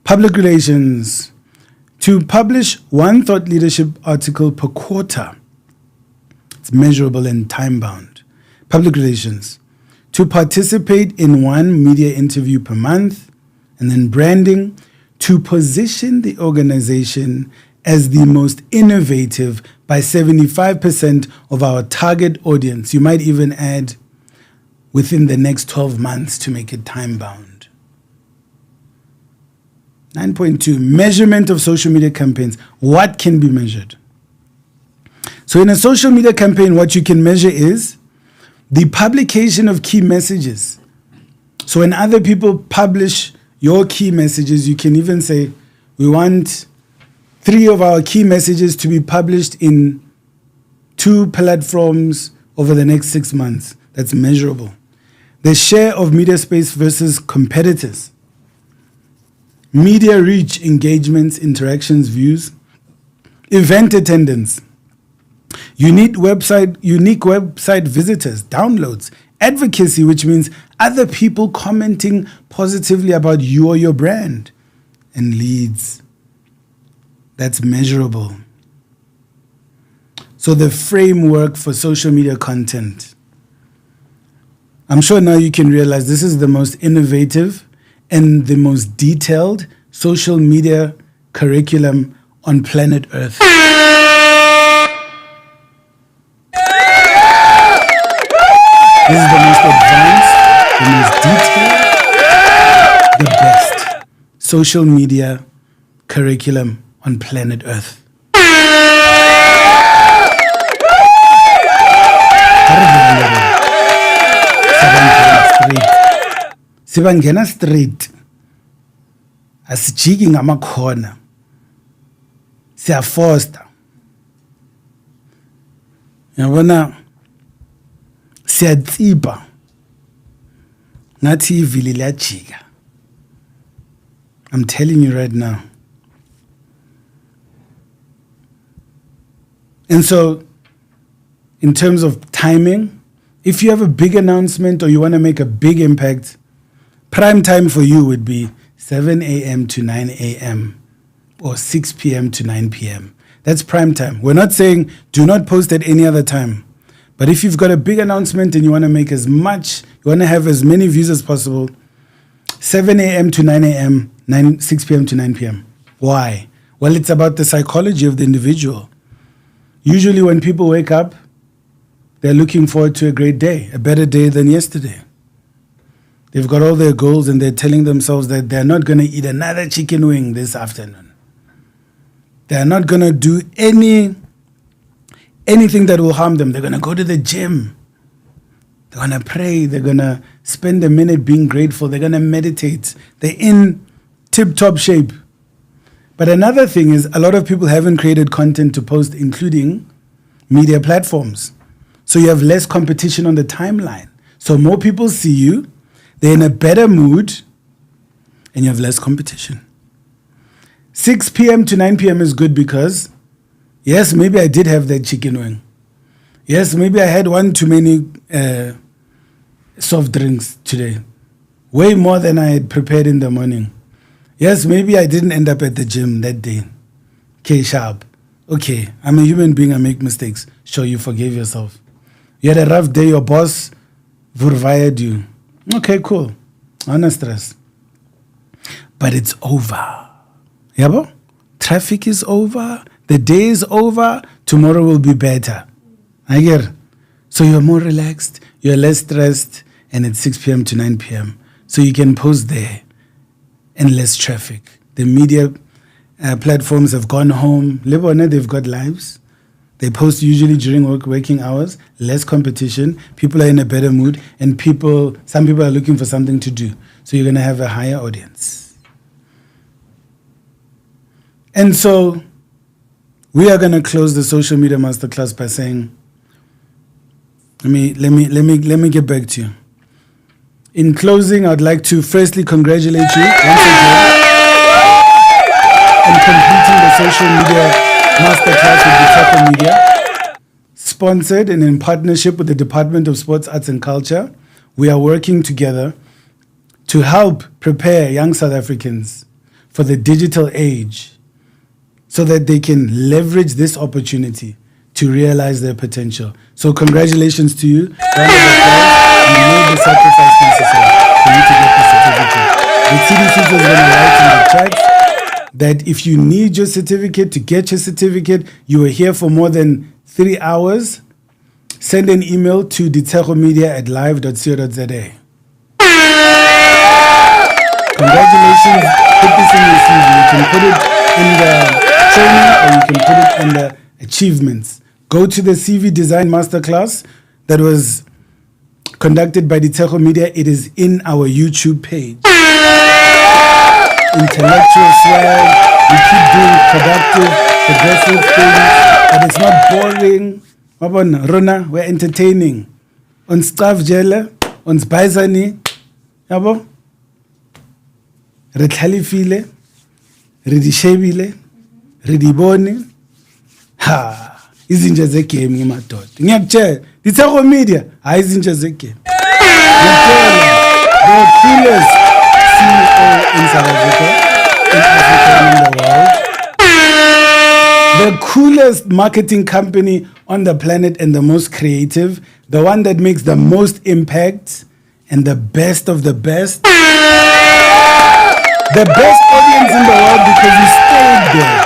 Public relations. To publish 1 thought leadership article per quarter. It's measurable and time bound. Public relations. To participate in 1 media interview per month. And then branding. To position the organization as the most innovative by 75% of our target audience. You might even add within the next 12 months to make it time bound. 9.2, measurement of social media campaigns. What can be measured? So in a social media campaign, what you can measure is the publication of key messages. So when other people publish your key messages, you can even say, we want 3 of our key messages to be published in 2 platforms over the next 6 months. That's measurable. The share of media space versus competitors. Media reach, engagements, interactions, views. Event attendance. Unique website visitors, downloads. Advocacy, which means other people commenting positively about you or your brand. And leads. That's measurable. So the framework for social media content. I'm sure now you can realize this is the most innovative and the most detailed social media curriculum on planet Earth. This is the most advanced, the most detailed, the best social media curriculum on planet Earth. Sibangena straight. Asijiki ngamakhona. Siyafoster. Yabona siyatsipa. Ngathi ivili liyajika. I'm telling you right now. And so, in terms of timing, if you have a big announcement or you want to make a big impact, prime time for you would be 7 a.m. to 9 a.m. or 6 p.m. to 9 p.m. That's prime time. We're not saying do not post at any other time. But if you've got a big announcement and you want to make as much, you want to have as many views as possible, 7 a.m. to 9 a.m., 6 p.m. to 9 p.m. Why? Well, it's about the psychology of the individual. Usually when people wake up, they're looking forward to a great day, a better day than yesterday. They've got all their goals and they're telling themselves that they're not going to eat another chicken wing this afternoon. They're not going to do anything that will harm them. They're going to go to the gym. They're going to pray. They're going to spend a minute being grateful. They're going to meditate. They're in tip-top shape. But another thing is a lot of people haven't created content to post, including media platforms. So you have less competition on the timeline. So more people see you, they're in a better mood, and you have less competition. 6 p.m. to 9 p.m. is good because, yes, maybe I did have that chicken wing. Yes, maybe I had one too many soft drinks today. Way more than I had prepared in the morning. Yes, maybe I didn't end up at the gym that day. Okay, sharp. Okay, I'm a human being, I make mistakes. Sure, you forgave yourself. You had a rough day, your boss vurvired you. Okay, cool. No stress. But it's over. Yabo? Traffic is over. The day is over. Tomorrow will be better. I get it. So you're more relaxed, you're less stressed, and it's 6 p.m. to 9 p.m. So you can post there and less traffic. The media platforms have gone home. Lebona, they've got lives. They post usually during working hours, less competition. People are in a better mood, and some people are looking for something to do. So you're going to have a higher audience. And so we are going to close the social media masterclass by saying, let me get back to you. In closing, I'd like to firstly congratulate you once again on completing the social media masterclass with Ditshego Media, sponsored and in partnership with the Department of Sports, Arts and Culture. We are working together to help prepare young South Africans for the digital age so that they can leverage this opportunity to realize their potential. So congratulations to you. Round of applause. You made the sacrifice necessary for you to get the certificate. The TDC is going to write in the chat that if you need your certificate, to get your certificate, you were here for more than 3 hours, send an email to ditshegomedia@live.co.za. Congratulations. Put this in your CV. You can put it under training or you can put it under achievements. Go to the CV Design Masterclass that was conducted by Ditshego Media. It is in our YouTube page. Intellectual swag. We keep doing productive, progressive things, but it's not boring. Mabona, Rona, we're entertaining. Ons staff jele, ons baisani, yabo. Re tlhalefile, re di shebile, re di bone. Ha, izinja zegame ngemadoda. Ngiyakutshela, Ditshego Media, hayi izinja zegame. Ngiyakutshela, the coolest CEO in South Africa, in Africa and in the world. The coolest marketing company on the planet and the most creative. The one that makes the most impact and the best of the best. The best audience in the world because you stayed there.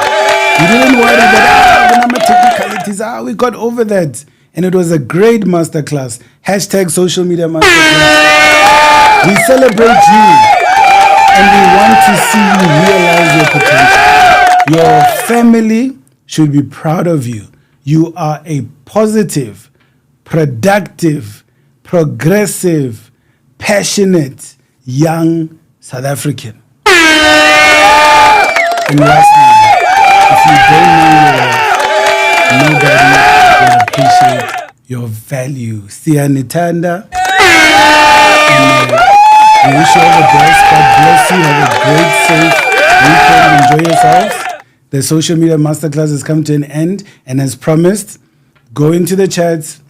You didn't worry that, technicalities, we got over that. And it was a great masterclass. Hashtag social media masterclass. We celebrate you and we want to see you realize your potential. Your family should be proud of you. You are a positive, productive, progressive, passionate, young South African. And lastly, if you don't know your worth, nobody will appreciate your value. Siyanithanda. And we wish you all the best. God bless you. Have a great, safe weekend. Enjoy yourselves. The social media masterclass has come to an end. And as promised, go into the chats,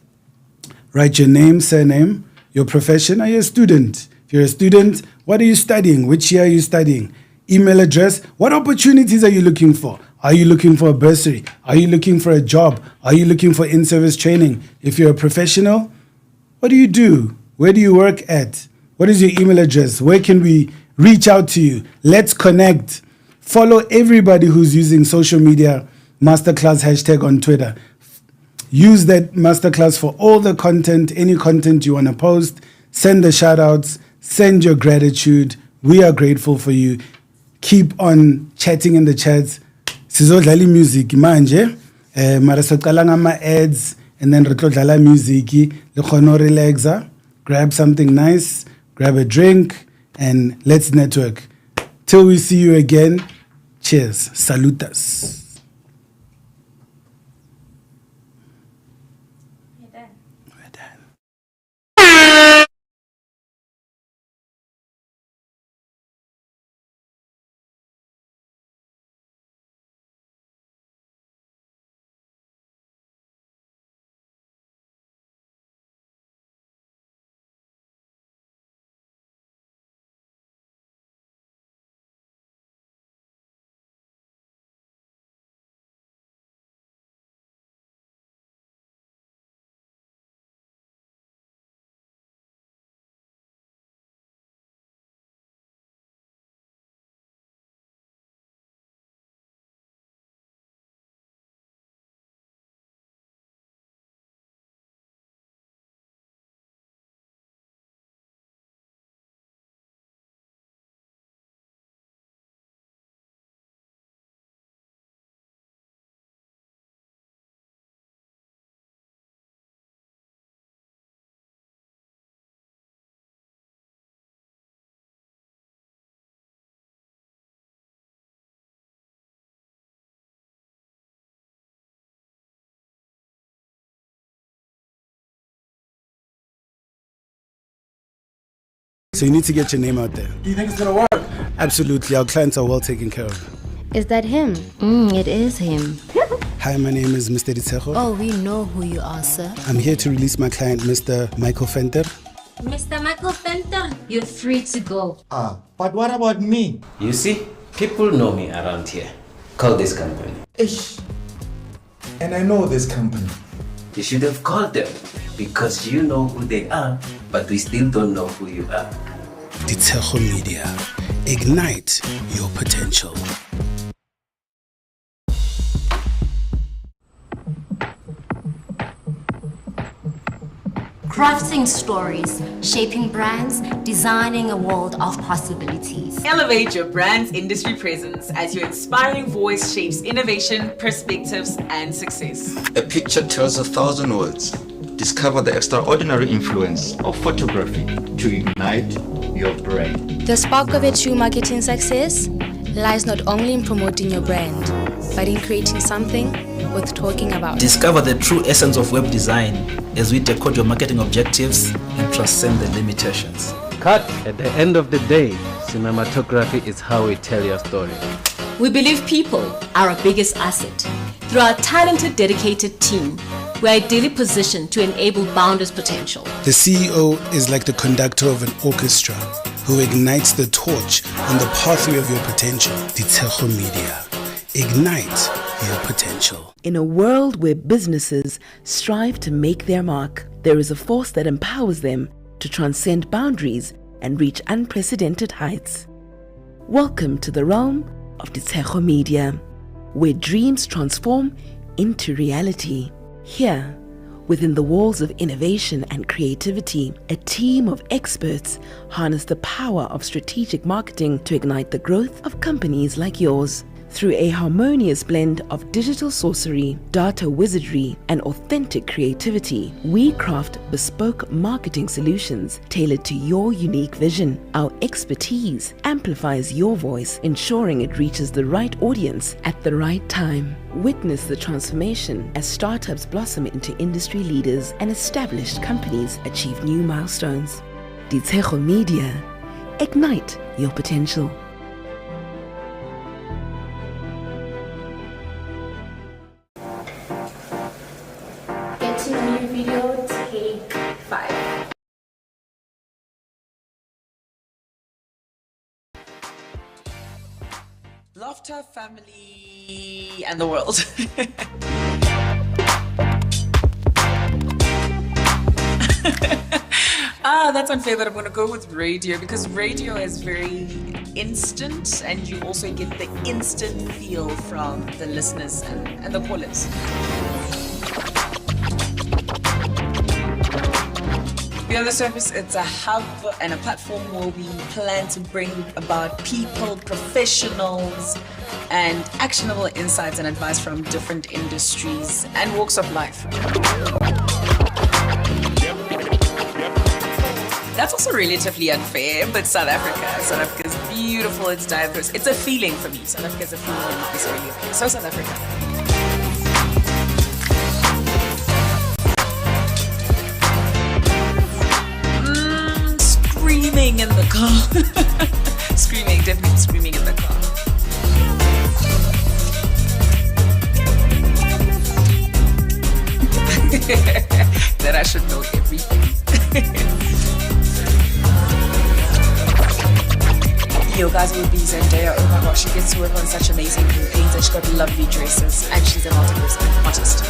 write your name, surname, your profession. Are you a student? If you're a student, what are you studying? Which year are you studying? Email address. What opportunities are you looking for? Are you looking for a bursary? Are you looking for a job? Are you looking for in-service training? If you're a professional, what do you do? Where do you work at? What is your email address? Where can we reach out to you? Let's connect. Follow everybody who's using social media masterclass hashtag on Twitter. Use that masterclass for all the content, any content you want to post. Send the shout outs. Send your gratitude. We are grateful for you. Keep on chatting in the chats. Sizodlala music manje. Mara soqala ngama ads and then re tlo dlala music le khona relaxa. Grab something nice, grab a drink and let's network. Till we see you again. Cheers. Salutas. So you need to get your name out there. Do you think it's gonna work? Absolutely. Our clients are well taken care of. Is that him? It is him. Hi, my name is Mr. Ditshego. Oh, we know who you are, sir. I'm here to release my client, Mr. Michael Fenter. Mr. Michael Fenter, you're free to go. But what about me? You see, people know me around here. Call this company. Ish. And I know this company. You should have called them because you know who they are, but we still don't know who you are. Ditshego Media. Ignite your potential. Crafting stories, shaping brands, designing a world of possibilities. Elevate your brand's industry presence as your inspiring voice shapes innovation, perspectives, and success. A picture tells 1,000 words. Discover the extraordinary influence of photography to ignite your brand. The spark of a true marketing success lies not only in promoting your brand, but in creating something worth talking about. Discover the true essence of web design as we decode your marketing objectives and transcend the limitations. Cut. At the end of the day, cinematography is how we tell your story. We believe people are our biggest asset. Through our talented, dedicated team, we are ideally positioned to enable boundless potential. The CEO is like the conductor of an orchestra who ignites the torch on the pathway of your potential. Ditshego Media. Ignite your potential. In a world where businesses strive to make their mark, there is a force that empowers them to transcend boundaries and reach unprecedented heights. Welcome to the realm of Ditshego Media, where dreams transform into reality. Here, within the walls of innovation and creativity, a team of experts harness the power of strategic marketing to ignite the growth of companies like yours. Through a harmonious blend of digital sorcery, data wizardry, and authentic creativity, we craft bespoke marketing solutions tailored to your unique vision. Our expertise amplifies your voice, ensuring it reaches the right audience at the right time. Witness the transformation as startups blossom into industry leaders and established companies achieve new milestones. Ditshego Media. Ignite your potential. Get to know your video, take 5. Laughter, family, and the world. That's unfair, but I'm going to go with radio because radio is very instant and you also get the instant feel from the listeners and the callers. Beyond the Surface, it's a hub and a platform where we plan to bring about people, professionals, and actionable insights and advice from different industries and walks of life. That's also relatively unfair, but South Africa is beautiful, it's diverse. It's a feeling for me. South Africa is a feeling and not necessarily a place. So South Africa. Screaming in the car. Screaming, definitely screaming in the car. That I should know everything. Yo, guys, will be Zendaya. Oh my gosh, she gets to work on such amazing campaigns and she's got lovely dresses and she's a multi-person artist.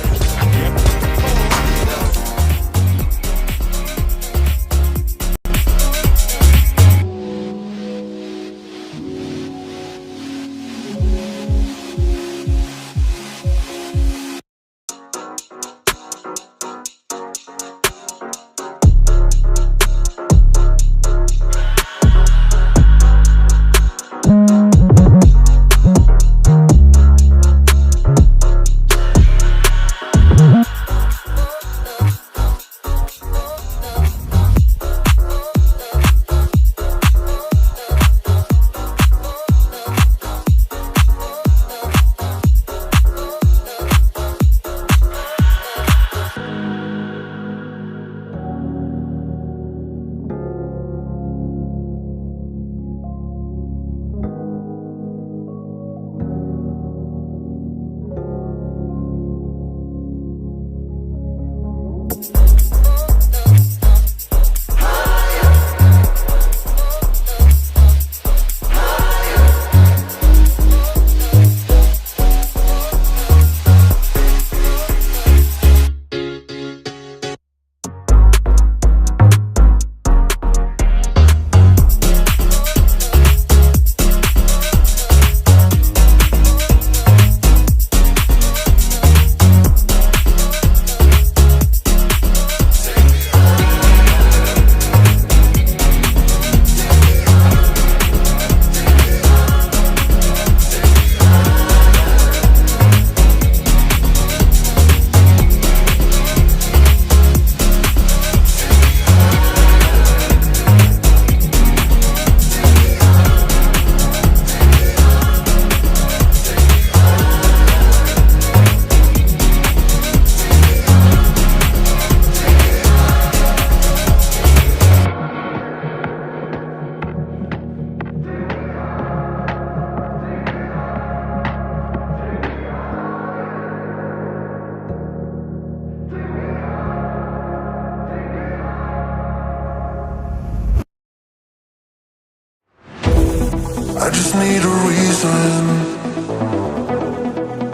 I just need a reason.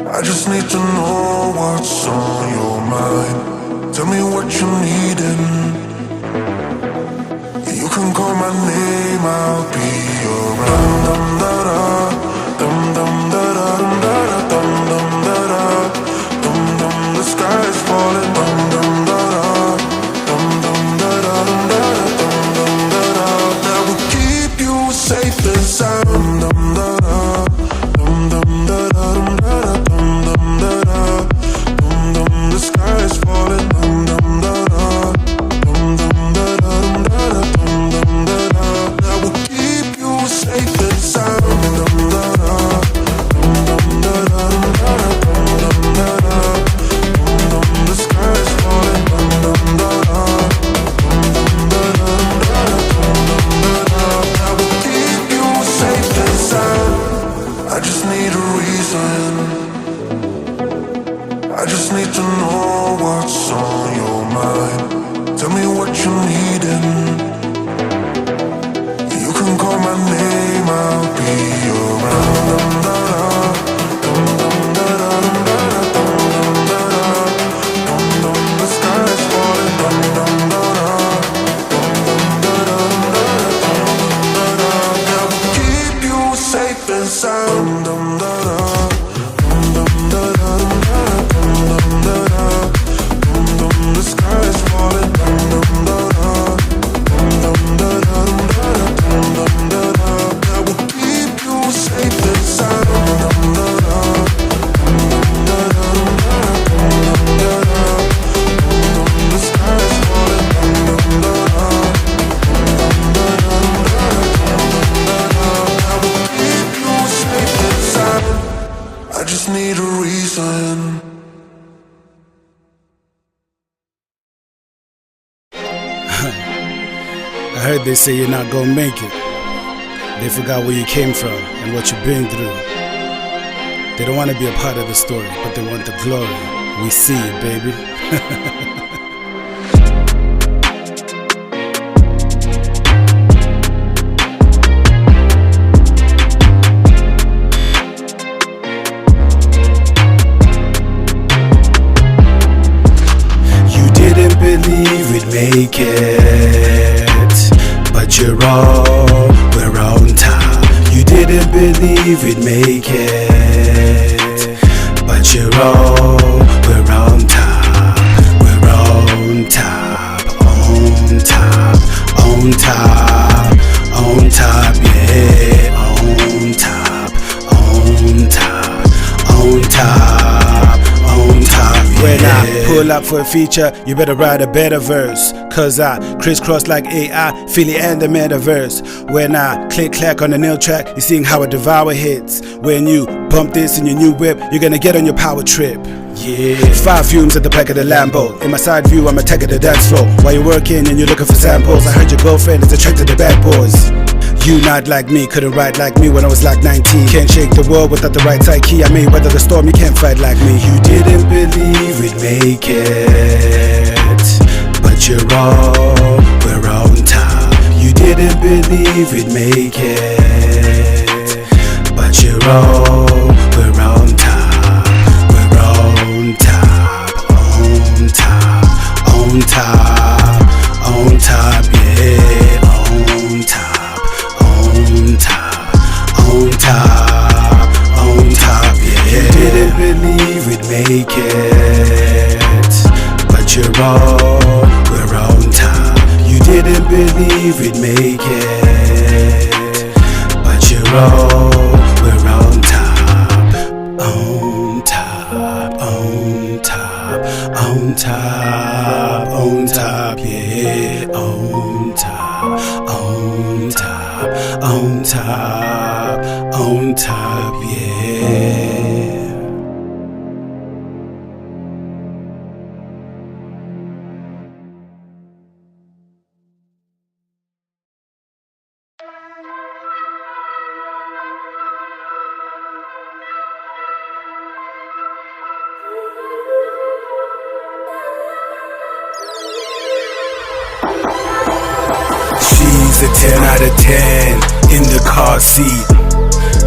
I just need to know what's on your mind. Tell me what you're needing. You can call my name, I'll be around. Dum da da, dum dum da da, dum da da, dum dum da da, dum dum. The sky is falling. Dum dum da da, dum dum da da, dum da da, dum dum da da. That will keep you safe and sound. Dum da da, dum dum da da, dum da da, dum dum da da, dum dum. The sky is falling. Dum dum da da, dum dum da da, dum da da, dum dum da da. That will keep you safe and sound. Dum da da, dum dum da da, dum da da, dum dum da da, dum dum. The sky is falling. Dum dum da da, dum dum da da, dum da da, dum dum da da. That will keep you safe and sound. I just need a reason. I just need to know what's on your mind. Tell me what you're needing. You can call my name, I'll be around. Dum da da, dum dum da da, dum da da, dum dum da da, dum dum. The sky is falling. Dum dum da da, dum dum da da, dum da da, dum dum da da. That will keep you safe and sound. Dum da da, dum dum da da, dum da da, dum dum da da, dum dum. The sky is falling. Dum dum da da, dum dum da da, dum da da, dum dum da da. That will keep you safe and sound. Dum da da, dum dum da da, dum da da, dum dum da da, dum dum. The sky is falling. Dum dum da da, dum da da, dum da da, dum dum da da. That will keep you safe and sound. I just need a reason. I heard they say you're not gonna make it. They forgot where you came from and what you've been through. They don't want to be a part of the story, but they want the glory. We see it, baby. You didn't believe we'd make it, but you're wrong, we're on top. You didn't believe we'd make it, but you're wrong, we're on top. We're on top, on top, on top, on top, yeah, on top, on top, on top, on top, yeah. When I pull up for a feature, you better write a better verse, cause I crisscross like AI, Philly and the metaverse. When I click clack on the nail track, you're seeing how I devour hits. When you bump this in your new whip, you're gonna get on your power trip. Yeah, 5 fumes at the back of the Lambo. In my side view, I'm attacking the dance floor. While you're working and you're looking for samples, I heard your girlfriend is attracted to bad boys. You not like me, couldn't write like me when I was like 19. Can't shake the world without the right side key. I may weather the storm, you can't fight like me. You didn't believe we'd make it, you're wrong, we're on top. You didn't believe we'd make it, but you're wrong, we're on top. We're on top, on top, on top, on top, yeah, on top, on top, on top, on top, yeah. You didn't believe we'd make it, but you're wrong, we're on top. You didn't believe we'd make it, but you're wrong, we're on top. On top, on top, on top, on top, yeah, on top, on top, on top, on top, yeah. She's a 10 out of 10 in the car seat.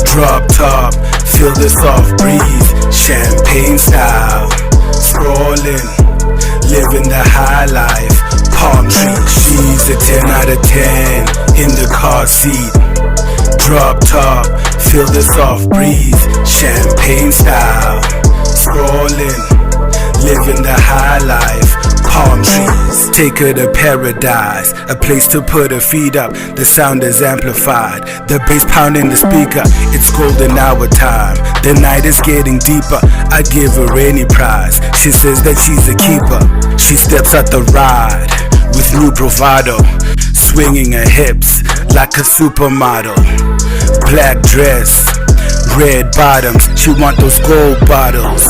Drop top, feel the soft breeze, champagne style. Scrolling, living the high life, palm trees. She's a 10 out of 10 in the car seat. Drop top, feel the soft breeze, champagne style. Scrolling, living the high life, palm trees. Take her to paradise, a place to put her feet up. The sound is amplified, the bass pounding the speaker. It's golden hour time, the night is getting deeper. I'd give her any prize, she says that she's a keeper. She steps out the ride with new bravado, swinging her hips like a supermodel. Black dress, red bottoms, she want those gold bottles.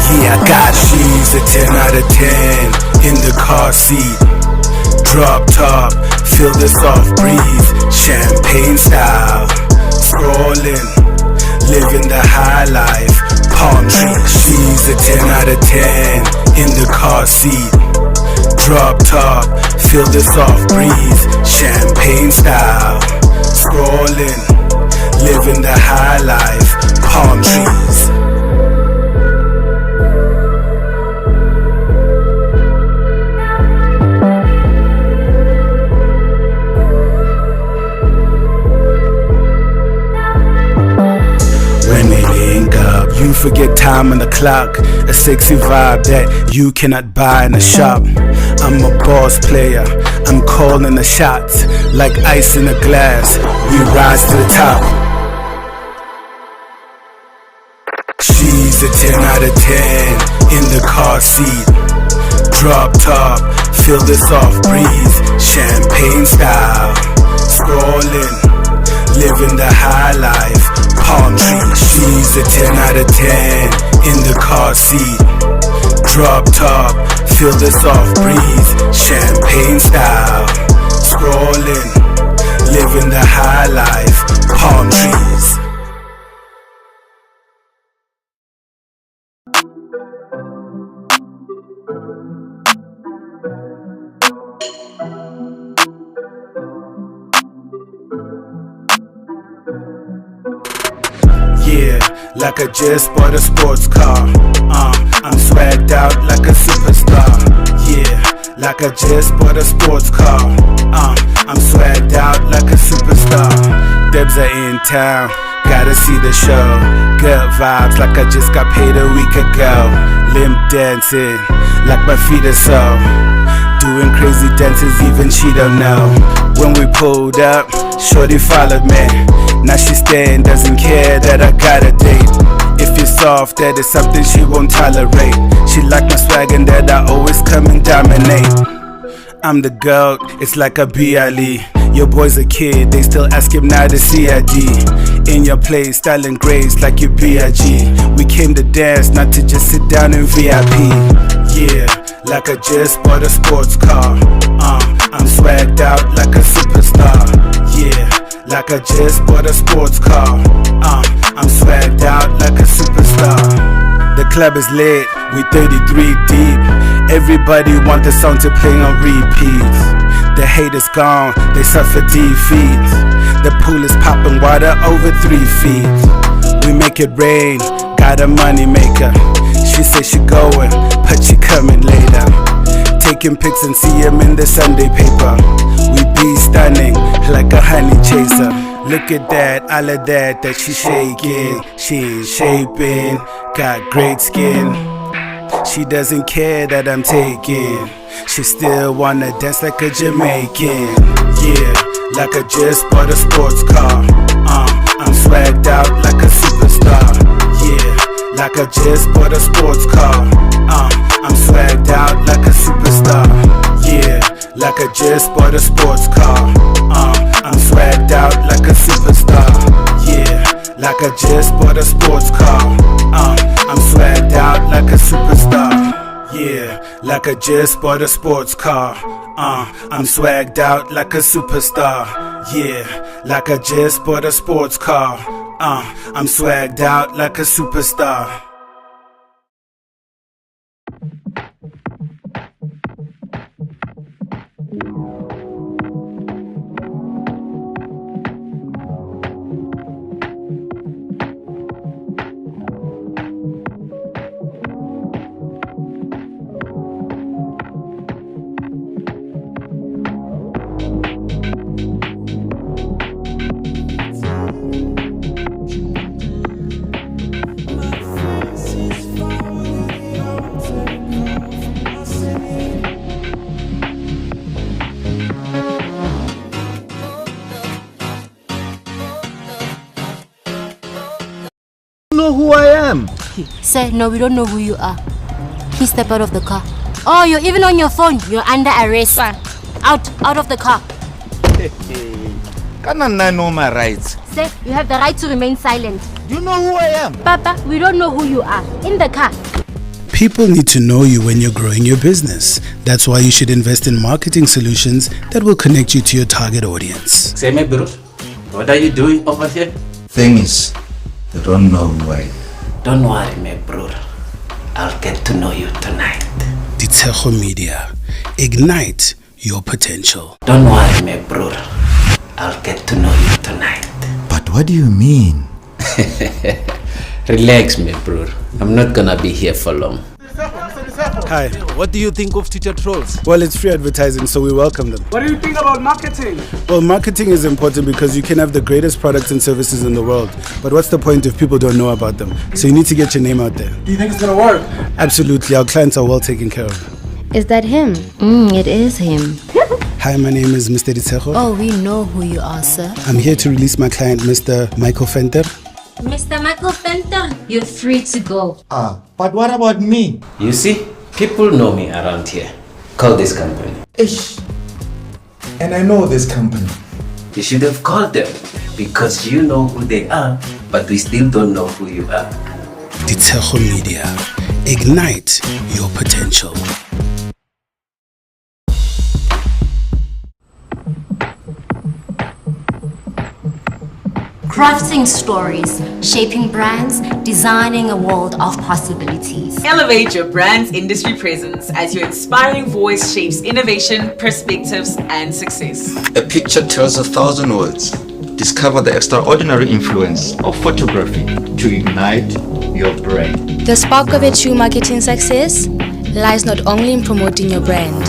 Yeah, I got it. She's a 10 out of 10 in the car seat. Drop top, feel the soft breeze, champagne style. Scrolling, living the high life, palm trees. She's a 10 out of 10 in the car seat. Drop top, feel the soft breeze, champagne style. Scrolling, living the high life, palm trees. When they link up, you forget time on the clock. A sexy vibe that you cannot buy in a shop. I'm a boss player, I'm calling the shots. Like ice in a glass, we rise to the top. She's a 10 out of 10 in the car seat. Drop top, feel the soft breeze, champagne style. Scrolling, living the high life, palm trees. She's a 10 out of 10 in the car seat. Drop top, feel the soft breeze, champagne style. Scrolling, living the high life, palm trees. Yeah, like I just bought a sports car. I'm swagged out like a superstar. Yeah, like I just bought a sports car. I'm swagged out like a superstar. Debs are in town, gotta see the show. Good vibes like I just got paid a week ago. Limp dancing like my feet are so. Doing crazy dances even she don't know. When we pulled up, shorty followed me. Now she staying, doesn't care that I got a date. If you're soft, that is something she won't tolerate. She like my swag and that I always come and dominate. I'm the GOAT, it's like a B.I.L.E. Your boy's a kid, they still ask him now to CID. In your place, styling grace like your B.I.G. We came to dance, not to just sit down in VIP. Yeah, like I just bought a sports car. I'm swagged out like a superstar. Yeah, like I just bought a sports car. I'm swagged out like a superstar. The club is lit, we 33 deep. Everybody want the song to play on repeat. The hate is gone, they suffer defeat. The pool is popping water over 3 feet. We make it rain, got a money maker. She say she going, but she coming later. Taking pics and see him in the Sunday paper. We be stunning like a honey chaser. Look at that, all of that she shaking. She ain't shaping, got great skin. She doesn't care that I'm taking. She still wanna dance like a Jamaican. Yeah, like I just bought a sports car. I'm swagged out like a superstar. Yeah, like I just bought a sports car. I'm swagged out like a superstar. Yeah, like I just bought a sports car. I'm swagged out like a superstar. Yeah, like I just bought a sports car. I'm swagged out like a superstar. Yeah, like I just bought a sports car. I'm swagged out like a superstar. Yeah, like I just bought a sports car. I'm swagged out like a superstar. Know who I am? Sir, no, we don't know who you are. Please step out of the car. Oh, you're even on your phone. You're under arrest. Out of the car. Can I know my rights? Sir, you have the right to remain silent. You know who I am? Papa, we don't know who you are. In the car. People need to know you when you're growing your business. That's why you should invest in marketing solutions that will connect you to your target audience. Say, my bro, what are you doing over here? Thing is, they don't know who I am. Don't worry, my bro. I'll get to know you tonight. Ditshego Media. Ignite your potential. Don't worry, my bro. I'll get to know you tonight. But what do you mean? Relax, my bro. I'm not gonna be here for long. Hi. What do you think of teacher trolls? Well, it's free advertising, so we welcome them. What do you think about marketing? Well, marketing is important because you can have the greatest products and services in the world. But what's the point if people don't know about them? So you need to get your name out there. Do you think it's gonna work? Absolutely. Our clients are well taken care of. Is that him? It is him. Hi, my name is Mr. Ditshego. Oh, we know who you are, sir. I'm here to release my client, Mr. Michael Fenter. Mr. Michael Fenter, you're free to go. But what about me? You see, people know me around here. Call this company. Ish. And I know this company. You should have called them because you know who they are, but we still don't know who you are. Ditshego Media. Ignite your potential. Crafting stories, shaping brands, designing a world of possibilities. Elevate your brand's industry presence as your inspiring voice shapes innovation, perspectives, and success. A picture tells 1,000 words. Discover the extraordinary influence of photography to ignite your brand. The spark of a true marketing success lies not only in promoting your brand,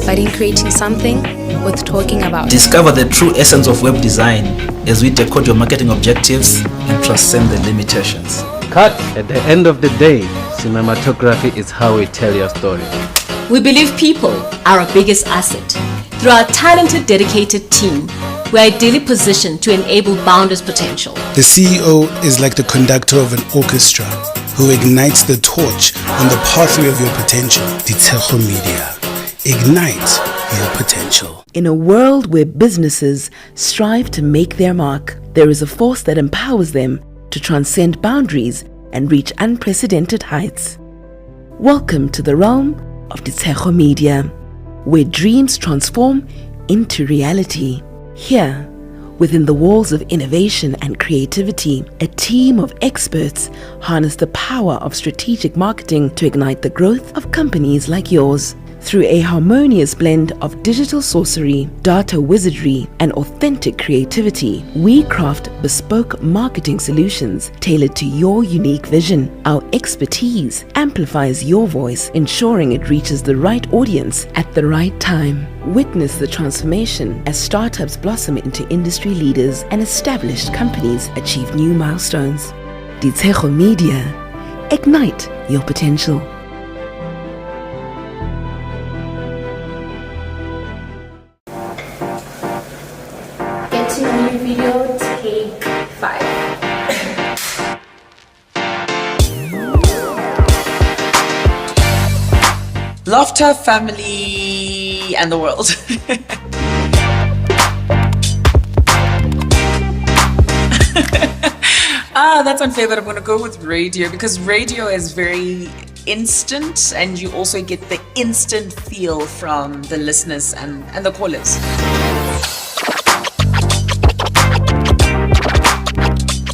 but in creating something worth talking about. Discover the true essence of web design as we decode your marketing objectives and transcend the limitations. Cut. At the end of the day, cinematography is how we tell your story. We believe people are our biggest asset. Through our talented, dedicated team, we are ideally positioned to enable boundless potential. The CEO is like the conductor of an orchestra who ignites the torch on the pathway of your potential. Ditshego Media. Ignite your potential. In a world where businesses strive to make their mark, there is a force that empowers them to transcend boundaries and reach unprecedented heights. Welcome to the realm of Ditshego Media, where dreams transform into reality. Here, Within the walls of innovation and creativity, a team of experts harness the power of strategic marketing to ignite the growth of companies like yours. Through a harmonious blend of digital sorcery, data wizardry, and authentic creativity, we craft bespoke marketing solutions tailored to your unique vision. Our expertise amplifies your voice, ensuring it reaches the right audience at the right time. Witness the transformation as startups blossom into industry leaders and established companies achieve new milestones. Ditshego Media. Ignite your potential. Get to know you video, take 5. Laughter, family, and the world. That's unfair, but I'm going to go with radio because radio is very instant and you also get the instant feel from the listeners and the callers.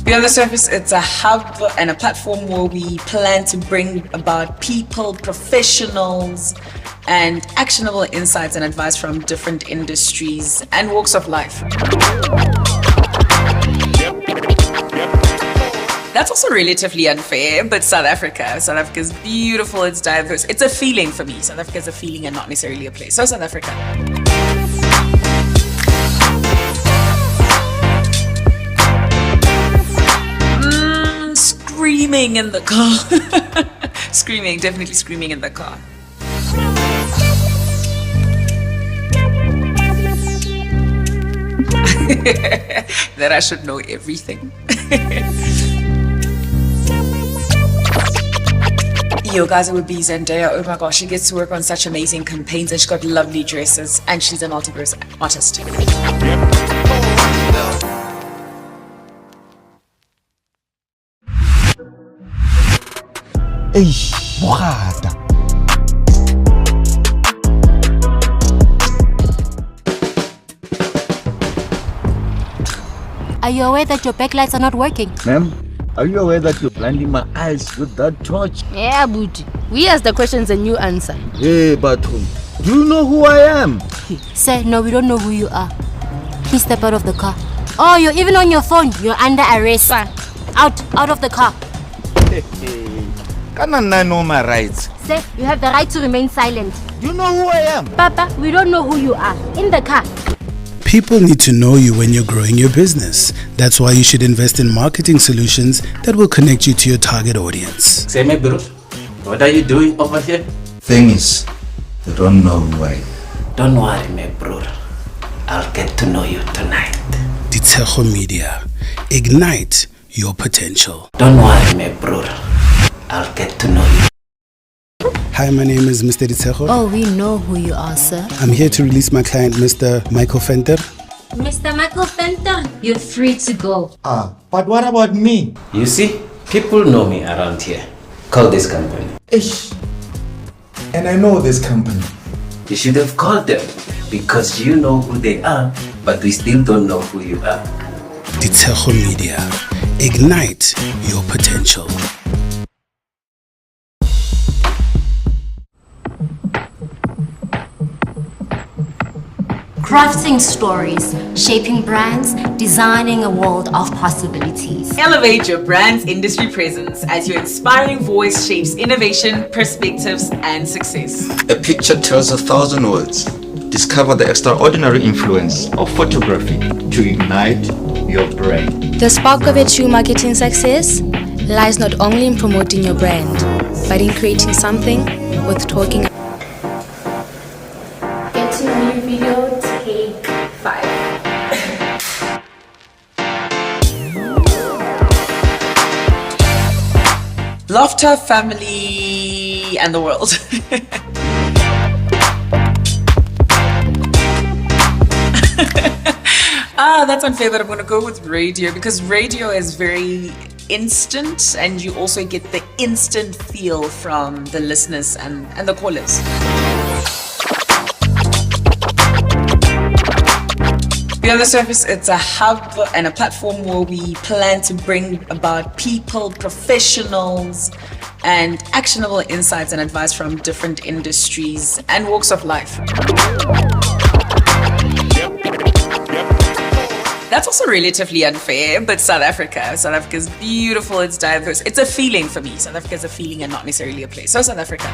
Beyond the surface, it's a hub and a platform where we plan to bring about people, professionals, and actionable insights and advice from different industries and walks of life. That's also relatively unfair, but South Africa is beautiful, it's diverse. It's a feeling for me. South Africa is a feeling and not necessarily a place. So South Africa. Screaming in the car. Definitely screaming in the car. That I should know everything. Yo, guys, it would be Zendaya. Oh my gosh, she gets to work on such amazing campaigns and she's got lovely dresses and she's a multiverse artist. Are you aware that your backlights are not working? Ma'am, are you aware that you're blinding my eyes with that torch? Yeah, Booty. We ask the questions and you answer. Hey, Batum, do you know who I am? Sir, no, we don't know who you are. Please step out of the car. Oh, you're even on your phone. You're under arrest. Out of the car. Can't I know my rights? Sir, you have the right to remain silent. You know who I am? Papa, we don't know who you are. In the car. People need to know you when you're growing your business. That's why you should invest in marketing solutions that will connect you to your target audience. Say me, bro, what are you doing over here? Thing is, they don't know who I am. Don't worry, my bro. I'll get to know you tonight. Ditshego Media. Ignite your potential. Don't worry, my bro. I'll get to know you. Hi, my name is Mr. Ditshego. Oh, we know who you are, sir. I'm here to release my client, Mr. Michael Venter. Mr. Michael Venter, you're free to go. But what about me? You see, people know me around here. Call this company. Ish. And I know this company. You should have called them because you know who they are, but we still don't know who you are. Ditshego Media. Ignite your potential. Crafting stories, shaping brands, designing a world of possibilities. Elevate your brand's industry presence as your inspiring voice shapes innovation, perspectives, and success. A picture tells 1,000 words. Discover the extraordinary influence of photography to ignite your brand. The spark of your true marketing success lies not only in promoting your brand, but in creating something with talking. Get to know you video, take 5. Laughter, family, and the world. That's unfair, but I'm going to go with radio because radio is very instant and you also get the instant feel from the listeners and the callers. Beyond the Surface, it's a hub and a platform where we plan to bring about people, professionals, and actionable insights and advice from different industries and walks of life. That's also relatively unfair, but South Africa is beautiful, it's diverse. It's a feeling for me. South Africa is a feeling and not necessarily a place. So South Africa.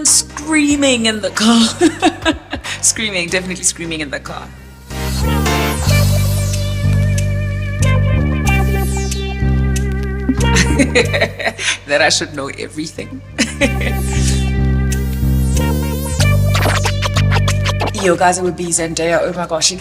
Screaming in the car. Definitely screaming in the car. That I should know everything. Yo, guys, it would be Zendaya. Oh my gosh,